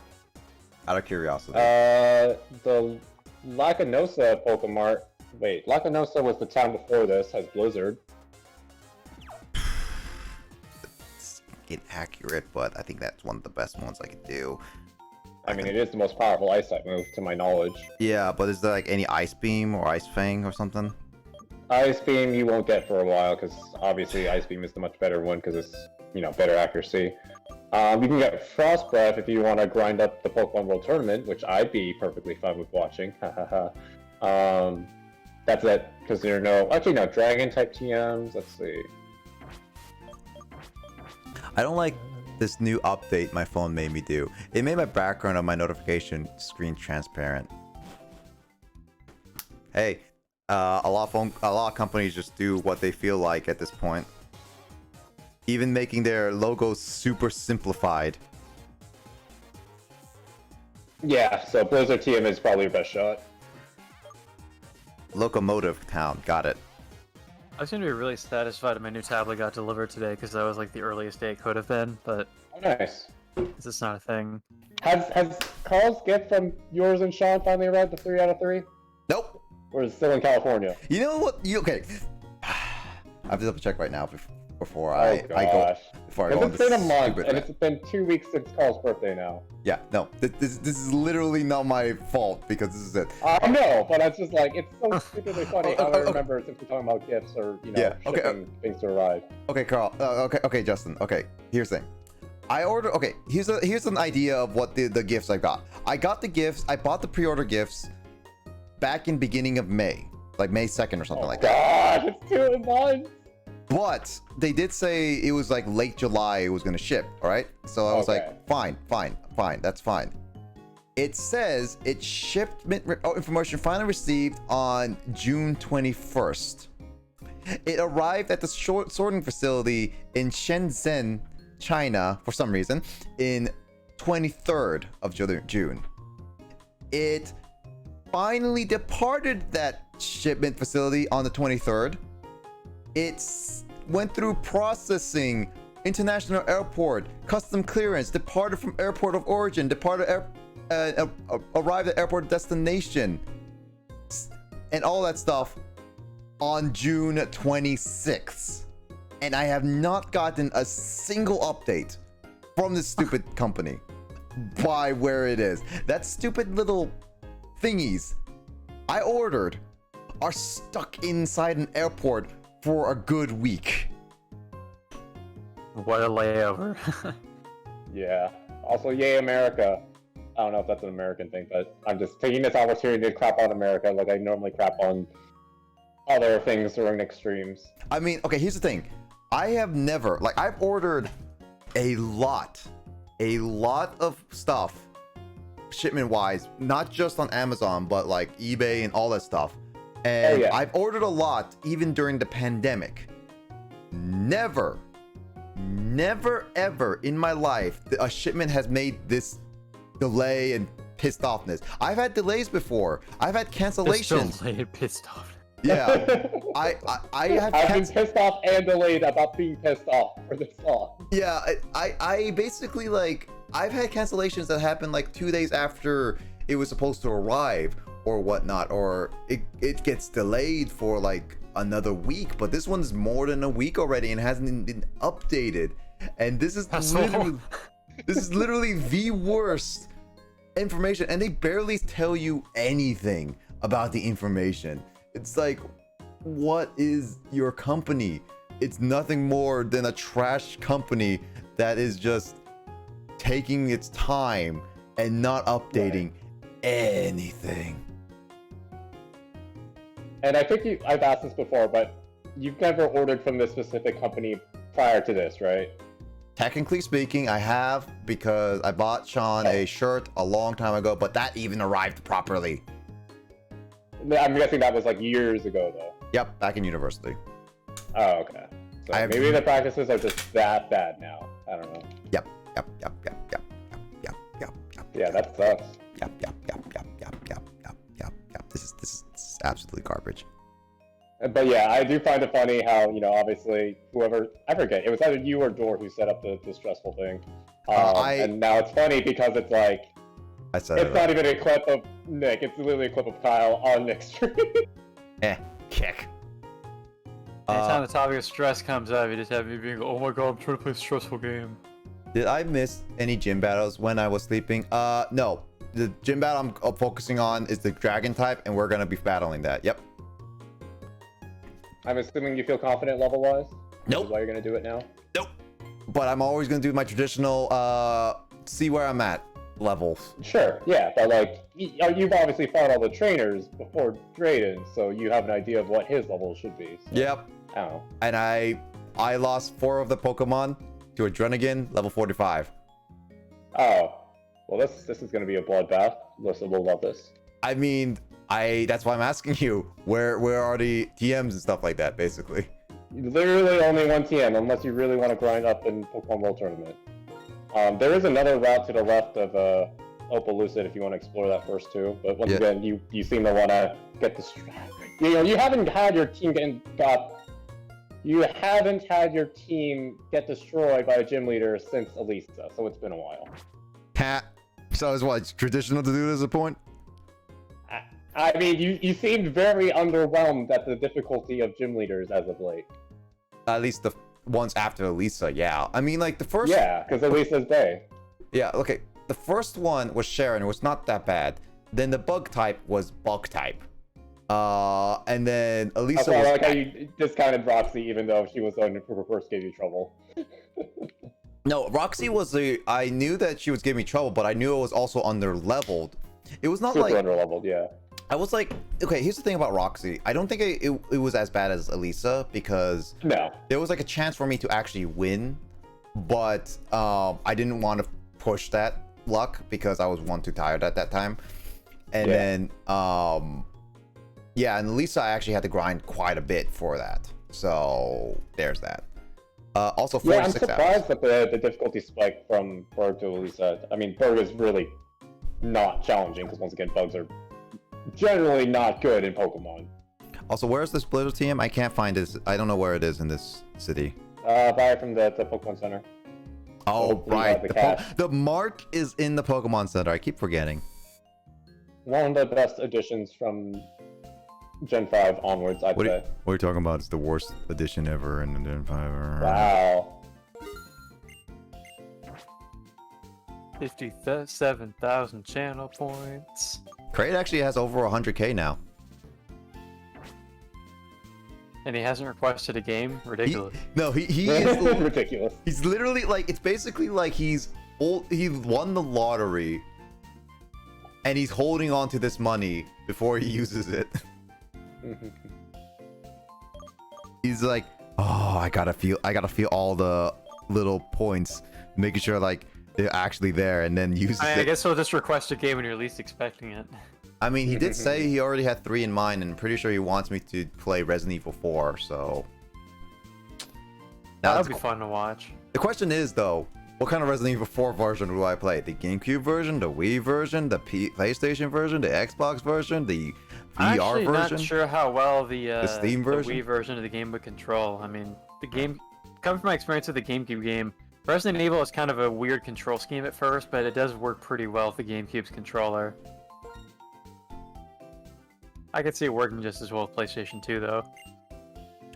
Out of curiosity. The Lacanosa Pokemon. Wait, Lacanosa was the town before this, has Blizzard. It's inaccurate, but I think that's one of the best ones I could do. I mean, it is the most powerful ice type move, to my knowledge. Yeah, but is there like any ice beam or ice fang or something? Ice Beam you won't get for a while, because obviously Ice Beam is the much better one, because it's, better accuracy. You can get Frost Breath if you want to grind up the Pokemon World Tournament, which I'd be perfectly fine with watching. That's it, because there are no Dragon type TMs. Let's see. I don't like this new update my phone made me do. It made my background of my notification screen transparent. Hey, a lot of companies just do what they feel like at this point. Even making their logos super simplified. Yeah, so Blizzard TM is probably your best shot. Locomotive Town, got it. I was gonna be really satisfied if my new tablet got delivered today because that was like the earliest day it could have been, but Oh, nice. this is not a thing. Has Carl's gift from yours and Sean finally arrived, the 3 out of 3? Nope. Or is it still in California? You know what? Okay. I have to double check right now before I go. Before I go. It's been a month, and it's been 2 weeks since Carl's birthday now. Yeah, no. This is literally not my fault because this is it. I know, but it's just like, it's so stupidly funny how I remember since we're talking about gifts or, shipping things to arrive. Okay, Carl. Okay, Justin. Okay, here's the thing. Here's an idea of what the gifts I got. I got the gifts. I bought the pre-order gifts back in beginning of May, like May 2nd or something like that. God, it's 2 months. But they did say it was like late July it was gonna ship. All right, so I was like, fine, that's fine. It says its shipment information finally received on June 21st. It arrived at the sorting facility in Shenzhen, China, for some reason, in 23rd of June. It finally departed that shipment facility on the 23rd. It went through processing, international airport, custom clearance, departed from airport of origin, arrived at airport destination, and all that stuff on June 26th. And I have not gotten a single update from this stupid company by where it is. That stupid little thingies I ordered are stuck inside an airport for a good week. What a layover. Yeah. Also, yay America. I don't know if that's an American thing, but I'm just taking this opportunity to crap on America like I normally crap on other things during extremes. I mean, okay, here's the thing. I have never, like, I've ordered a lot of stuff, shipment-wise, not just on Amazon, but like eBay and all that stuff. And I've ordered a lot even during the pandemic. Never ever in my life a shipment has made this delay and pissed offness. I've had delays before. I've had cancellations. Delayed, pissed off. Yeah, I have. I've been pissed off and delayed about being pissed off for this long. Yeah, I basically, like, I've had cancellations that happened like 2 days after it was supposed to arrive or whatnot, or it gets delayed for like another week. But this one's more than a week already and hasn't been updated. And this is literally the worst information, and they barely tell you anything about the information. It's like, what is your company? It's nothing more than a trash company that is just taking its time and not updating anything. And I think I've asked this before, but you've never ordered from this specific company prior to this, right? Technically speaking, I have, because I bought Sean a shirt a long time ago, but that even arrived properly. I'm guessing that was like years ago, though. Yep, back in university. Oh, okay. So maybe the practices are just that bad now. I don't know. Yep. Yeah, that sucks. Yep. This is absolutely garbage. But yeah, I do find it funny how, you know, obviously whoever, I forget, it was either you or Dor who set up the stressful thing. And now it's funny because it's like, it's not even a clip of Nick, it's literally a clip of Kyle on Nick's stream. Kick. Anytime the topic of stress comes up, you just have me being, oh my god, I'm trying to play a stressful game. Did I miss any gym battles when I was sleeping? No. The gym battle I'm focusing on is the dragon type, and we're gonna be battling that. Yep. I'm assuming you feel confident level-wise? Nope. Is why you're gonna do it now? Nope. But I'm always gonna do my traditional, see where I'm at levels. Sure, yeah, but like, you've obviously fought all the trainers before Drayden, so you have an idea of what his level should be. So, Yep. I don't know. And I lost 4 of the Pokemon to a Drenigan, level 45. Oh, well, this is gonna be a bloodbath. Listen, we'll love this. I mean, that's why I'm asking you, where are the TMs and stuff like that, basically. Literally only one TM, unless you really want to grind up in Pokemon World Tournament. There is another route to the left of Opal Lucid if you want to explore that first too. But once again, you seem to want to get this. You know, you haven't had your team get destroyed by a gym leader since Elisa, so it's been a while. So is what, it's traditional to do this at a point? I mean, you seemed very underwhelmed at the difficulty of gym leaders as of late. At least the ones after Elisa, yeah. I mean, like the first. Yeah, because Elisa's Bay. Yeah, okay. The first one was Sharon. It was not that bad. Then the bug type was bug type. And then Elisa was. I like how you discounted Roxy, even though she was the one who first gave you trouble. No, Roxy was I knew that she was giving me trouble, but I knew it was also under-leveled. It was not Super like under-leveled, yeah. I was like, okay, here's the thing about Roxy. I don't think it was as bad as Elisa, because there was like a chance for me to actually win, but I didn't want to push that luck because I was too tired at that time. And then and Elisa, I actually had to grind quite a bit for that. So there's that. Also, 4 I'm to 6 surprised hours. that the difficulty spike from Berg to Elisa. I mean, Berg is really not challenging because once again, bugs are generally not good in Pokemon. Also, where's this Blizzard team? I can't find this. I don't know where it is in this city. Buy it from the Pokemon Center. Oh, right. The mark is in the Pokemon Center. I keep forgetting. One of the best additions from Gen 5 onwards, I'd say. What are you talking about? It's the worst edition ever in Gen 5. Wow. 57,000 channel points. Crate actually has over 100k now. And he hasn't requested a game? Ridiculous. He is Ridiculous. he's literally like, it's basically like he won the lottery and he's holding on to this money before he uses it. He's like, oh, I gotta feel all the little points, making sure like they're actually there, and then uses I it. guess he'll just request a game when you're least expecting it. I mean, he did say he already had 3 in mind, and I'm pretty sure he wants me to play Resident Evil 4, so... That would be fun to watch. The question is, though, what kind of Resident Evil 4 version do I play? The GameCube version, the Wii version, the PlayStation version, the Xbox version, the I'm VR actually version? not sure how well the Steam version? the Wii version of the game would control. I mean, the game, coming from my experience with the GameCube game, Resident Evil is kind of a weird control scheme at first, but it does work pretty well with the GameCube's controller. I could see it working just as well with PlayStation 2, though.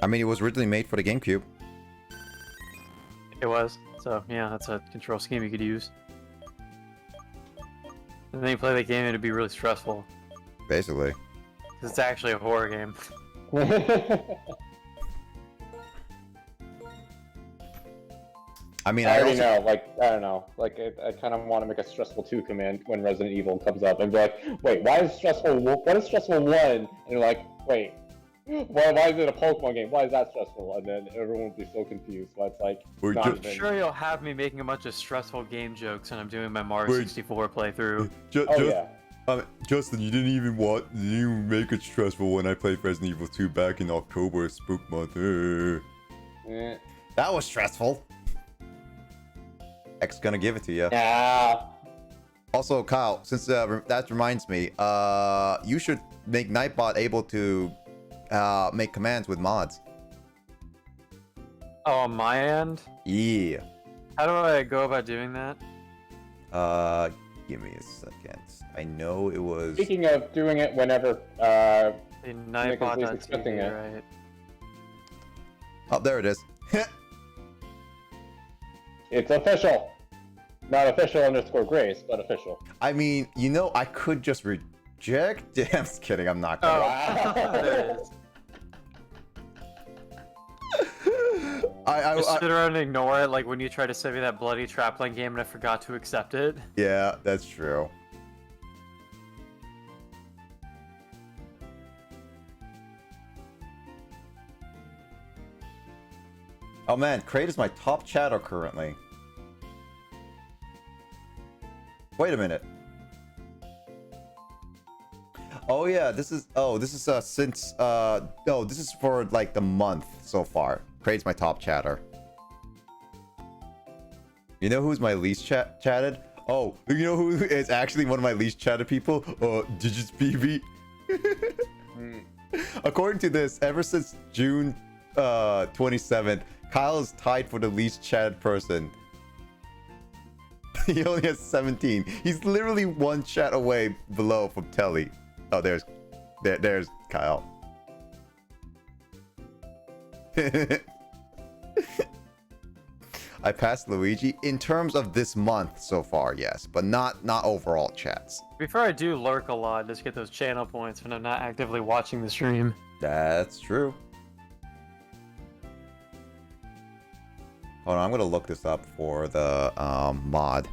I mean, it was originally made for the GameCube. It was. So, yeah, that's a control scheme you could use. And then you play the game and it'd be really stressful. Basically. Because it's actually a horror game. I mean, I already also... know, like, I don't know, like, I kind of want to make a stressful 2 command when Resident Evil comes up and be like, wait, what is stressful 1? And you're like, wait, why is it a Pokemon game? Why is that stressful? And then everyone will be so confused, so it's like, We're not just- even- I'm sure you'll have me making a bunch of stressful game jokes when I'm doing my Mario 64 playthrough. Oh, yeah. Justin, you didn't even make it stressful when I played Resident Evil 2 back in October, Spook Month. Eh. That was stressful. X gonna give it to you. Yeah. Also, Kyle, since that reminds me, you should make Nightbot able to make commands with mods. Oh, on my end? Yeah. How do I go about doing that? Give me a second. I know it was... Speaking of doing it whenever, The Nicholas is expecting Nightbot.tv, it. right? Oh, there it is. it's official. Not official _ Grace, but official. I mean, you know, I could just reject it. I'm just kidding. I'm not gonna. Wow. There it is. I Just sit around and ignore it, like when you tried to send me that bloody Trapline game and I forgot to accept it. yeah, that's true. Oh man, Crate is my top chatter currently. Wait a minute. Oh yeah, this is since no, this is for like the month so far. Crate's my top chatter. You know who's my least chatted? Oh, you know who is actually one of my least chatted people? Digits BB. According to this, ever since June 27th, Kyle is tied for the least chatted person. He only has 17. He's literally one chat away below from Telly. Oh, there's Kyle. I passed Luigi in terms of this month so far, yes, but not overall chats. Before I do lurk a lot, just get those channel points when I'm not actively watching the stream. That's true. Hold on, I'm gonna look this up for the mod.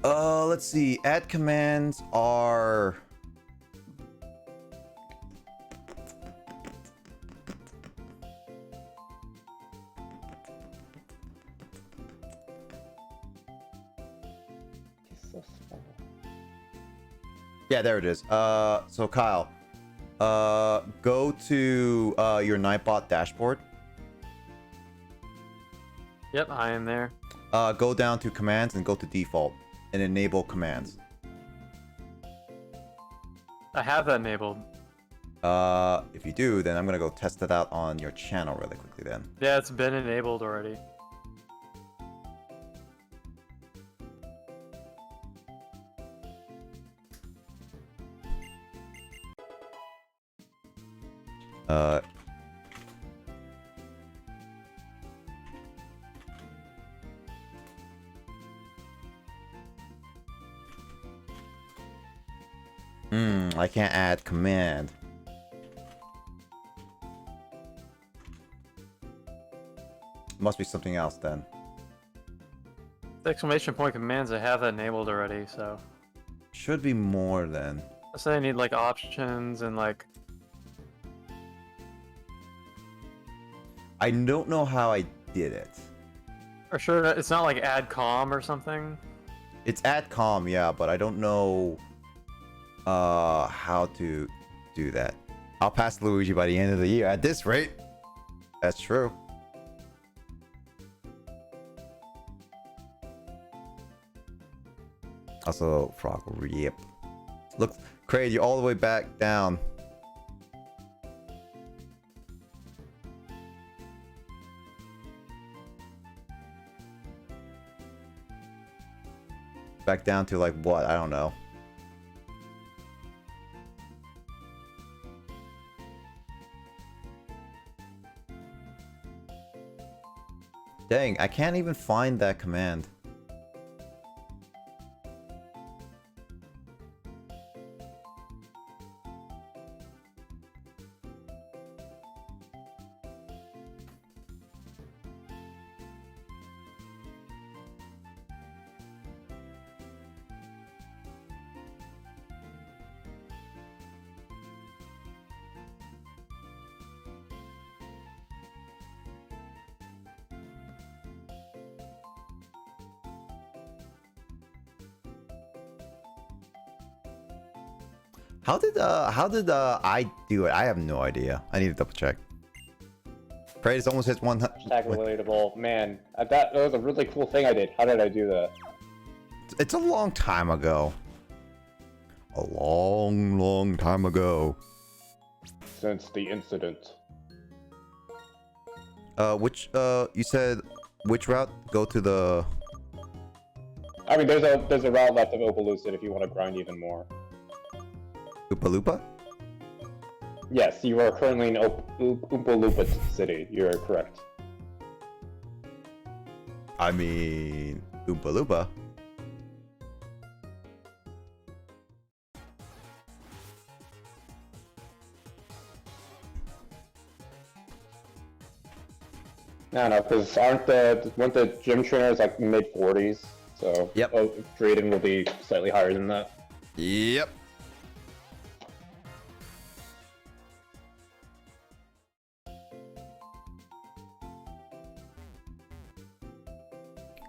Let's see. Add commands are... Yeah, there it is. So Kyle, go to your Nightbot dashboard. Yep, I am there. Go down to commands and go to default and enable commands. I have that enabled. If you do, then I'm gonna go test it out on your channel really quickly then. Yeah, it's been enabled already. I can't add command. Must be something else then. The exclamation point commands, I have that enabled already, so. Should be more then. I say I need like options and like. I don't know how I did it. Or sure, it's not like add com or something. It's add com, yeah, but I don't know how to do that. I'll pass Luigi by the end of the year. At this rate, that's true. Also, frog rip. Look, Kraid, you're all the way back down. Back down to like what? I don't know. Dang, I can't even find that command. How did I do it? I have no idea. I need to double check. Praise almost hits 100. Hashtag relatable. Man, that was a really cool thing I did. How did I do that? It's a long time ago. A long time ago. Since the incident. You said which route? Go to the. I mean, there's a route left of Opalucid if you want to grind even more. Oompa Loompa? Yes, you are currently in Oompa Loompa City. You're correct. I mean, Oompa Loompa. No, because weren't the gym trainers like mid-40s? So Yep. Drayden will be slightly higher than that. Yep.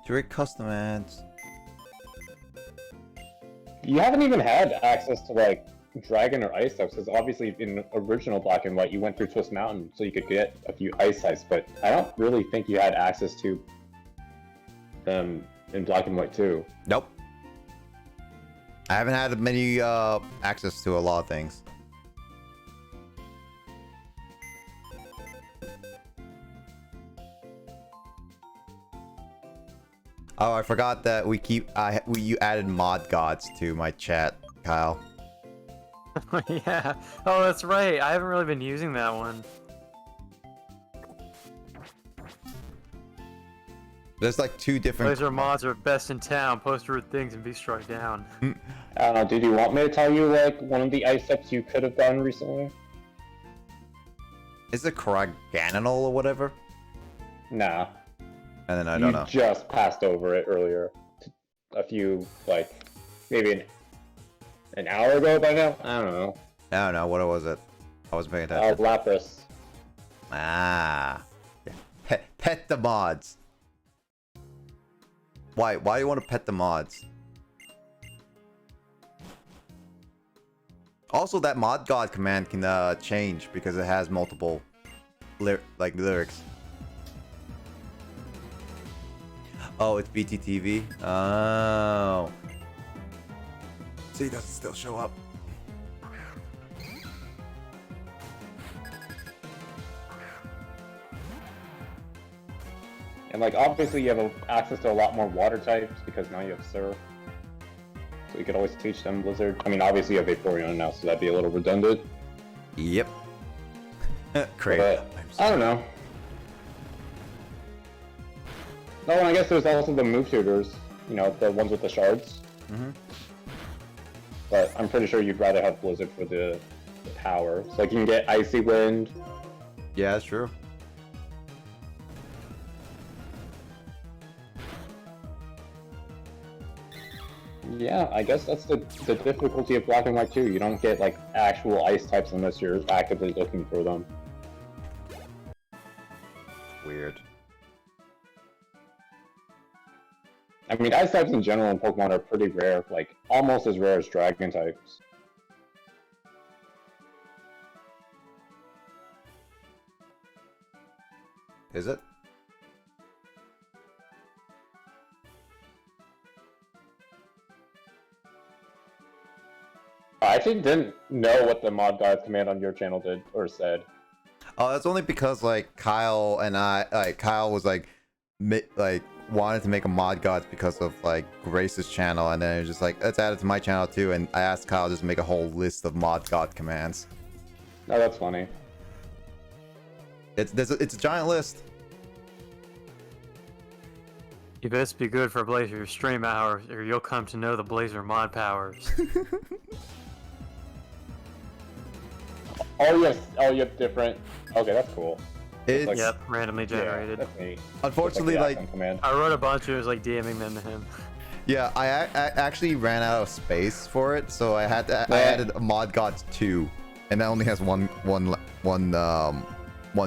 Direct custom ads. You haven't even had access to like Dragon or Ice types, because obviously in original Black and White you went through Twist Mountain so you could get a few Ice types, but I don't really think you had access to them in Black and White too. Nope. I haven't had many access to a lot of things. Oh, I forgot that you added mod gods to my chat, Kyle. Yeah. Oh, that's right. I haven't really been using that one. There's like two different. Laser mods are best in town. Post rude things and be struck down. Did you want me to tell you like one of the Ice types you could have done recently? Is it Karagananol or whatever? Nah. And then I don't know. You just passed over it earlier. A few, like, maybe an hour ago by now? I don't know. I don't know. What was it? I wasn't paying attention. Lapras. Ah. Yeah. Pet the mods. Why? Why do you want to pet the mods? Also, that mod god command can change because it has multiple lyrics. Oh, it's BTTV? Oh. See, does it still show up? And, like, obviously you have access to a lot more water types because now you have Surf. So you could always teach them Blizzard. I mean, obviously you have Vaporeon now, so that'd be a little redundant. Yep. Crazy. But, I don't know. Oh, and I guess there's also the move tutors. You know, the ones with the shards. Mm-hmm. but I'm pretty sure you'd rather have Blizzard for the power. So like you can get Icy Wind. Yeah, that's true. Yeah, I guess that's the difficulty of Black and White too. You don't get like actual ice types unless you're actively looking for them. Weird. I mean, ice types in general in Pokemon are pretty rare, like almost as rare as dragon types. Is it? I actually didn't know what the mod guide command on your channel did or said. Oh, that's only because like Kyle and I, like Kyle was like, wanted to make a mod gods because of like Grace's channel, and then it was just like, let's add it to my channel too. And I asked Kyle just to make a whole list of mod god commands. Oh, that's funny. It's a giant list. You best be good for Blazer stream hours, or you'll come to know the Blazer mod powers. Oh, you have different. Okay, that's cool. It's like- Yep, randomly generated. Yeah, that's neat. unfortunately It's like the command. I wrote a bunch and it was like DMing them to him. yeah, I actually ran out of space for it, so I had to I added mod gods 2, and that only has one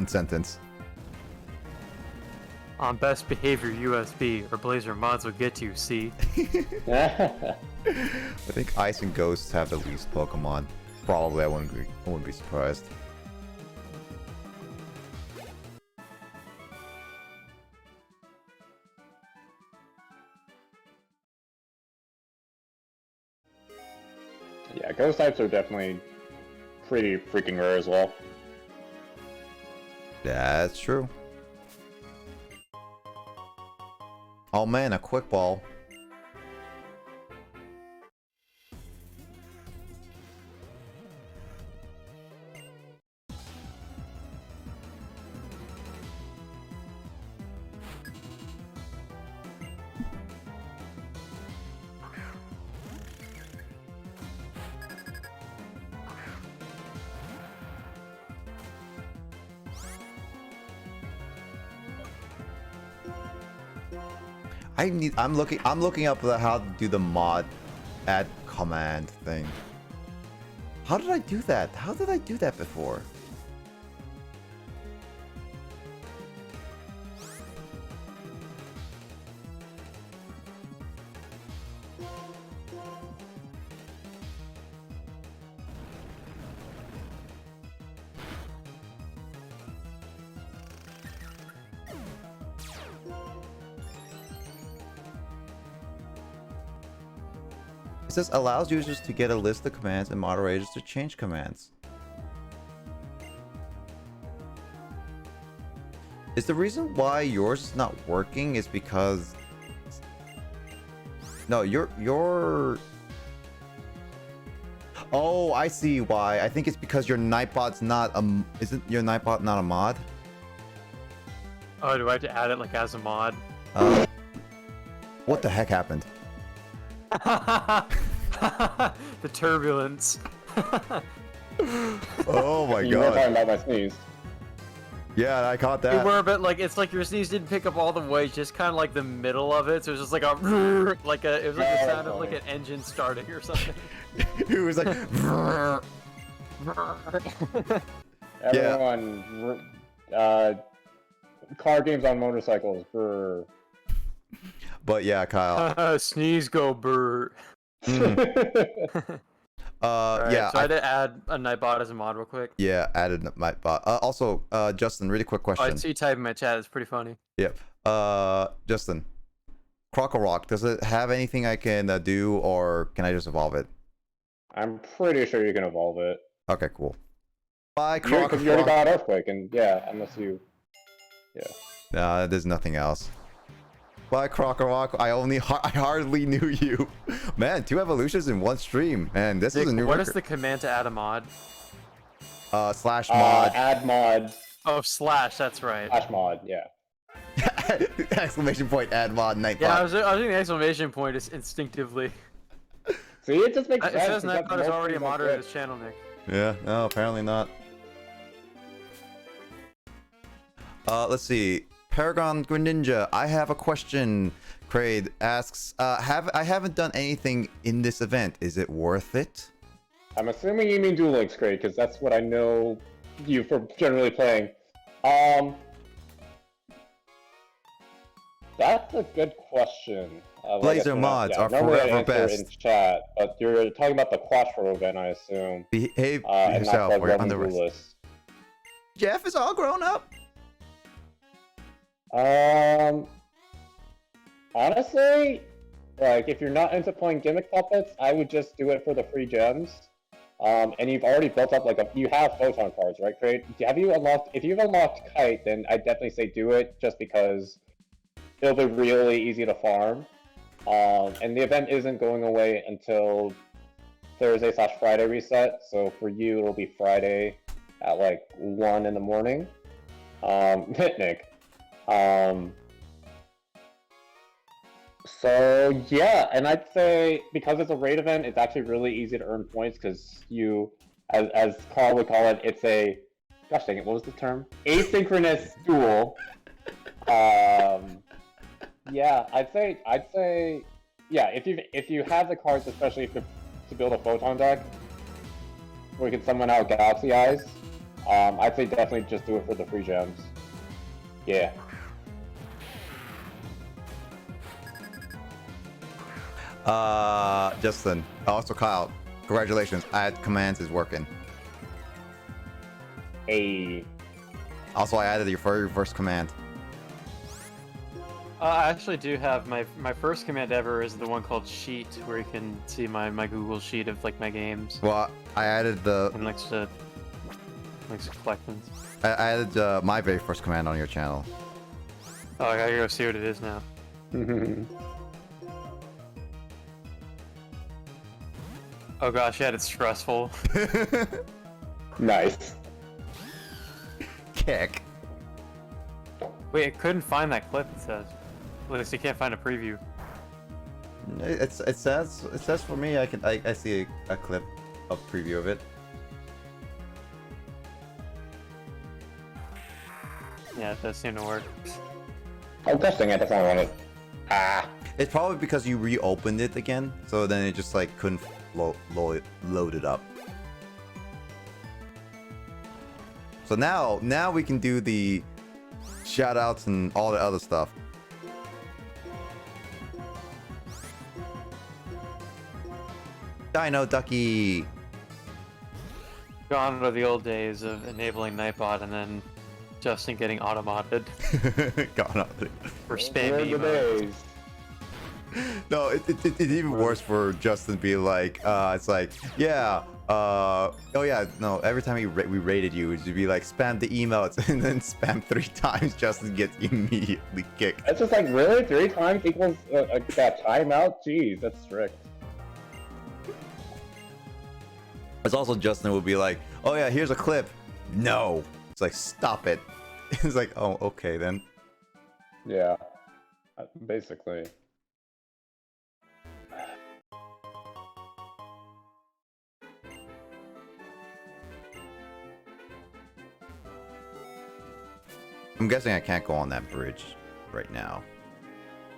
sentence. On best behavior USB, or Blazer mods will get you, see? I think Ice and Ghosts have the least Pokemon. Probably, I wouldn't be surprised. Yeah, ghost types are definitely pretty freaking rare as well. That's true. Oh man, a quick ball. I'm looking up how to do the mod add command thing. How did I do that? How did I do that before? It says allows users to get a list of commands and moderators to change commands. Is the reason why yours is not working is because... No, your... Oh, I see why. I think it's because your Nightbot's not a... Isn't your Nightbot not a mod? Oh, do I have to add it like as a mod? What the heck happened? The turbulence. Oh my You were talking god. about my sneeze. Yeah, I caught You that. were, but like it's like your sneeze didn't pick up all the way, just kind of like the middle of it. So it was just like a it was like the sound of like an engine starting or something. It was like... Everyone, car games on motorcycles. Brr. But yeah, Kyle. Sneeze go brr. Alright, Yeah, so I had to add a Nightbot as a mod real quick. yeah, added my bot. Also, Justin, really quick Oh, I question. see you type in my chat. It's pretty funny. Yep. Justin, Crocorock, does it have anything I can do, or can I just evolve it? I'm pretty sure you can evolve it. Okay, cool. Bye, Because you already Crocorock. got Earthquake, and yeah, unless you... Nah, there's nothing else. Bye, Crocorock. I hardly knew you. Man, 2 evolutions in 1 stream. Man, this is a new What record. is the command to add a mod? Slash mod. Add mod, Oh, slash. That's right. /mod, yeah. Exclamation point, add mod, Nightbot. Yeah, I was doing the exclamation point instinctively. See, it just makes It sense. says because that's Nightbot is most already a things on moderator of Twitch. this channel, Nick. Yeah, no, apparently not. Let's see. Paragon Greninja, I have a question. Kraid asks, I haven't done anything in this event. Is it worth it? I'm assuming you mean Duel Links, great, because that's what I know you for generally playing. That's a good question. Blazer mods are normally I'd forever answer best. in chat, but you're talking about the Quattro event, I assume, Behave and not yourself Club or you're Roman under arrest. Duelist. Jeff is all grown up. Honestly, like if you're not into playing gimmick puppets, I would just do it for the free gems. And you've already built up you have photon cards, right, Crate? Have you unlocked? If you've unlocked Kite, then I definitely say do it, just because it'll be really easy to farm. And the event isn't going away until Thursday/Friday reset. So for you, it'll be Friday at like 1 in the morning. Nick. So yeah, and I'd say because it's a raid event, it's actually really easy to earn points because you, as Carl would call it, it's a, gosh dang it, what was the term? Asynchronous duel. Yeah, I'd say, yeah, if you have the cards, especially to build a photon deck, where you can summon out Galaxy Eyes, I'd say definitely just do it for the free gems. Yeah. Justin. Also, Kyle. Congratulations. Add commands is working. Hey. Also, I added your very first command. I actually do have my first command ever is the one called Sheet, where you can see my Google Sheet of like my games Well, I added and likes to collect them. I added my very first command on your channel. Oh, I gotta go see what it is now. Oh gosh, yeah, it's stressful. Nice. Kick. Wait, I couldn't find that clip. It says. At least you can't find a preview. It says for me I see a clip of preview of it. Yeah, it does seem to work. Oh, gosh dang it, that's not right. Ah. It's probably because you reopened it again, so then it just like couldn't load it up. So now we can do the shoutouts and all the other stuff. Dino Ducky. Gone are the old days of enabling Nightbot and then Justin getting automated Gone up. for spam Those are the emo. days. No, it's even worse for Justin being like, it's like, yeah, oh yeah, no, every time we rated you, it'd be like, spam the emails, and then spam 3 times, Justin gets immediately kicked. It's just like, really? 3 times equals that timeout? Jeez, that's strict. It's also Justin would be like, oh yeah, here's a clip. No. It's like, stop it. It's like, oh, okay then. Yeah. Basically. I'm guessing I can't go on that bridge right now.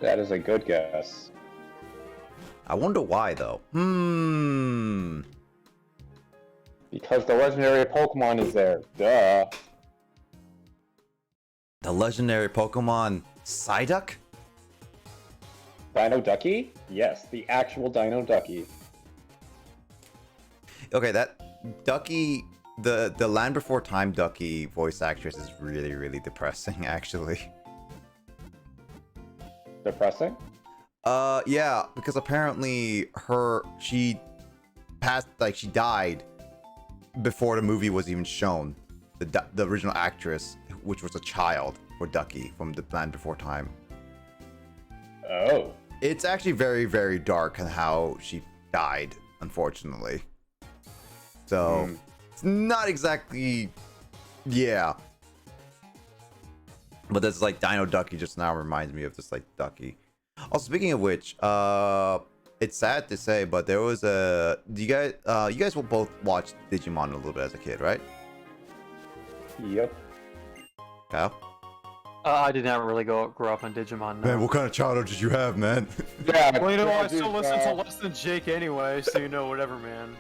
That is a good guess. I wonder why though. Because the legendary Pokemon is there. Duh. The legendary Pokemon Psyduck? Dino Ducky? Yes, the actual Dino Ducky. Okay, that Ducky, the Land Before Time Ducky voice actress is really, really depressing, actually. Depressing? Yeah, because apparently she passed, like, she died before the movie was even shown. The original actress, which was a child for Ducky from the Land Before Time. Oh. It's actually very, very dark on how she died, unfortunately. So, it's not exactly, yeah. But that's like Dino Ducky just now reminds me of this like Ducky. Oh, speaking of which, it's sad to say, but there was a. You guys will both watch Digimon a little bit as a kid, right? Yep. Kyle? I did not really grow up on Digimon. No. Man, what kind of childhood did you have, man? Yeah. Well, you know, I dude, still listen to less than Jake anyway, so you know, whatever, man.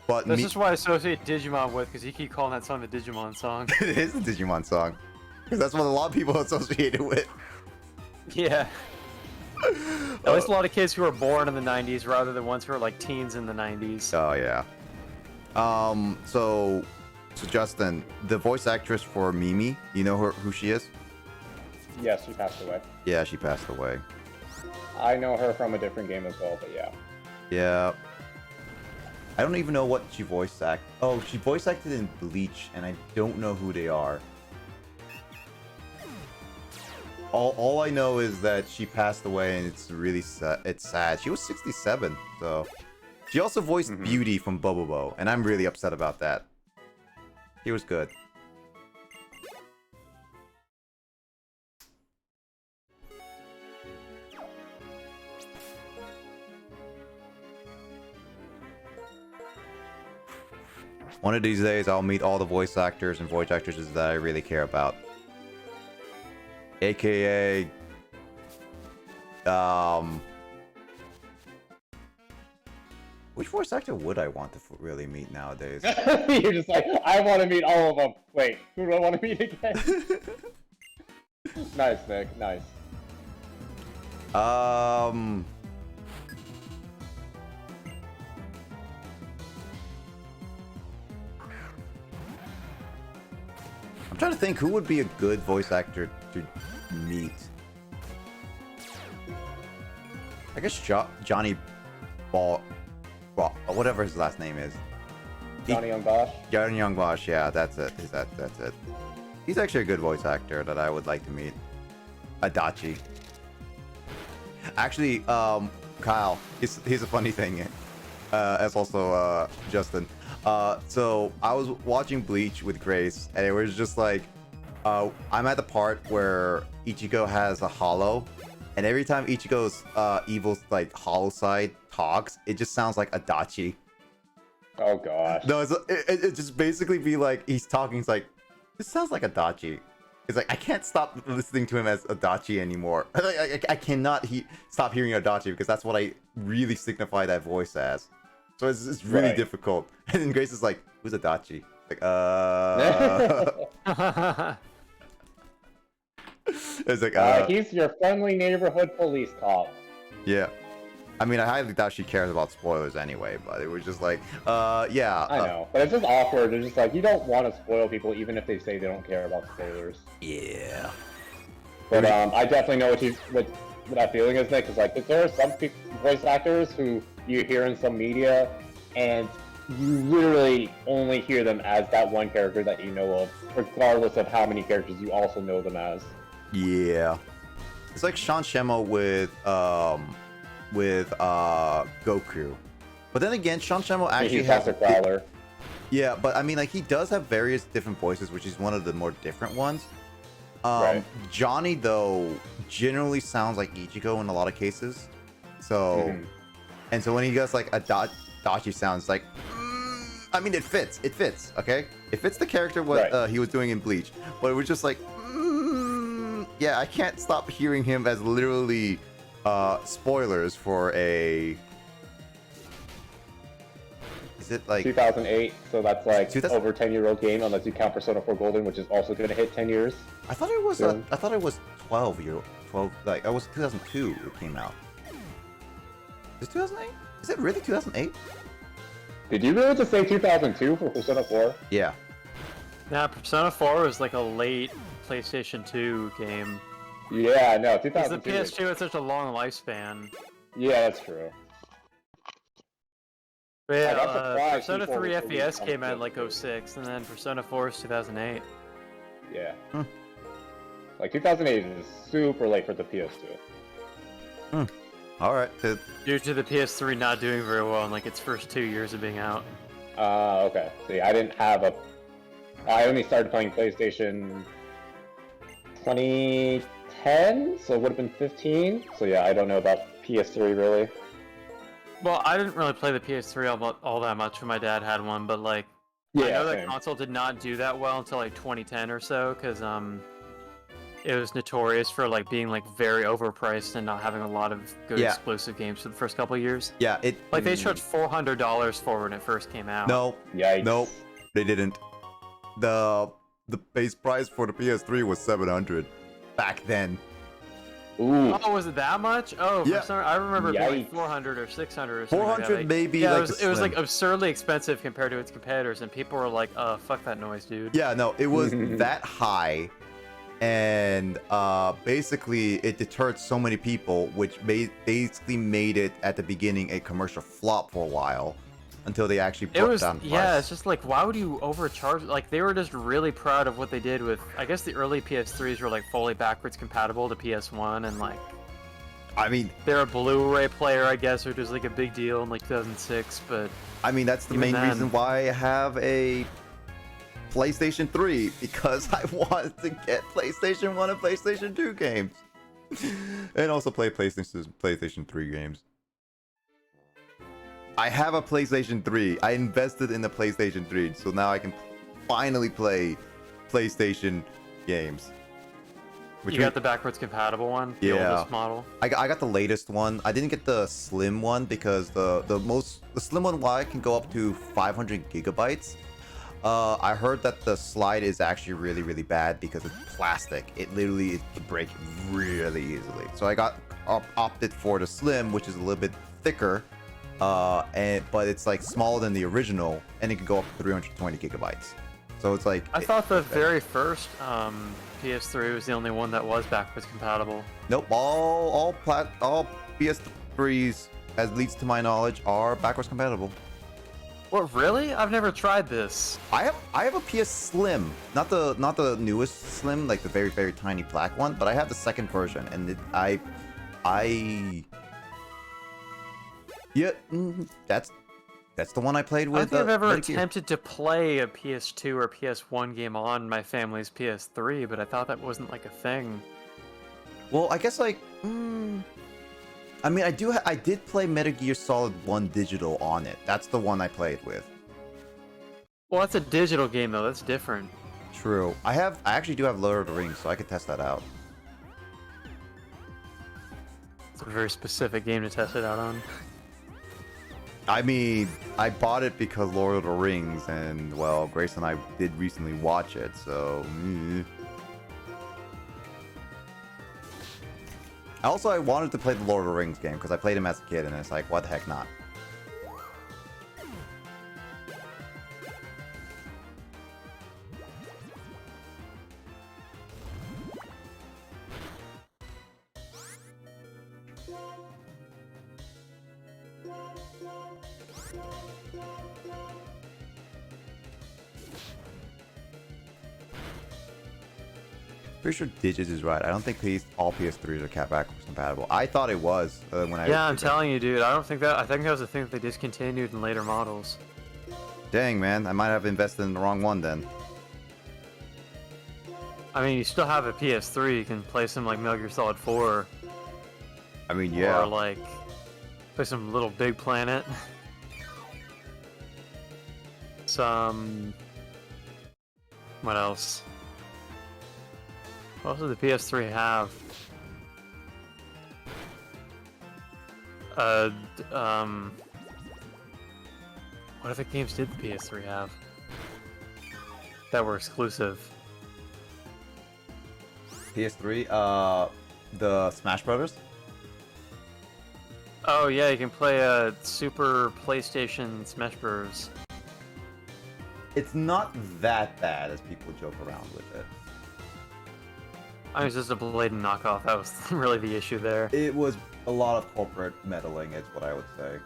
But That's just why I associate Digimon with, because you keep calling that song the Digimon song. it is a Digimon song, because that's what a lot of people associate it with. Yeah. At least a lot of kids who were born in the 90s rather than ones who were like teens in the 90s. Oh yeah. So Justin, the voice actress for Mimi, you know who she is? Yes, she passed away. Yeah, she passed away. I know her from a different game as well, but yeah. Yeah. I don't even know what she voice acted. Oh, she voice acted in Bleach, and I don't know who they are. All I know is that she passed away, and it's really sad. It's sad. She was 67, so she also voiced Beauty from Bobobo, and I'm really upset about that. He was good. One of these days, I'll meet all the voice actors and voice actresses that I really care about. AKA... Which voice actor would I want to really meet nowadays? You're just like, I want to meet all of them. Wait, who do I want to meet again? Nice, Nick. Nice. I'm trying to think who would be a good voice actor to meet. I guess Johnny Ball, whatever his last name is. Johnny Young Bosch. Johnny Young Bosch, yeah, that's it. That's it. He's actually a good voice actor that I would like to meet. Adachi. Actually, Kyle, here's a funny thing. As also Justin. So I was watching Bleach with Grace, and it was just like, I'm at the part where Ichigo has a hollow, and every time Ichigo's evil like hollow side talks, it just sounds like Adachi. Oh gosh. No, it just basically be like he's talking. It's like, this sounds like Adachi. It's like I can't stop listening to him as Adachi anymore. I cannot stop hearing Adachi because that's what I really signify that voice as. So it's really difficult. And then Grace is like, who's Adachi? Like, it's like, he's your friendly neighborhood police cop. Yeah. I mean, I highly doubt she cares about spoilers anyway, but it was just like, yeah. I know, but it's just awkward. It's just like, you don't want to spoil people even if they say they don't care about spoilers. Yeah. But I definitely know what that feeling is, Nick, because like, there are some voice actors who you hear in some media, and you literally only hear them as that one character that you know of, regardless of how many characters you also know them as. Yeah. It's like Sean Shemo with Goku. But then again, Sean Shemo actually has a Crowler. Yeah, but I mean, like, he does have various different voices, which is one of the more different ones. Johnny, though, generally sounds like Ichigo in a lot of cases. So, and so when he does like a Dachi sounds like, I mean, it fits, okay? It fits the character what he was doing in Bleach, but it was just like, yeah, I can't stop hearing him as literally spoilers for a... Is it like 2008? So that's like 2000... over 10-year-old game, unless you count Persona 4 Golden, which is also going to hit 10 years. I thought it was 12. Like, it was 2002 it came out. Is it 2008? Is it really 2008? Did you really just say 2002 for Persona 4? Yeah. Nah, Persona 4 was like a late PlayStation 2 game. Yeah, no, 2002. Because the PS2 had such a long lifespan. Yeah, that's true. But yeah, Persona 3 FES came out in like 06, and then Persona 4 is 2008. Yeah. Like 2008 is super late for the PS2. Alright. Due to the PS3 not doing very well in like its first 2 years of being out. Okay. See, I didn't have I only started playing PlayStation 2010, 10, so it would have been 15. So yeah, I don't know about PS3 really. Well, I didn't really play the PS3 all that much when my dad had one, but like, I Yeah, know that same. console did not do that well until like 2010 or so, because it was notorious for like being like very overpriced and not having a lot of good Yeah. exclusive games for the first couple of years. Yeah, it. Like they charged $400 for it when it first came out. No, Yikes. no, they didn't. The base price for the PS3 was 700 back then. Ooh. Oh, was it that much? Oh, Yeah. for some, I remember it being like Yikes. 400 or 600 or something. like that. 400 Like, maybe. yeah, like it was like Slim. absurdly expensive compared to its competitors, and people were like, fuck that noise, dude." Yeah, no, it was that high, and basically it deterred so many people, which basically made it at the beginning a commercial flop for a while, until they actually It brought was, down the yeah, price. it's just like, why would you overcharge? Like, they were just really proud of what they did with, I guess the early PS3s were like fully backwards compatible to PS1, and like, I mean, they're a Blu-ray player, I guess, which was like a big deal in like 2006, but that's the Even main then. reason why I have a PlayStation 3, because I wanted to get PlayStation 1 and PlayStation 2 games. And also play PlayStation 3 games. I have a PlayStation 3. I invested in the PlayStation 3, so now I can finally play PlayStation games. you got the backwards compatible one, the Yeah. oldest model. I got the latest one. I didn't get the slim one because the slim one, why can go up to 500 gigabytes. I heard that the slide is actually really, really bad because it's plastic. It literally is to break really easily. So I got opted for the slim, which is a little bit thicker, but it's like smaller than the original, and it can go up to 320 gigabytes. So it's like I thought the very first PS3 was the only one that was backwards compatible. nope. All PS3s, as leads to my knowledge, are backwards compatible. What, really? I've never tried this. I have a PS Slim, not the newest Slim, like the very, very tiny black one, but I have the second version, and that's the one I played with. I don't think I've ever Metal Gear. attempted to play a PS2 or PS1 game on my family's PS3, but I thought that wasn't like a thing. Well, I guess like, I mean, I did play Metal Gear Solid 1 digital on it. That's the one I played with. Well, that's a digital game though. That's different. True. I actually do have Lord of the Rings, so I could test that out. It's a very specific game to test it out on. I mean, I bought it because Lord of the Rings, and well, Grace and I did recently watch it, so. Also, I wanted to play the Lord of the Rings game because I played him as a kid, and it's like, what the heck not? Pretty sure Digits is right. I don't think all PS3s are backwards compatible. I thought it was when I. Yeah, I'm telling you, dude. I think that was a thing that they discontinued in later models. Dang, man, I might have invested in the wrong one then. I mean, you still have a PS3. You can play some like Metal Gear Solid 4. I mean, yeah. Or like play some Little Big Planet. Some. What else? What else does the PS3 have? What other games did the PS3 have that were exclusive? PS3, the Smash Brothers. Oh yeah, you can play a Super PlayStation Smash Bros. It's not that bad as people joke around with it. I mean, it's just a blatant knockoff. That was really the issue there. It was a lot of corporate meddling, is what I would say.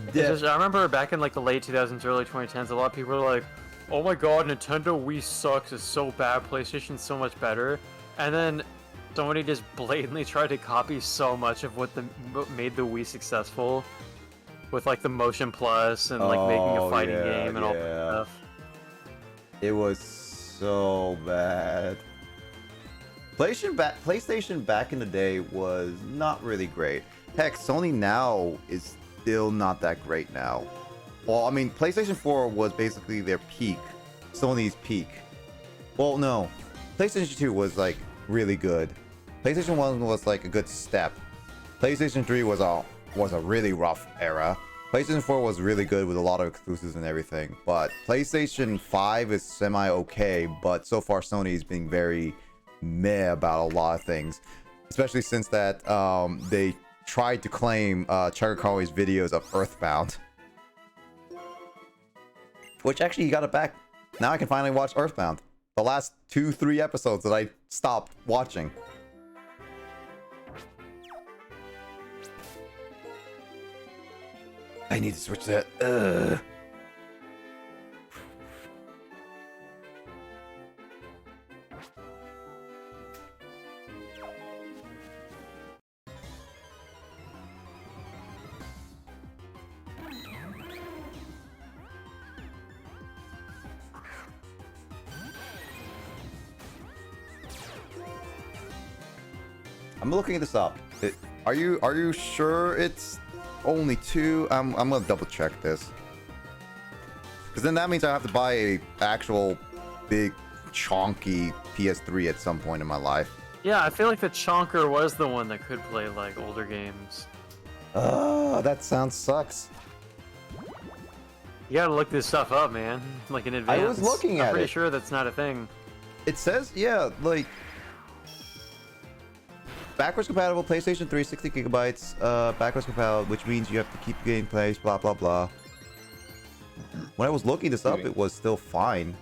It's just, I remember back in like the late 2000s, early 2010s, a lot of people were like, "Oh my God, Nintendo Wii sucks. It's so bad. PlayStation's so much better." And then somebody just blatantly tried to copy so much of what made the Wii successful, with like the Motion Plus and like making a fighting game and all that stuff. It was so bad. PlayStation back in the day was not really great. Heck, Sony now is still not that great now. Well, I mean, PlayStation 4 was basically their peak, Sony's peak. Well, no, PlayStation 2 was like really good. PlayStation 1 was like a good step. PlayStation 3 was a really rough era. PlayStation 4 was really good with a lot of exclusives and everything. But PlayStation 5 is semi-okay, but so far Sony's being very meh about a lot of things. Especially since that they tried to claim Chagakawai's videos of Earthbound. Which actually he got it back. Now I can finally watch Earthbound. The last 2-3 episodes that I stopped watching. I need to switch that. I'm looking this up. Are you sure it's only 2? I'm gonna double check this. Because then that means I have to buy a actual big chonky PS3 at some point in my life. Yeah, I feel like the Chonker was the one that could play like older games. That sound sucks. You gotta look this stuff up, man. Like in advance. I was looking at I'm pretty it. sure that's not a thing. It says, yeah, like backwards compatible PlayStation 3, 60 gigabytes, backwards compatible, which means you have to keep gameplays, blah blah blah. When I was looking this up, it was still fine.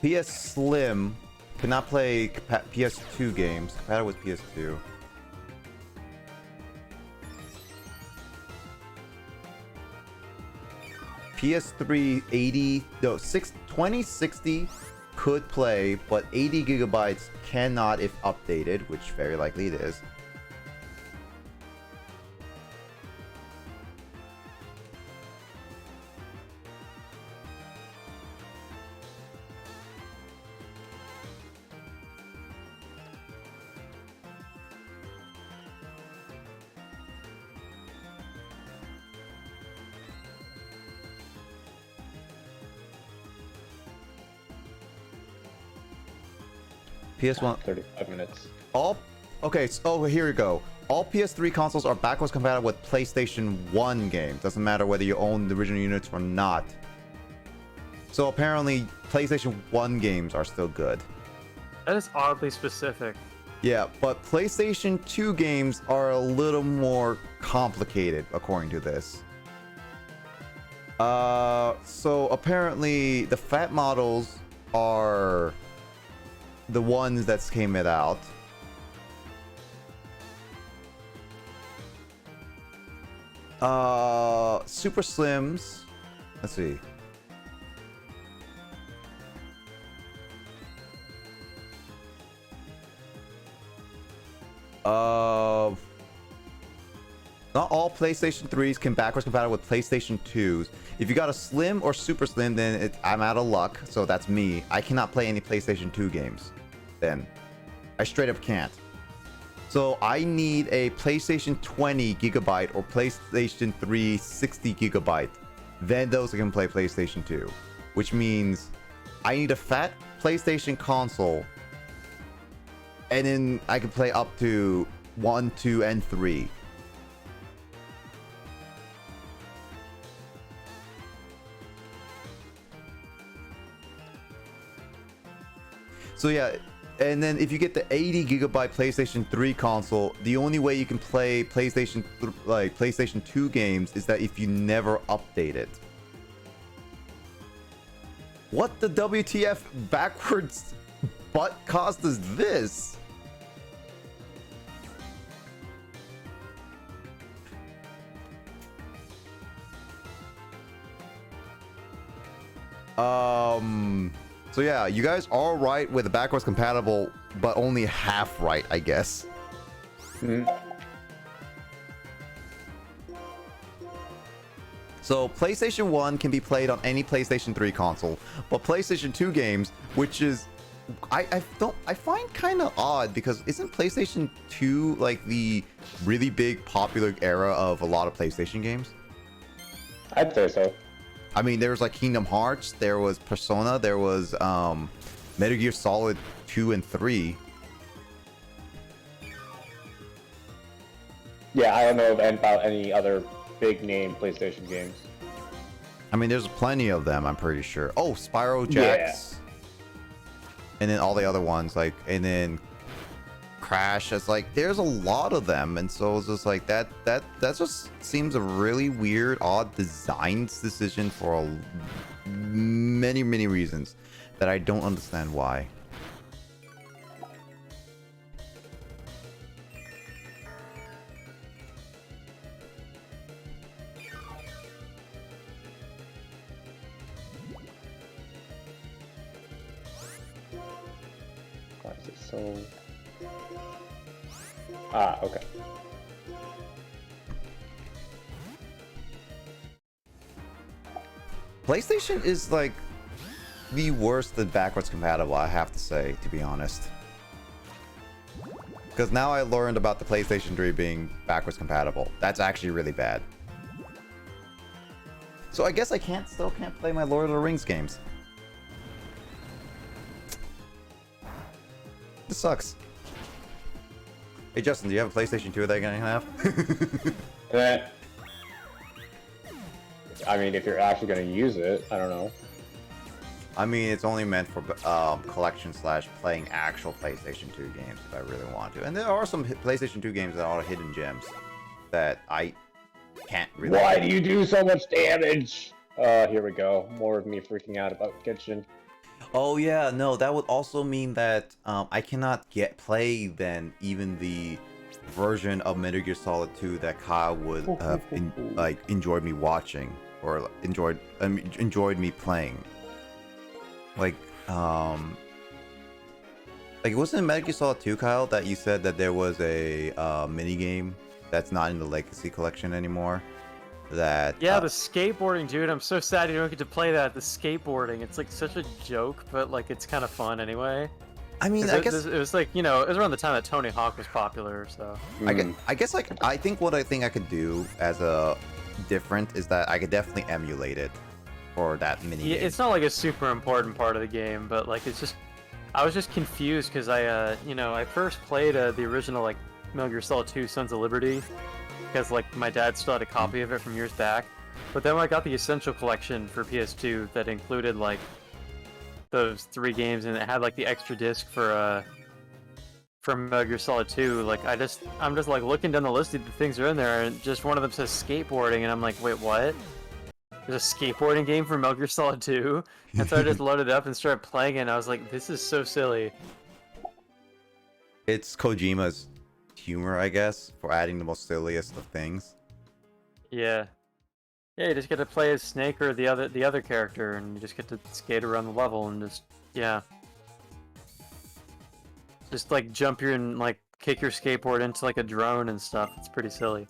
PS Slim cannot play PS2 games. Compatible with PS2. PS3 2060 could play, but 80 gigabytes cannot if updated, which very likely it is. PS1 35 minutes. Okay, so here we go. All PS3 consoles are backwards compatible with PlayStation 1 games. Doesn't matter whether you own the original units or not. So apparently PlayStation 1 games are still good. That is oddly specific. Yeah, but PlayStation 2 games are a little more complicated according to this. So apparently the fat models are the ones that came it out. Super Slims. Let's see. Not all PlayStation 3s can backwards compatible with PlayStation 2s. If you got a Slim or Super Slim, then I'm out of luck. So that's me. I cannot play any PlayStation 2 games. Then I straight up can't. So I need a PlayStation 20 gigabyte or PlayStation 3 60 gigabyte. Then those can play PlayStation 2. Which means I need a fat PlayStation console. And then I can play up to 1, 2, and 3. So yeah, and then if you get the 80 gigabyte PlayStation 3 console, the only way you can play PlayStation 2 games is that if you never update it. What the WTF backwards butt cost is this? So yeah, you guys are right with the backwards compatible, but only half right, I guess. So PlayStation 1 can be played on any PlayStation 3 console, but PlayStation 2 games, which is I find kind of odd, because isn't PlayStation 2 like the really big popular era of a lot of PlayStation games? I'd say so. I mean, there was like Kingdom Hearts, there was Persona, there was Metal Gear Solid 2 and 3. Yeah, I don't know about any other big name PlayStation games. I mean, there's plenty of them, I'm pretty sure. Oh, Spyro Jax. And then all the other ones, like, and then Crash. It's like, there's a lot of them. And so it's just like, that just seems a really weird, odd design decision for many, many reasons that I don't understand why. Why is it so... Ah, okay. PlayStation is like the worst at backwards compatible, I have to say, to be honest. Because now I learned about the PlayStation 3 being backwards compatible. That's actually really bad. So I guess I still can't play my Lord of the Rings games. This sucks. Hey Justin, do you have a PlayStation 2 that I can have? I mean, if you're actually going to use it, I don't know. I mean, it's only meant for collection / playing actual PlayStation 2 games if I really want to. And there are some PlayStation 2 games that are hidden gems that I can't really... Why do you do so much damage? Here we go. More of me freaking out about Kitchen. Oh yeah, no, that would also mean that I cannot play then even the version of Metal Gear Solid 2 that Kyle would have enjoyed me watching, or enjoyed me playing. Like it wasn't in Metal Gear Solid 2, Kyle, that you said that there was a mini game that's not in the Legacy Collection anymore. That yeah, the skateboarding, dude. I'm so sad you don't get to play that. The skateboarding, it's like such a joke, but like it's kind of fun anyway. I mean, I guess it was like, you know, it was around the time that Tony Hawk was popular, so. I guess like I think what I think I could do as a different is that I could definitely emulate it for that mini game. It's not like a super important part of the game, but like it's just, I was just confused because I you know, I first played the original like Metal Gear Solid 2 Sons of Liberty, because like my dad still had a copy of it from years back. But then when I got the Essential Collection for PS2 that included like those 3 games, and it had like the extra disc for Metal Gear Solid 2, like I'm just like looking down the list of the things that are in there, and just one of them says skateboarding, and I'm like, wait, what? There's a skateboarding game for Metal Gear Solid 2? And so I just loaded it up and started playing it, and I was like, this is so silly. It's Kojima's humor, I guess, for adding the most silliest of things. Yeah. Yeah, you just get to play as Snake or the other character, and you just get to skate around the level and just, yeah. Just like jump your and like kick your skateboard into like a drone and stuff. It's pretty silly.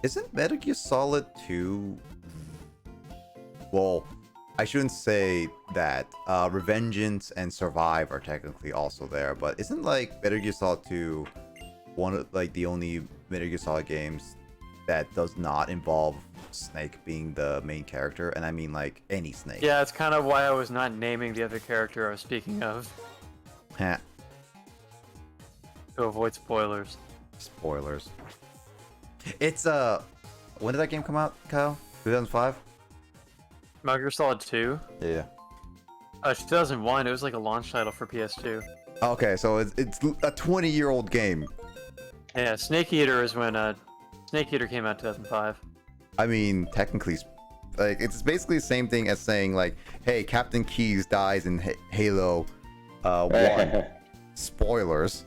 Isn't Metal Gear Solid 2... Well, I shouldn't say that. Revengeance and Survive are technically also there, but isn't like Metal Gear Solid 2 one of like the only Metal Gear Solid games that does not involve Snake being the main character? And I mean like any Snake. Yeah, it's kind of why I was not naming the other character I was speaking of. Heh. To avoid spoilers. Spoilers. It's when did that game come out, Kyle? 2005? Metal Gear Solid 2? Yeah. 2001. It was like a launch title for PS2. Okay, so it's a 20-year-old game. Yeah, Snake Eater is when Snake Eater came out 2005. I mean, technically, like it's basically the same thing as saying like, hey, Captain Keyes dies in Halo 1. Spoilers.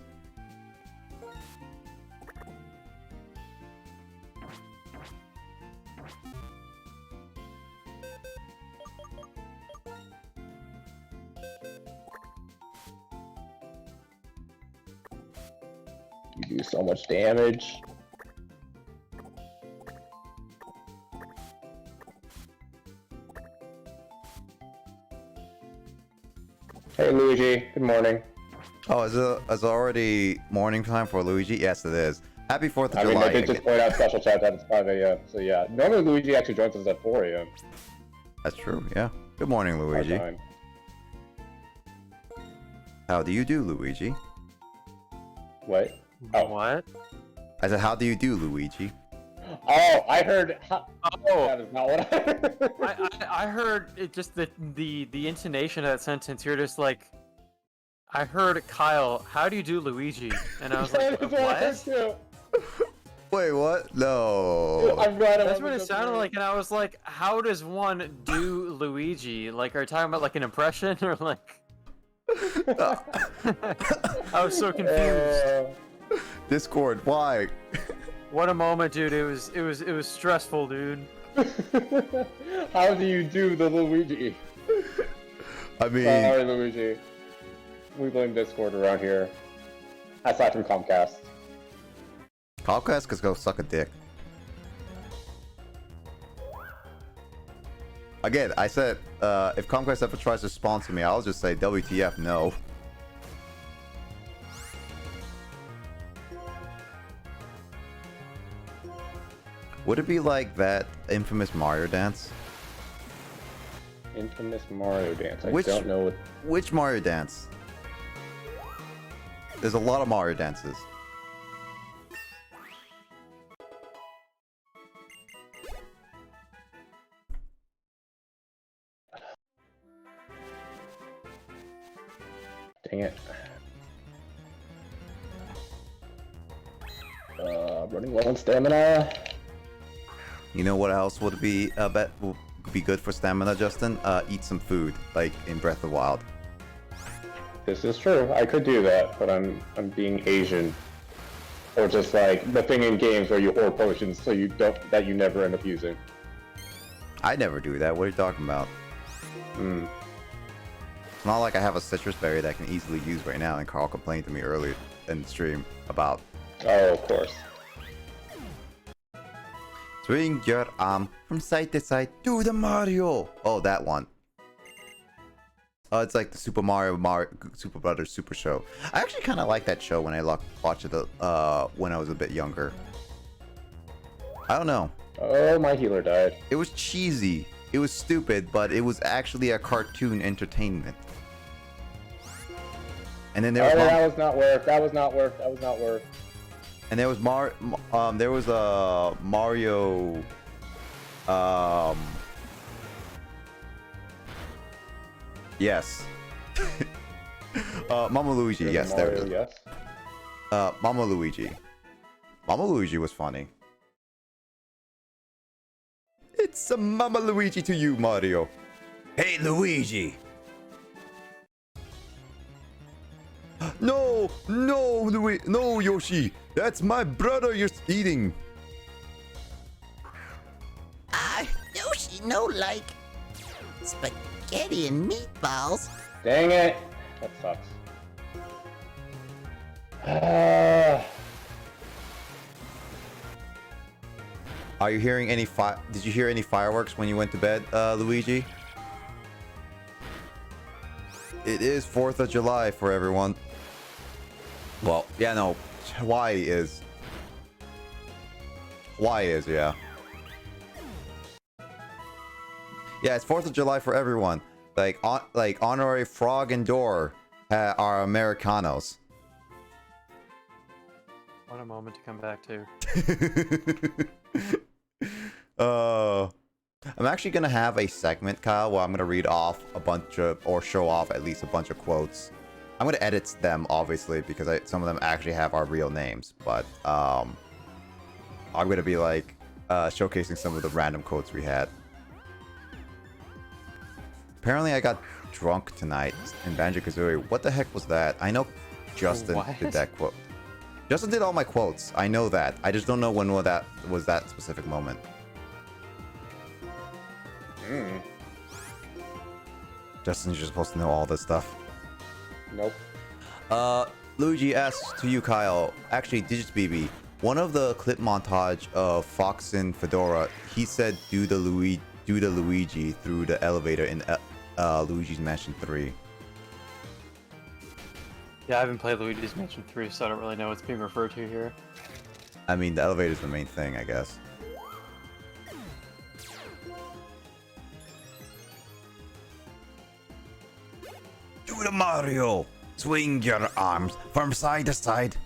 You do so much damage. Hey, Luigi. Good morning. Oh, is it already morning time for Luigi? Yes, it is. Happy 4th of I mean, July. I did just point out special chat that it's 5 a.m. So yeah, normally Luigi actually joins us at 4 a.m. That's true, yeah. Good morning, Our Luigi. time. How do you do, Luigi? What? Oh. What? I said, how do you do, Luigi? Oh, I heard. Oh, That is not what I heard. I heard it just the intonation of that sentence. You're just like, I heard Kyle. How do you do, Luigi? And I was like, That is what I heard what? too. Wait, what? No. I'm glad I That's wasn't what it just sounded me. like, and I was like, how does one do Luigi? Like, are you talking about like an impression or like? I was so confused. Discord, why? What a moment, dude! It was stressful, dude. How do you do the Luigi? I mean, Sorry, Luigi. We blame Discord around here. Aside from Comcast. Comcast could go suck a dick. Again, I said, if Comcast ever tries to sponsor me, I'll just say WTF, no. Would it be like that infamous Mario dance? Infamous Mario dance. I Which- don't know what. Which Mario dance? There's a lot of Mario dances. Dang it. Running low on stamina. You know what else would be bet would be good for stamina, Justin? Eat some food, like in Breath of the Wild. This is true. I could do that, but I'm being Asian. Or just like the thing in games where you hoard potions so you never end up using. I never do that. What are you talking about? Hmm. It's not like I have a citrus berry that I can easily use right now, and Carl complained to me earlier in the stream about Oh, of course. swing your arm from side to side, do the Mario. Oh, that one. Oh, it's like the Super Super Brothers Super Show. I actually kind of like that show when I watched it when I was a bit younger. I don't know. Oh, my healer died. It was cheesy. It was stupid, but it was actually a cartoon entertainment. And then there was that was not worth. That was not worth. That was not worth. and there was Mario yes. Mama Luigi, There's yes, Mario, there it is. Yes. Mama Luigi. Mama Luigi was funny. It's a Mama Luigi to you, Mario. Hey, Luigi. No, no, no, Yoshi. That's my brother you're eating. Yoshi, no like spaghetti and meatballs. Dang it. That sucks. Are you hearing any Did you hear any fireworks when you went to bed, Luigi? It is 4th of July for everyone. Well, yeah, no. Hawaii is, yeah. Yeah, it's 4th of July for everyone. Like, honorary Frog and Door are Americanos. What a moment to come back to. I'm actually gonna have a segment, Kyle, where I'm gonna read off a bunch of, or show off at least a bunch of quotes. I'm gonna edit them, obviously, because some of them actually have our real names, but I'm gonna be like showcasing some of the random quotes we had. Apparently, I got drunk tonight in Banjo-Kazooie. What the heck was that? I know Justin did that quote. Justin did all my quotes. I know that. I just don't know when that was that specific moment. Justin, you're supposed to know all this stuff. Nope. Luigi asks to you, Kyle. Actually, Digits BB. One of the clip montage of Fox and Fedora, he said, "Do the Luigi through the elevator in Luigi's Mansion 3." Yeah, I haven't played Luigi's Mansion 3, so I don't really know what's being referred to here. I mean, the elevator's the main thing, I guess. Do the Mario! Swing your arms from side to side.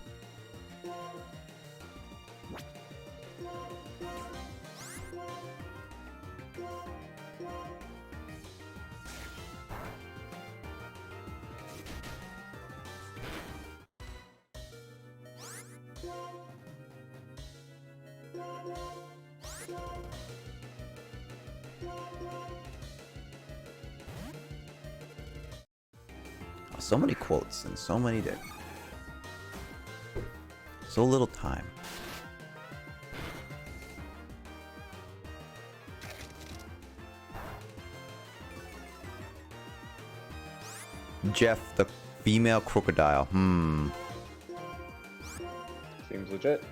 So many quotes and so many days. So little time. Jeff, the female crocodile. Seems legit.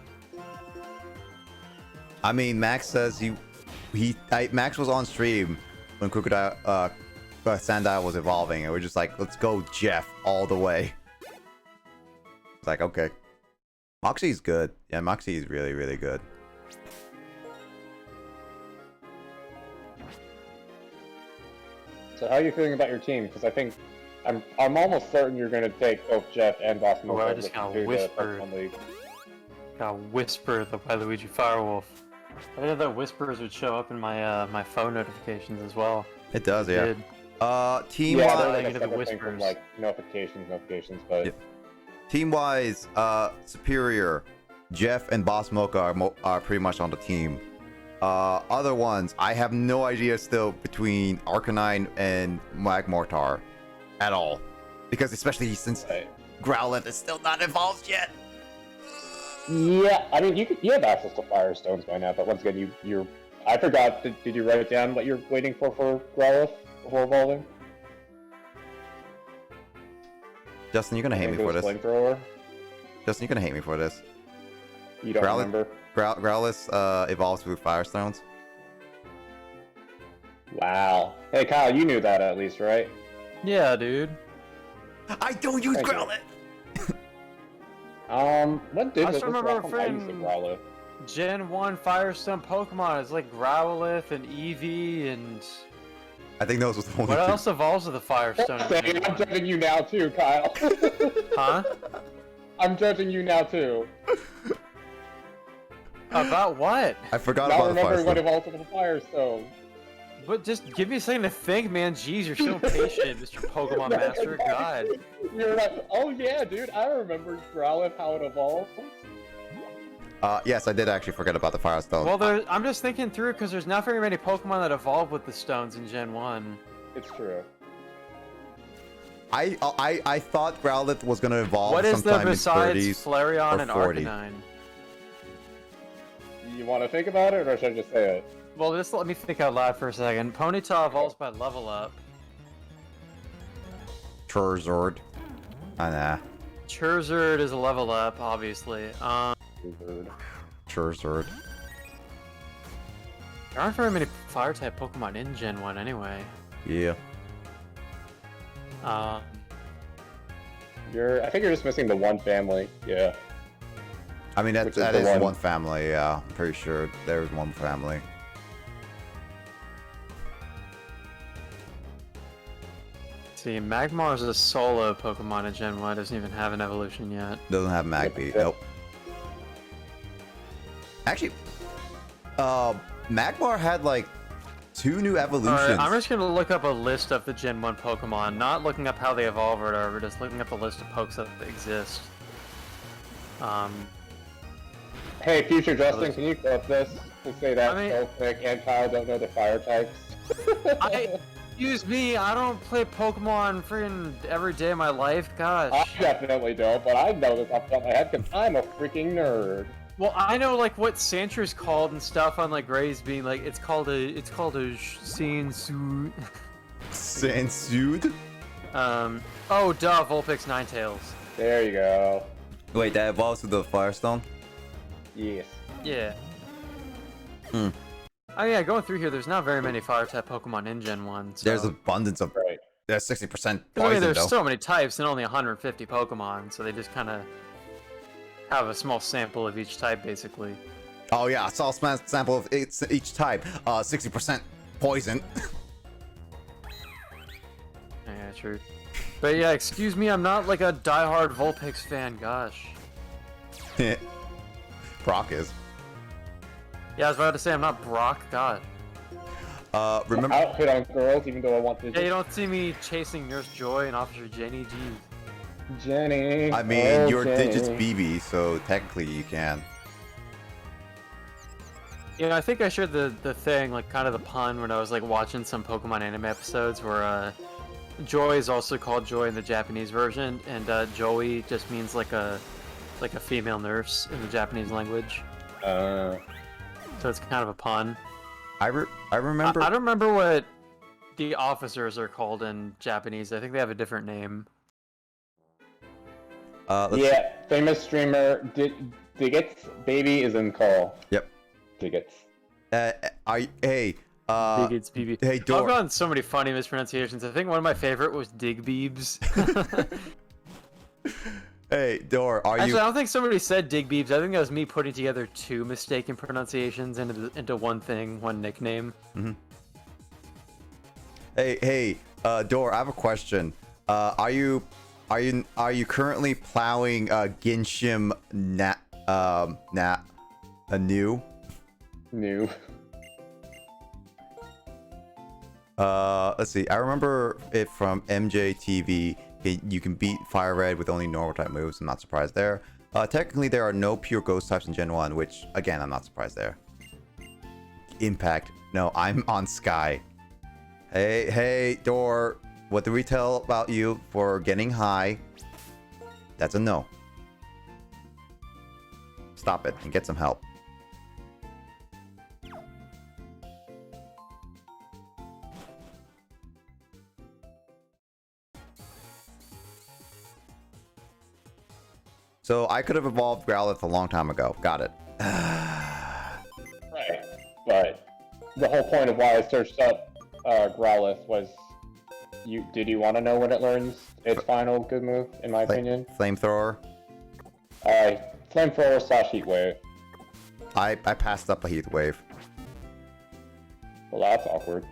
I mean, Max says Max was on stream when crocodile Sandile was evolving, and we're just like, let's go Jeff all the way. It's like, okay. Moxie's good. Yeah, Moxie's really, really good. So how are you feeling about your team? Because I think I'm almost certain you're going to take both Jeff and Boss Mocha. I just got whispered. Got whisper the Waluigi Firewolf. I didn't know that whispers would show up in my my phone notifications as well. It does, It yeah. did. Team Yeah, wise, they're like a Negative separate thing from, whispers. like notifications, but Yeah. Team wise, Superior, Jeff and Boss Mocha are pretty much on the team. Other ones, I have no idea still between Arcanine and Magmortar at all, because especially since right. Growlithe is still not evolved yet. Yeah, I mean you have access to Firestones by now, but once again I forgot. Did you write down what you're waiting for Growlithe before evolving? Justin, you're gonna hate me for this. Flamethrower? Justin, you're gonna hate me for this. You don't remember? Growlithe evolves through Firestones. Wow. Hey Kyle, you knew that at least, right? Yeah, dude. I don't use Thank you. Growlithe. What did I this still remember I used the friggin- Growlithe. Gen 1 Firestone Pokemon is like Growlithe and Eevee and... I think those was the only What two. else evolves with the Firestone? in Dang, Gen I'm 1? judging you now too, Kyle. Huh? I'm judging you now too. About what? I forgot Not about the remembering what Firestone. evolved with the Firestone. But just give me a second to think, man. Jeez, you're so patient, Mr. Pokemon Master. God. You're like, oh yeah, dude, I remember Growlithe, how it evolved. Yes, I did actually forget about the Firestone. Well, I'm just thinking through because there's not very many Pokemon that evolve with the stones in Gen 1. It's true. I thought Growlithe was gonna evolve What is there sometime in besides 30s. Flareon or and 40. Arcanine? You want to think about it, or should I just say it? Well, just let me think out loud for a second. Ponyta evolves by level up. Charizard. Nah. Charizard is a level up, obviously. Charizard. There aren't very many Fire-type Pokemon in Gen 1 anyway. Yeah. Uh, I think you're just missing the one family. Yeah. I mean, that Which is that the is one. one family. Yeah, I'm pretty sure there's one family. see, Magmar is a solo Pokemon in Gen 1. It doesn't even have an evolution yet. Doesn't have Magby. Yep. Nope. Actually, Magmar had like 2 new evolutions. Alright, I'm just gonna look up a list of the Gen 1 Pokemon, not looking up how they evolve or whatever, just looking up the list of Pokes that exist. Hey, future Justin, can you clip this to say that I mean- Sophic and Kyle don't know the fire types? Excuse me, I don't play Pokemon freaking every day of my life, gosh. I definitely don't, but I know this off the top of my head because I'm a freaking nerd. Well, I know like what Santra's called and stuff on like Gray's being like it's called a Sansu. Sansued? Oh duh, Vulpix Ninetales. There you go. Wait, that evolves with the Firestone? Yes. Yeah. Hmm. Oh yeah, going through here, there's not very many Fire-type Pokemon in Gen 1. So. There's abundance of Right. That's 60% 'Cause, I mean, poison there's though. so many types and only 150 Pokemon, so they just kind of have a small sample of each type, basically. Oh yeah, a small sample of each type. 60% poison. Yeah, true. But yeah, excuse me, I'm not like a diehard Vulpix fan. Gosh. Brock is. Yeah, I was about to say I'm not Brock. God. Remember? I don't hit on girls, even though I want to. Yeah, you don't see me chasing Nurse Joy and Officer Jenny. Jeez. Jenny. I mean, oh, your Jenny. digits BB, so technically you can. Yeah, I think I shared the thing, like kind of the pun, when I was like watching some Pokemon anime episodes where Joy is also called Joy in the Japanese version, and Joey just means like a female nurse in the Japanese language. So it's kind of a pun. I remember. I don't remember what the officers are called in Japanese. I think they have a different name. Yeah, famous streamer Digits baby is in call. Yep. Digits. Hey. Digits, BB. Hey, Dor. I've gotten so many funny mispronunciations. I think one of my favorite was Digbeebs. Hey, Dor. Actually, I don't think somebody said Digbeebs. I think that was me putting together two mistaken pronunciations into one thing, one nickname. Mm-hmm. Hey, Dor. I have a question. Are you currently plowing Ginshim anew? New. Let's see. I remember it from MJTV. You can beat Fire Red with only normal type moves. I'm not surprised there. Technically, there are no pure ghost types in Gen 1, which, again, I'm not surprised there. Impact. No, I'm on Sky. Hey, Dor. What do we tell about you for getting high? That's a no. Stop it and get some help. So I could have evolved Growlithe a long time ago. Got it. Right. But the whole point of why I searched up Growlithe was, did you want to know when it learns its final good move, in my opinion? Flamethrower. Flamethrower / Heat Wave. I passed up a Heat Wave. Well, that's awkward.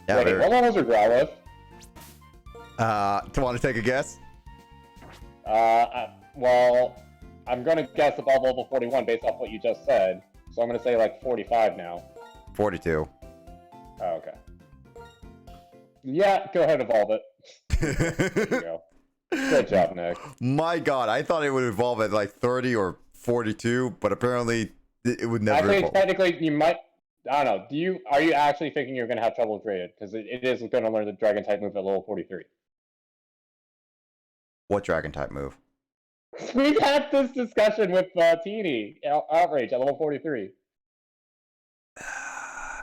Yeah, Wait, what level is your Growlithe? Do you want to take a guess? Well, I'm gonna guess above level 41 based off what you just said. So I'm gonna say like 45 now. 42. Oh, okay. Yeah, go ahead, evolve it. There you go. Good job, Nick. My god, I thought it would evolve at like 30 or 42, but apparently it would never I think evolve. technically you might. I don't know. Are you actually thinking you're gonna have trouble with Rated? Because it is gonna learn the Dragon type move at level 43. What Dragon type move? We've had this discussion with Teeny Outrage at level 43. I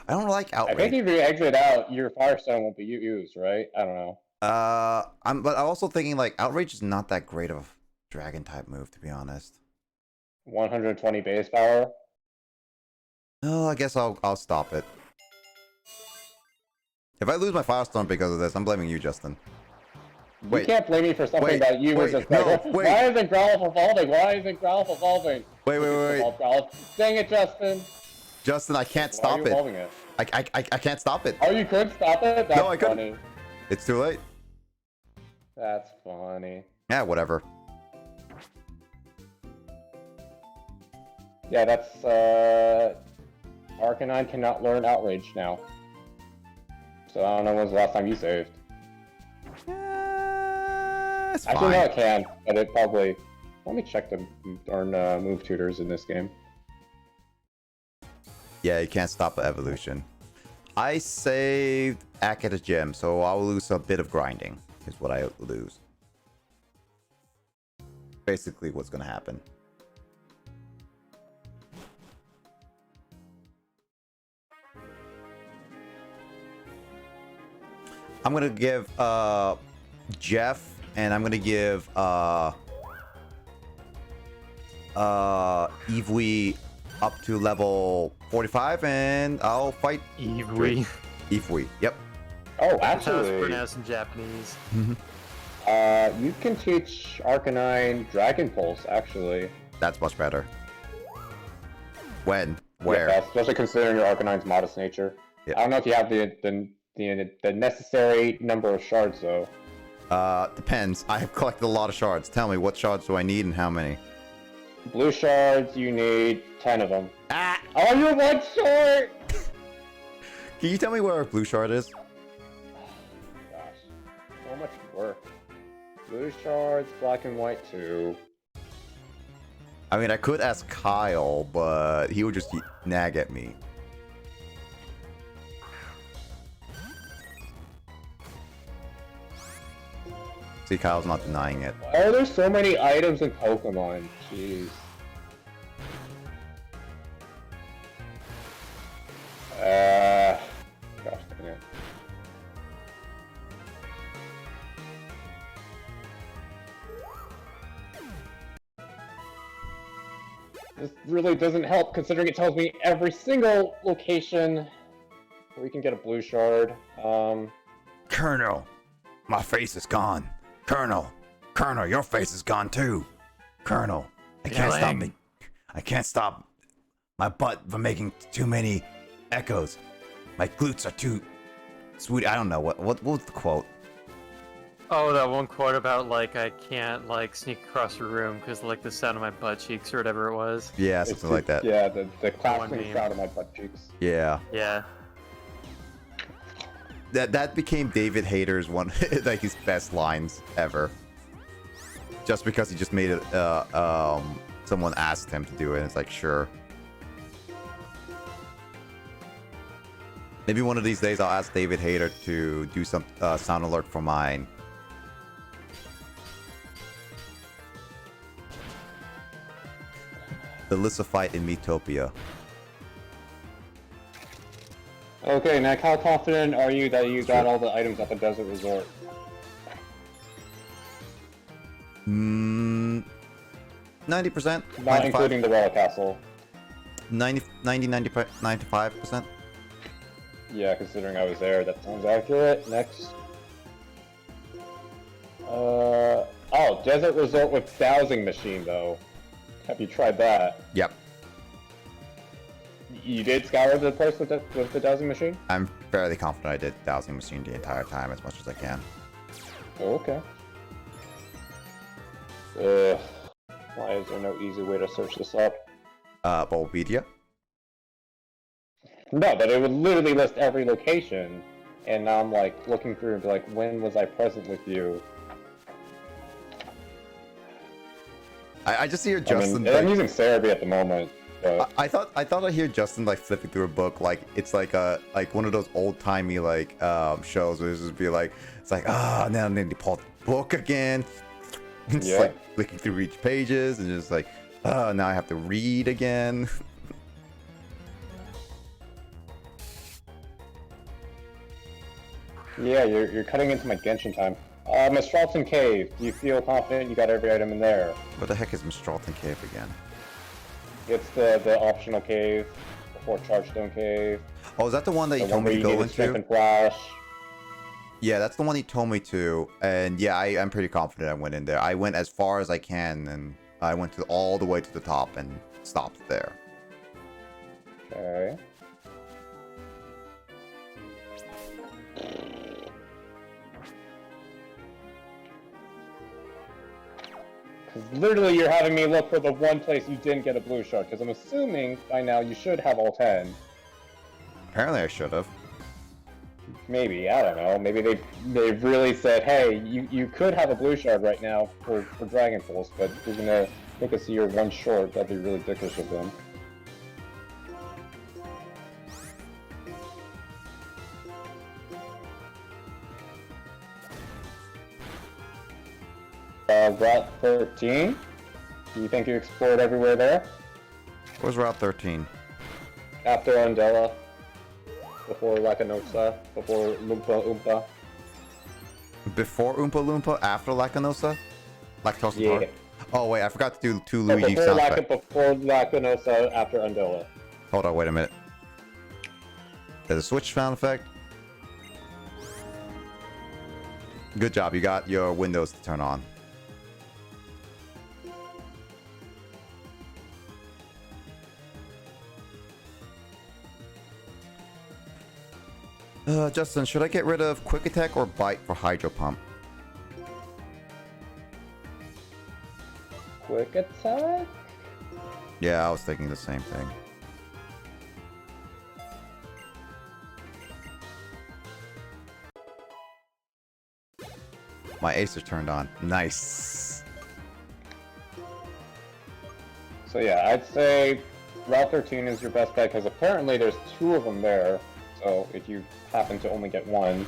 don't like I think Outrage. if you exit out, your Firestone won't be used, right? I don't know. But I'm also thinking like Outrage is not that great of a Dragon type move, to be honest. 120 base power. No, I guess I'll stop it. If I lose my Firestorm because of this, I'm blaming you, Justin. Wait. You can't blame me for something Wait, that you were wait, just no, like, wait. why isn't Growlithe evolving? Why isn't Growlithe evolving? Wait. Evolve Growlithe. Dang it, Justin. Justin, I can't Why are stop you it. evolving it? I can't stop it. Oh, you could stop it? That's No, I couldn't. funny. It's too late. That's funny. Yeah, whatever. Yeah, that's, Arcanine cannot learn Outrage now. So I don't know when was the last time you saved. It's Actually, no, fine. it can, but it probably... Let me check the darn move tutors in this game. Yeah, you can't stop the evolution. I saved Akita Gem, so I'll lose a bit of grinding, is what I lose. Basically what's gonna happen. I'm gonna give Jeff, and I'm gonna give Eevee up to level 45, and I'll fight Eevee. Ifui. Yep. Oh, That's how it's actually, pronounced in Japanese. you can teach Arcanine Dragon Pulse, actually. That's much better. When? Where? Yeah, especially considering your Arcanine's modest nature. Yeah. I don't know if you have the necessary number of shards, though. Depends. I have collected a lot of shards. Tell me, what shards do I need and how many? Blue shards, you need 10 of them. Ah! Oh, you're one short! Can you tell me where a blue shard is? Gosh, so much work. Blue shards, black and white too. I mean, I could ask Kyle, but he would just nag at me. See, Kyle's not denying it. Why are there so many items in Pokemon? Jeez. Gosh dang it. This really doesn't help considering it tells me every single location where we can get a blue shard. Colonel, my face is gone. Colonel, your face is gone too. Colonel, I can't stop me. I can't stop my butt from making too many echoes. My glutes are too sweet. I don't know what was the quote. Oh, that one quote about like I can't like sneak across the room because like the sound of my butt cheeks or whatever it was. Yeah, It's something like that. Yeah, the clapping meme. sound of my butt cheeks. Yeah. Yeah. That became David Hayter's one like his best lines ever. Just because he just made it someone asked him to do it and it's like sure. Maybe one of these days I'll ask David Hayter to do some sound alert for mine. The Lissa fight in Metopia. Okay, Nick, how confident are you that you got all the items at the Desert Resort? 90%? Not including the Relic Castle. 95%? Yeah, considering I was there, that sounds accurate. Next. Oh, Desert Resort with Dowsing Machine, though. Have you tried that? Yep. You did scour the place with the Dowsing Machine? I'm fairly confident I did Dowsing Machine the entire time as much as I can. Oh, okay. Why is there no easy way to search this up? Bulbapedia? No, but it would literally list every location, and now I'm like looking through and be like, when was I present with you? I just hear Justin. I'm using Cerebi at the moment. But... I thought I hear Justin like flipping through a book like it's like one of those old timey like shows where it's just be like it's like now and then they pull out the book again. It's Yeah. like flicking through each pages and just like now I have to read again. Yeah, you're cutting into my Genshin time. Miss Charlton Cave, do you feel confident you got every item in there? What the heck is Mistralton Cave again? It's the optional cave before Chargestone Cave. Oh, is that the one that you The told one me where to you go need to strength into? and flash. Yeah, that's the one he told me to, and yeah, I'm pretty confident I went in there. I went as far as I can, and I went all the way to the top and stopped there. Okay. Because literally you're having me look for the one place you didn't get a blue shard, because I'm assuming by now you should have all 10. Apparently, I should have. Maybe, I don't know. Maybe they really said, hey, you could have a blue shard right now for Dragon Pulse, but you're gonna make us see you're one short. That'd be really dickish of them. Route 13? Do you think you explored everywhere there? Where's Route 13? After Undella? Before Lakanosa? Before Loompa Oompa? Before Oompa Loompa? After Lacanosa? Lactosa Yeah. Park? Oh wait, I forgot to do two No, Luigi before, sound effects. before Lakanosa, after Undella. Hold on, wait a minute. There's a switch sound effect. Good job. You got your windows to turn on. Justin, should I get rid of Quick Attack or Bite for Hydro Pump? Quick attack? Yeah, I was thinking the same thing. My Acer turned on. Nice. So yeah, I'd say Route 13 is your best bet because apparently there's 2 of them there. So if you happen to only get one,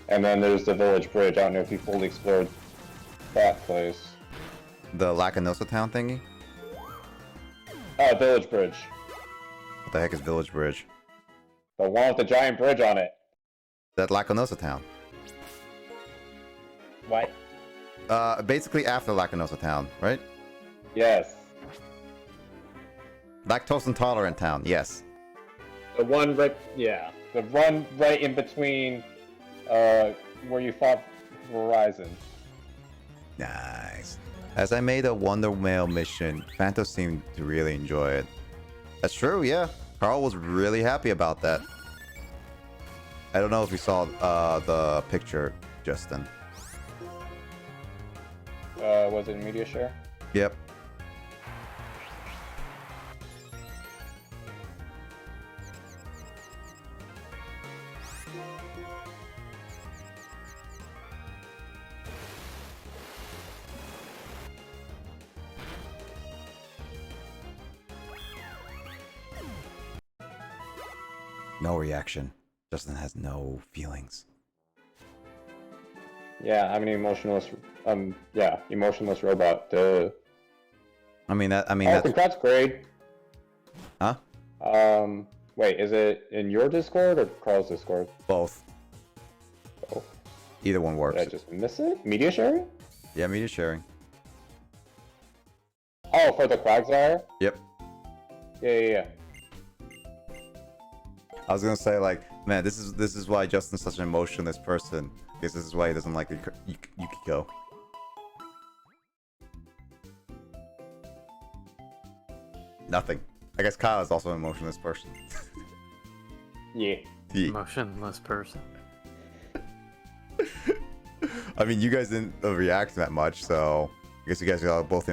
and then there's the Village Bridge. I don't know if you fully explored that place. The Lacanosa Town thingy? Village Bridge. What the heck is Village Bridge? The one with the giant bridge on it. That Lacanosa Town. What? Basically after Lacanosa Town, right? Yes. Lactose intolerant town, yes. The one right, yeah. The one right in between, where you fought Verizon. Nice. As I made a Wonder Mail mission, Phantos seemed to really enjoy it. That's true, yeah. Carl was really happy about that. I don't know if you saw the picture, Justin. Was it media share? Yep. No reaction. Justin has no feelings. Yeah, I'm an emotionless, emotionless robot. Duh. I mean Oh, that's congrats, grade. huh? Wait, is it in your Discord or Carl's Discord? Both. Oh, Either one works. did I just miss it? Media sharing? Yeah, media sharing. Oh, for the Quagsire? Yep. Yeah. I was gonna say like, man, this is why Justin's such an emotionless person. Because this is why he doesn't like Yukiko. Nothing. I guess Kyle is also an emotionless person. Yeah. Yeah. Emotionless person. I mean, you guys didn't react that much, so I guess you guys are both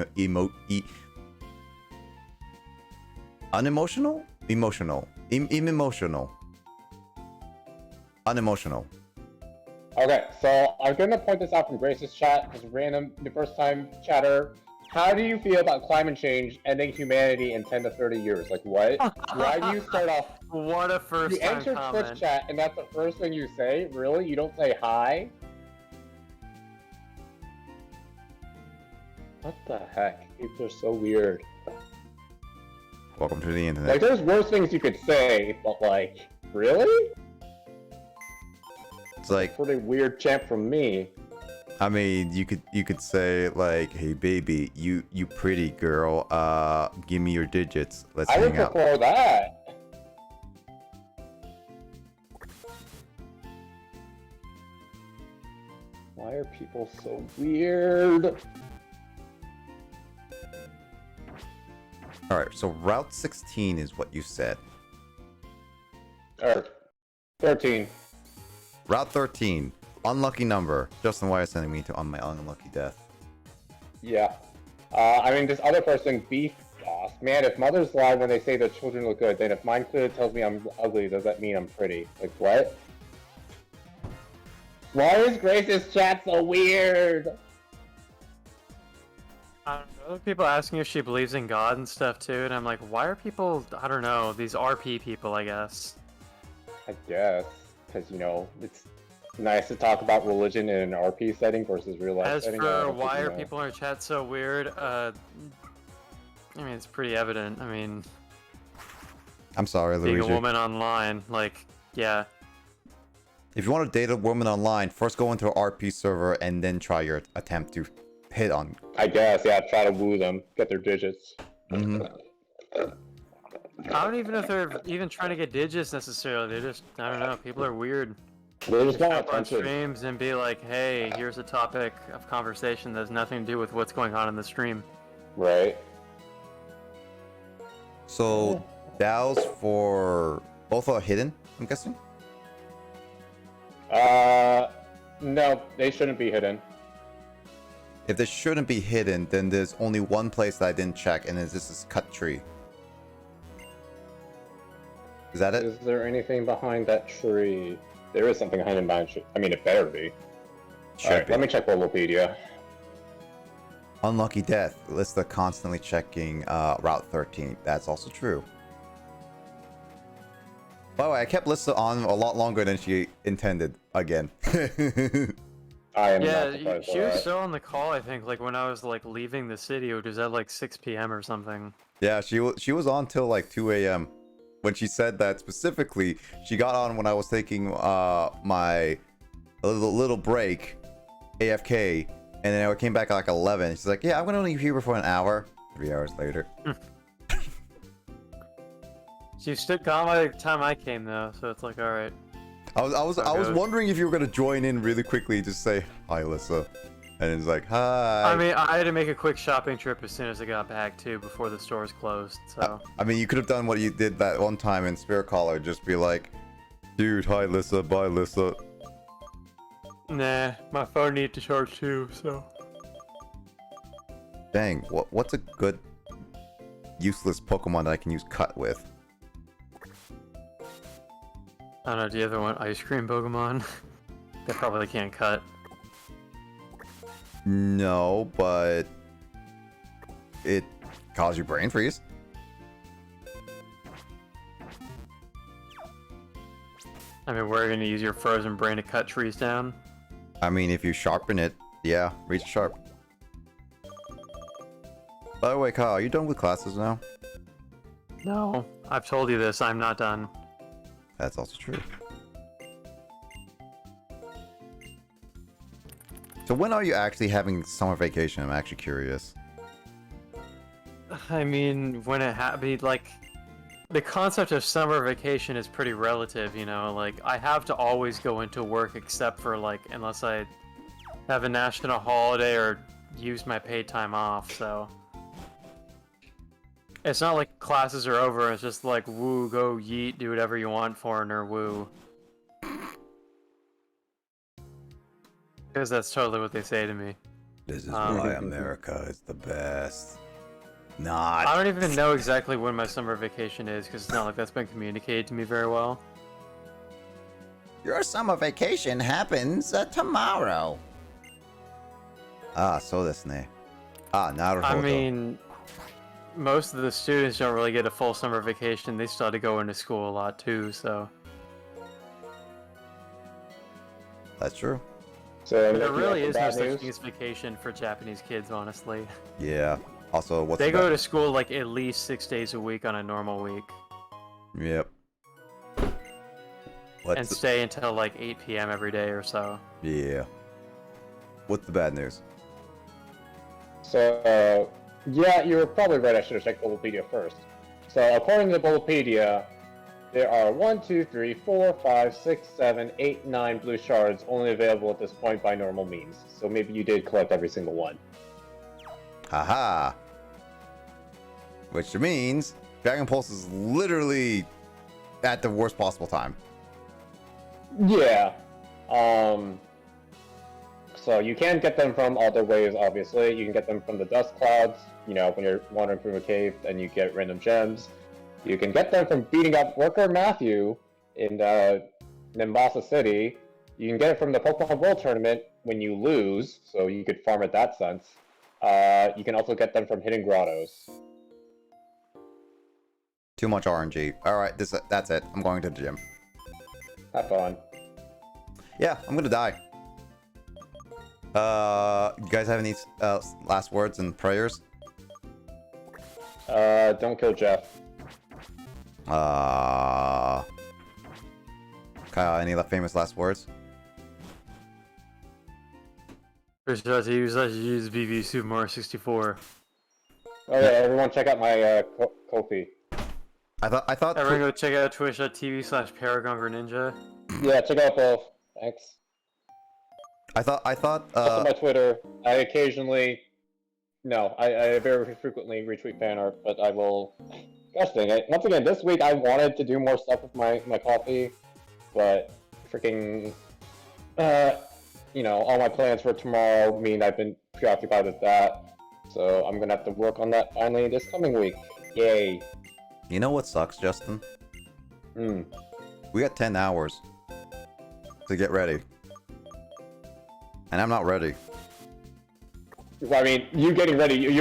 unemotional? Emotional. Emotional. Unemotional. Okay, so I'm gonna point this out from Grace's chat, because random, the first time chatter. How do you feel about climate change ending humanity in 10 to 30 years? Like, what? Why do you start off? What a first You time enter comment. Twitch chat, and that's the first thing you say? Really? You don't say hi? What the heck? People are so weird. Welcome to the internet. Like, there's worse things you could say, but like, really? It's like, Pretty weird chant from me. I mean, you could say like, "Hey baby, you pretty girl. Give me your digits. Let's I would hang out." prefer that. Why are people so weird? All right, so Route 16 is what you said. 13. Route 13, unlucky number. Justin, why are you sending me to on my unlucky death? Yeah. I mean, this other person, Beef Boss. Man, if mothers lie when they say their children look good, then if mine clearly tells me I'm ugly, does that mean I'm pretty? Like, what? Why is Grace's chat so weird? I don't know. People asking if she believes in God and stuff too, and I'm like, why are people? I don't know. These RP people, I guess. I guess. Because, you know, it's nice to talk about religion in an RP setting versus real life As setting. for why are people in our chat so weird, I mean, it's pretty evident. I mean, I'm sorry, being Luigi. a woman online, like, yeah. If you want to date a woman online, first go into an RP server and then try your attempt to hit on. I guess, yeah, try to woo them, get their digits. Mm-hmm. I don't even know if they're even trying to get digits necessarily. They're just, I don't know. People are weird. They just want Jump on attention. streams and be like, hey, here's a topic of conversation that has nothing to do with what's going on in the stream. Right. So DAOs for both are hidden, I'm guessing? No, they shouldn't be hidden. If they shouldn't be hidden, then there's only one place that I didn't check, and this is Cut Tree. Is that it? Is there anything behind that tree? There is something behind that tree. I mean, it better be. Should Alright, be. let me check Wikipedia. Unlucky Death. Lista constantly checking Route 13. That's also true. By the way, I kept Lista on a lot longer than she intended. Again. I am not Yeah, surprised by she was that. still on the call, I think, like when I was like leaving the city, which was at like 6 p.m. or something. Yeah, she was on till like 2 a.m. when she said that specifically. She got on when I was taking my little break, AFK, and then I came back at like 11. She's like, "Yeah, I'm gonna leave here for an hour." 3 hours later. She stood calm by the time I came though, so it's like, all right. I was Okay. wondering if you were gonna join in really quickly, just say hi, Alyssa, and it's like hi. I mean, I had to make a quick shopping trip as soon as I got back too, before the stores closed. So I mean, you could have done what you did that one time in Spirit Caller, just be like, "Dude, hi, Alyssa, bye, Alyssa." nah, my phone needed to charge too. So Dang, what's a good useless Pokemon that I can use Cut with? I don't know. Do you ever want ice cream Pokemon? They probably can't cut. No, but it causes you brain freeze. I mean, we're gonna use your frozen brain to cut trees down. I mean, if you sharpen it, yeah, reach sharp. By the way, Kyle, are you done with classes now? No, I've told you this. I'm not done. That's also true. So when are you actually having summer vacation? I'm actually curious. I mean, when it happened, like, the concept of summer vacation is pretty relative, you know? Like, I have to always go into work except for, like, unless I have a national holiday or use my paid time off, so. It's not like classes are over, it's just like, woo, go yeet, do whatever you want, foreigner, woo. Because that's totally what they say to me. This is why America is the best. I Not. don't even know exactly when my summer vacation is, because it's not like that's been communicated to me very well. Your summer vacation happens tomorrow. Ah, so desu ne. Ah, naruhodo. I mean, most of the students don't really get a full summer vacation. They still have to go into school a lot too, so. That's true. So There really is no bad such news. thing as vacation for Japanese kids, honestly. Yeah. Also, what's They the go bad- to school like at least 6 days a week on a normal week. Yep. And What's the- stay until like 8 p.m. every day or so. Yeah. What's the bad news? So, yeah, you were probably right. I should have checked Wikipedia first. So, according to Wikipedia, there are 1, 2, 3, 4, 5, 6, 7, 8, 9 blue shards only available at this point by normal means. So maybe you did collect every single one. Haha. Which means Dragon Pulse is literally at the worst possible time. Yeah. So you can get them from other ways, obviously. You can get them from the dust clouds, you know, when you're wandering through a cave and you get random gems. You can get them from beating up Worker Matthew in Nimbasa City. You can get it from the Pokemon World Tournament when you lose, so you could farm it that sense. You can also get them from hidden grottos. Too much RNG. Alright, that's it. I'm going to the gym. Have fun. Yeah, I'm gonna die. You guys have any last words and prayers? Don't kill Jeff. Kyle, any famous last words? First of all, to use BB Super Mario 64. Oh yeah, everyone check out my Ko-fi. I thought Everyone go check out twitch.tv/ParagonGreninja. Yeah, check out both. Thanks. I thought Also, my Twitter, I occasionally, no, I very frequently retweet fan art, but I will. Gosh dang it! Once again, this week I wanted to do more stuff with my coffee, but freaking, all my plans for tomorrow mean I've been preoccupied with that. So I'm gonna have to work on that finally this coming week. Yay! You know what sucks, Justin? We got 10 hours to get ready. And I'm not ready. Well, I mean, you getting ready,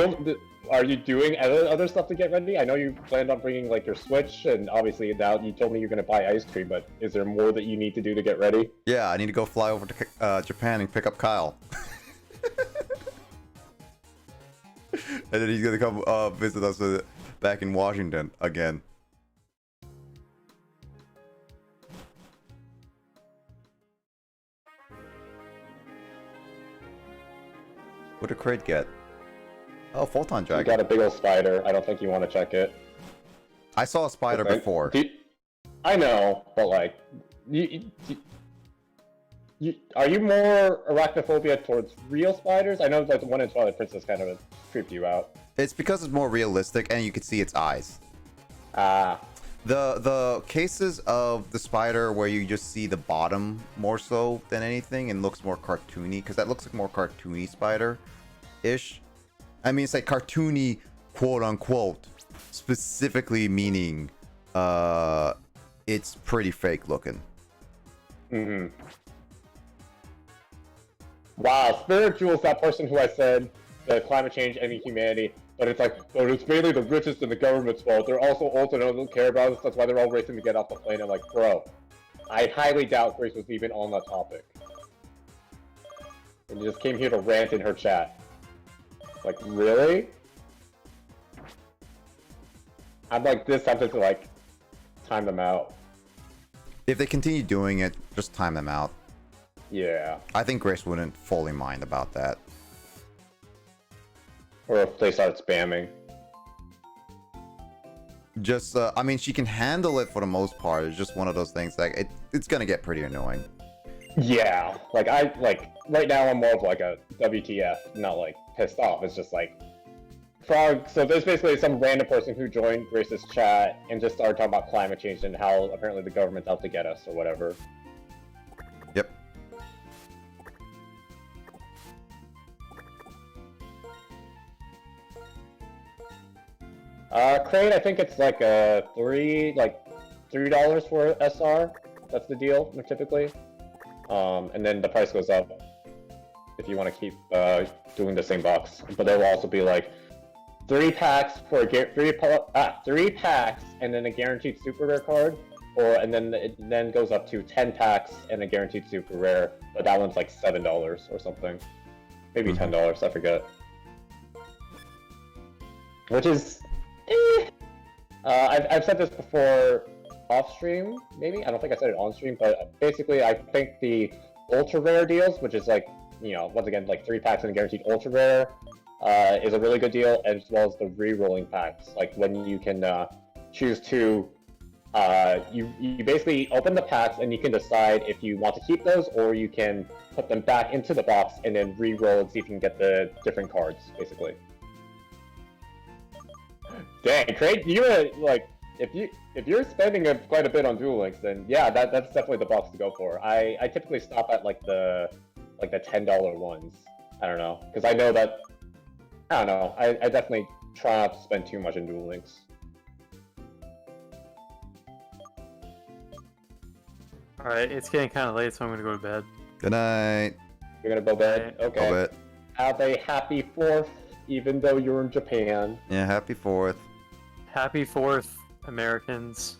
are you doing other stuff to get ready? I know you planned on bringing, like, your Switch, and obviously now you told me you're gonna buy ice cream, but is there more that you need to do to get ready? Yeah, I need to go fly over to Japan and pick up Kyle. And then he's gonna come visit us back in Washington again. What did Crate get? Oh, Photon You Dragon. got a big old spider. I don't think you want to check it. I saw a spider Okay. before. I know, but like, are you more arachnophobia towards real spiders? I know like the one in Twilight Princess kind of creeped you out. It's because it's more realistic and you can see its eyes. Ah. The cases of the spider where you just see the bottom more so than anything and looks more cartoony, because that looks like more cartoony spider-ish. I mean, it's like cartoony, quote unquote, specifically meaning it's pretty fake looking. Wow, Spiritual's that person who I said the climate change ending humanity, but it's like, but it's mainly the richest and the government's fault. They're also old and don't care about us. That's why they're all racing to get off the plane. I'm like, bro, I highly doubt Grace was even on that topic. And you just came here to rant in her chat. Like, really? I'm like this tempted to like time them out. If they continue doing it, just time them out. Yeah. I think Grace wouldn't fully mind about that. Or if they start spamming. Just, I mean, she can handle it for the most part. It's just one of those things like it's gonna get pretty annoying. Yeah, like right now I'm more of like a WTF, not like pissed off. It's just like Frog. So there's basically some random person who joined Grace's chat and just started talking about climate change and how apparently the government's out to get us or whatever. Yep. Crate, I think it's like $3 for SR. That's the deal typically. And then the price goes up if you want to keep doing the same box. But there will also be like 3 packs for a 3 packs and then a guaranteed super rare card, and then it then goes up to 10 packs and a guaranteed super rare. But that one's like $7 or something, maybe $10. I forget. Which is, I've said this before off stream, maybe? I don't think I said it on stream, but basically I think the ultra rare deals, which is like, once again, like 3 packs and a guaranteed ultra rare, is a really good deal, as well as the re-rolling packs. Like when you can choose to, you basically open the packs and you can decide if you want to keep those or you can put them back into the box and then re-roll and see if you can get the different cards, basically. Dang, Craig, you're like, if you're spending quite a bit on Duel Links, then yeah, that's definitely the box to go for. I typically stop at like the $10 ones. I don't know, because I know that, I don't know, I definitely try not to spend too much in Duel Links. Alright, it's getting kind of late, so I'm gonna go to bed. Good night. You're gonna go bed? Okay. Go bed. Have a happy 4th, even though you're in Japan. Yeah, happy 4th. Happy 4th, Americans.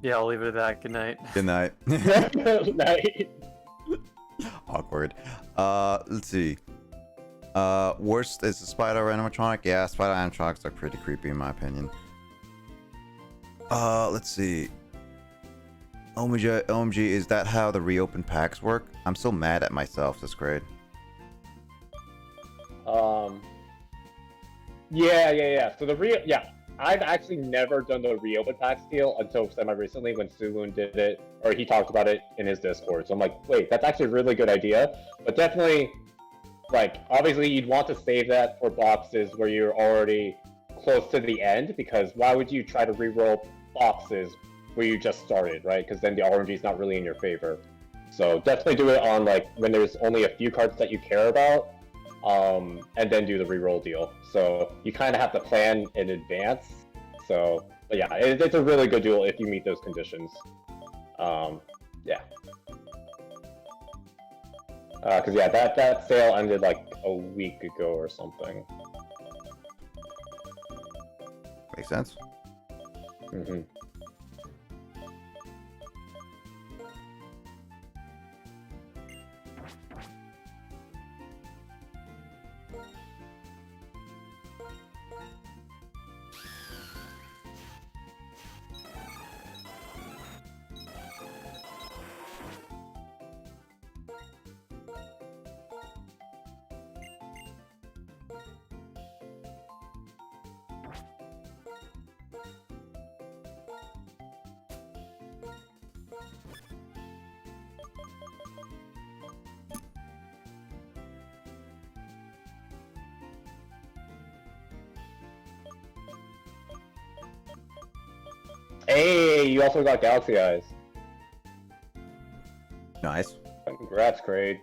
Yeah, I'll leave it at that. Good night. Good night. Night. Awkward. Let's see. Worst is the spider animatronic. Yeah, spider animatronics are pretty creepy in my opinion. Let's see. OMG, is that how the reopen packs work? I'm so mad at myself this grade. Yeah. So the real, yeah, I've actually never done the reopen pack steal until semi-recently when Suwon did it, or he talked about it in his Discord. So I'm like, wait, that's actually a really good idea. But definitely, like, obviously you'd want to save that for boxes where you're already close to the end, because why would you try to reroll boxes where you just started, right? Because then the RNG is not really in your favor. So definitely do it on, like, when there's only a few cards that you care about, and then do the reroll deal. So you kind of have to plan in advance. So, but yeah, it's a really good duel if you meet those conditions. Yeah. Because yeah, that sale ended like a week ago or something. Makes sense. Mm-hmm. Hey, you also got Galaxy Eyes. Nice. Congrats, Craig.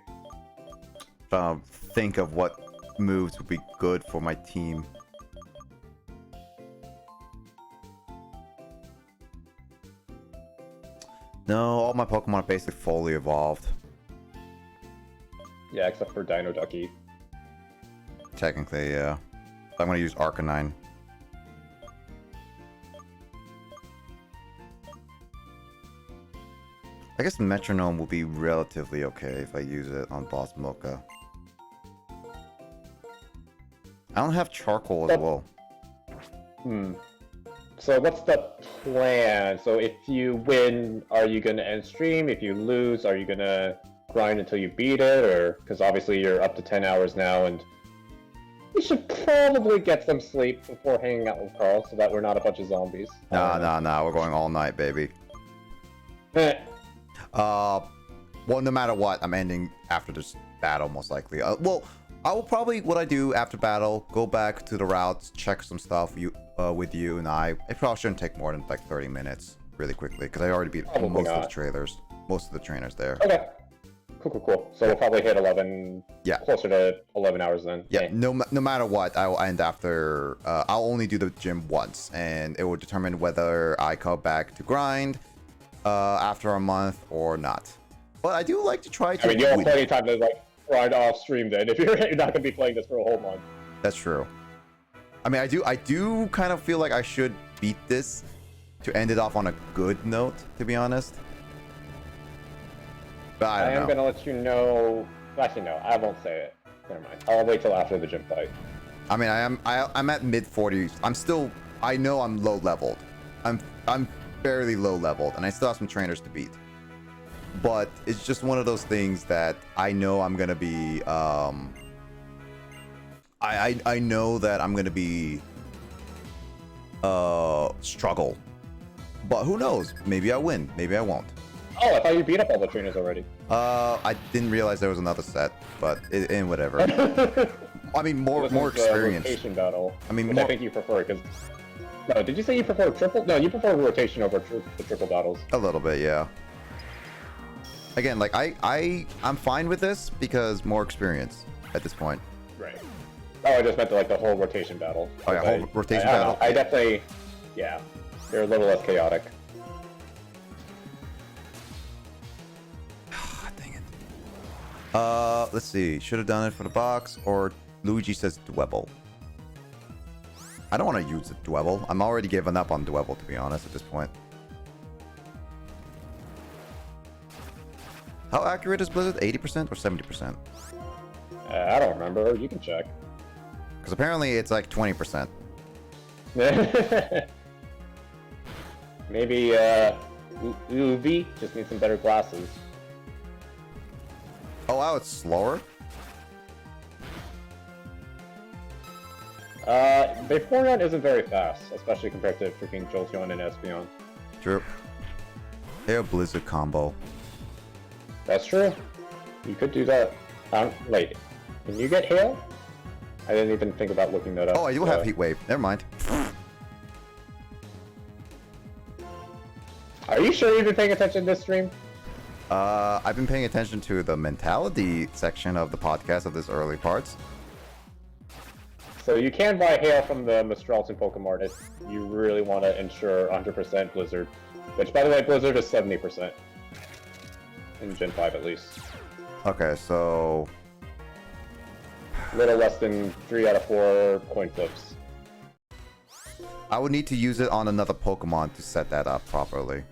Think of what moves would be good for my team. No, all my Pokemon are basically fully evolved. Yeah, except for Dino Ducky. Technically, yeah. I'm gonna use Arcanine. I guess Metronome will be relatively okay if I use it on Boss Mocha. I don't have Charcoal as well. So what's the plan? So if you win, are you gonna end stream? If you lose, are you gonna grind until you beat it? Or because obviously you're up to 10 hours now, and we should probably get some sleep before hanging out with Carl, so that we're not a bunch of zombies. Nah. We're going all night, baby. Well, no matter what, I'm ending after this battle, most likely. Well, I will probably, what I do after battle, go back to the routes, check some stuff with you and I. It probably shouldn't take more than like 30 minutes, really quickly, because I already beat most of the trainers there. Okay. Cool. So we'll probably hit 11. Yeah. Closer to 11 hours then. Yeah. No matter what, I will end after. I'll only do the gym once, and it will determine whether I come back to grind after a month or not. But I do like to try to. I mean, you have plenty of time to like grind off stream then if you're not gonna be playing this for a whole month. That's true. I mean, I do kind of feel like I should beat this to end it off on a good note, to be honest. But I am gonna let you know. Actually, no, I won't say it. Never mind. I'll wait till after the gym fight. I mean, I'm at mid 40s. I know I'm low leveled. I'm fairly low leveled, and I still have some trainers to beat. But it's just one of those things that I know I'm gonna be. I know that I'm gonna be struggle. But who knows? Maybe I win. Maybe I won't. Oh, I thought you beat up all the trainers already. I didn't realize there was another set, but and whatever. I mean, more experience. Rotation battle. I mean, which I think you prefer because. No, did you say you prefer triple? No, you prefer rotation over the triple battles. A little bit, yeah. Again, like I'm fine with this because more experience at this point. Right. Oh, I just meant like the whole rotation battle. Oh yeah, whole rotation battle. I definitely, yeah, they're a little less chaotic. Dang it. Let's see. Should have done it for the box, or Luigi says Dwebble. I don't want to use the Dwebble. I'm already giving up on Dwebble, to be honest, at this point. How accurate is Blizzard? 80% or 70%? I don't remember. You can check. Because apparently it's like 20%. Maybe UV just needs some better glasses. Oh wow, it's slower? Vaporeon isn't very fast, especially compared to freaking Jolteon and Espeon. True. Hail Blizzard combo. That's true. You could do that. Wait, can you get Hail? I didn't even think about looking that up. Oh, I do have Heat Wave. Never mind. Are you sure you've been paying attention to this stream? I've been paying attention to the mentality section of the podcast of this early parts. So you can buy Hail from the Mistralton Pokemon if you really want to ensure 100% Blizzard. Which, by the way, Blizzard is 70%. In Gen 5, at least. Okay, so... A little less than 3 out of 4 coin flips. I would need to use it on another Pokemon to set that up properly.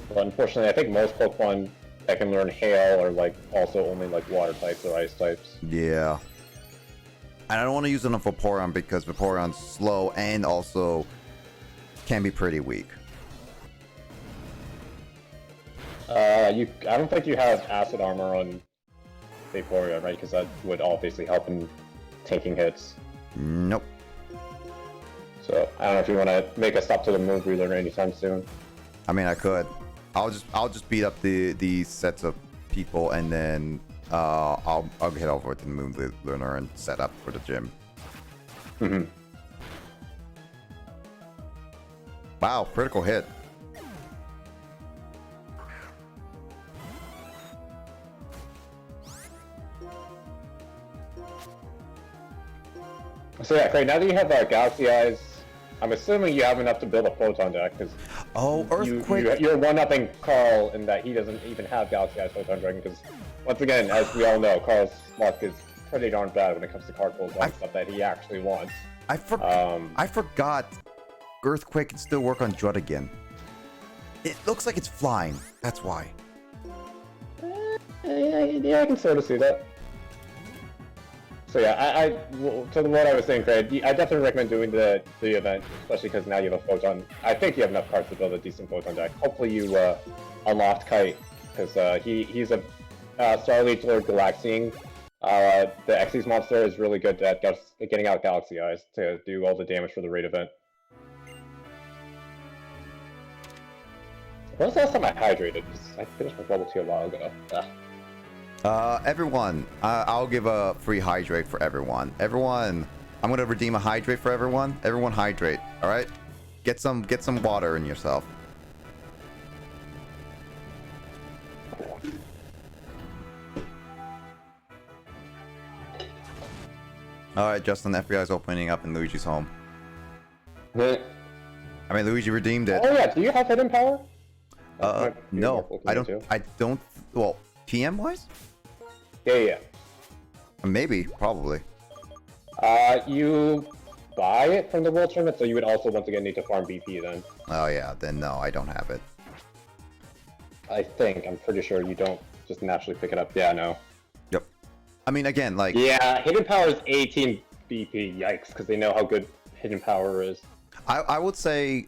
Well, unfortunately, I think most Pokemon that can learn Hail are like also only like Water types or Ice types. Yeah. And I don't want to use it on Vaporeon because Vaporeon's slow and also can be pretty weak. I don't think you have Acid Armor on Vaporeon, right? Because that would obviously help in taking hits. Nope. So I don't know if you want to make a stop to the Moon Breather anytime soon. I mean, I could. I'll just beat up the sets of people and then I'll head over to the Moon Learner and set up for the gym. Mm-hmm. Wow, critical hit. So yeah, Craig, now that you have Galaxy Eyes, I'm assuming you have enough to build a Photon deck, because you're one-upping Carl in that he doesn't even have Galaxy Eyes Photon Dragon, because once again, as we all know, Carl's luck is pretty darn bad when it comes to card pulls and stuff that he actually wants. I forgot Earthquake can still work on Drud again. It looks like it's flying. That's why. Yeah, I can sort of see that. So yeah, to what I was saying, Craig, I definitely recommend doing the event, especially because now you have a Photon. I think you have enough cards to build a decent Photon deck. Hopefully you unlocked Kite, because he's a Starleaf Lord Galaxian. The Xyz monster is really good at getting out Galaxy Eyes to do all the damage for the raid event. When was the last time I hydrated? I finished my bubble tea a while ago. Everyone, I'll give a free hydrate for everyone. Everyone, I'm gonna redeem a hydrate for everyone. Everyone hydrate, all right? Get some water in yourself. All right, Justin, the FBI's opening up in Luigi's home. I mean, Luigi redeemed it. Oh yeah, do you have hidden power? No, I don't. Well, TM wise? Yeah. Maybe, probably. You buy it from the World Tournament, so you would also once again need to farm BP then. Oh yeah, then no, I don't have it. I'm pretty sure you don't just naturally pick it up. Yeah, no. Yep. I mean, again, like... Yeah, hidden power is 18 BP, yikes, because they know how good hidden power is. I would say,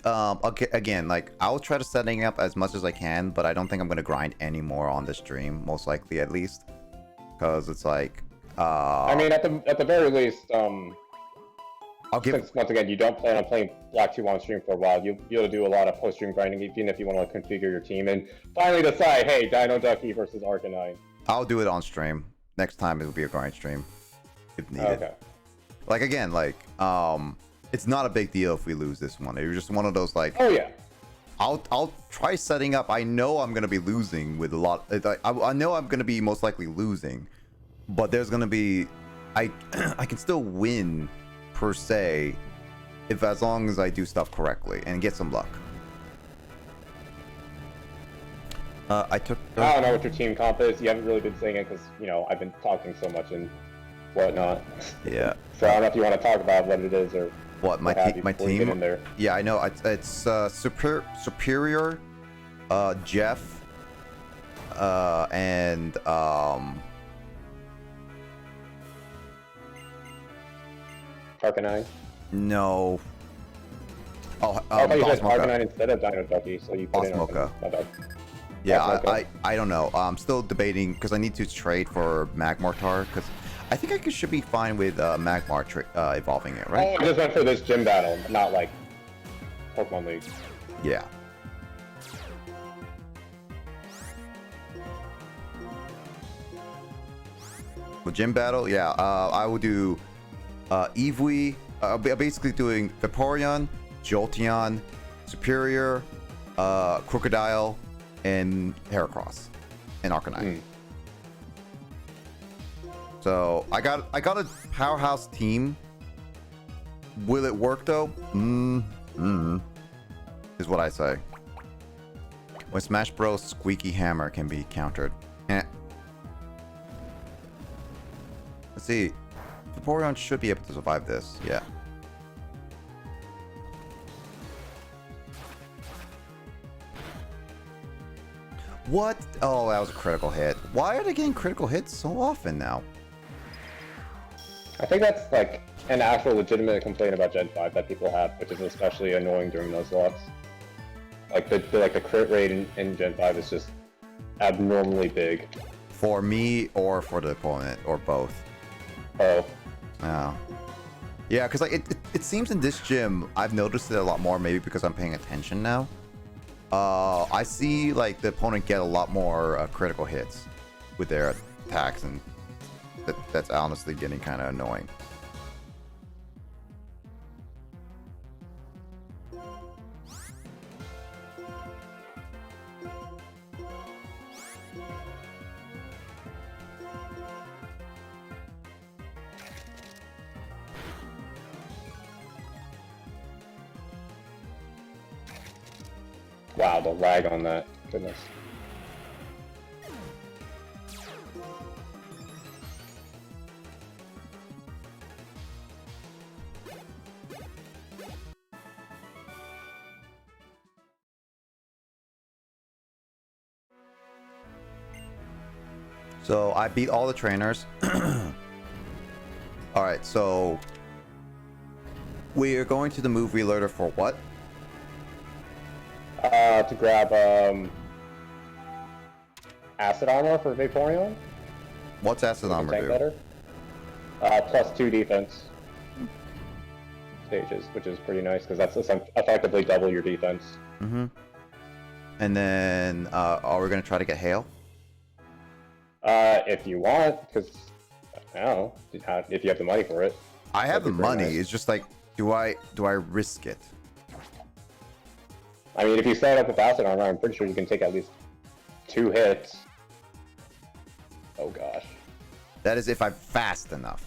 again, like, I'll try to setting up as much as I can, but I don't think I'm going to grind any more on this stream, most likely, at least. Because it's like, I mean, at the very least, since, once again, you don't plan on playing Black 2 on stream for a while, you'll do a lot of post-stream grinding, even if you want to configure your team, and finally decide, hey, Dino Ducky versus Arcanine. I'll do it on stream. Next time, it'll be a grind stream, if needed. Okay. Like, again, like, it's not a big deal if we lose this one. It was just one of those, like... Oh, yeah. I'll try setting up. I know I'm gonna be losing with a lot. I know I'm gonna be most likely losing, but there's gonna be, I can still win per se, if as long as I do stuff correctly and get some luck. I don't know what your team comp is. You haven't really been saying it because I've been talking so much and whatnot. Yeah. So I don't know if you want to talk about what it is or. What my team? In there. Yeah, I know. It's Superior, Jeff, and Arcanine. No. Oh, I thought you said Arcanine instead of Dino Ducky, so you put in Osmoka. Arcanine. Yeah, I don't know. I'm still debating because I need to trade for Magmortar because I think should be fine with Magmar evolving it, right? Oh, I just went for this gym battle, not like Pokemon League. Yeah. With gym battle, yeah, I will do Eevee. Basically doing Vaporeon, Jolteon, Superior, Crocodile, and Heracross, and Arcanine. So I got a powerhouse team. Will it work though? Is what I say. When Smash Bros. Squeaky Hammer can be countered. Let's see. Vaporeon should be able to survive this. Yeah. What? Oh, that was a critical hit. Why are they getting critical hits so often now? I think that's like an actual legitimate complaint about Gen 5 that people have, which is especially annoying during those lots. Like the crit rate in Gen 5 is just abnormally big. For me or for the opponent or both? Oh. Oh. Yeah, because like it seems in this gym I've noticed it a lot more, maybe because I'm paying attention now. I see like the opponent get a lot more critical hits with their attacks, and that's honestly getting kind of annoying. Wow, the lag on that. Goodness. So I beat all the trainers. All right, so we are going to the move reloader for what? To grab acid armor for Vaporeon. What's acid armor Tank do? better. +2 defense stages, which is pretty nice because that's effectively double your defense. Mm-hmm. And then are we gonna try to get hail? If you want, because I don't know if you have the money for it. I have the That'd be pretty money. nice. It's just like, do I risk it? I mean, if you start up with acid armor, I'm pretty sure you can take at least 2 hits. Oh gosh. That is if I'm fast enough.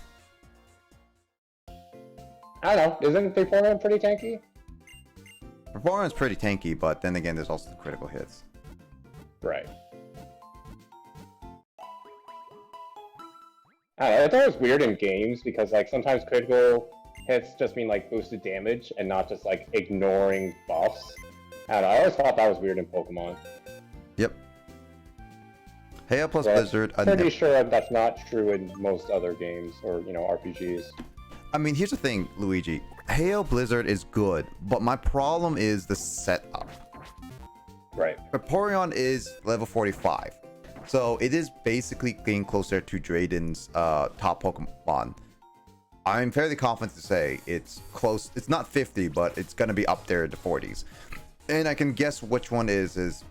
I don't know. Isn't Vaporeon pretty tanky? Performance pretty tanky, but then again, there's also the critical hits. Right. I don't know, it's always weird in games because like sometimes critical hits just mean like boosted damage and not just like ignoring buffs. I don't know, I always thought that was weird in Pokemon. Yep. Hail plus But Blizzard. Pretty sure that's not true in most other games or, you know, RPGs. I mean, here's the thing, Luigi. Hail Blizzard is good, but my problem is the setup. Right. Vaporeon is level 45. So it is basically getting closer to Drayden's top Pokemon. I'm fairly confident to say it's close. It's not 50, but it's going to be up there in the 40s. And I can guess which one is his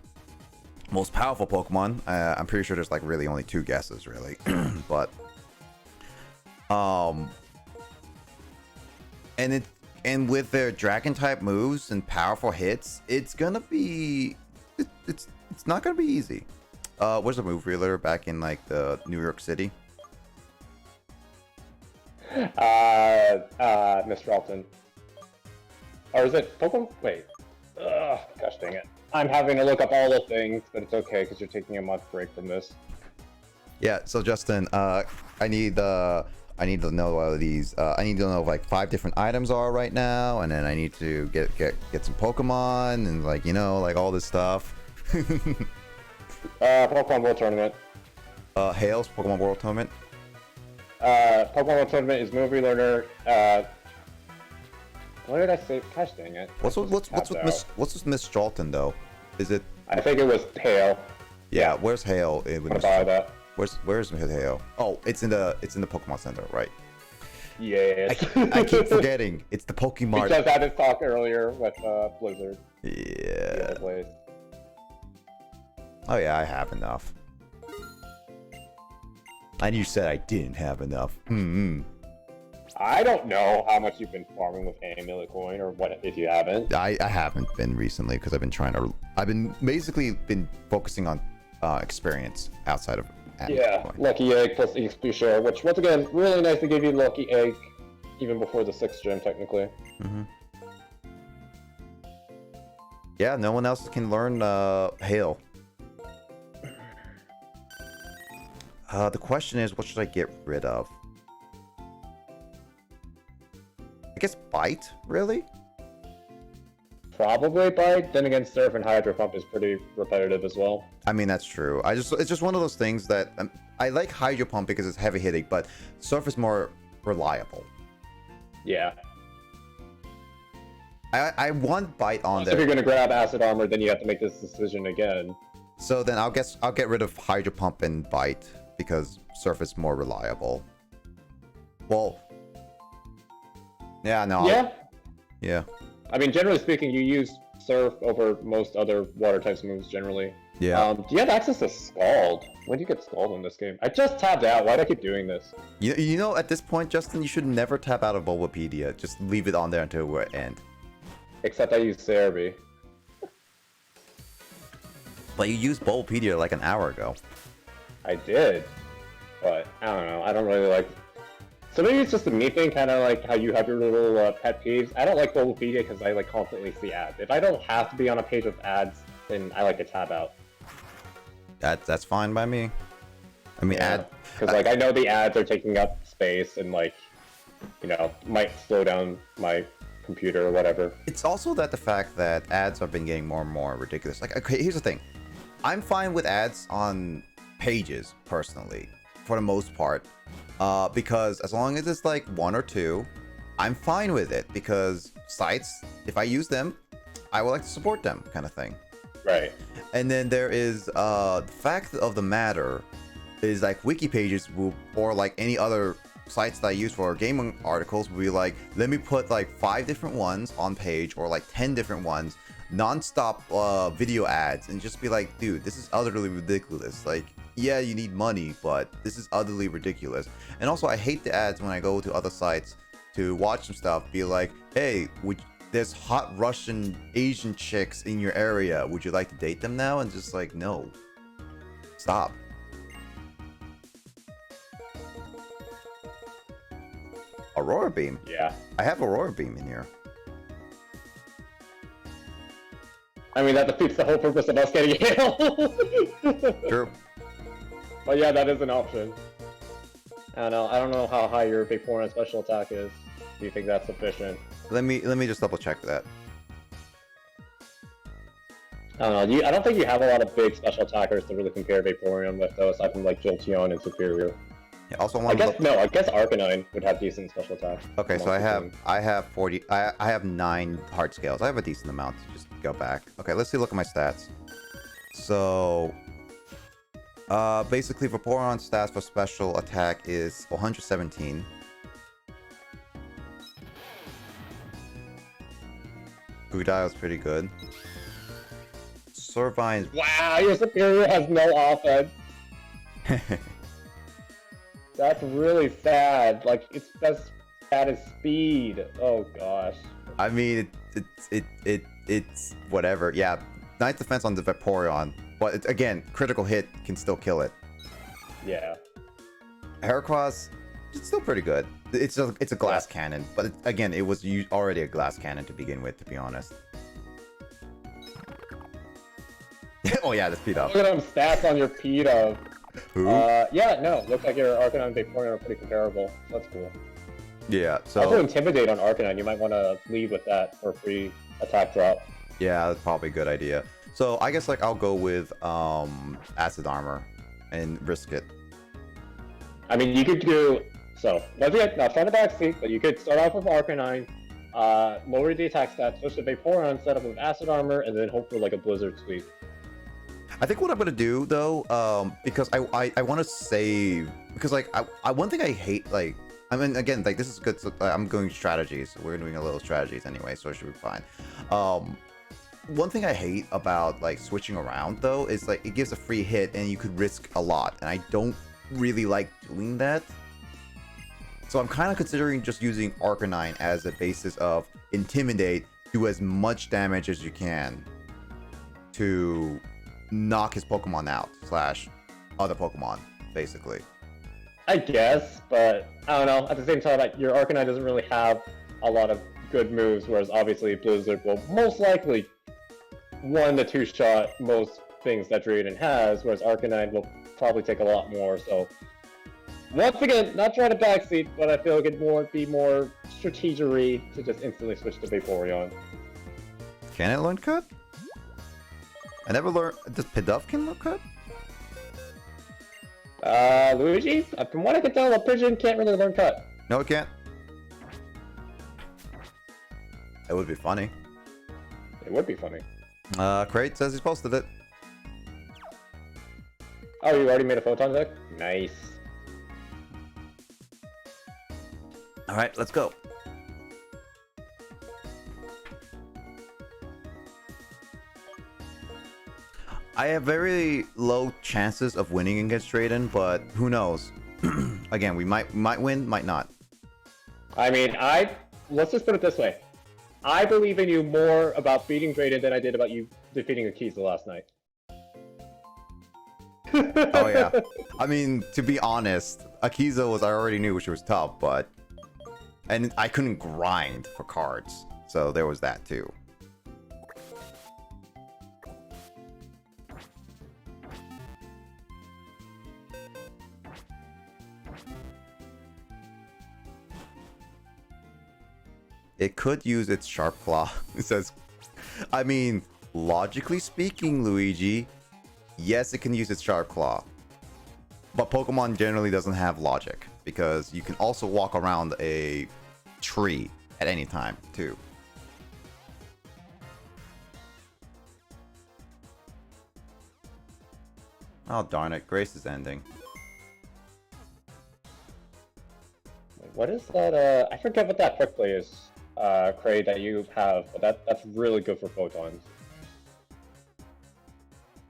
most powerful Pokemon. I'm pretty sure there's like really only 2 guesses, really. But and with their dragon type moves and powerful hits, it's gonna be it's not gonna be easy. Where's the move reeler back in like the New York City? Mr. Alton. Or is it Pokemon? Wait. Ugh, gosh dang it. I'm having to look up all the things, but it's okay because you're taking a month break from this. Yeah, so Justin, I need to know what these I need to know like 5 different items are right now, and then I need to get some Pokemon and like, you know, like all this stuff. Pokemon World Tournament. Hail's Pokemon World Tournament. Pokemon World Tournament is Movie Learner. What did I say? Gosh dang it. What's with Miss Jalton though? Is it? I think it was Hail. Yeah, where's Hail? I'm gonna buy that. Where's Hideo? Oh, it's in the Pokemon Center, right? Yes. I keep forgetting. It's the We Pokemon. just had this talk earlier with Blizzard. The Yeah. other place. Oh yeah, I have enough. And you said I didn't have enough. I don't know how much you've been farming with Amulet Coin, or what if you haven't. I haven't been recently because I've been basically focusing on experience outside of Yeah, Coin. Lucky Egg plus EXP share, which once again, really nice to give you Lucky Egg even before the 6th gym, technically. Yeah, no one else can learn Hail. The question is, what should I get rid of? I guess Bite, really? Probably Bite, then again, Surf and Hydro Pump is pretty repetitive as well. I mean, that's true. It's just one of those things that I like Hydro Pump because it's heavy hitting, but Surf is more reliable. Yeah. I want Bite on If there. you're gonna grab Acid Armor, then you have to make this decision again. So then I'll get rid of Hydro Pump and Bite because Surf is more reliable. Well, yeah, no. Yeah. Yeah. I mean, generally speaking, you use Surf over most other water types moves generally. Yeah. Do you have access to Scald? When do you get Scald in this game? I just tapped out. Why do I keep doing this? You know, at this point, Justin, you should never tap out of Bulbapedia. Just leave it on there until we end. Except I use Cerebi. But you used Bulbapedia like an hour ago. I did, but I don't know. I don't really like. So maybe it's just a me thing, kind of like how you have your little pet peeves. I don't like Bulbapedia because I like constantly see ads. If I don't have to be on a page with ads, then I like to tab out. That's fine by me. I mean, because like I know the ads are taking up space and like, you know, might slow down my computer or whatever. It's also that the fact that ads have been getting more and more ridiculous. Like, okay, here's the thing. I'm fine with ads on pages, personally, for the most part. Because as long as it's like one or two, I'm fine with it. Because sites, if I use them, I would like to support them, kind of thing. Right. And then there is the fact of the matter is like wiki pages will, or like any other sites that I use for gaming articles will be like, let me put like 5 different ones on page or like 10 different ones, non-stop video ads, and just be like, dude, this is utterly ridiculous. Like, yeah, you need money, but this is utterly ridiculous. And also, I hate the ads when I go to other sites to watch some stuff, be like, hey, there's hot Russian Asian chicks in your area, would you like to date them now? And just like, no, stop. Aurora Beam. Yeah. I have Aurora Beam in here. I mean, that defeats the whole purpose of us getting hail. True. But yeah, that is an option. I don't know how high your Vaporeon special attack is. Do you think that's sufficient? Let me just double check that. I don't know. I don't think you have a lot of big special attackers to really compare Vaporeon with, though, aside from like Jolteon and Superior. Yeah, also, I guess Arcanine would have decent special attacks. Okay, so I have 9 heart scales. I have a decent amount to just go back. Okay, let's see. Look at my stats. So, basically, Vaporeon stats for special attack is 117. Udai pretty good. Servine's. Wow, your Superior has no offense. That's really sad. Like, it's as bad as speed. Oh gosh. I mean, it's whatever. Yeah, 9th defense on the Vaporeon, but again, critical hit can still kill it. Yeah. Heracross, it's still pretty good. It's a glass cannon, but again, it was already a glass cannon to begin with, to be honest. Oh yeah, that's beat up. Look at them stats on your Pedo. Who? Yeah, no, looks like your Arcanine and Vaporeon are pretty comparable. That's cool. Yeah, Also, so Intimidate on Arcanine. You might want to lead with that for free attack drop. yeah, that's probably a good idea. So I guess like I'll go with acid armor and risk it. I mean, you could do so. Not trying to backseat, but you could start off with Arcanine, lower the attack stats, switch to Vaporeon, set up with acid armor, and then hope for like a Blizzard sweep. I think what I'm gonna do though, because I want to save, because like one thing I hate, like, I mean, again, like, this is good. So, I'm going strategies. We're doing a little strategies anyway, so it should be fine. One thing I hate about like switching around though is like it gives a free hit and you could risk a lot, and I don't really like doing that. So I'm kind of considering just using Arcanine as a basis of intimidate, do as much damage as you can to knock his Pokemon out / other Pokemon, basically. I guess, but I don't know. At the same time, like, your Arcanine doesn't really have a lot of good moves, whereas obviously Blizzard will most likely 1 to 2 shot most things that Drayden has, whereas Arcanine will probably take a lot more. So once again, not trying to backseat, but I feel like it'd be more strategery to just instantly switch to Vaporeon. Can it learn Cut? I never learned. Does Pidove learn Cut? Luigi? From what I can tell, a pigeon can't really learn Cut. No, it can't. It would be funny. It would be funny. Crate says he's posted it. Oh, you already made a photon deck? Nice. All right, let's go. I have very low chances of winning against Drayden, but who knows? Again, we might win, might not. I mean, let's just put it this way. I believe in you more about beating Drayden than I did about you defeating Akiza last night. Oh yeah. I mean, to be honest, Akiza I already knew she was tough, and I couldn't grind for cards, so there was that too. It could use its Sharp Claw. It says, I mean, logically speaking, Luigi, yes, it can use its Sharp Claw. But Pokemon generally doesn't have logic, because you can also walk around a tree at any time, too. Oh, darn it. Grace is ending. What is that? I forget what that quick play is, Cray, that you have, but that's really good for photons.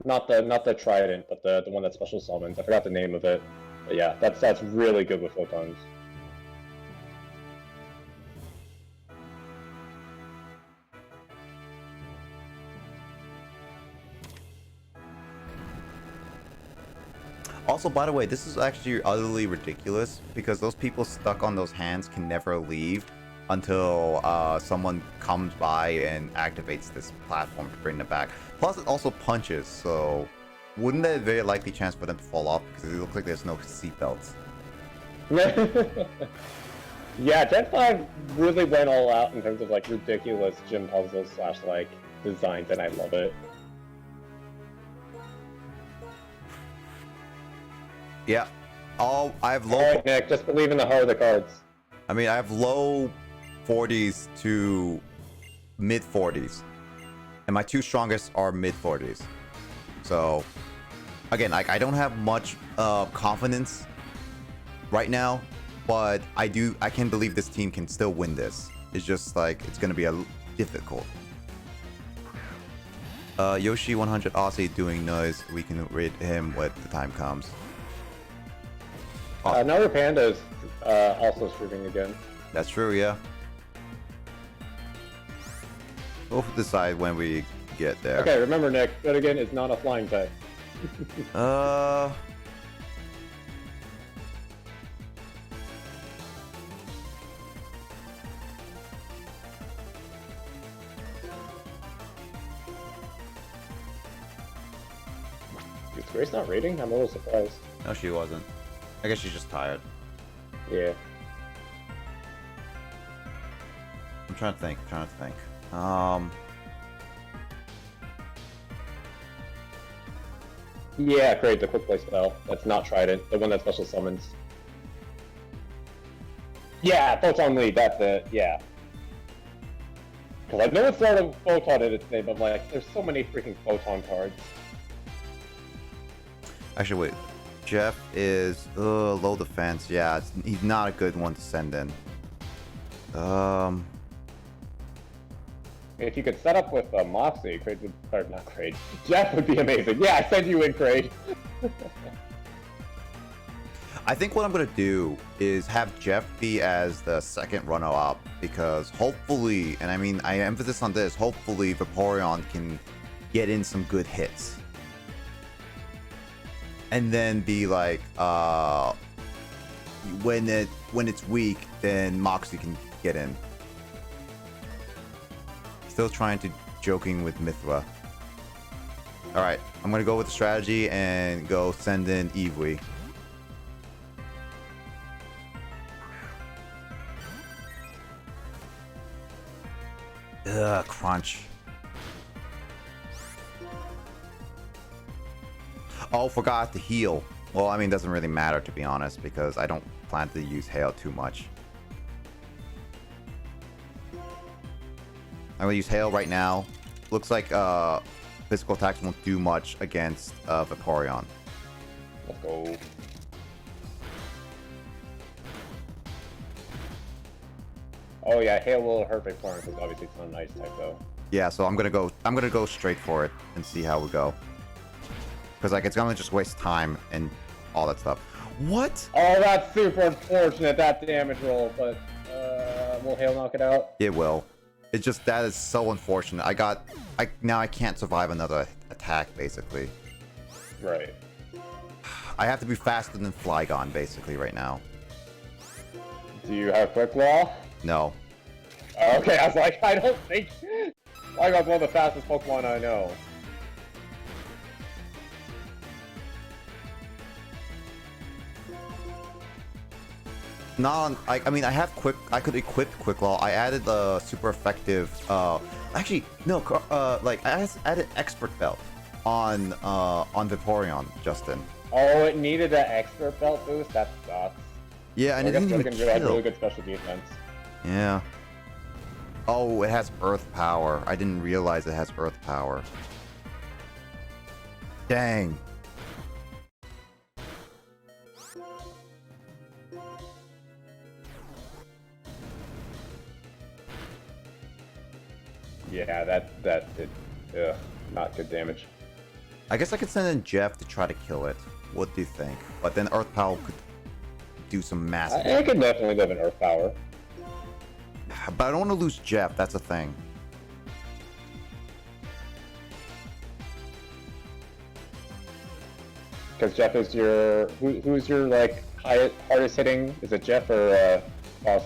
Not the Trident, but the one that special summons. I forgot the name of it. But yeah, that's really good with photons. Also, by the way, this is actually utterly ridiculous, because those people stuck on those hands can never leave until someone comes by and activates this platform to bring them back. Plus, it also punches, so wouldn't there be a very likely chance for them to fall off, because it looks like there's no seatbelts? Yeah, Gen 5 really went all out in terms of like ridiculous gym puzzles / like designs, and I love it. Yeah. I have low. Alright, Nick, just believe in the heart of the cards. I mean, I have low 40s to mid 40s, and my two strongest are mid 40s. So, again, I don't have much confidence right now, but I can believe this team can still win this. It's just like it's gonna be difficult. Yoshi 100 Aussie doing noise. We can rid him when the time comes. Now your Panda is also streaming again. That's true, yeah. We'll decide when we get there. Okay, remember, Nick, Finnegan is not a flying type. Is Grace not raiding? I'm a little surprised. No, she wasn't. I guess she's just tired. Yeah. I'm trying to think. Yeah, great, the quick play spell. That's not Trident, the one that special summons. Yeah, Photon Lead, that's it, yeah. Because I know it's not a Photon in its name, but like, there's so many freaking Photon cards. Actually, wait. Jeff is low defense. Yeah, he's not a good one to send in. If you could set up with Moxie, Kraid would, or not Kraid, Jeff would be amazing. Yeah, I send you in, Kraid. I think what I'm gonna do is have Jeff be as the second runner-up because hopefully, and I mean I emphasis on this, hopefully Vaporeon can get in some good hits. And then be like, when it's weak, then Moxie can get in. Still trying to joking with Mithra. All right, I'm gonna go with the strategy and go send in Eevee. Ugh, crunch. Oh, forgot to heal. Well, I mean, it doesn't really matter to be honest because I don't plan to use hail too much. I'm gonna use hail right now. Looks like physical attacks won't do much against Vaporeon. Let's go. Oh yeah, hail will hurt Vaporeon because obviously it's not an ice type though. Yeah, so I'm gonna go straight for it and see how we go. Because like it's gonna just waste time and all that stuff. What? Oh, that's super unfortunate, that damage roll, but will hail knock it out? It will. It's just that is so unfortunate. Now I can't survive another attack basically. Right. I have to be faster than Flygon basically right now. Do you have Quick Law? No. Okay, I was like, I don't think Flygon's one of the fastest Pokemon I know. I mean I have I could equip Quick Law. I added the super effective actually no like I added Expert Belt on Vaporeon, Justin. Oh, it needed an Expert Belt boost? That sucks. Yeah, and it didn't even kill. Have kill. really good special defense. Yeah. Oh, it has Earth Power. I didn't realize it has Earth Power. Dang. Yeah, that did not good damage. I guess I could send in Jeff to try to kill it. What do you think? But then Earth Power could do some massive I could definitely live in Earth Power. But I don't want to lose Jeff, that's the thing. Because Jeff is your who's your like hardest hitting? Is it Jeff or Boss?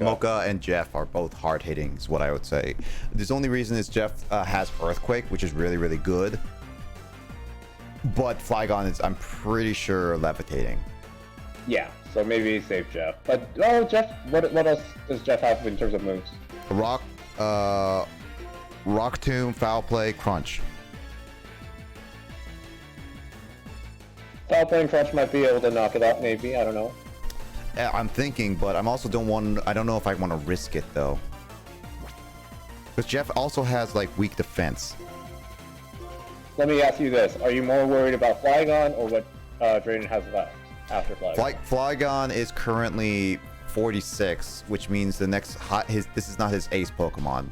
Mocha and Jeff are both hard hitting, is what I would say. The only reason is Jeff has Earthquake, which is really, really good. But Flygon is, I'm pretty sure, levitating. Yeah, so maybe save Jeff. But oh, Jeff, what else does Jeff have in terms of moves? Rock Tomb, Foul Play, Crunch. Foul Play and Crunch might be able to knock it out, maybe. I don't know. I'm thinking, but I'm also I don't know if I want to risk it though. Because Jeff also has like weak defense. Let me ask you this: are you more worried about Flygon or what Drayden has left after Flygon? Flygon is currently 46, which means the next this is not his ace Pokemon.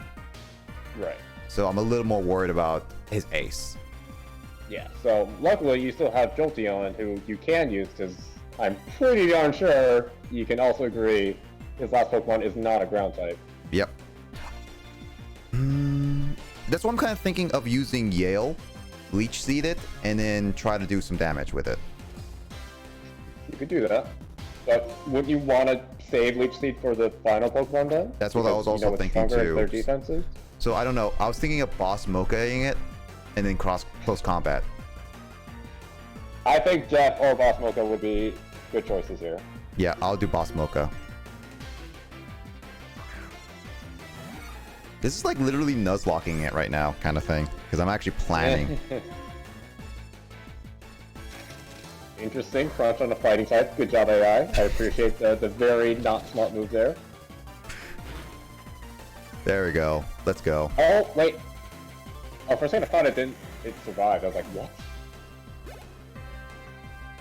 Right. So I'm a little more worried about his ace. Yeah. So luckily you still have Jolteon, who you can use because I'm pretty darn sure you can also agree his last Pokemon is not a ground type. Yep. That's what I'm kind of thinking of using Yale, Leech Seed it, and then try to do some damage with it. You could do that. But wouldn't you want to save Leech Seed for the final Pokemon then? That's what I was also thinking too. Their defenses? So I don't know. I was thinking of Boss Mocha-ing it, and then close combat. I think Jeff or Boss Mocha would be good choices here. Yeah, I'll do Boss Mocha. This is like literally Nuzlocking it right now, kind of thing, because I'm actually planning. Interesting. Crunch on the fighting side. Good job, AI. I appreciate the very not smart move there. There we go. Let's go. Oh, wait. Oh, for a second I thought it didn't. It survived. I was like, what?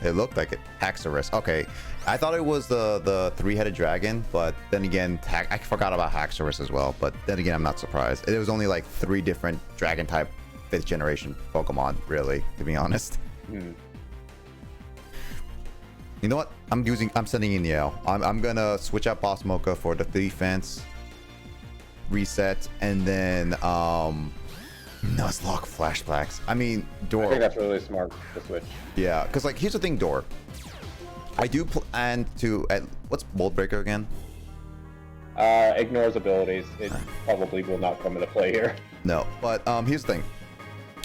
It looked like it. Haxorus. Okay, I thought it was the three-headed dragon, but then again, I forgot about Haxorus as well. But then again, I'm not surprised. It was only like 3 different dragon type 5th generation Pokemon, really, to be honest. Hmm. You know what? I'm sending in Yale. I'm gonna switch out Boss Mocha for the defense reset, and then Nuzlocke flashbacks. I mean, Door. I think that's really smart to switch. Yeah, because like here's the thing, Door. I do plan to what's Mold Breaker again? Ignores abilities. It probably will not come into play here. No, but here's the thing.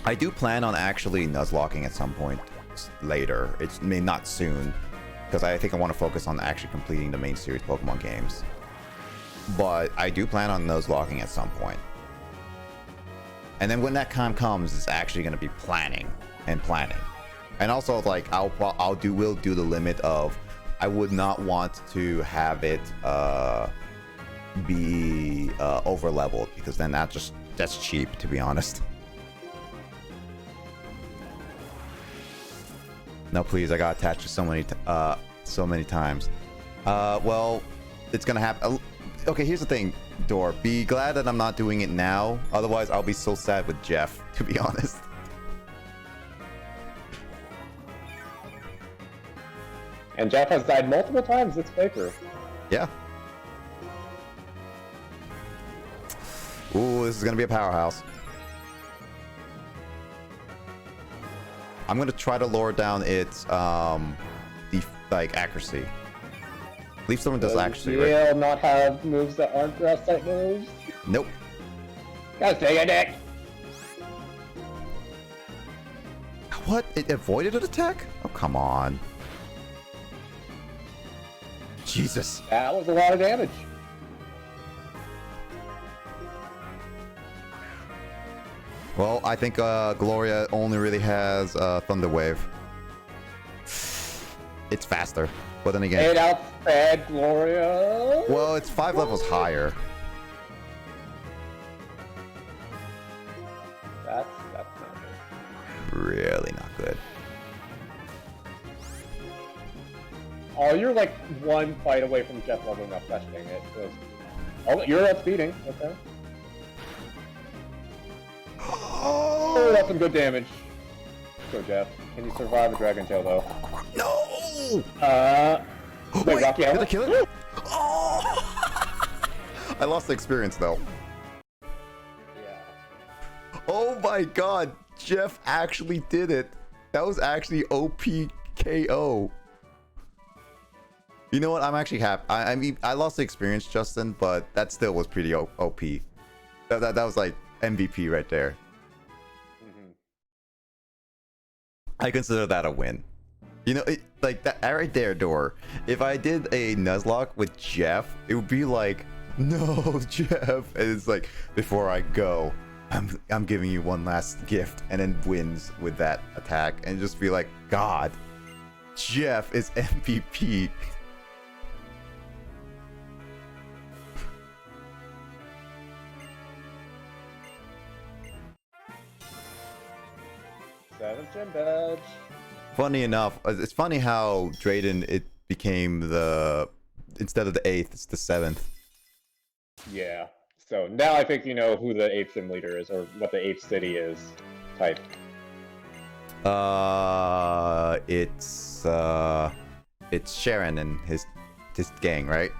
I do plan on actually Nuzlocking at some point later. It's not soon, because I think I want to focus on actually completing the main series Pokemon games. But I do plan on Nuzlocking at some point. And then when that time comes, it's actually going to be planning. And also, like, will do the limit of, I would not want to have it be over leveled, because then that's cheap, to be honest. No, please, I got attached to so many times. Well, it's gonna happen. Okay, here's the thing, Door. Be glad that I'm not doing it now. Otherwise, I'll be so sad with Jeff, to be honest. And Jeff has died multiple times this playthrough. Yeah. Ooh, this is gonna be a powerhouse. I'm gonna try to lower down its accuracy. Leaf Storm does accuracy, right? Will not have moves that aren't grass type moves. Nope. Gotta say it, Nick. What? It avoided an attack? Oh, come on. Jesus. That was a lot of damage. Well, I think Gloria only really has Thunder Wave. It's faster, but then again... It outfed Gloria. Well, it's 5 levels higher. That's not good. Really not good. Oh, you're like one fight away from Jeff leveling up, questioning it. Oh, you're outspeeding. Okay. Oh, that's some good damage. Go, Jeff. Can you survive a Dragon Tail, though? No! Wait, Rocky, did I kill it? Oh! I lost the experience, though. Yeah. Oh my god, Jeff actually did it. That was actually OPKO. You know what? I'm actually happy. I mean, I lost the experience, Justin, but that still was pretty OP. That was like MVP right there. I consider that a win. You know, like that right there, Door. If I did a Nuzlocke with Jeff, it would be like, no, Jeff. And it's like, before I go, I'm giving you one last gift, and then wins with that attack, and just be like, God, Jeff is MVP. Seventh gym badge. Funny enough, it's funny how Drayden, it became instead of the 8th, it's the 7th. Yeah. So now I think you know who the 8th gym leader is, or what the 8th city is. Type. It's Sharon and his gang, right?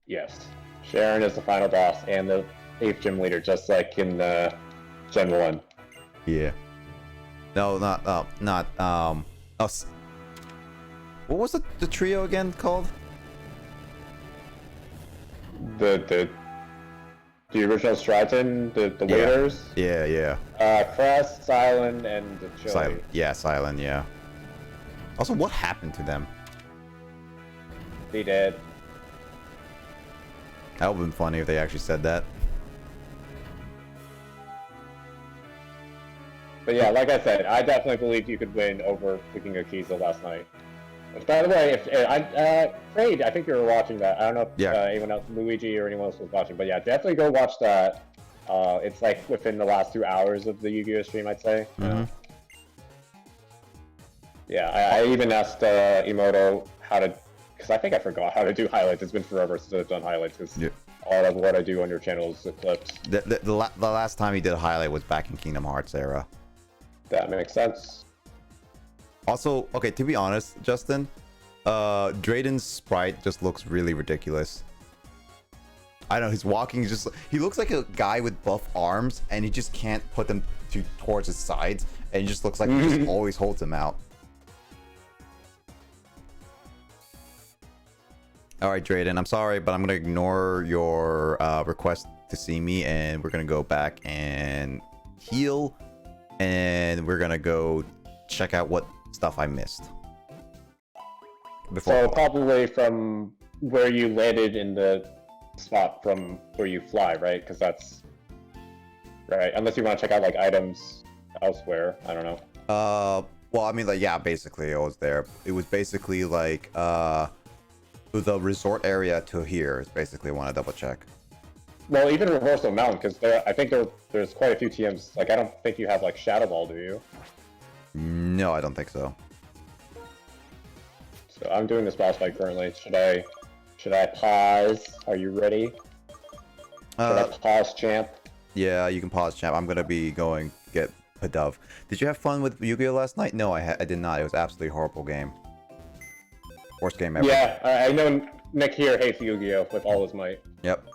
Yes. Sharon is the final boss and the 8th gym leader, just like in Gen 1. Yeah. No, not us. What was the trio again called? The original Striaton, the waiters. Yeah. Crest, Silent, and the Chili. Silent. Yeah, Silent. Yeah. Also, what happened to them? They did. That would've been funny if they actually said that. But yeah, like I said, I definitely believe you could win over picking Akiza last night. Which, by the way, if Fade, I think you were watching that. I don't know if anyone else, Luigi or anyone else was watching, but yeah, definitely go watch that. It's like within the last 2 hours of the Yu-Gi-Oh stream, I'd say. Mm-hmm. Yeah, I even asked Emoto how to, because I think I forgot how to do highlights. It's been forever since I've done highlights, because Yeah. all of what I do on your channel is clips. The last time he did a highlight was back in Kingdom Hearts era. That makes sense. Also, okay, to be honest, Justin, Drayden's sprite just looks really ridiculous. I know, his walking is just, he looks like a guy with buff arms, and he just can't put them towards his sides, and he just looks like he just always holds them out. All right, Drayden, I'm sorry, but I'm gonna ignore your request to see me, and we're gonna go back and heal, and we're gonna go check out what stuff I missed. So probably from where you landed in the spot from where you fly, right? Because that's right. Unless you want to check out like items elsewhere. I don't know. Well, I mean, like, yeah, basically, I was there. It was basically like the resort area to here is basically want to double check. Well, even Reversal Mountain, because I think there's quite a few TMs. Like, I don't think you have like Shadow Ball, do you? No, I don't think so. So I'm doing this boss fight currently. Should I pause? Are you ready? Should I pause, champ? Yeah, you can pause, champ. I'm gonna be going get Pidove. Did you have fun with Yu-Gi-Oh last night? No, I did not. It was absolutely horrible game. Worst game ever. Yeah, I know Nick here hates Yu-Gi-Oh with all his might. Yep.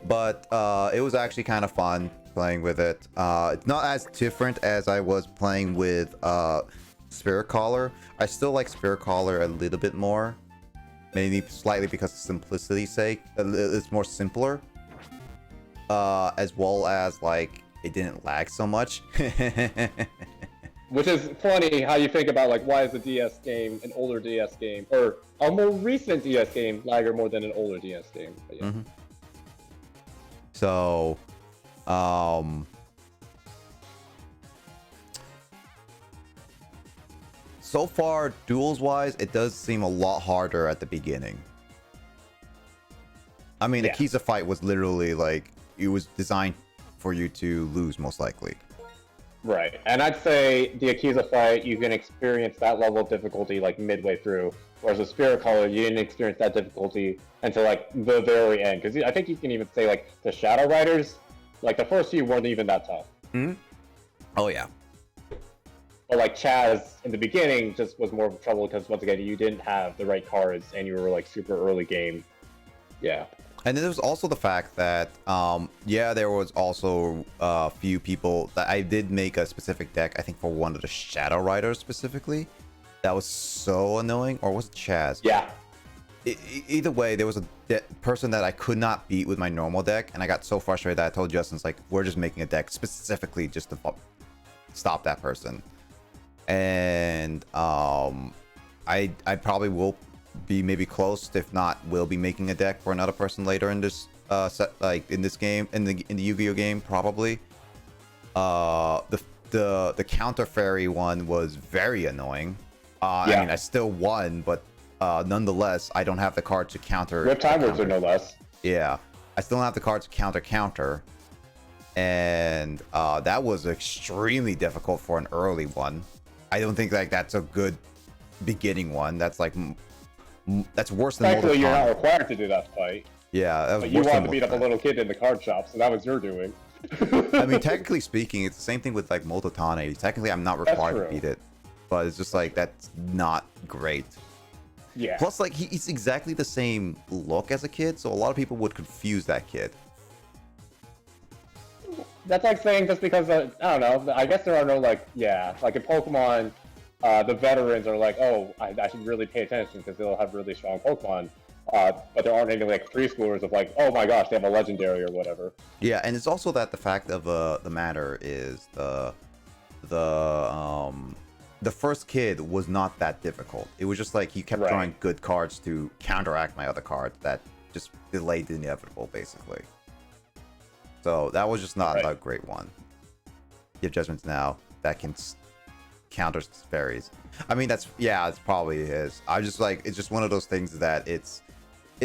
But it was actually kind of fun playing with it. It's not as different as I was playing with Spirit Caller. I still like Spirit Caller a little bit more. Maybe slightly because of simplicity's sake. It's more simpler. As well as, like, it didn't lag so much. Which is funny how you think about, like, why is a DS game an older DS game, or a more recent DS game lagger more than an older DS game. But yeah. So, so far, duels-wise, it does seem a lot harder at the beginning. I mean, Yeah. the Akiza fight was literally, like, it was designed for you to lose, most likely. Right, and I'd say the Akiza fight, you can experience that level of difficulty like midway through, whereas the Spirit Caller, you didn't experience that difficulty until like the very end. Because I think you can even say like the Shadow Riders, like the first few weren't even that tough. Oh, yeah. But like Chaz in the beginning just was more of trouble because once again you didn't have the right cards and you were like super early game. Yeah. And then there was also the fact that, yeah, there was also a few people that I did make a specific deck, I think for one of the Shadow Riders specifically. That was so annoying. Or was it Chaz? Yeah. Either way, there was a person that I could not beat with my normal deck, and I got so frustrated that I told Justin, like, we're just making a deck specifically just to stop that person. And I probably will be maybe close, if not will be making a deck for another person later in this set, like in this game, in the Yu-Gi-Oh game, probably. The counter fairy one was very annoying. I mean, I still won, but nonetheless, I don't have the card to counter. Rip Time Wizard, no less. Yeah, I still don't have the card to counter, and that was extremely difficult for an early one. I don't think like that's a good beginning one. That's like that's worse than. Thankfully, you're not required to do that fight. Yeah, that was but you worse wanted than to beat up a little kid in the card shop, so that was your doing. I mean, technically speaking, it's the same thing with like Mototane. Technically, I'm not required to beat it, but it's just like that's not great. Yeah. Plus, like he's exactly the same look as a kid, so a lot of people would confuse that kid. That's like saying just because I don't know. I guess there are no like like in Pokemon, the veterans are like, oh, I should really pay attention because they'll have really strong Pokemon. But there aren't any like preschoolers of like, oh my gosh, they have a legendary or whatever. Yeah, and it's also that the fact of the matter is the first kid was not that difficult. It was just like he kept drawing good cards to counteract my other cards that just delayed the inevitable, basically. So that was just not a great one. Give judgments now that can counter fairies. I mean, it's probably is. I just like, it's just one of those things that it's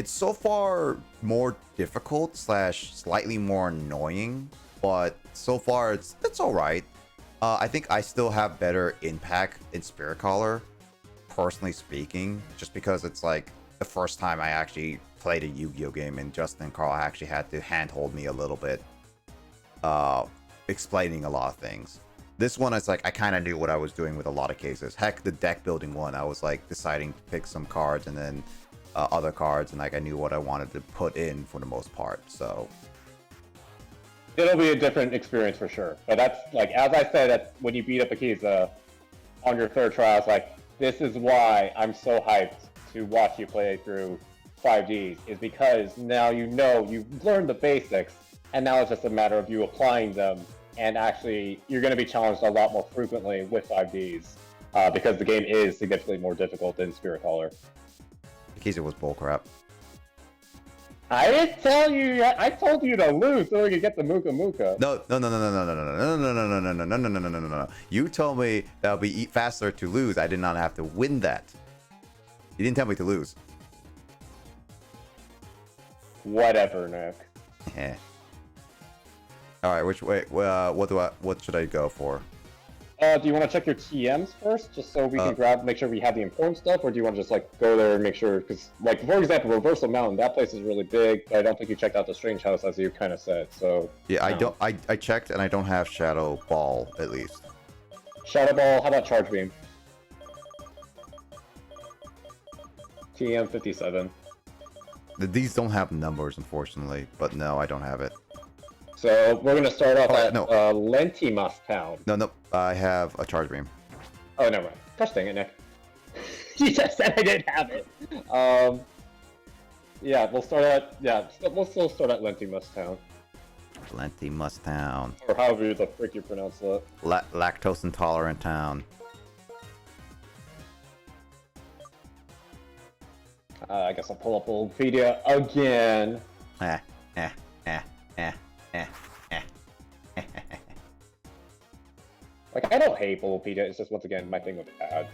so far more difficult / slightly more annoying, but so far it's all right. I think I still have better impact in Spirit Caller, personally speaking, just because it's like the first time I actually played a Yu-Gi-Oh game, and Justin and Carl actually had to handhold me a little bit, explaining a lot of things. This one, it's like I kind of knew what I was doing with a lot of cases. Heck, the deck building one, I was like deciding to pick some cards and then other cards, and like I knew what I wanted to put in for the most part. So It'll be a different experience for sure. But that's like, as I said, that's when you beat up Akiza on your third trial. It's like, this is why I'm so hyped to watch you play through 5Ds, is because now you know you've learned the basics, and now it's just a matter of you applying them. And actually, you're going to be challenged a lot more frequently with 5Ds because the game is significantly more difficult than Spirit Caller. Akiza was bullcrap. I didn't tell you yet. I told you to lose so we could get the Muka Muka. No. You told me that would be faster to lose. I did not have to win that. You didn't tell me to lose. Whatever, Nick. Eh. All right, which way? What should I go for? Do you want to check your TMs first, just so we can make sure we have the important stuff, or do you want to just like go there and make sure? Because, like, for example, Reversal Mountain, that place is really big, but I don't think you checked out the Strange House as you kind of said. So yeah, I don't. I checked and I don't have Shadow Ball at least. Shadow Ball. How about Charge Beam? TM 57. These don't have numbers, unfortunately, but no, I don't have it. So we're gonna start off at no. Lentimas Town. No, I have a Charge Beam. Oh, never mind. Gosh dang it, Nick. You just said I didn't have it. Yeah, we'll start at we'll still start at Lentimas Town, Lentimas Town. or however the frick you pronounce that. Lactose intolerant town. I guess I'll pull up Wikipedia again. Like, I don't hate Bulbapedia, it's just, once again, my thing with ads.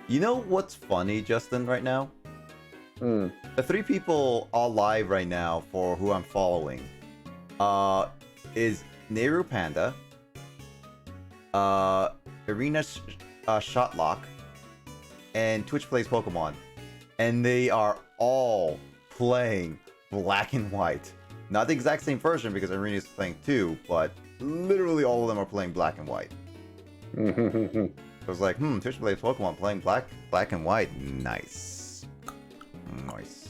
You know what's funny, Justin, right now? Hmm. The 3 people all live right now for who I'm following is Nehru Panda, Arena Shotlock, and Twitch Plays Pokemon. And they are all playing Black and White. Not the exact same version because Arena is playing 2, but literally all of them are playing Black and White. I was like, Twitch Plays Pokemon playing Black and White. Nice. Nice.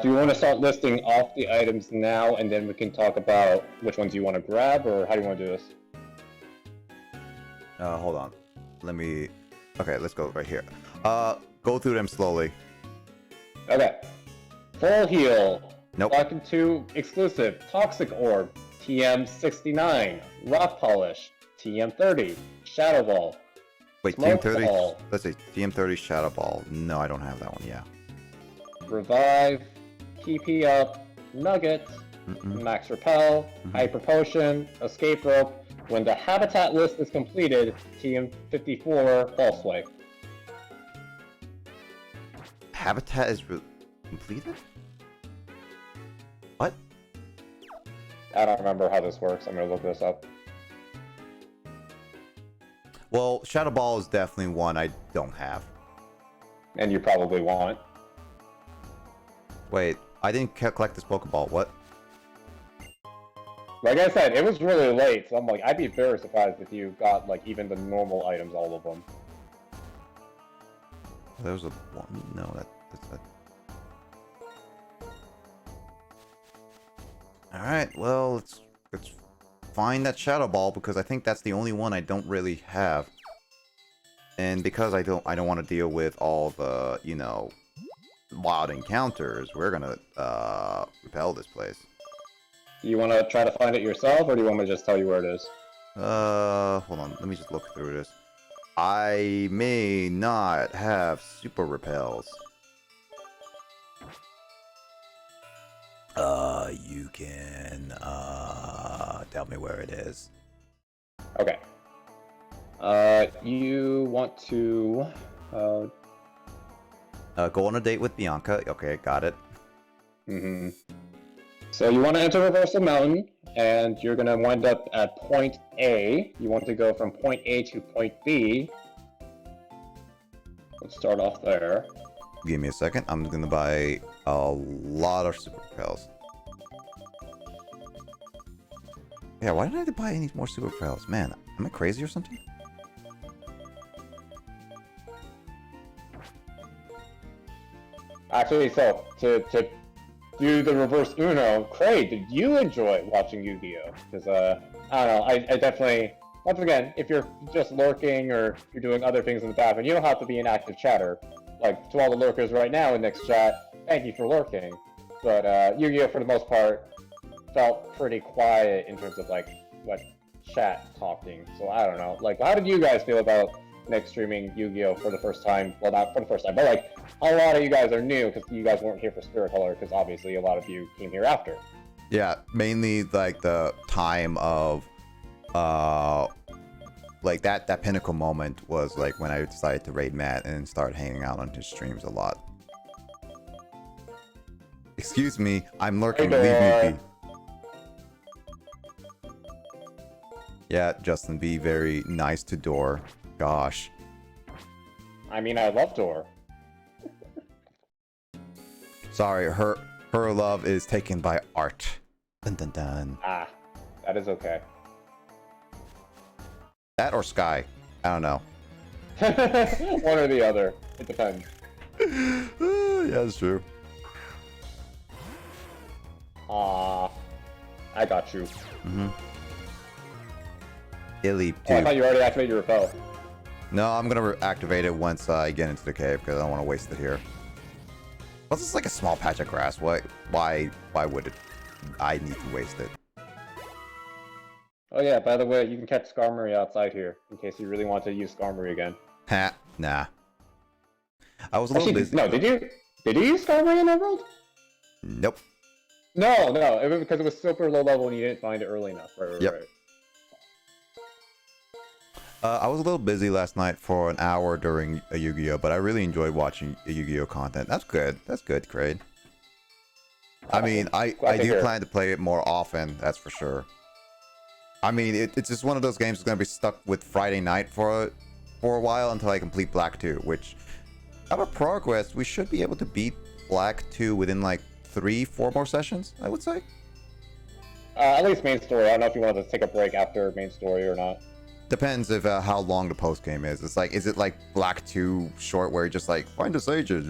Do you want to start listing off the items now, and then we can talk about which ones you want to grab, or how do you want to do this? Hold on. Okay, let's go right here. Go through them slowly. Okay. Full Heal. Nope. Black and 2 exclusive. Toxic Orb. TM 69. Rock Polish. TM 30. Shadow Ball. Wait, Smoke Team 30? Ball. Let's see. Team 30 Shadow Ball. No, I don't have that one, yeah. Revive. PP Up. Nugget. Max Repel. Hyper Potion. Escape Rope. When the habitat list is completed, TM 54 False Swipe. Habitat is completed? What? I don't remember how this works. I'm gonna look this up. Well, Shadow Ball is definitely one I don't have. And you probably want. Wait, I didn't collect this Pokeball. What? Like I said, it was really late, so I'm like, I'd be very surprised if you got like even the normal items, all of them. There was a one. No, that's that. All right. Well, let's find that Shadow Ball because I think that's the only one I don't really have. And because I don't want to deal with all the, you know, wild encounters, we're gonna repel this place. Do you want to try to find it yourself, or do you want me to just tell you where it is? Hold on. Let me just look through this. I may not have super repels. You can tell me where it is. Okay. You want to Go on a date with Bianca. Okay, got it. So you want to enter Reversal Mountain, and you're going to wind up at point A. You want to go from point A to point B. Let's start off there. Give me a second. I'm gonna buy a lot of super propels. Yeah, why didn't I have to buy any more super propels? Man, am I crazy or something? Actually, so to do the reverse Uno, Craig, did you enjoy watching Yu-Gi-Oh? Because I don't know, I definitely. Once again, if you're just lurking or you're doing other things in the background, you don't have to be an active chatter. Like, to all the lurkers right now in Nick's chat, thank you for lurking. But Yu-Gi-Oh! For the most part felt pretty quiet in terms of, like, what chat talking. So I don't know. Like, how did you guys feel about Nick streaming Yu-Gi-Oh! For the first time? Well, not for the first time, but, like, a lot of you guys are new because you guys weren't here for Spirit Color because obviously a lot of you came here after. Yeah, mainly, like, the time of... like that pinnacle moment was like when I decided to raid Matt and start hanging out on his streams a lot. Excuse me, I'm lurking. Leave me be. Yeah, Justin, be very nice to Door. Gosh. I mean, I love Door. Sorry, her love is taken by art. Dun dun dun. Ah, that is okay. That or Sky. I don't know. One or the other. It depends. Yeah, that's true. I got you. Illy, Oh, I dude. thought you already activated your repel. No, I'm gonna activate it once I get into the cave because I don't want to waste it here. Plus, it's like a small patch of grass. Why would it? I need to waste it. Oh yeah, by the way, you can catch Skarmory outside here, in case you really want to use Skarmory again. Ha, nah. I was a little busy. No, did you use Skarmory in Emerald? Nope. No, it was because it was super low level and you didn't find it early enough. Right. Yep. I was a little busy last night for an hour during a Yu-Gi-Oh, but I really enjoyed watching Yu-Gi-Oh content. That's good. That's good, Kraid. I mean, I do plan to play it more often, that's for sure. I mean, it's just one of those games that's going to be stuck with Friday night for a while until I complete Black 2, which, out of progress, we should be able to beat Black 2 within like 3-4 more sessions, I would say. At least main story. I don't know if you wanted to take a break after main story or not. Depends if how long the post game is. It's like, is it like Black 2 short where you just like find the sages?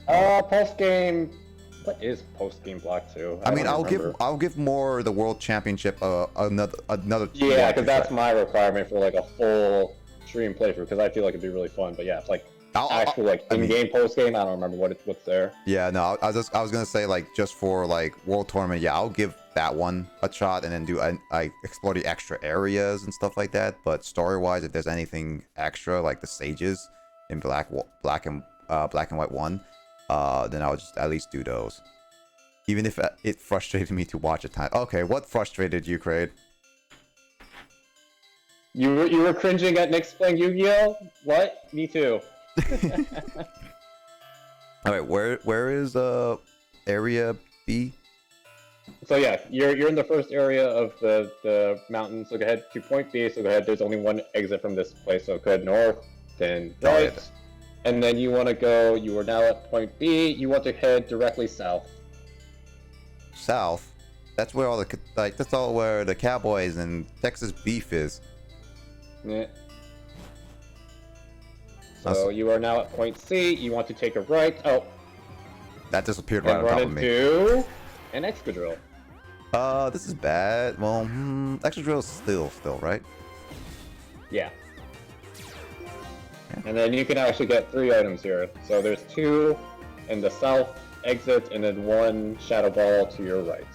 Post game. What is post game Black 2? I mean, I'll give more the World Championship another. Yeah, because that's my requirement for like a full stream playthrough. Because I feel like it'd be really fun. But yeah, it's like actual like in-game post game. I don't remember what's there. Yeah, no, I was gonna say like just for like World Tournament. Yeah, I'll give that one a shot and then do I explore the extra areas and stuff like that. But story wise, if there's anything extra like the sages in black and white 1. Then I'll just at least do those. Even if it frustrated me to watch at times. Okay, what frustrated you, Kraid? You were cringing at Nick's playing Yu-Gi-Oh? What? Me too. Alright, where is area B? So yeah, you're in the first area of the mountain, so go ahead to point B, so go ahead, there's only one exit from this place, so go ahead north, then right. And then you want to go, you are now at point B, you want to head directly south. South? That's where all the, like, that's all where the Cowboys and Texas beef is. Yeah. So you are now at point C, you want to take a right, that disappeared right and on top run of me. into an Excadrill. This is bad. Well, Excadrill is still, right? Yeah. And then you can actually get 3 items here. So there's 2 in the south exit, and then 1 Shadow Ball to your right.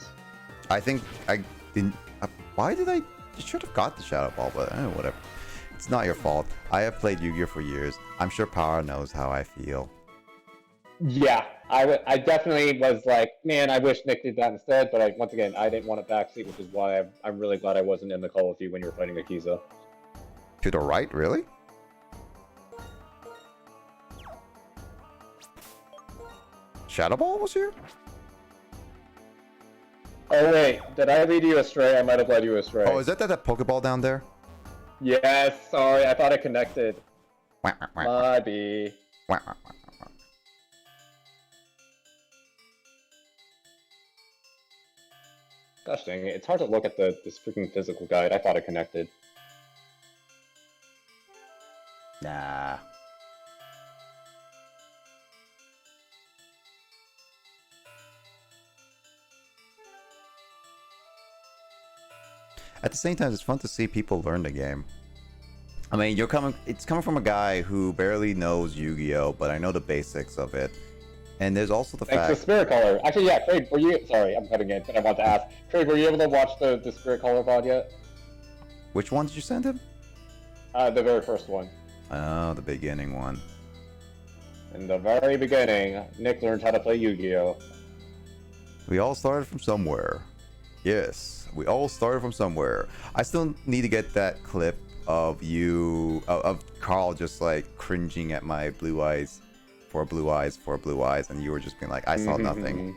I think I didn't. Why did I? You should have got the Shadow Ball, but whatever. It's not your fault. I have played Yu-Gi-Oh for years. I'm sure Power knows how I feel. Yeah, I definitely was like, man, I wish Nick did that instead. But once again, I didn't want a backseat, which is why I'm really glad I wasn't in the call with you when you were fighting Akiza. To the right, really? Shadow Ball was here? Oh wait, did I lead you astray? I might have led you astray. Oh, is that Pokeball down there? Yes, sorry, I thought it connected. Wah, wah, wah, My B. wah, wah, wah, wah. Gosh dang it, it's hard to look at this freaking physical guide. I thought it connected. Nah. At the same time, it's fun to see people learn the game. I mean, it's coming from a guy who barely knows Yu-Gi-Oh, but I know the basics of it. And there's also the Thanks fact... to Spirit Color. Actually, yeah, Craig, were you... Sorry, I'm cutting in, but I want to ask. Craig, were you able to watch the Spirit Color VOD yet? Which one did you send him? The very first one. Oh, the beginning one. In the very beginning, Nick learned how to play Yu-Gi-Oh! We all started from somewhere. Yes, we all started from somewhere. I still need to get that clip of you, of Carl just like cringing at my blue eyes, and you were just being like, I saw nothing.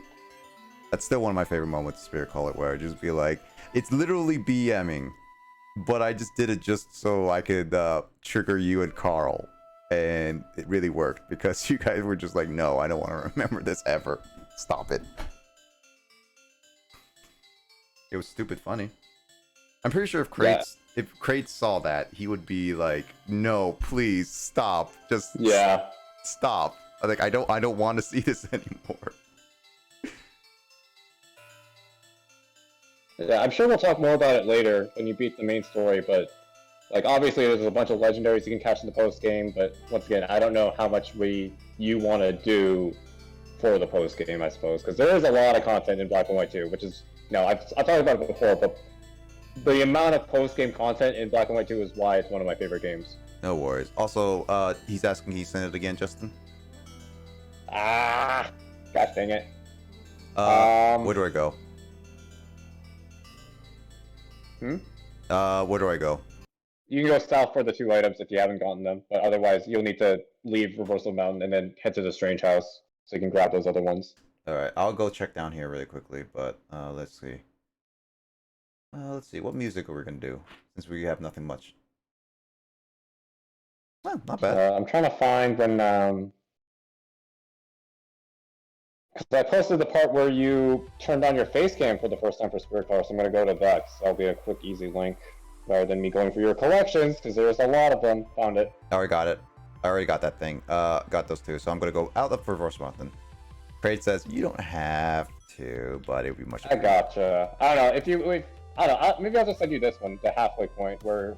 That's still one of my favorite moments of Spirit Call It, where I just be like, it's literally BMing, but I just did it just so I could trigger you and Carl, and it really worked because you guys were just like, no, I don't want to remember this ever. Stop it. It was stupid funny. I'm pretty sure if Krates saw that, he would be like, "No, please stop. Just stop. Like I don't want to see this anymore." Yeah, I'm sure we'll talk more about it later when you beat the main story, but like obviously there's a bunch of legendaries you can catch in the post game, but once again, I don't know how much you want to do for the post game, I suppose, because there is a lot of content in Black and White 2, which is I've talked about it before, but the amount of post-game content in Black and White 2 is why it's one of my favorite games. No worries. Also, he's asking, can you send it again, Justin? Gosh dang it. Where do I go? Where do I go? You can go south for the 2 items if you haven't gotten them, but otherwise you'll need to leave Reversal Mountain and then head to the Strange House so you can grab those other ones. Alright, I'll go check down here really quickly, but let's see. Let's see, what music are we gonna do? Since we have nothing much. Oh, not bad. I'm trying to find when, because I posted the part where you turned on your face cam for the first time for Spirit Color, so I'm gonna go to that, so that'll be a quick, easy link, rather than me going for your collections, because there's a lot of them. Found it. I already got it. I already got that thing. Got those two, so I'm gonna go out of Reverse Mountain. Crate says, you don't have to, but it would be much I gotcha. I don't know, I don't know, maybe I'll just send you this one, the halfway point, where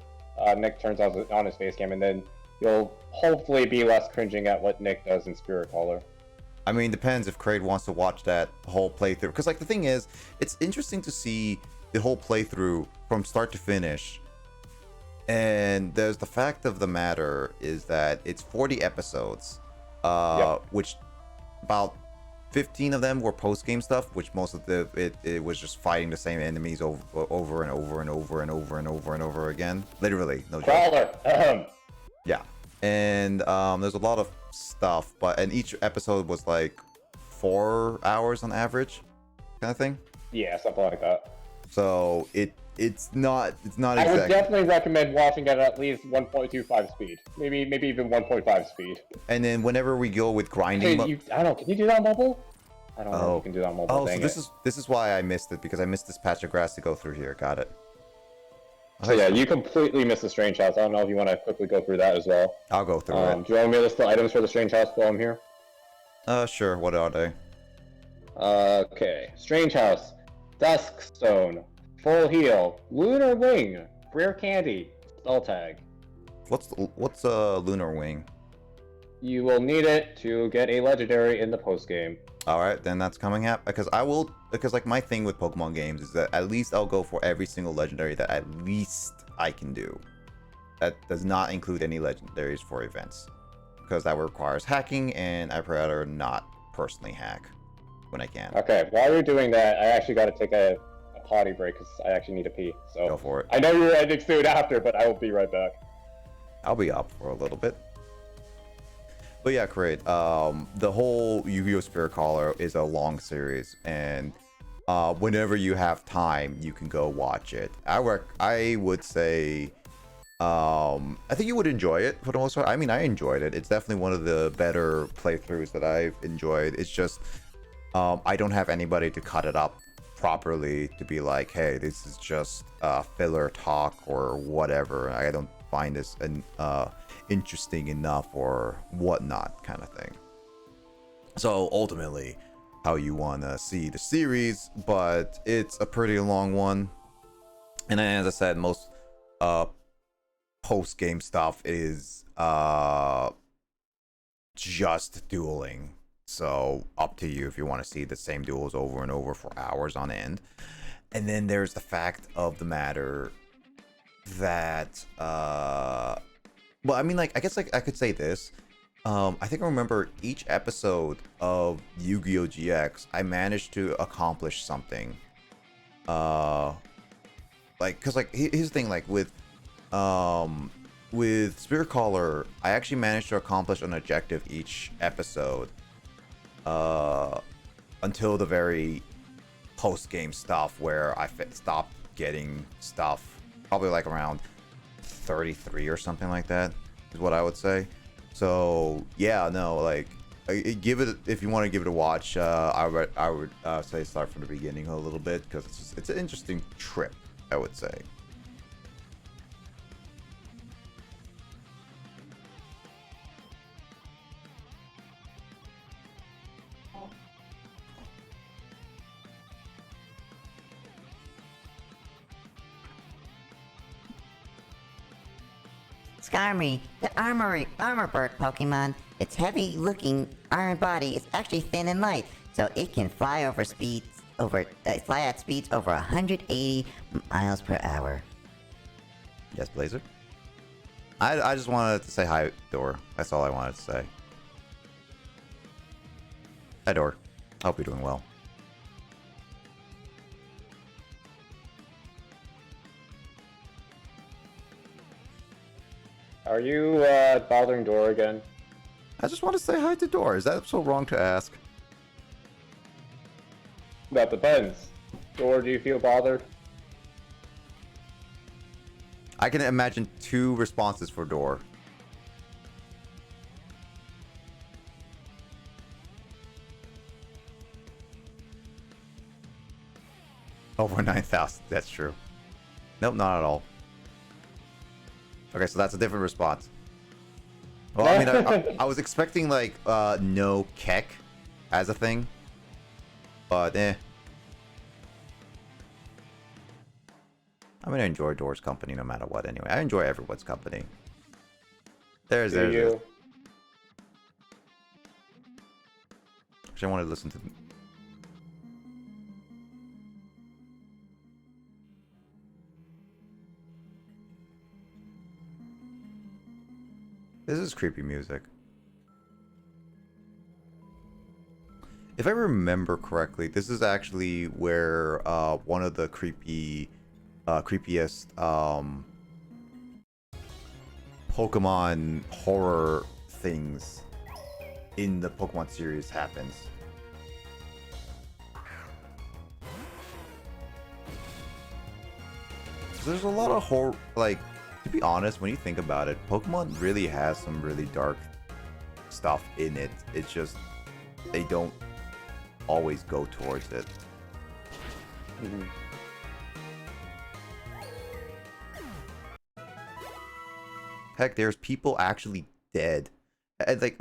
Nick turns on his face cam, and then you'll hopefully be less cringing at what Nick does in Spirit Caller. I mean, depends if Kraid wants to watch that whole playthrough. Because, like, the thing is, it's interesting to see the whole playthrough from start to finish. And there's the fact of the matter is that it's 40 episodes, which about 15 of them were post-game stuff, which most of it was just fighting the same enemies over and over and over and over and over and over again. Literally, no joke. Crawler! Yeah. And there's a lot of stuff, and each episode was like 4 hours on average, kind of thing. Yeah, something like that. So it's not exactly. I would definitely recommend watching it at least 1.25 speed, maybe even 1.5 speed. And then whenever we go with grinding, I don't know. Can you do that on mobile? I don't know if you can do that on mobile. Oh, so this is why I missed it, because I missed this patch of grass to go through here. Got it. So yeah, you completely missed the Strange House. I don't know if you want to quickly go through that as well. I'll go through it. Do you want me to list the items for the Strange House while I'm here? Sure. What are they? Okay. Strange House, Dusk Stone, Full Heal, Lunar Wing, Rare Candy, Spell Tag. What's a Lunar Wing? You will need it to get a legendary in the post game. All right, then that's coming up, because like my thing with Pokemon games is that at least I'll go for every single legendary that at least I can do. That does not include any legendaries for events, because that requires hacking, and I'd rather not personally hack when I can. Okay, while you're doing that, I actually got to take a potty break because I actually need to pee. So Go for it. I know you're ending soon after, but I will be right back. I'll be up for a little bit. But yeah, great. The whole Yu-Gi-Oh! Spirit Caller is a long series, and whenever you have time, you can go watch it. I would say, I think you would enjoy it for the most part. I mean, I enjoyed it. It's definitely one of the better playthroughs that I've enjoyed. It's just, I don't have anybody to cut it up properly to be like, hey, this is just filler talk or whatever. I don't find this interesting enough or whatnot kind of thing. So ultimately, how you want to see the series, but it's a pretty long one. And then, as I said, most post game stuff is just dueling. So up to you if you want to see the same duels over and over for hours on end. And then there's the fact of the matter that well, I mean, like, I guess, like, I could say this. I think I remember each episode of Yu-Gi-Oh! GX, I managed to accomplish something. Like, cause like here's the thing, like with Spirit Caller, I actually managed to accomplish an objective each episode. Until the very post-game stuff where I stopped getting stuff, probably like around 33 or something like that is what I would say. So yeah, no, like, give it, if you want to give it a watch, I would say start from the beginning a little bit, because it's an interesting trip, I would say. Skarmory, the armor bird Pokemon. Its heavy-looking iron body is actually thin and light, so it can fly at speeds over 180 miles per hour. Yes, Blazer. I just wanted to say hi, Dor. That's all I wanted to say. Hi, Dor. Hope you're doing well. Are you bothering Dora again? I just want to say hi to Dor. Is that so wrong to ask? That depends. Dora, do you feel bothered? I can imagine two responses for Dor. Over 9,000. That's true. Nope, not at all. Okay, so that's a different response. Well, I mean, I was expecting, like, no Keck as a thing. But, eh. I mean, I enjoy Dor's company no matter what, anyway. I enjoy everyone's company. There's you. Actually, I want to listen to... This is creepy music. If I remember correctly, this is actually where one of the creepiest Pokemon horror things in the Pokemon series happens. There's a lot of horror, like, to be honest, when you think about it, Pokemon really has some really dark stuff in it. It's just they don't always go towards it. Mm-hmm. Heck, there's people actually dead. And like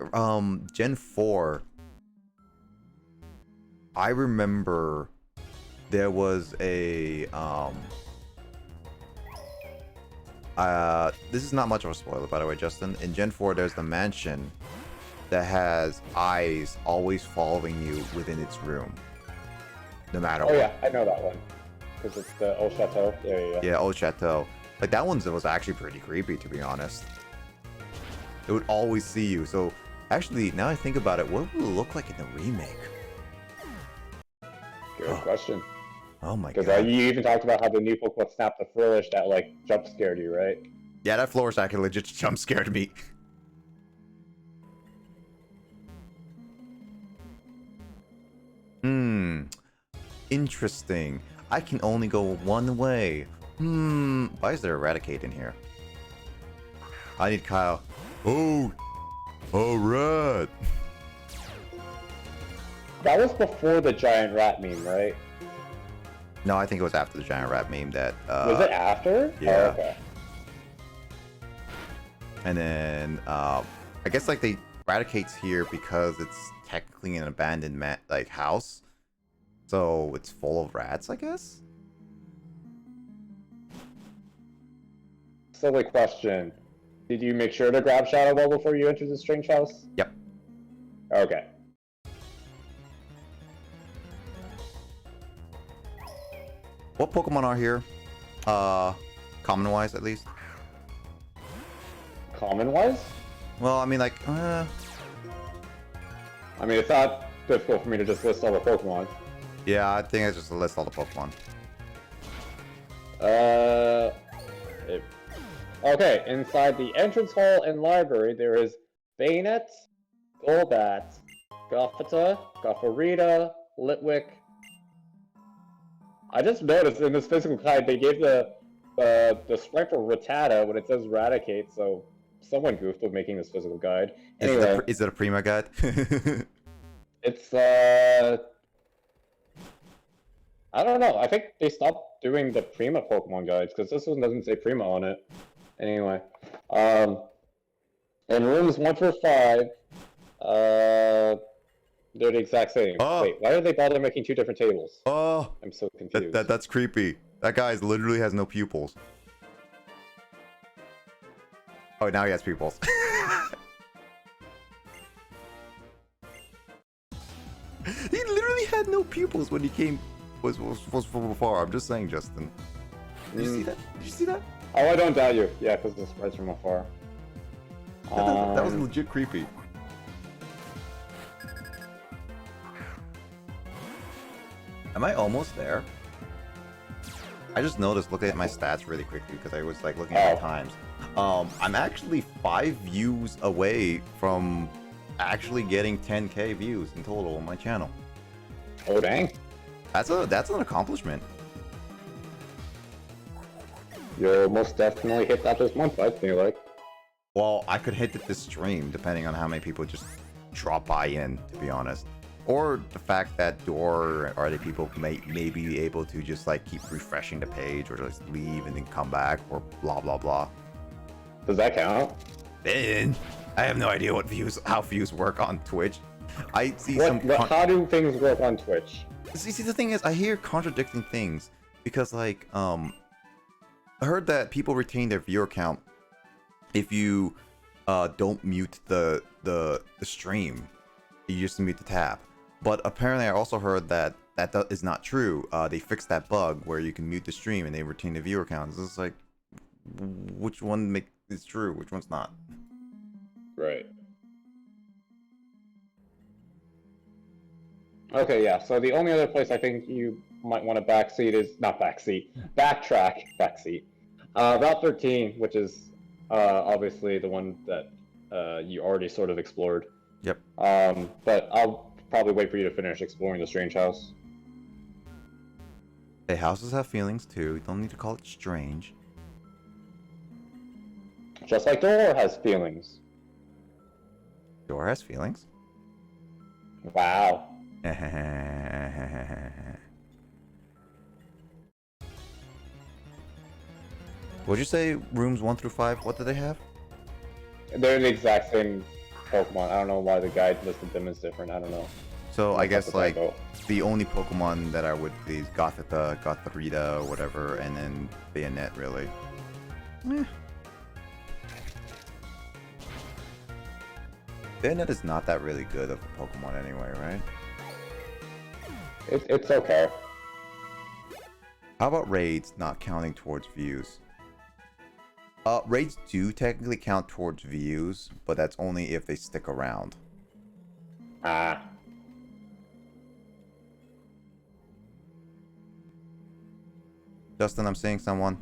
Gen 4, I remember there was a this is not much of a spoiler, by the way, Justin. In Gen 4, there's the mansion that has eyes always following you within its room, no matter what. Oh yeah, I know that one. Because it's the Old Chateau. Yeah. Yeah, Old Chateau. Like, that one was actually pretty creepy, to be honest. It would always see you. So Actually, now I think about it, what will it look like in the remake? Good question. Oh my Because god. you even talked about how the new Pokemon Snap the Flourish that like jump scared you, right? Yeah, that floor actually legit jump scared me. Interesting. I can only go one way. Why is there Eradicate in here? I need Kyle. Oh, alright. That was before the giant rat meme, right? No, I think it was after the giant rat meme that. Was it after? Yeah. Oh, okay. And then, I guess like they Eradicate's here because it's technically an abandoned like house, so it's full of rats, I guess. Silly question. Did you make sure to grab Shadow Ball before you entered the strange house? Yep. Okay. What Pokemon are here? Common-wise, at least. Common-wise? Well, I mean, like, I mean, it's not difficult for me to just list all the Pokemon. yeah, I think I just list all the Pokemon. Okay, inside the entrance hall and library, there is Bayonet, Golbat, Gothita, Gothorita, Litwick. I just noticed in this physical guide they gave the sprite for Rattata when it says Raticate, so someone goofed with making this physical guide. Anyway, Is it a Prima guide? it's I don't know. I think they stopped doing the Prima Pokemon guides because this one doesn't say Prima on it. Anyway, in rooms 1 through 5, they're the exact same. Oh. Wait, why did they bother making 2 different tables? Oh, I'm so confused. that's creepy. That guy literally has no pupils. Oh, now he has pupils. He literally had no pupils when he came. Was from afar. I'm just saying, Justin. Did you see that? Did you see that? Oh, I don't doubt you. Yeah, because the sprites from afar. That was legit creepy. Am I almost there? I just noticed looking at my stats really quickly because I was like looking at my times. I'm actually 5 views away from actually getting 10k views in total on my channel. Oh dang! That's an accomplishment. You'll most definitely hit that this month, I feel like. Well, I could hit it this stream depending on how many people just drop by in, to be honest. Or the fact that Door or other people may be able to just like keep refreshing the page or just leave and then come back or blah blah blah. Does that count? Then I have no idea how views work on Twitch. I see How do things work on Twitch? See, the thing is, I hear contradicting things because, like, I heard that people retain their viewer count if you don't mute the stream. You just mute the tab. But apparently, I also heard that is not true. They fixed that bug where you can mute the stream and they retain the viewer count. It's just like, which one is true? Which one's not? Right. Okay, yeah, so the only other place I think you might want to backtrack. Route 13, which is obviously the one that you already sort of explored. Yep. But I'll probably wait for you to finish exploring the strange house. Hey, houses have feelings too. You don't need to call it strange. Just like Door has feelings. Door has feelings. Wow. Would you say rooms 1 through 5? What do they have? They're the exact same Pokemon. I don't know why the guide listed them as different. I don't know. So I guess That's a like typo. the only Pokemon that are with these Gothita, Gothorita, or whatever, and then Bayonet really. Bayonet is not that really good of a Pokemon anyway, right? It's okay. How about raids not counting towards views? Raids do technically count towards views, but that's only if they stick around. Ah. Justin, I'm seeing someone.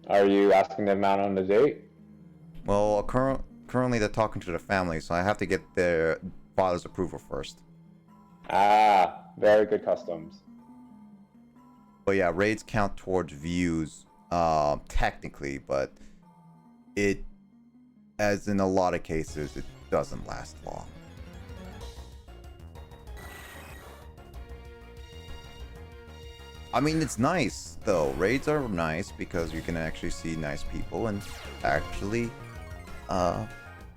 Are you asking them out on a date? Well, currently they're talking to the family, so I have to get their father's approval first. Ah, very good customs. But yeah, raids count towards views, technically, but it, as in a lot of cases, it doesn't last long. I mean, it's nice though. Raids are nice because you can actually see nice people and actually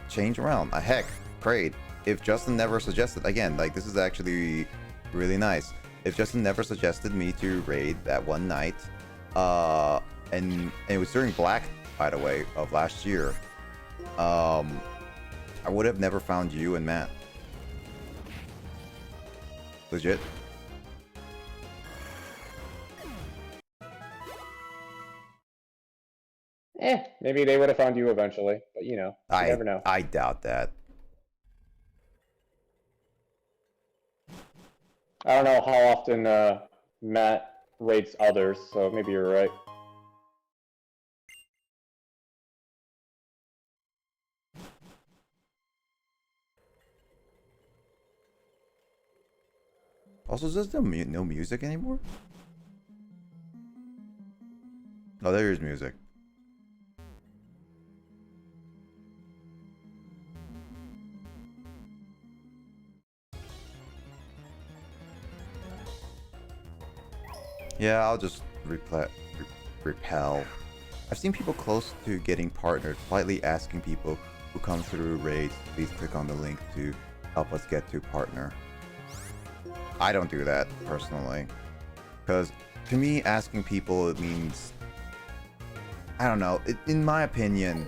change around. Heck, Kraid, if Justin never suggested, again, like, this is actually really nice. If Justin never suggested me to raid that one night, and it was during Black, by the way, of last year, I would have never found you and Matt. Legit. Maybe they would have found you eventually, but you know, you never know. I doubt that. I don't know how often Matt rates others, so maybe you're right. Also, is there no music anymore? Oh, there is music. Yeah, I'll just repel. I've seen people close to getting partnered politely asking people who come through raids, please click on the link to help us get to partner. I don't do that personally, because to me, asking people, it means, I don't know, in my opinion,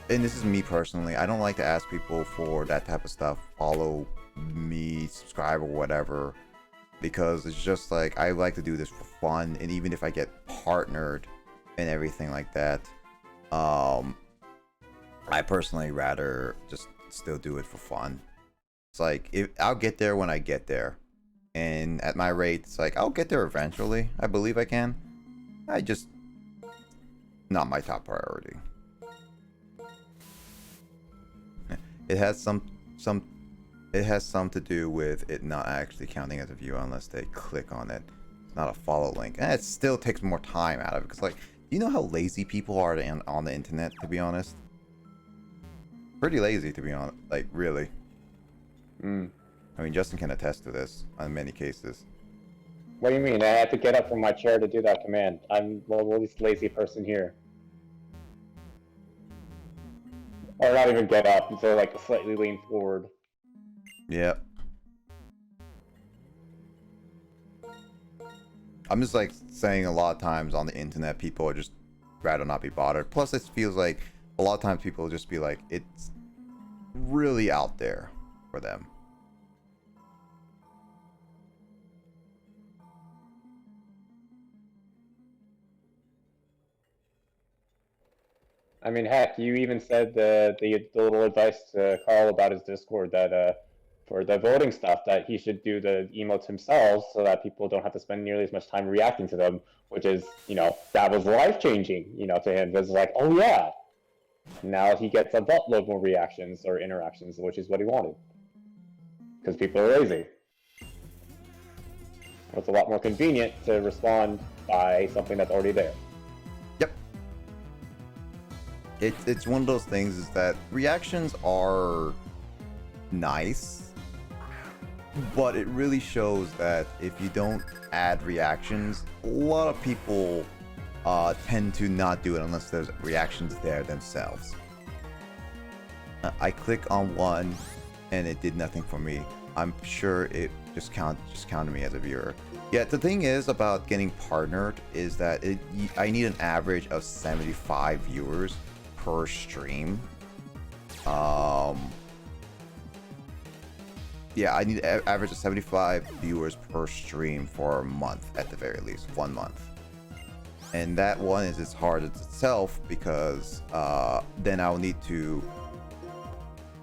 and this is me personally, I don't like to ask people for that type of stuff, follow me, subscribe or whatever, because it's just like, I like to do this for fun, and even if I get partnered and everything like that, I personally rather just still do it for fun. It's like, I'll get there when I get there, and at my rate, it's like, I'll get there eventually. I believe I can. I just, not my top priority. It has some to do with it not actually counting as a view unless they click on it. It's not a follow link, and it still takes more time out of it. Because, like, you know how lazy people are on the internet, to be honest? Pretty lazy, to be honest. Like, really. I mean, Justin can attest to this in many cases. What do you mean? I had to get up from my chair to do that command. I'm the least lazy person here. Or not even get up, so like slightly lean forward. Yep. I'm just like saying a lot of times on the internet, people are just rather not be bothered. Plus, it feels like a lot of times people will just be like, it's really out there for them. I mean, heck, you even said the little advice to Carl about his Discord that for the voting stuff that he should do the emotes himself so that people don't have to spend nearly as much time reacting to them, which is, you know, that was life changing, you know, to him. It's like, oh yeah, now he gets a buttload more reactions or interactions, which is what he wanted, because people are lazy. It's a lot more convenient to respond by something that's already there. Yep. It's one of those things is that reactions are nice, but it really shows that if you don't add reactions, a lot of people tend to not do it unless there's reactions there themselves. I click on one and it did nothing for me. I'm sure it just counted me as a viewer. Yeah, the thing is about getting partnered is that I need an average of 75 viewers per stream. Yeah, I need an average of 75 viewers per stream for a month, at the very least, 1 month. and that one is as hard as itself because then I'll need to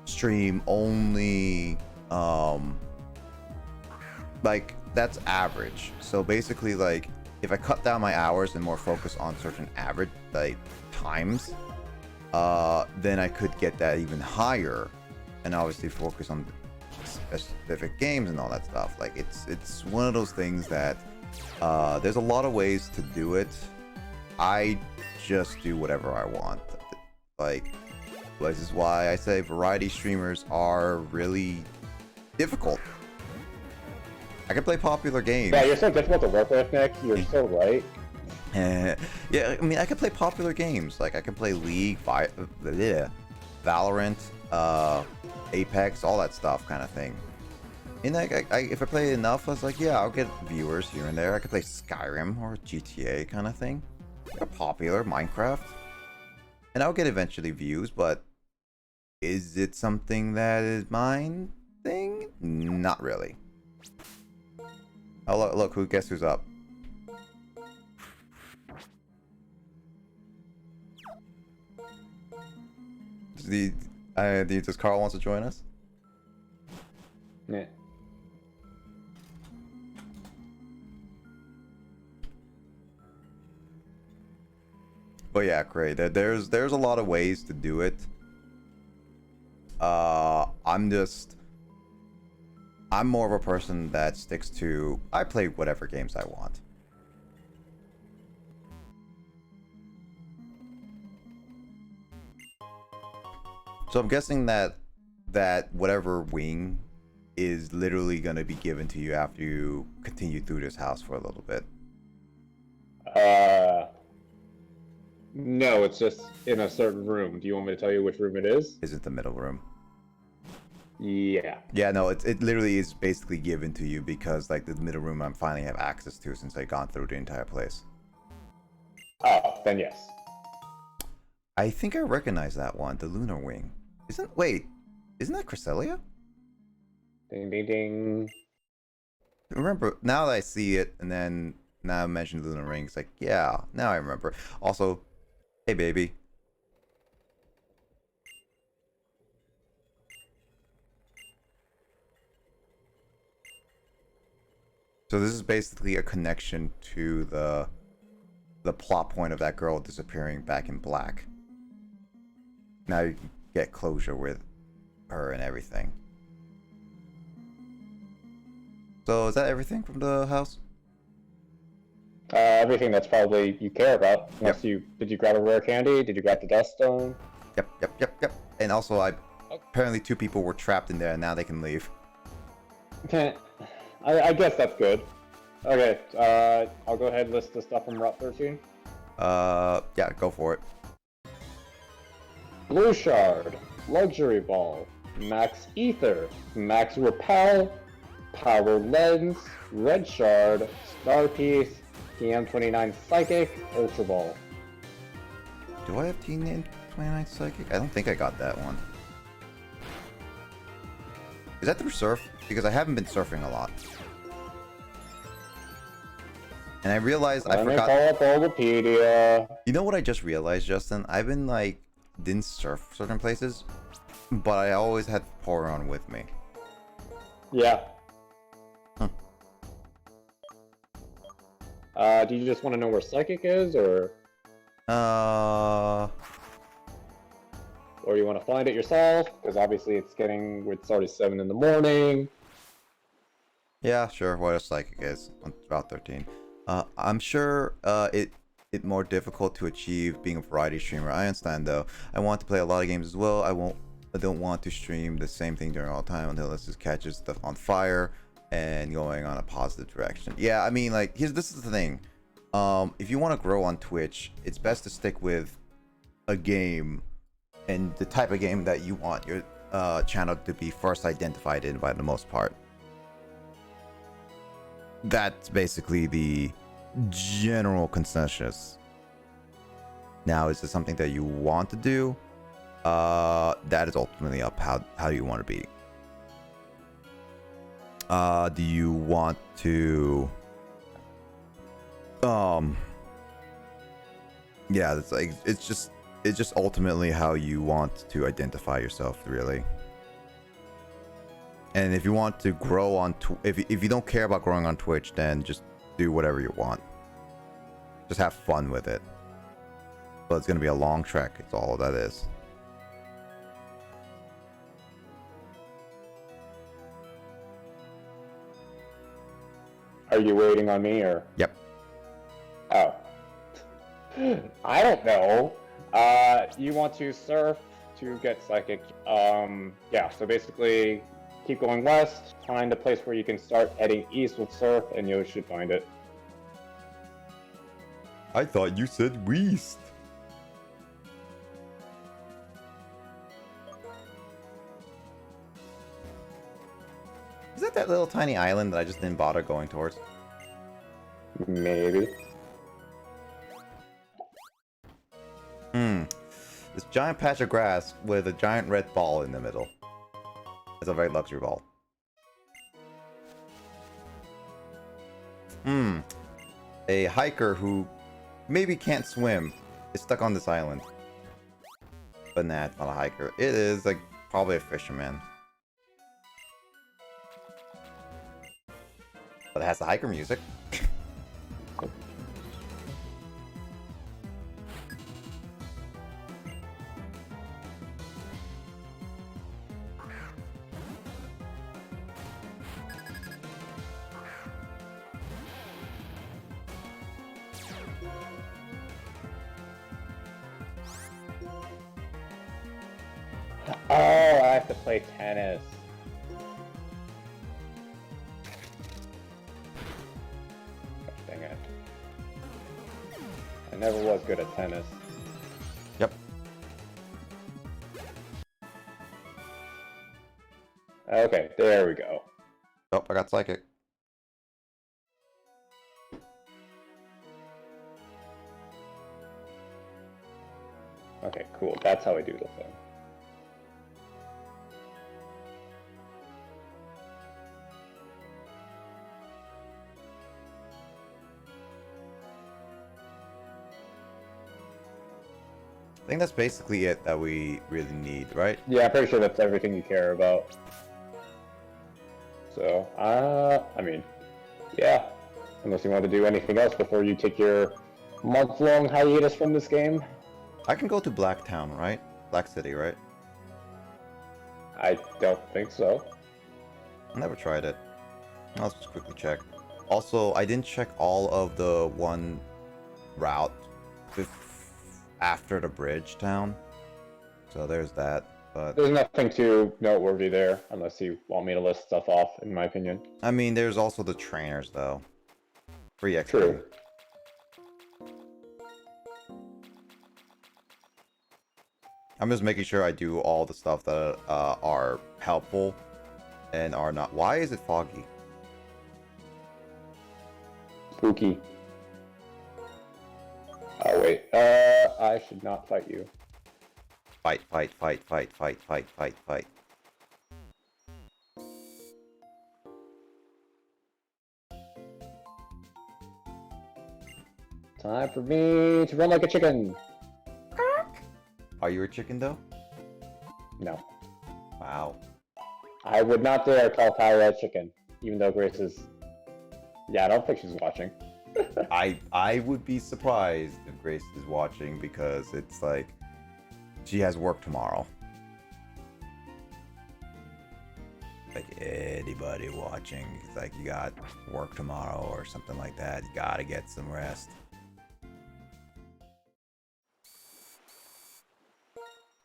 stream only like that's average. So basically, like if I cut down my hours and more focus on certain average like times, then I could get that even higher, and obviously focus on specific games and all that stuff. Like it's one of those things that there's a lot of ways to do it. I just do whatever I want. Like this is why I say variety streamers are really difficult. I can play popular games. Yeah, you're so difficult to work with, Nick. You're so right. Yeah, I mean, I can play popular games. Like, I can play League, Valorant, Apex, all that stuff kind of thing. And like, if I play enough, I was like, yeah, I'll get viewers here and there. I could play Skyrim or GTA kind of thing. Popular, Minecraft. And I'll get eventually views, but is it something that is mine thing? Not really. Oh, look, guess who's up? Does Carl wants to join us? Yeah. But yeah, great. There's a lot of ways to do it. I'm more of a person that sticks to, I play whatever games I want. So I'm guessing that whatever wing is literally going to be given to you after you continue through this house for a little bit. No, it's just in a certain room. Do you want me to tell you which room it is? Is it the middle room? Yeah. Yeah, no, it literally is basically given to you because like the middle room I'm finally have access to since I've gone through the entire place. Oh, then yes. I think I recognize that one, the lunar wing. Isn't that Cresselia? Ding ding ding. Remember, now that I see it and then now I mentioned the lunar ring, it's like, yeah, now I remember. Also, hey baby. So this is basically a connection to the plot point of that girl disappearing back in black. Now you can get closure with her and everything. So is that everything from the house? Everything that's probably you care about. Unless did you grab a rare candy? Did you grab the dust stone? Yep. And also, apparently 2 people were trapped in there, and now they can leave. Okay. I guess that's good. Okay, I'll go ahead and list the stuff from Route 13. Yeah, go for it. Blue Shard, Luxury Ball, Max Ether, Max Repel, Power Lens, Red Shard, Star Piece, TM29 Psychic, Ultra Ball. Do I have TM29 Psychic? I don't think I got that one. Is that through Surf? Because I haven't been surfing a lot. And I realized I forgot. Call up Wikipedia. You know what I just realized, Justin? I've been didn't surf certain places, but I always had Porygon with me. Yeah. Huh. Do you just want to know where Psychic is, or you want to find it yourself? Because obviously it's already 7 in the morning. Yeah, sure. What a Psychic is on Route 13. I'm sure it more difficult to achieve being a variety streamer. I understand though. I want to play a lot of games as well. I don't want to stream the same thing during all the time until this just catches stuff on fire and going on a positive direction. Yeah, I mean, like, this is the thing. If you want to grow on Twitch, it's best to stick with a game and the type of game that you want your channel to be first identified in by the most part. That's basically the general consensus. Now, is this something that you want to do? That is ultimately up how you want to be. Do you want to Yeah, it's like it's just ultimately how you want to identify yourself, really. And if you want to grow on if you don't care about growing on Twitch, then just do whatever you want. Just have fun with it. But it's gonna be a long trek. It's all that is. Are you waiting on me or? Yep. Oh. I don't know. You want to surf to get psychic. Yeah, so basically keep going west, find a place where you can start heading east with surf, and you should find it. I thought you said west. Is that little tiny island that I just didn't bother going towards? Maybe. This giant patch of grass with a giant red ball in the middle. It's a very luxury ball. A hiker who maybe can't swim is stuck on this island. But nah, it's not a hiker. It is like probably a fisherman. But it has the hiker music. Oh, I have to play tennis. Gosh dang it. I never was good at tennis. Yep. Okay, there we go. Oh, I got psychic. Okay, cool. That's how I do the thing. I think that's basically it that we really need, right? Yeah, I'm pretty sure that's everything you care about. So, I mean, yeah. Unless you want to do anything else before you take your month-long hiatus from this game. I can go to Blacktown, right? Black City, right? I don't think so. I never tried it. I'll just quickly check. Also, I didn't check all of the one route after the bridge town. So there's that. But There's nothing too noteworthy there, unless you want me to list stuff off, in my opinion. I mean, there's also the trainers, though. Free XP. True. I'm just making sure I do all the stuff that are helpful and are not. Why is it foggy? Spooky. Oh, wait. I should not fight you. Fight, fight, fight, fight, fight, fight, fight, fight. Time for me to run like a chicken. Are you a chicken, though? No. Wow. I would not dare call Tyra a chicken, even though Grace is... Yeah, I don't think she's watching. I would be surprised if Grace is watching because it's like she has work tomorrow. Like anybody watching, it's like you got work tomorrow or something like that. You gotta get some rest.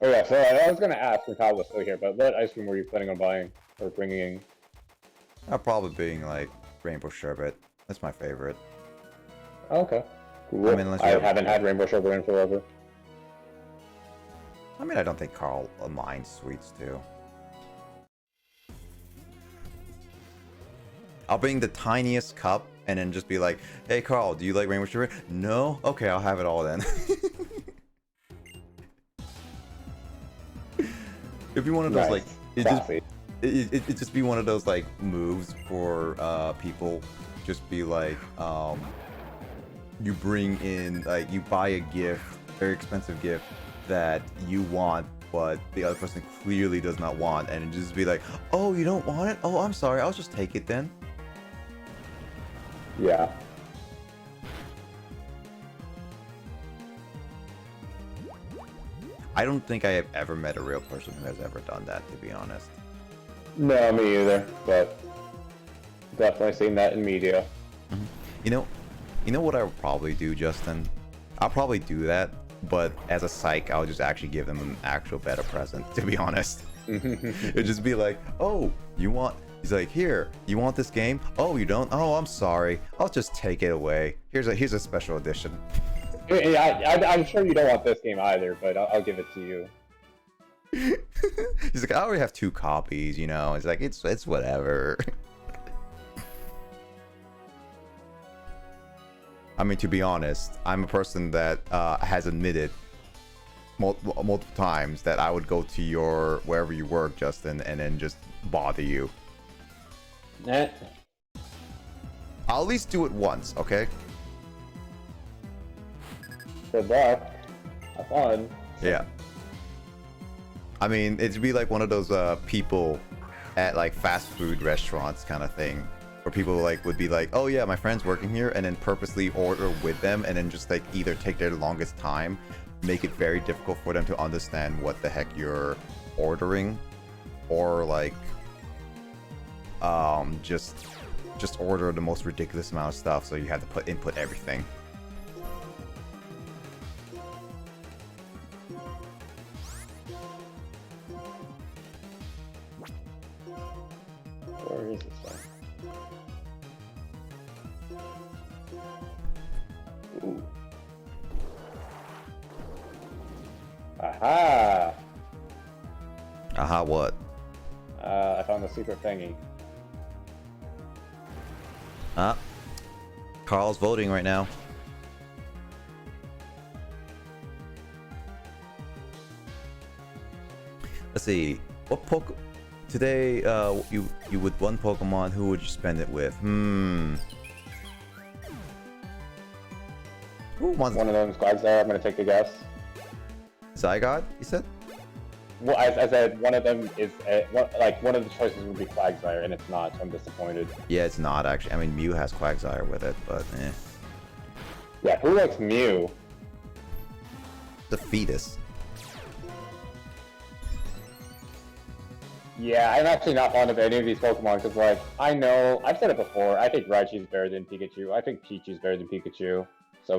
Oh yeah, so I was gonna ask when Kyle was still here, but what ice cream were you planning on buying or bringing in? I'll probably being like rainbow sherbet. That's my favorite. Okay, cool. I mean, unless you I have- haven't had rainbow sherbet in forever. I mean, I don't think Carl minds sweets too. I'll bring the tiniest cup and then just be like, "Hey, Carl, do you like rainbow sherbet?" No? Okay, I'll have it all then. It'd be one of those Nice. like Classy. it'd just be one of those like moves for people. Just be like, you bring in, like, you buy a gift, very expensive gift that you want, but the other person clearly does not want, and it just be like, oh, you don't want it? Oh, I'm sorry, I'll just take it then. Yeah. I don't think I have ever met a real person who has ever done that, to be honest. No, me either. But definitely seen that in media. You know what I would probably do, Justin? I'll probably do that, but as a psych, I'll just actually give them an actual better present, to be honest. It'd just be like, oh, you want... He's like, here, you want this game? Oh, you don't? Oh, I'm sorry. I'll just take it away. Here's a special edition. Yeah, I'm sure you don't want this game either, but I'll give it to you. He's like, I already have 2 copies, you know. It's like, it's whatever. I mean, to be honest, I'm a person that has admitted multiple times that I would go to your wherever you work, Justin, and then just bother you. Nah. I'll at least do it once, okay? Good luck. Have fun. Yeah. I mean, it'd be like one of those people at like fast food restaurants kind of thing, where people like would be like, oh yeah, my friend's working here, and then purposely order with them, and then just like either take their longest time, make it very difficult for them to understand what the heck you're ordering, or like just order the most ridiculous amount of stuff, so you have to input everything. Where is this one? Ooh. Aha! Aha, what? I found the secret thingy. Carl's voting right now. Let's see. What today? You would one Pokemon. Who would you spend it with? Who wants One of them's Quagsire. I'm gonna take a guess. Zygarde? You said? Well, I said one of them is one of the choices would be Quagsire, and it's not. So I'm disappointed. Yeah, it's not actually. I mean, Mew has Quagsire with it, but eh. Yeah, who likes Mew? The fetus. Yeah, I'm actually not fond of any of these Pokemon because, like, I know I've said it before. I think Raichu's better than Pikachu. I think Pichu's better than Pikachu. So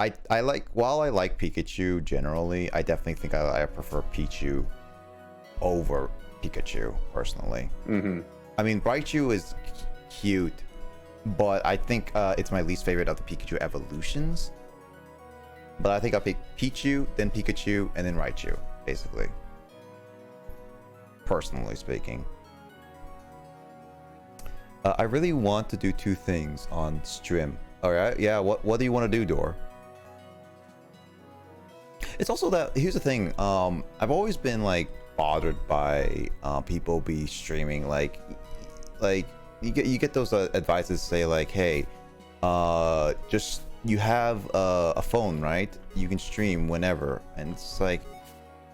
I like, while I like Pikachu generally, I definitely think I prefer Pichu over Pikachu personally. I mean, Raichu is cute, but I think it's my least favorite of the Pikachu evolutions. But I think I'll pick Pichu, then Pikachu, and then Raichu, basically. Personally speaking. I really want to do 2 things on stream. Alright, yeah, what do you want to do, Dor? It's also that, here's the thing, I've always been like bothered by people be streaming like you get those advices say like, hey, just you have a phone, right? You can stream whenever, and it's like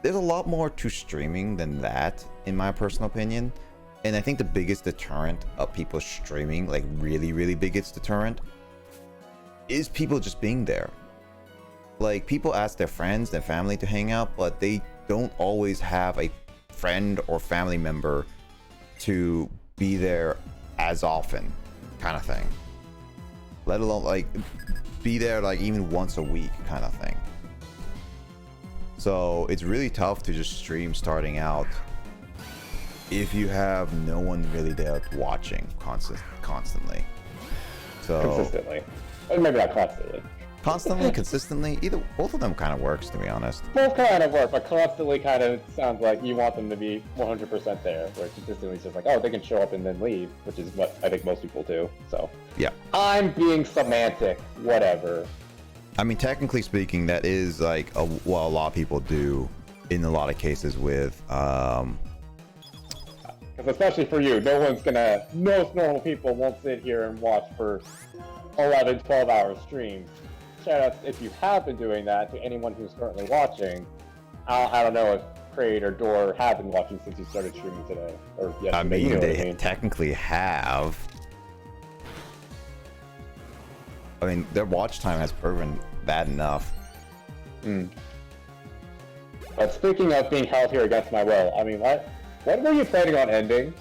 there's a lot more to streaming than that, in my personal opinion. And I think the biggest deterrent of people streaming, like really biggest deterrent, is people just being there. Like, people ask their friends, their family to hang out, but they don't always have a friend or family member to be there as often, kind of thing. Let alone like be there like even once a week, kind of thing. So it's really tough to just stream starting out if you have no one really there watching constantly. So Consistently. Or maybe not constantly. Constantly, consistently, both of them kind of works, to be honest. Both kind of work, but constantly kind of sounds like you want them to be 100% there, where consistently it's just like, oh, they can show up and then leave, which is what I think most people do, so. Yeah. I'm being semantic, whatever. I mean, technically speaking, that is like what a lot of people do in a lot of cases with Because especially for you, most normal people won't sit here and watch for 11, 12-hour streams. Shout out if you have been doing that to anyone who's currently watching. I don't know if Crate or Door have been watching since you started streaming today. Or yesterday, I mean, you know they what I mean. technically have. I mean, their watch time has proven bad enough. But speaking of being held here against my will, I mean, what were you planning on ending?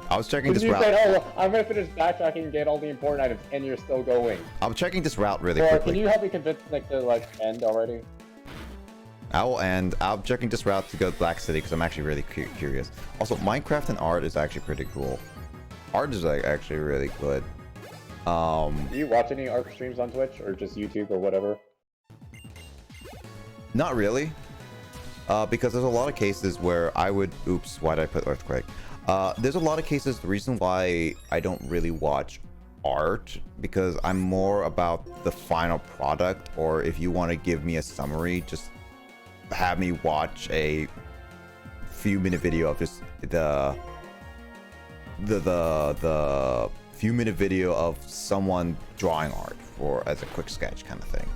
I was checking Did this you route. say, oh, well, I'm gonna finish backtracking and get all the important items, and you're still going? I'm checking this route really Or quickly. can you help me convince Nick to end already? I will end. I'm checking this route to go to Black City because I'm actually really curious. Also, Minecraft and art is actually pretty cool. Art is like actually really good. Do you watch any art streams on Twitch or just YouTube or whatever? Not really. Because there's a lot of cases where I would... Oops, why did I put Earthquake? There's a lot of cases, the reason why I don't really watch art, because I'm more about the final product, or if you want to give me a summary, just have me watch a few-minute video of just the few-minute video of someone drawing art for as a quick sketch kind of thing.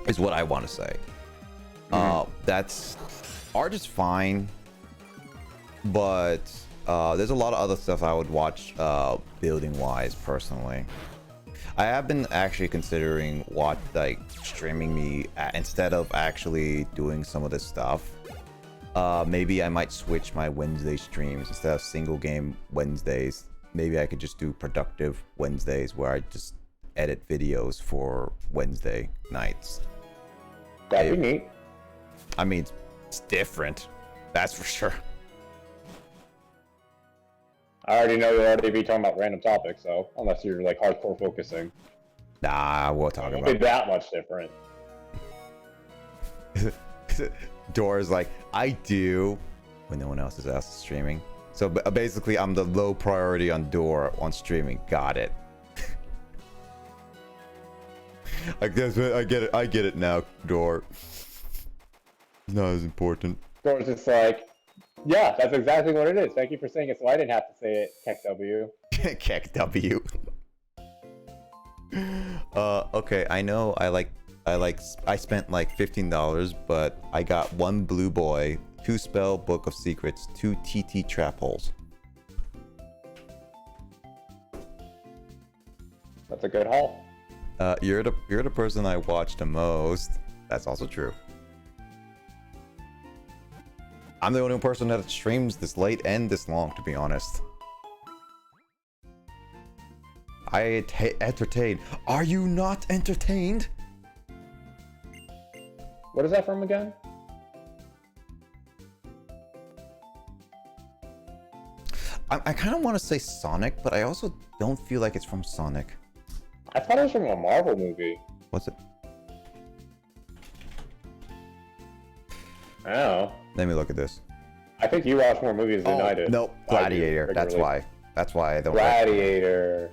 Is what I want to say. That's art is fine, but there's a lot of other stuff I would watch building wise personally. I have been actually considering streaming me instead of actually doing some of this stuff. Maybe I might switch my Wednesday streams instead of single game Wednesdays. Maybe I could just do productive Wednesdays where I just edit videos for Wednesday nights. That'd be neat. I mean, it's different. That's for sure. I already know you'll already be talking about random topics, so unless you're hardcore focusing, Nah, we'll talk it won't about be that much different. Dora's like, I do, when no one else is streaming. So basically, I'm the low priority on Dora on streaming. Got it. I guess I get it. I get it now, Dor. It's not as important. Dora's just like, yeah, that's exactly what it is. Thank you for saying it, so I didn't have to say it. Keck W. Keck W. Okay, I know I spent like $15, but I got 1 blue boy, 2 spell book of secrets, 2 TT trap holes. That's a good haul. You're the person I watch the most. That's also true. I'm the only person that streams this late and this long, to be honest. I entertain. Are you not entertained? What is that from again? I kind of want to say Sonic, but I also don't feel like it's from Sonic. I thought it was from a Marvel movie. What's it? Oh. Let me look at this. I think you watch more movies than I do. No, Gladiator. That's why. That's why I don't. Gladiator.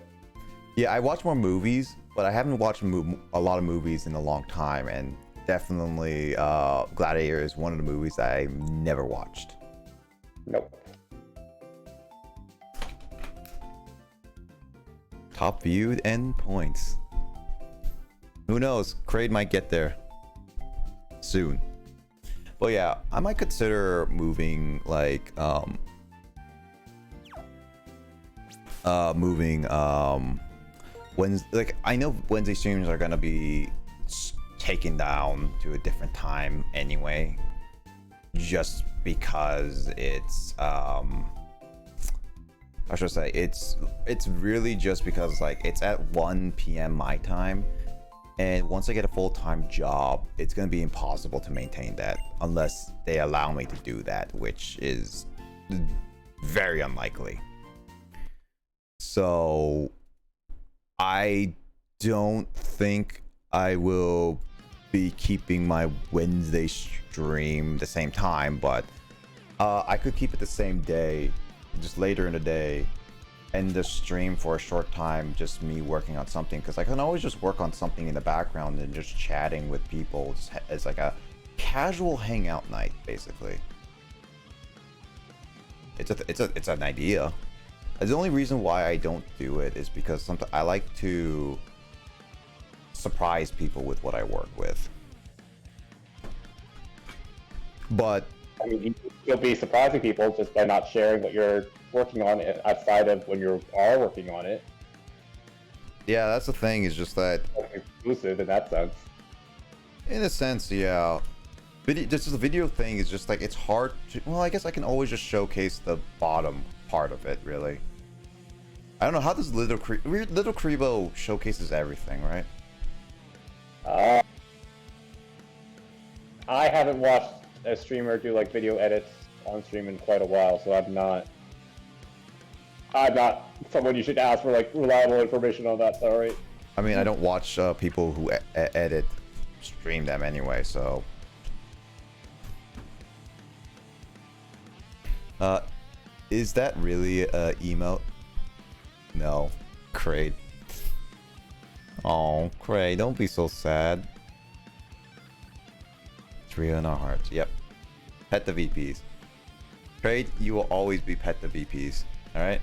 Yeah, I watch more movies, but I haven't watched a lot of movies in a long time, and definitely Gladiator is one of the movies that I never watched. Nope. Top viewed and points. Who knows? Kraid might get there soon. But yeah, I might consider moving Wednesday. Like, I know Wednesday streams are gonna be taken down to a different time anyway, just because it's I should say it's really just because it's at 1 p.m. my time, and once I get a full-time job, it's gonna be impossible to maintain that unless they allow me to do that, which is very unlikely. So I don't think I will be keeping my Wednesday stream the same time, but I could keep it the same day, just later in the day, and the stream for a short time, just me working on something, because I can always just work on something in the background and just chatting with people as like a casual hangout night, basically. It's an idea. The only reason why I don't do it is because sometimes I like to surprise people with what I work with. But I mean, you'll be surprising people just by not sharing what you're working on outside of when you are working on it. yeah, that's the thing. Is just that It's exclusive in that sense. in a sense, yeah. Just the video thing is just like it's hard to. Well, I guess I can always just showcase the bottom part of it, really. I don't know how does Little Kribo showcases everything, right? I haven't watched a streamer do like video edits on stream in quite a while, so I'm not someone you should ask for like reliable information on that. Sorry. I mean, I don't watch people who edit stream them anyway, so. Is that really a emote? No, Kraid. Oh, Kraid, don't be so sad. It's real in our hearts. Yep. Pet the VPs. Kraid, you will always be pet the VPs. All right.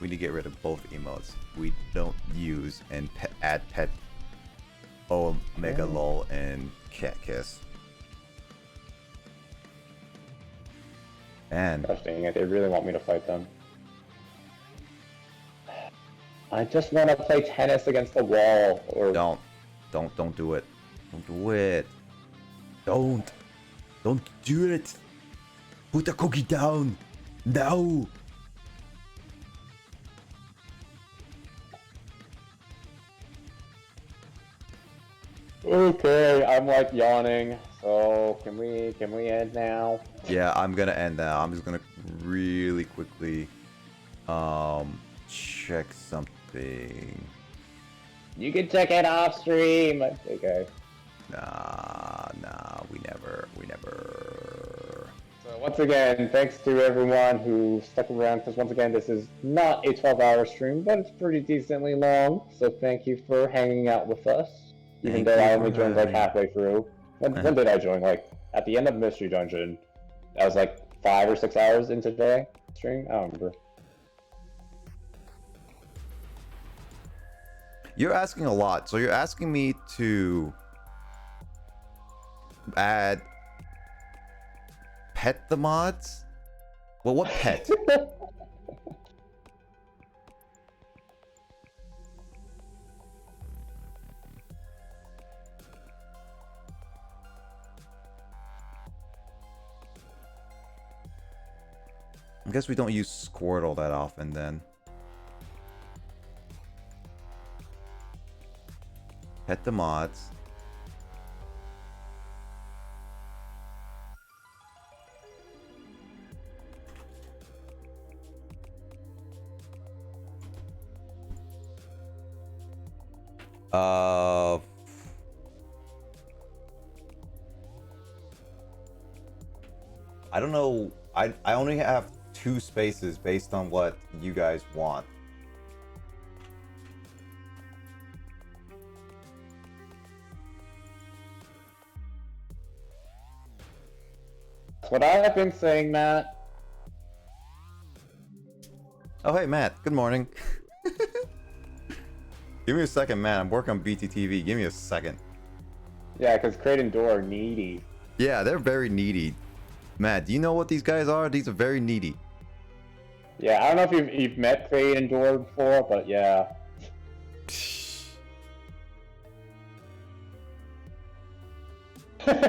We need to get rid of both emotes. We don't use and add pet. Oh, Mega Lol and Cat Kiss. And Gosh dang it, they really want me to fight them. I just want to play tennis against the wall, or don't do it. Don't do it. Don't do it. Put the cookie down. No. Okay, I'm like yawning. So can we end now? Yeah, I'm gonna end now. I'm just gonna really quickly check something. You can check it off stream. Okay. Nah, we never. So once again, thanks to everyone who stuck around, because once again, this is not a 12-hour stream, but it's pretty decently long. So thank you for hanging out with us, even Thank though you I for only joined like having- halfway through. When did I join? Like at the end of Mystery Dungeon. That was like 5 or 6 hours into the stream. I don't remember. You're asking a lot. So you're asking me to add pet the mods? Well, what pet? I guess we don't use Squirtle that often then. Pet the mods. I don't know. I only have 2 spaces based on what you guys want. That's what I've been saying, Matt. Oh, hey, Matt. Good morning. Give me a second, Matt. I'm working on BTTV. Give me a second. Yeah, because Crate and Door are needy. Yeah, they're very needy. Matt, do you know what these guys are? These are very needy. Yeah, I don't know if you've met Crate and Door before, but yeah.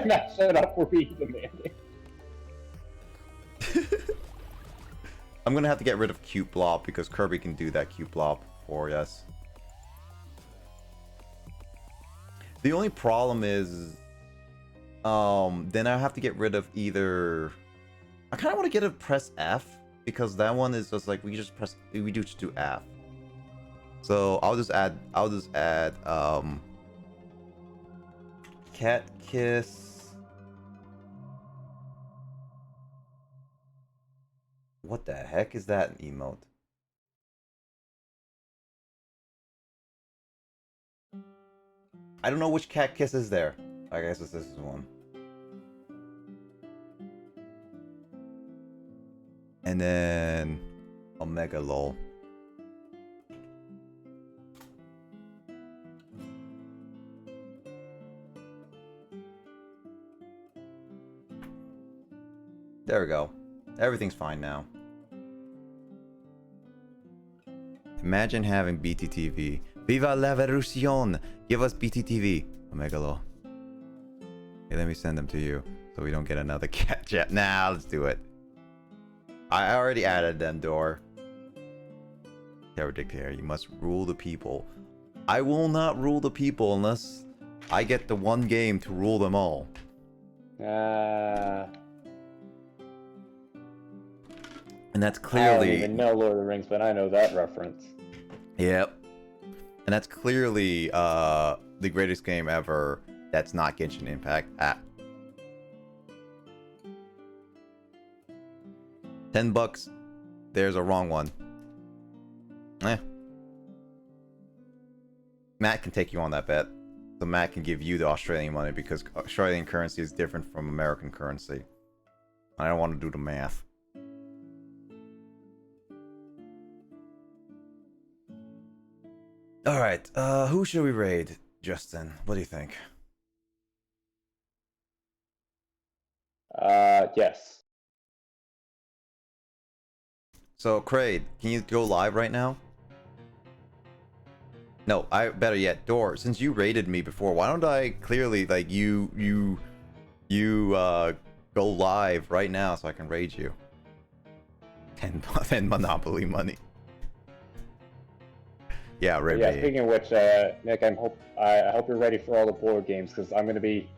Matt, shut up. We're being demanding. I'm gonna have to get rid of Cute Blob because Kirby can do that Cute Blob for us. The only problem is, then I have to get rid of either. I kind of want to get a press F because that one is just like we just do F. So I'll just add Cat Kiss. What the heck is that emote? I don't know which Cat Kiss is there. I guess this is one. And then Omega Lol. There we go. Everything's fine now. Imagine having BTTV. Viva la revolution! Give us BTTV. Omega Lol. Okay, let me send them to you so we don't get another cat chat. Nah, let's do it. I already added them, Door. Terror Dictator, you must rule the people. I will not rule the people unless I get the one game to rule them all. And that's clearly... I don't even know Lord of the Rings, but I know that reference. Yep. And that's clearly the greatest game ever that's not Genshin Impact. $10. There's a wrong one. Matt can take you on that bet. So Matt can give you the Australian money because Australian currency is different from American currency. I don't want to do the math. Alright, who should we raid, Justin? What do you think? Yes. So, Kraid, can you go live right now? No, better yet, Door, since you raided me before, why don't I clearly, like, you go live right now so I can raid you? 10 Monopoly money. Yeah, raid me. Speaking of which, Nick, I hope you're ready for all the board games, because I'm going to be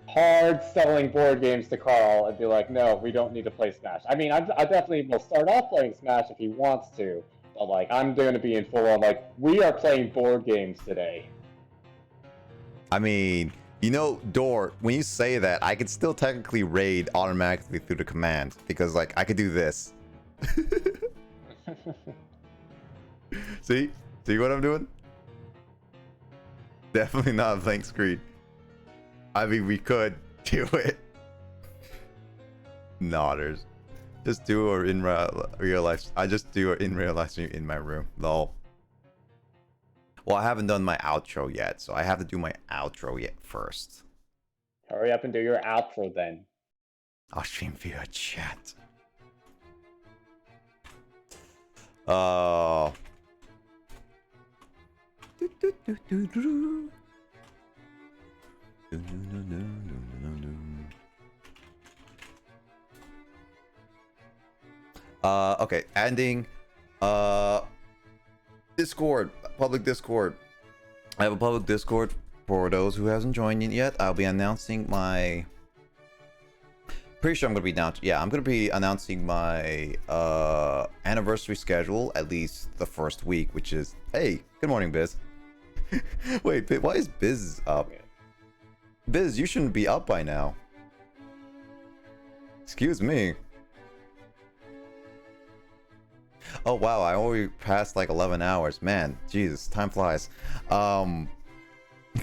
hard selling board games to Carl and be like, no, we don't need to play Smash. I mean, I definitely will start off playing Smash if he wants to, but like, I'm going to be in full on, like, we are playing board games today. I mean, you know, Door, when you say that, I could still technically raid automatically through the command, because, like, I could do this. See? See what I'm doing? Definitely not a blank screen. I mean, we could do it. Nodders. Just do it in real life. I just do it in real life stream in my room. Lol. Well, I haven't done my outro yet, so I have to do my outro yet first. Hurry up and do your outro then. I'll stream via chat. Okay, ending. Discord, public Discord. I have a public Discord for those who hasn't joined it yet. I'll be announcing my. Pretty sure I'm gonna be announcing my anniversary schedule at least the first week, which is hey, good morning, Biz. Wait, why is Biz up? Biz, you shouldn't be up by now. Excuse me. Oh wow, I already passed like 11 hours. Man, Jesus, time flies. Good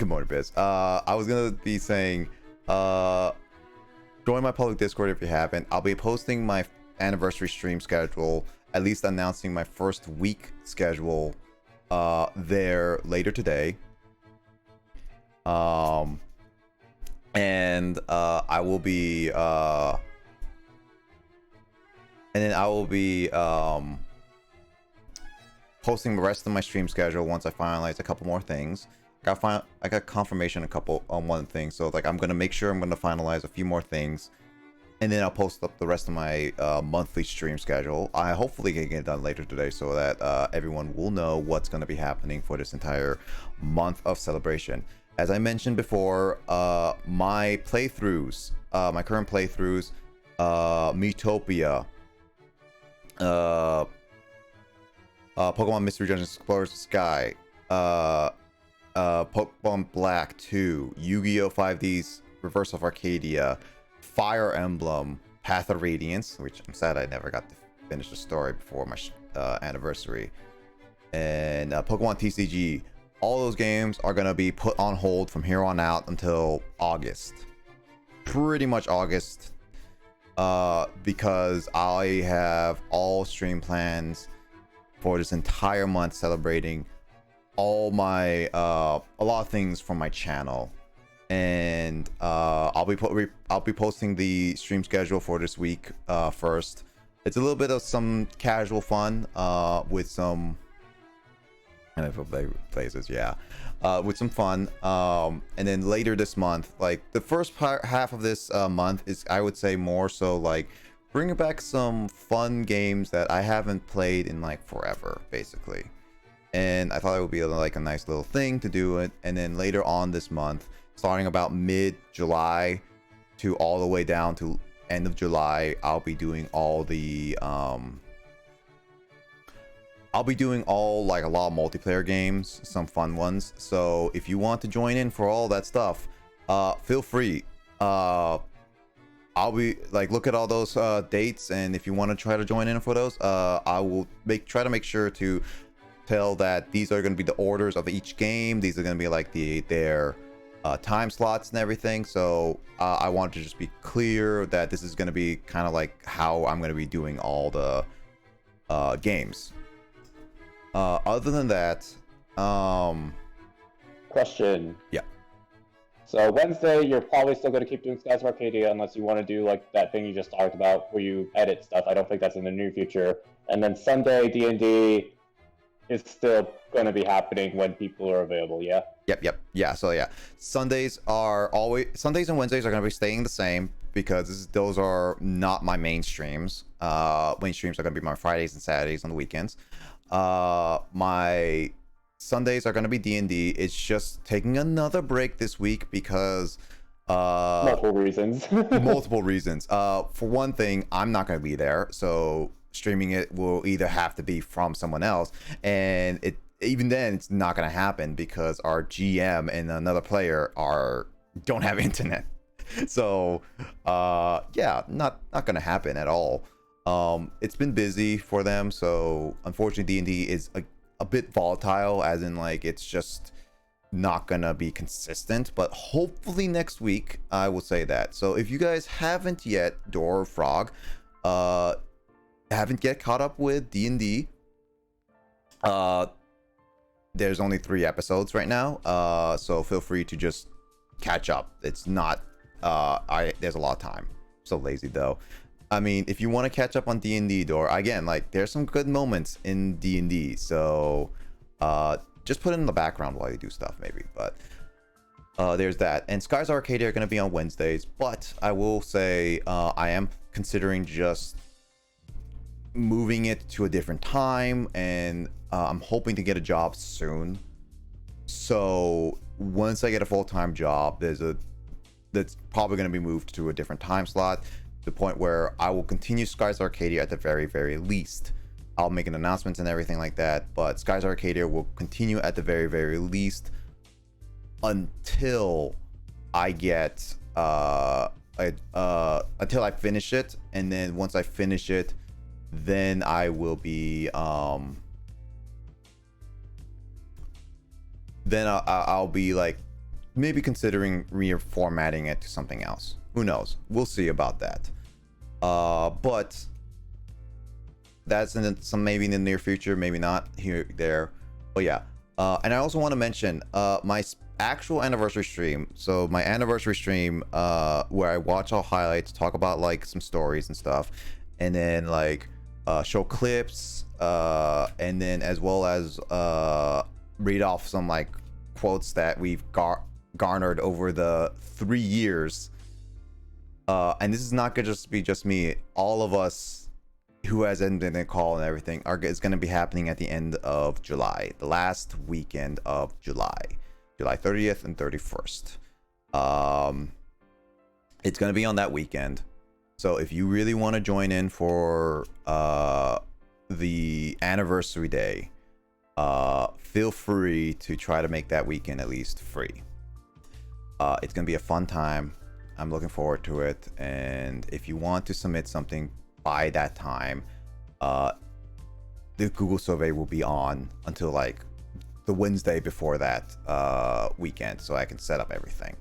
morning, Biz. I was gonna be saying, join my public Discord if you haven't. I'll be posting my anniversary stream schedule, at least announcing my first week schedule there later today. And I will be posting the rest of my stream schedule once I finalize a couple more things. I got confirmation on one thing, so like I'm gonna make sure I'm gonna finalize a few more things, and then I'll post up the rest of my monthly stream schedule. I hopefully can get it done later today so that everyone will know what's gonna be happening for this entire month of celebration. As I mentioned before, my playthroughs, my current playthroughs, Metopia, Pokemon Mystery Dungeons Explorers Sky, Pokemon Black 2, Yu-Gi-Oh! 5D's Reverse of Arcadia, Fire Emblem, Path of Radiance, which I'm sad I never got to finish the story before my anniversary, and Pokemon TCG. All those games are going to be put on hold from here on out until August. Pretty much August. because I have all stream plans for this entire month celebrating all my a lot of things from my channel, and I'll be posting the stream schedule for this week first. It's a little bit of some casual fun with some places, yeah, with some fun, and then later this month, like the first half of this month is, I would say, more so like bringing back some fun games that I haven't played in like forever, basically. And I thought it would be like a nice little thing to do it. And then later on this month, starting about mid-July to all the way down to end of July, I'll be doing all the like a lot of multiplayer games, some fun ones. So if you want to join in for all that stuff, feel free. I'll be like, look at all those dates, and if you want to try to join in for those, I will try to make sure to tell that these are going to be the orders of each game. These are going to be like their time slots and everything. So I want to just be clear that this is going to be kind of like how I'm going to be doing all the games. Other than that, Question. Yeah. So Wednesday, you're probably still going to keep doing Skies of Arcadia unless you want to do like that thing you just talked about where you edit stuff. I don't think that's in the near future. And then Sunday, D&D is still going to be happening when people are available, yeah? Yep. Yeah, so yeah. Sundays and Wednesdays are going to be staying the same because those are not my main streams. Main streams are going to be my Fridays and Saturdays on the weekends. My Sundays are going to be D&D. It's just taking another break this week because multiple reasons. multiple reasons. For one thing, I'm not going to be there, so streaming it will either have to be from someone else, and even then it's not going to happen because our GM and another player don't have internet. So yeah, not going to happen at all. It's been busy for them, so unfortunately D&D is a bit volatile, as in like it's just not gonna be consistent, but hopefully next week I will say that. So if you guys haven't yet, Door or Frog, haven't yet caught up with D&D, there's only 3 episodes right now, so feel free to just catch up. It's not there's a lot of time. So lazy though. I mean, if you want to catch up on D&D, Door, again, like there's some good moments in D&D, so just put it in the background while you do stuff, maybe. But there's that. And Skies of Arcadia are going to be on Wednesdays, but I will say I am considering just moving it to a different time, and I'm hoping to get a job soon. So once I get a full-time job, that's probably going to be moved to a different time slot, to the point where I will continue Skies of Arcadia at the very, very least. I'll make an announcement and everything like that, but Skies of Arcadia will continue at the very, very least until I get until I finish it. And then once I finish it, then I will be then I'll be like maybe considering reformatting it to something else. Who knows? We'll see about that. But that's maybe in the near future, maybe not here, there. But yeah. And I also want to mention my actual anniversary stream. So my anniversary stream, where I watch all highlights, talk about like some stories and stuff, and then like show clips, and then as well as read off some like quotes that we've garnered over the 3 years. And this is not gonna just be me. All of us who has ended the call and everything is going to be happening at the end of July, the last weekend of July 30th and 31st. It's going to be on that weekend. So if you really want to join in for the anniversary day, feel free to try to make that weekend at least free. It's going to be a fun time. I'm looking forward to it. And if you want to submit something by that time, the Google survey will be on until like the Wednesday before that weekend, so I can set up everything.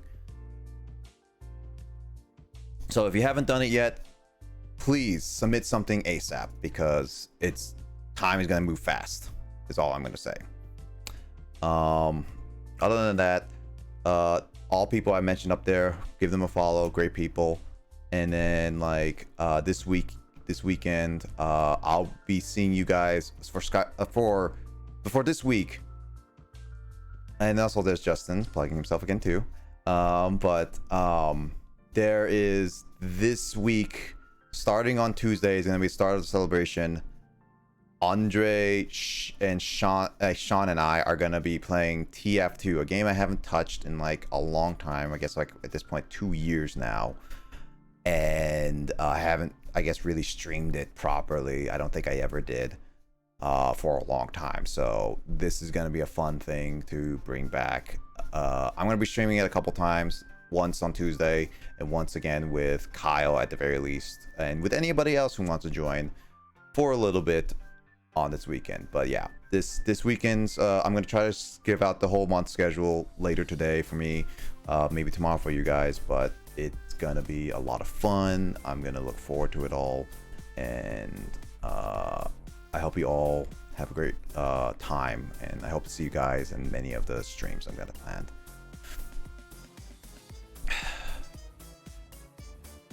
So if you haven't done it yet, please submit something ASAP because time is gonna move fast. Is all I'm gonna say. Other than that, all people I mentioned up there, give them a follow. Great people. And then like this weekend, I'll be seeing you guys for before this week. And also there's Justin plugging himself again too. There is this week, starting on Tuesday, is going to be the start of the celebration. Andre and Sean and I are going to be playing TF2, a game I haven't touched in like a long time. I guess like at this point 2 years now. And I haven't, I guess, really streamed it properly. I don't think I ever did for a long time. So this is going to be a fun thing to bring back. I'm going to be streaming it a couple times. Once on Tuesday and once again with Kyle at the very least, and with anybody else who wants to join for a little bit on this weekend. But yeah, this weekend's I'm gonna try to give out the whole month schedule later today for me, maybe tomorrow for you guys, but it's gonna be a lot of fun. I'm gonna look forward to it all, and I hope you all have a great time, and I hope to see you guys in many of the streams I'm gonna plan.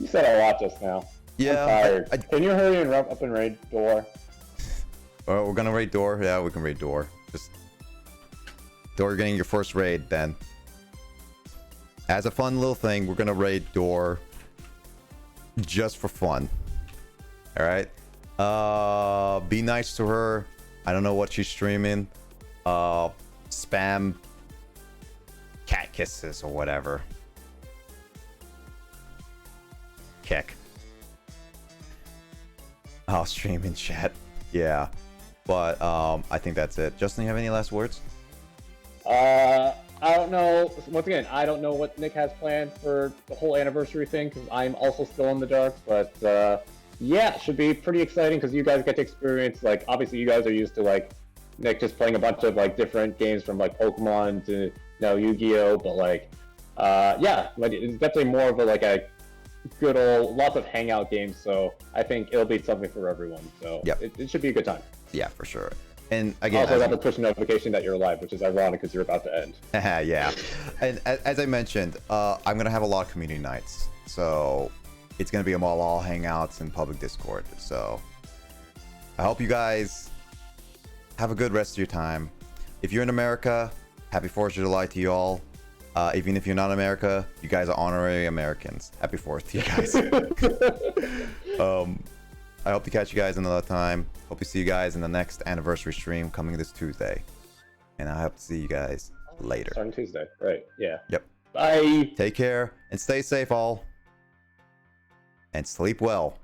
You said a lot just now. Yeah, I'm tired. Can you hurry and wrap up and raid door? We're gonna raid door. Yeah, we can raid door. Just door, you're getting your first raid then. As a fun little thing, we're gonna raid door just for fun. All right. Be nice to her. I don't know what she's streaming. Spam cat kisses or whatever. Kick. I'll stream in chat. Yeah. But I think that's it. Justin, you have any last words? I don't know. Once again, I don't know what Nick has planned for the whole anniversary thing because I'm also still in the dark. But yeah, it should be pretty exciting because you guys get to experience, like, obviously you guys are used to like Nick just playing a bunch of like different games from like Pokemon to Yu-Gi-Oh, but like yeah, like it's definitely more of a like a good old lots of hangout games, so I think it'll be something for everyone. So yep. it should be a good time. Yeah, for sure. And again, also got the push notification that you're live, which is ironic because you're about to end. Yeah. And as I mentioned, I'm gonna have a lot of community nights, so it's gonna be all hangouts and public Discord. So I hope you guys have a good rest of your time. If you're in America, happy 4th of July to you all. Even if you're not in America, you guys are honorary Americans. Happy 4th to you guys. I hope to catch you guys another time. Hope to see you guys in the next anniversary stream coming this Tuesday. And I hope to see you guys later. Starting Tuesday, right? Yeah. Yep. Bye. Take care and stay safe all. And sleep well.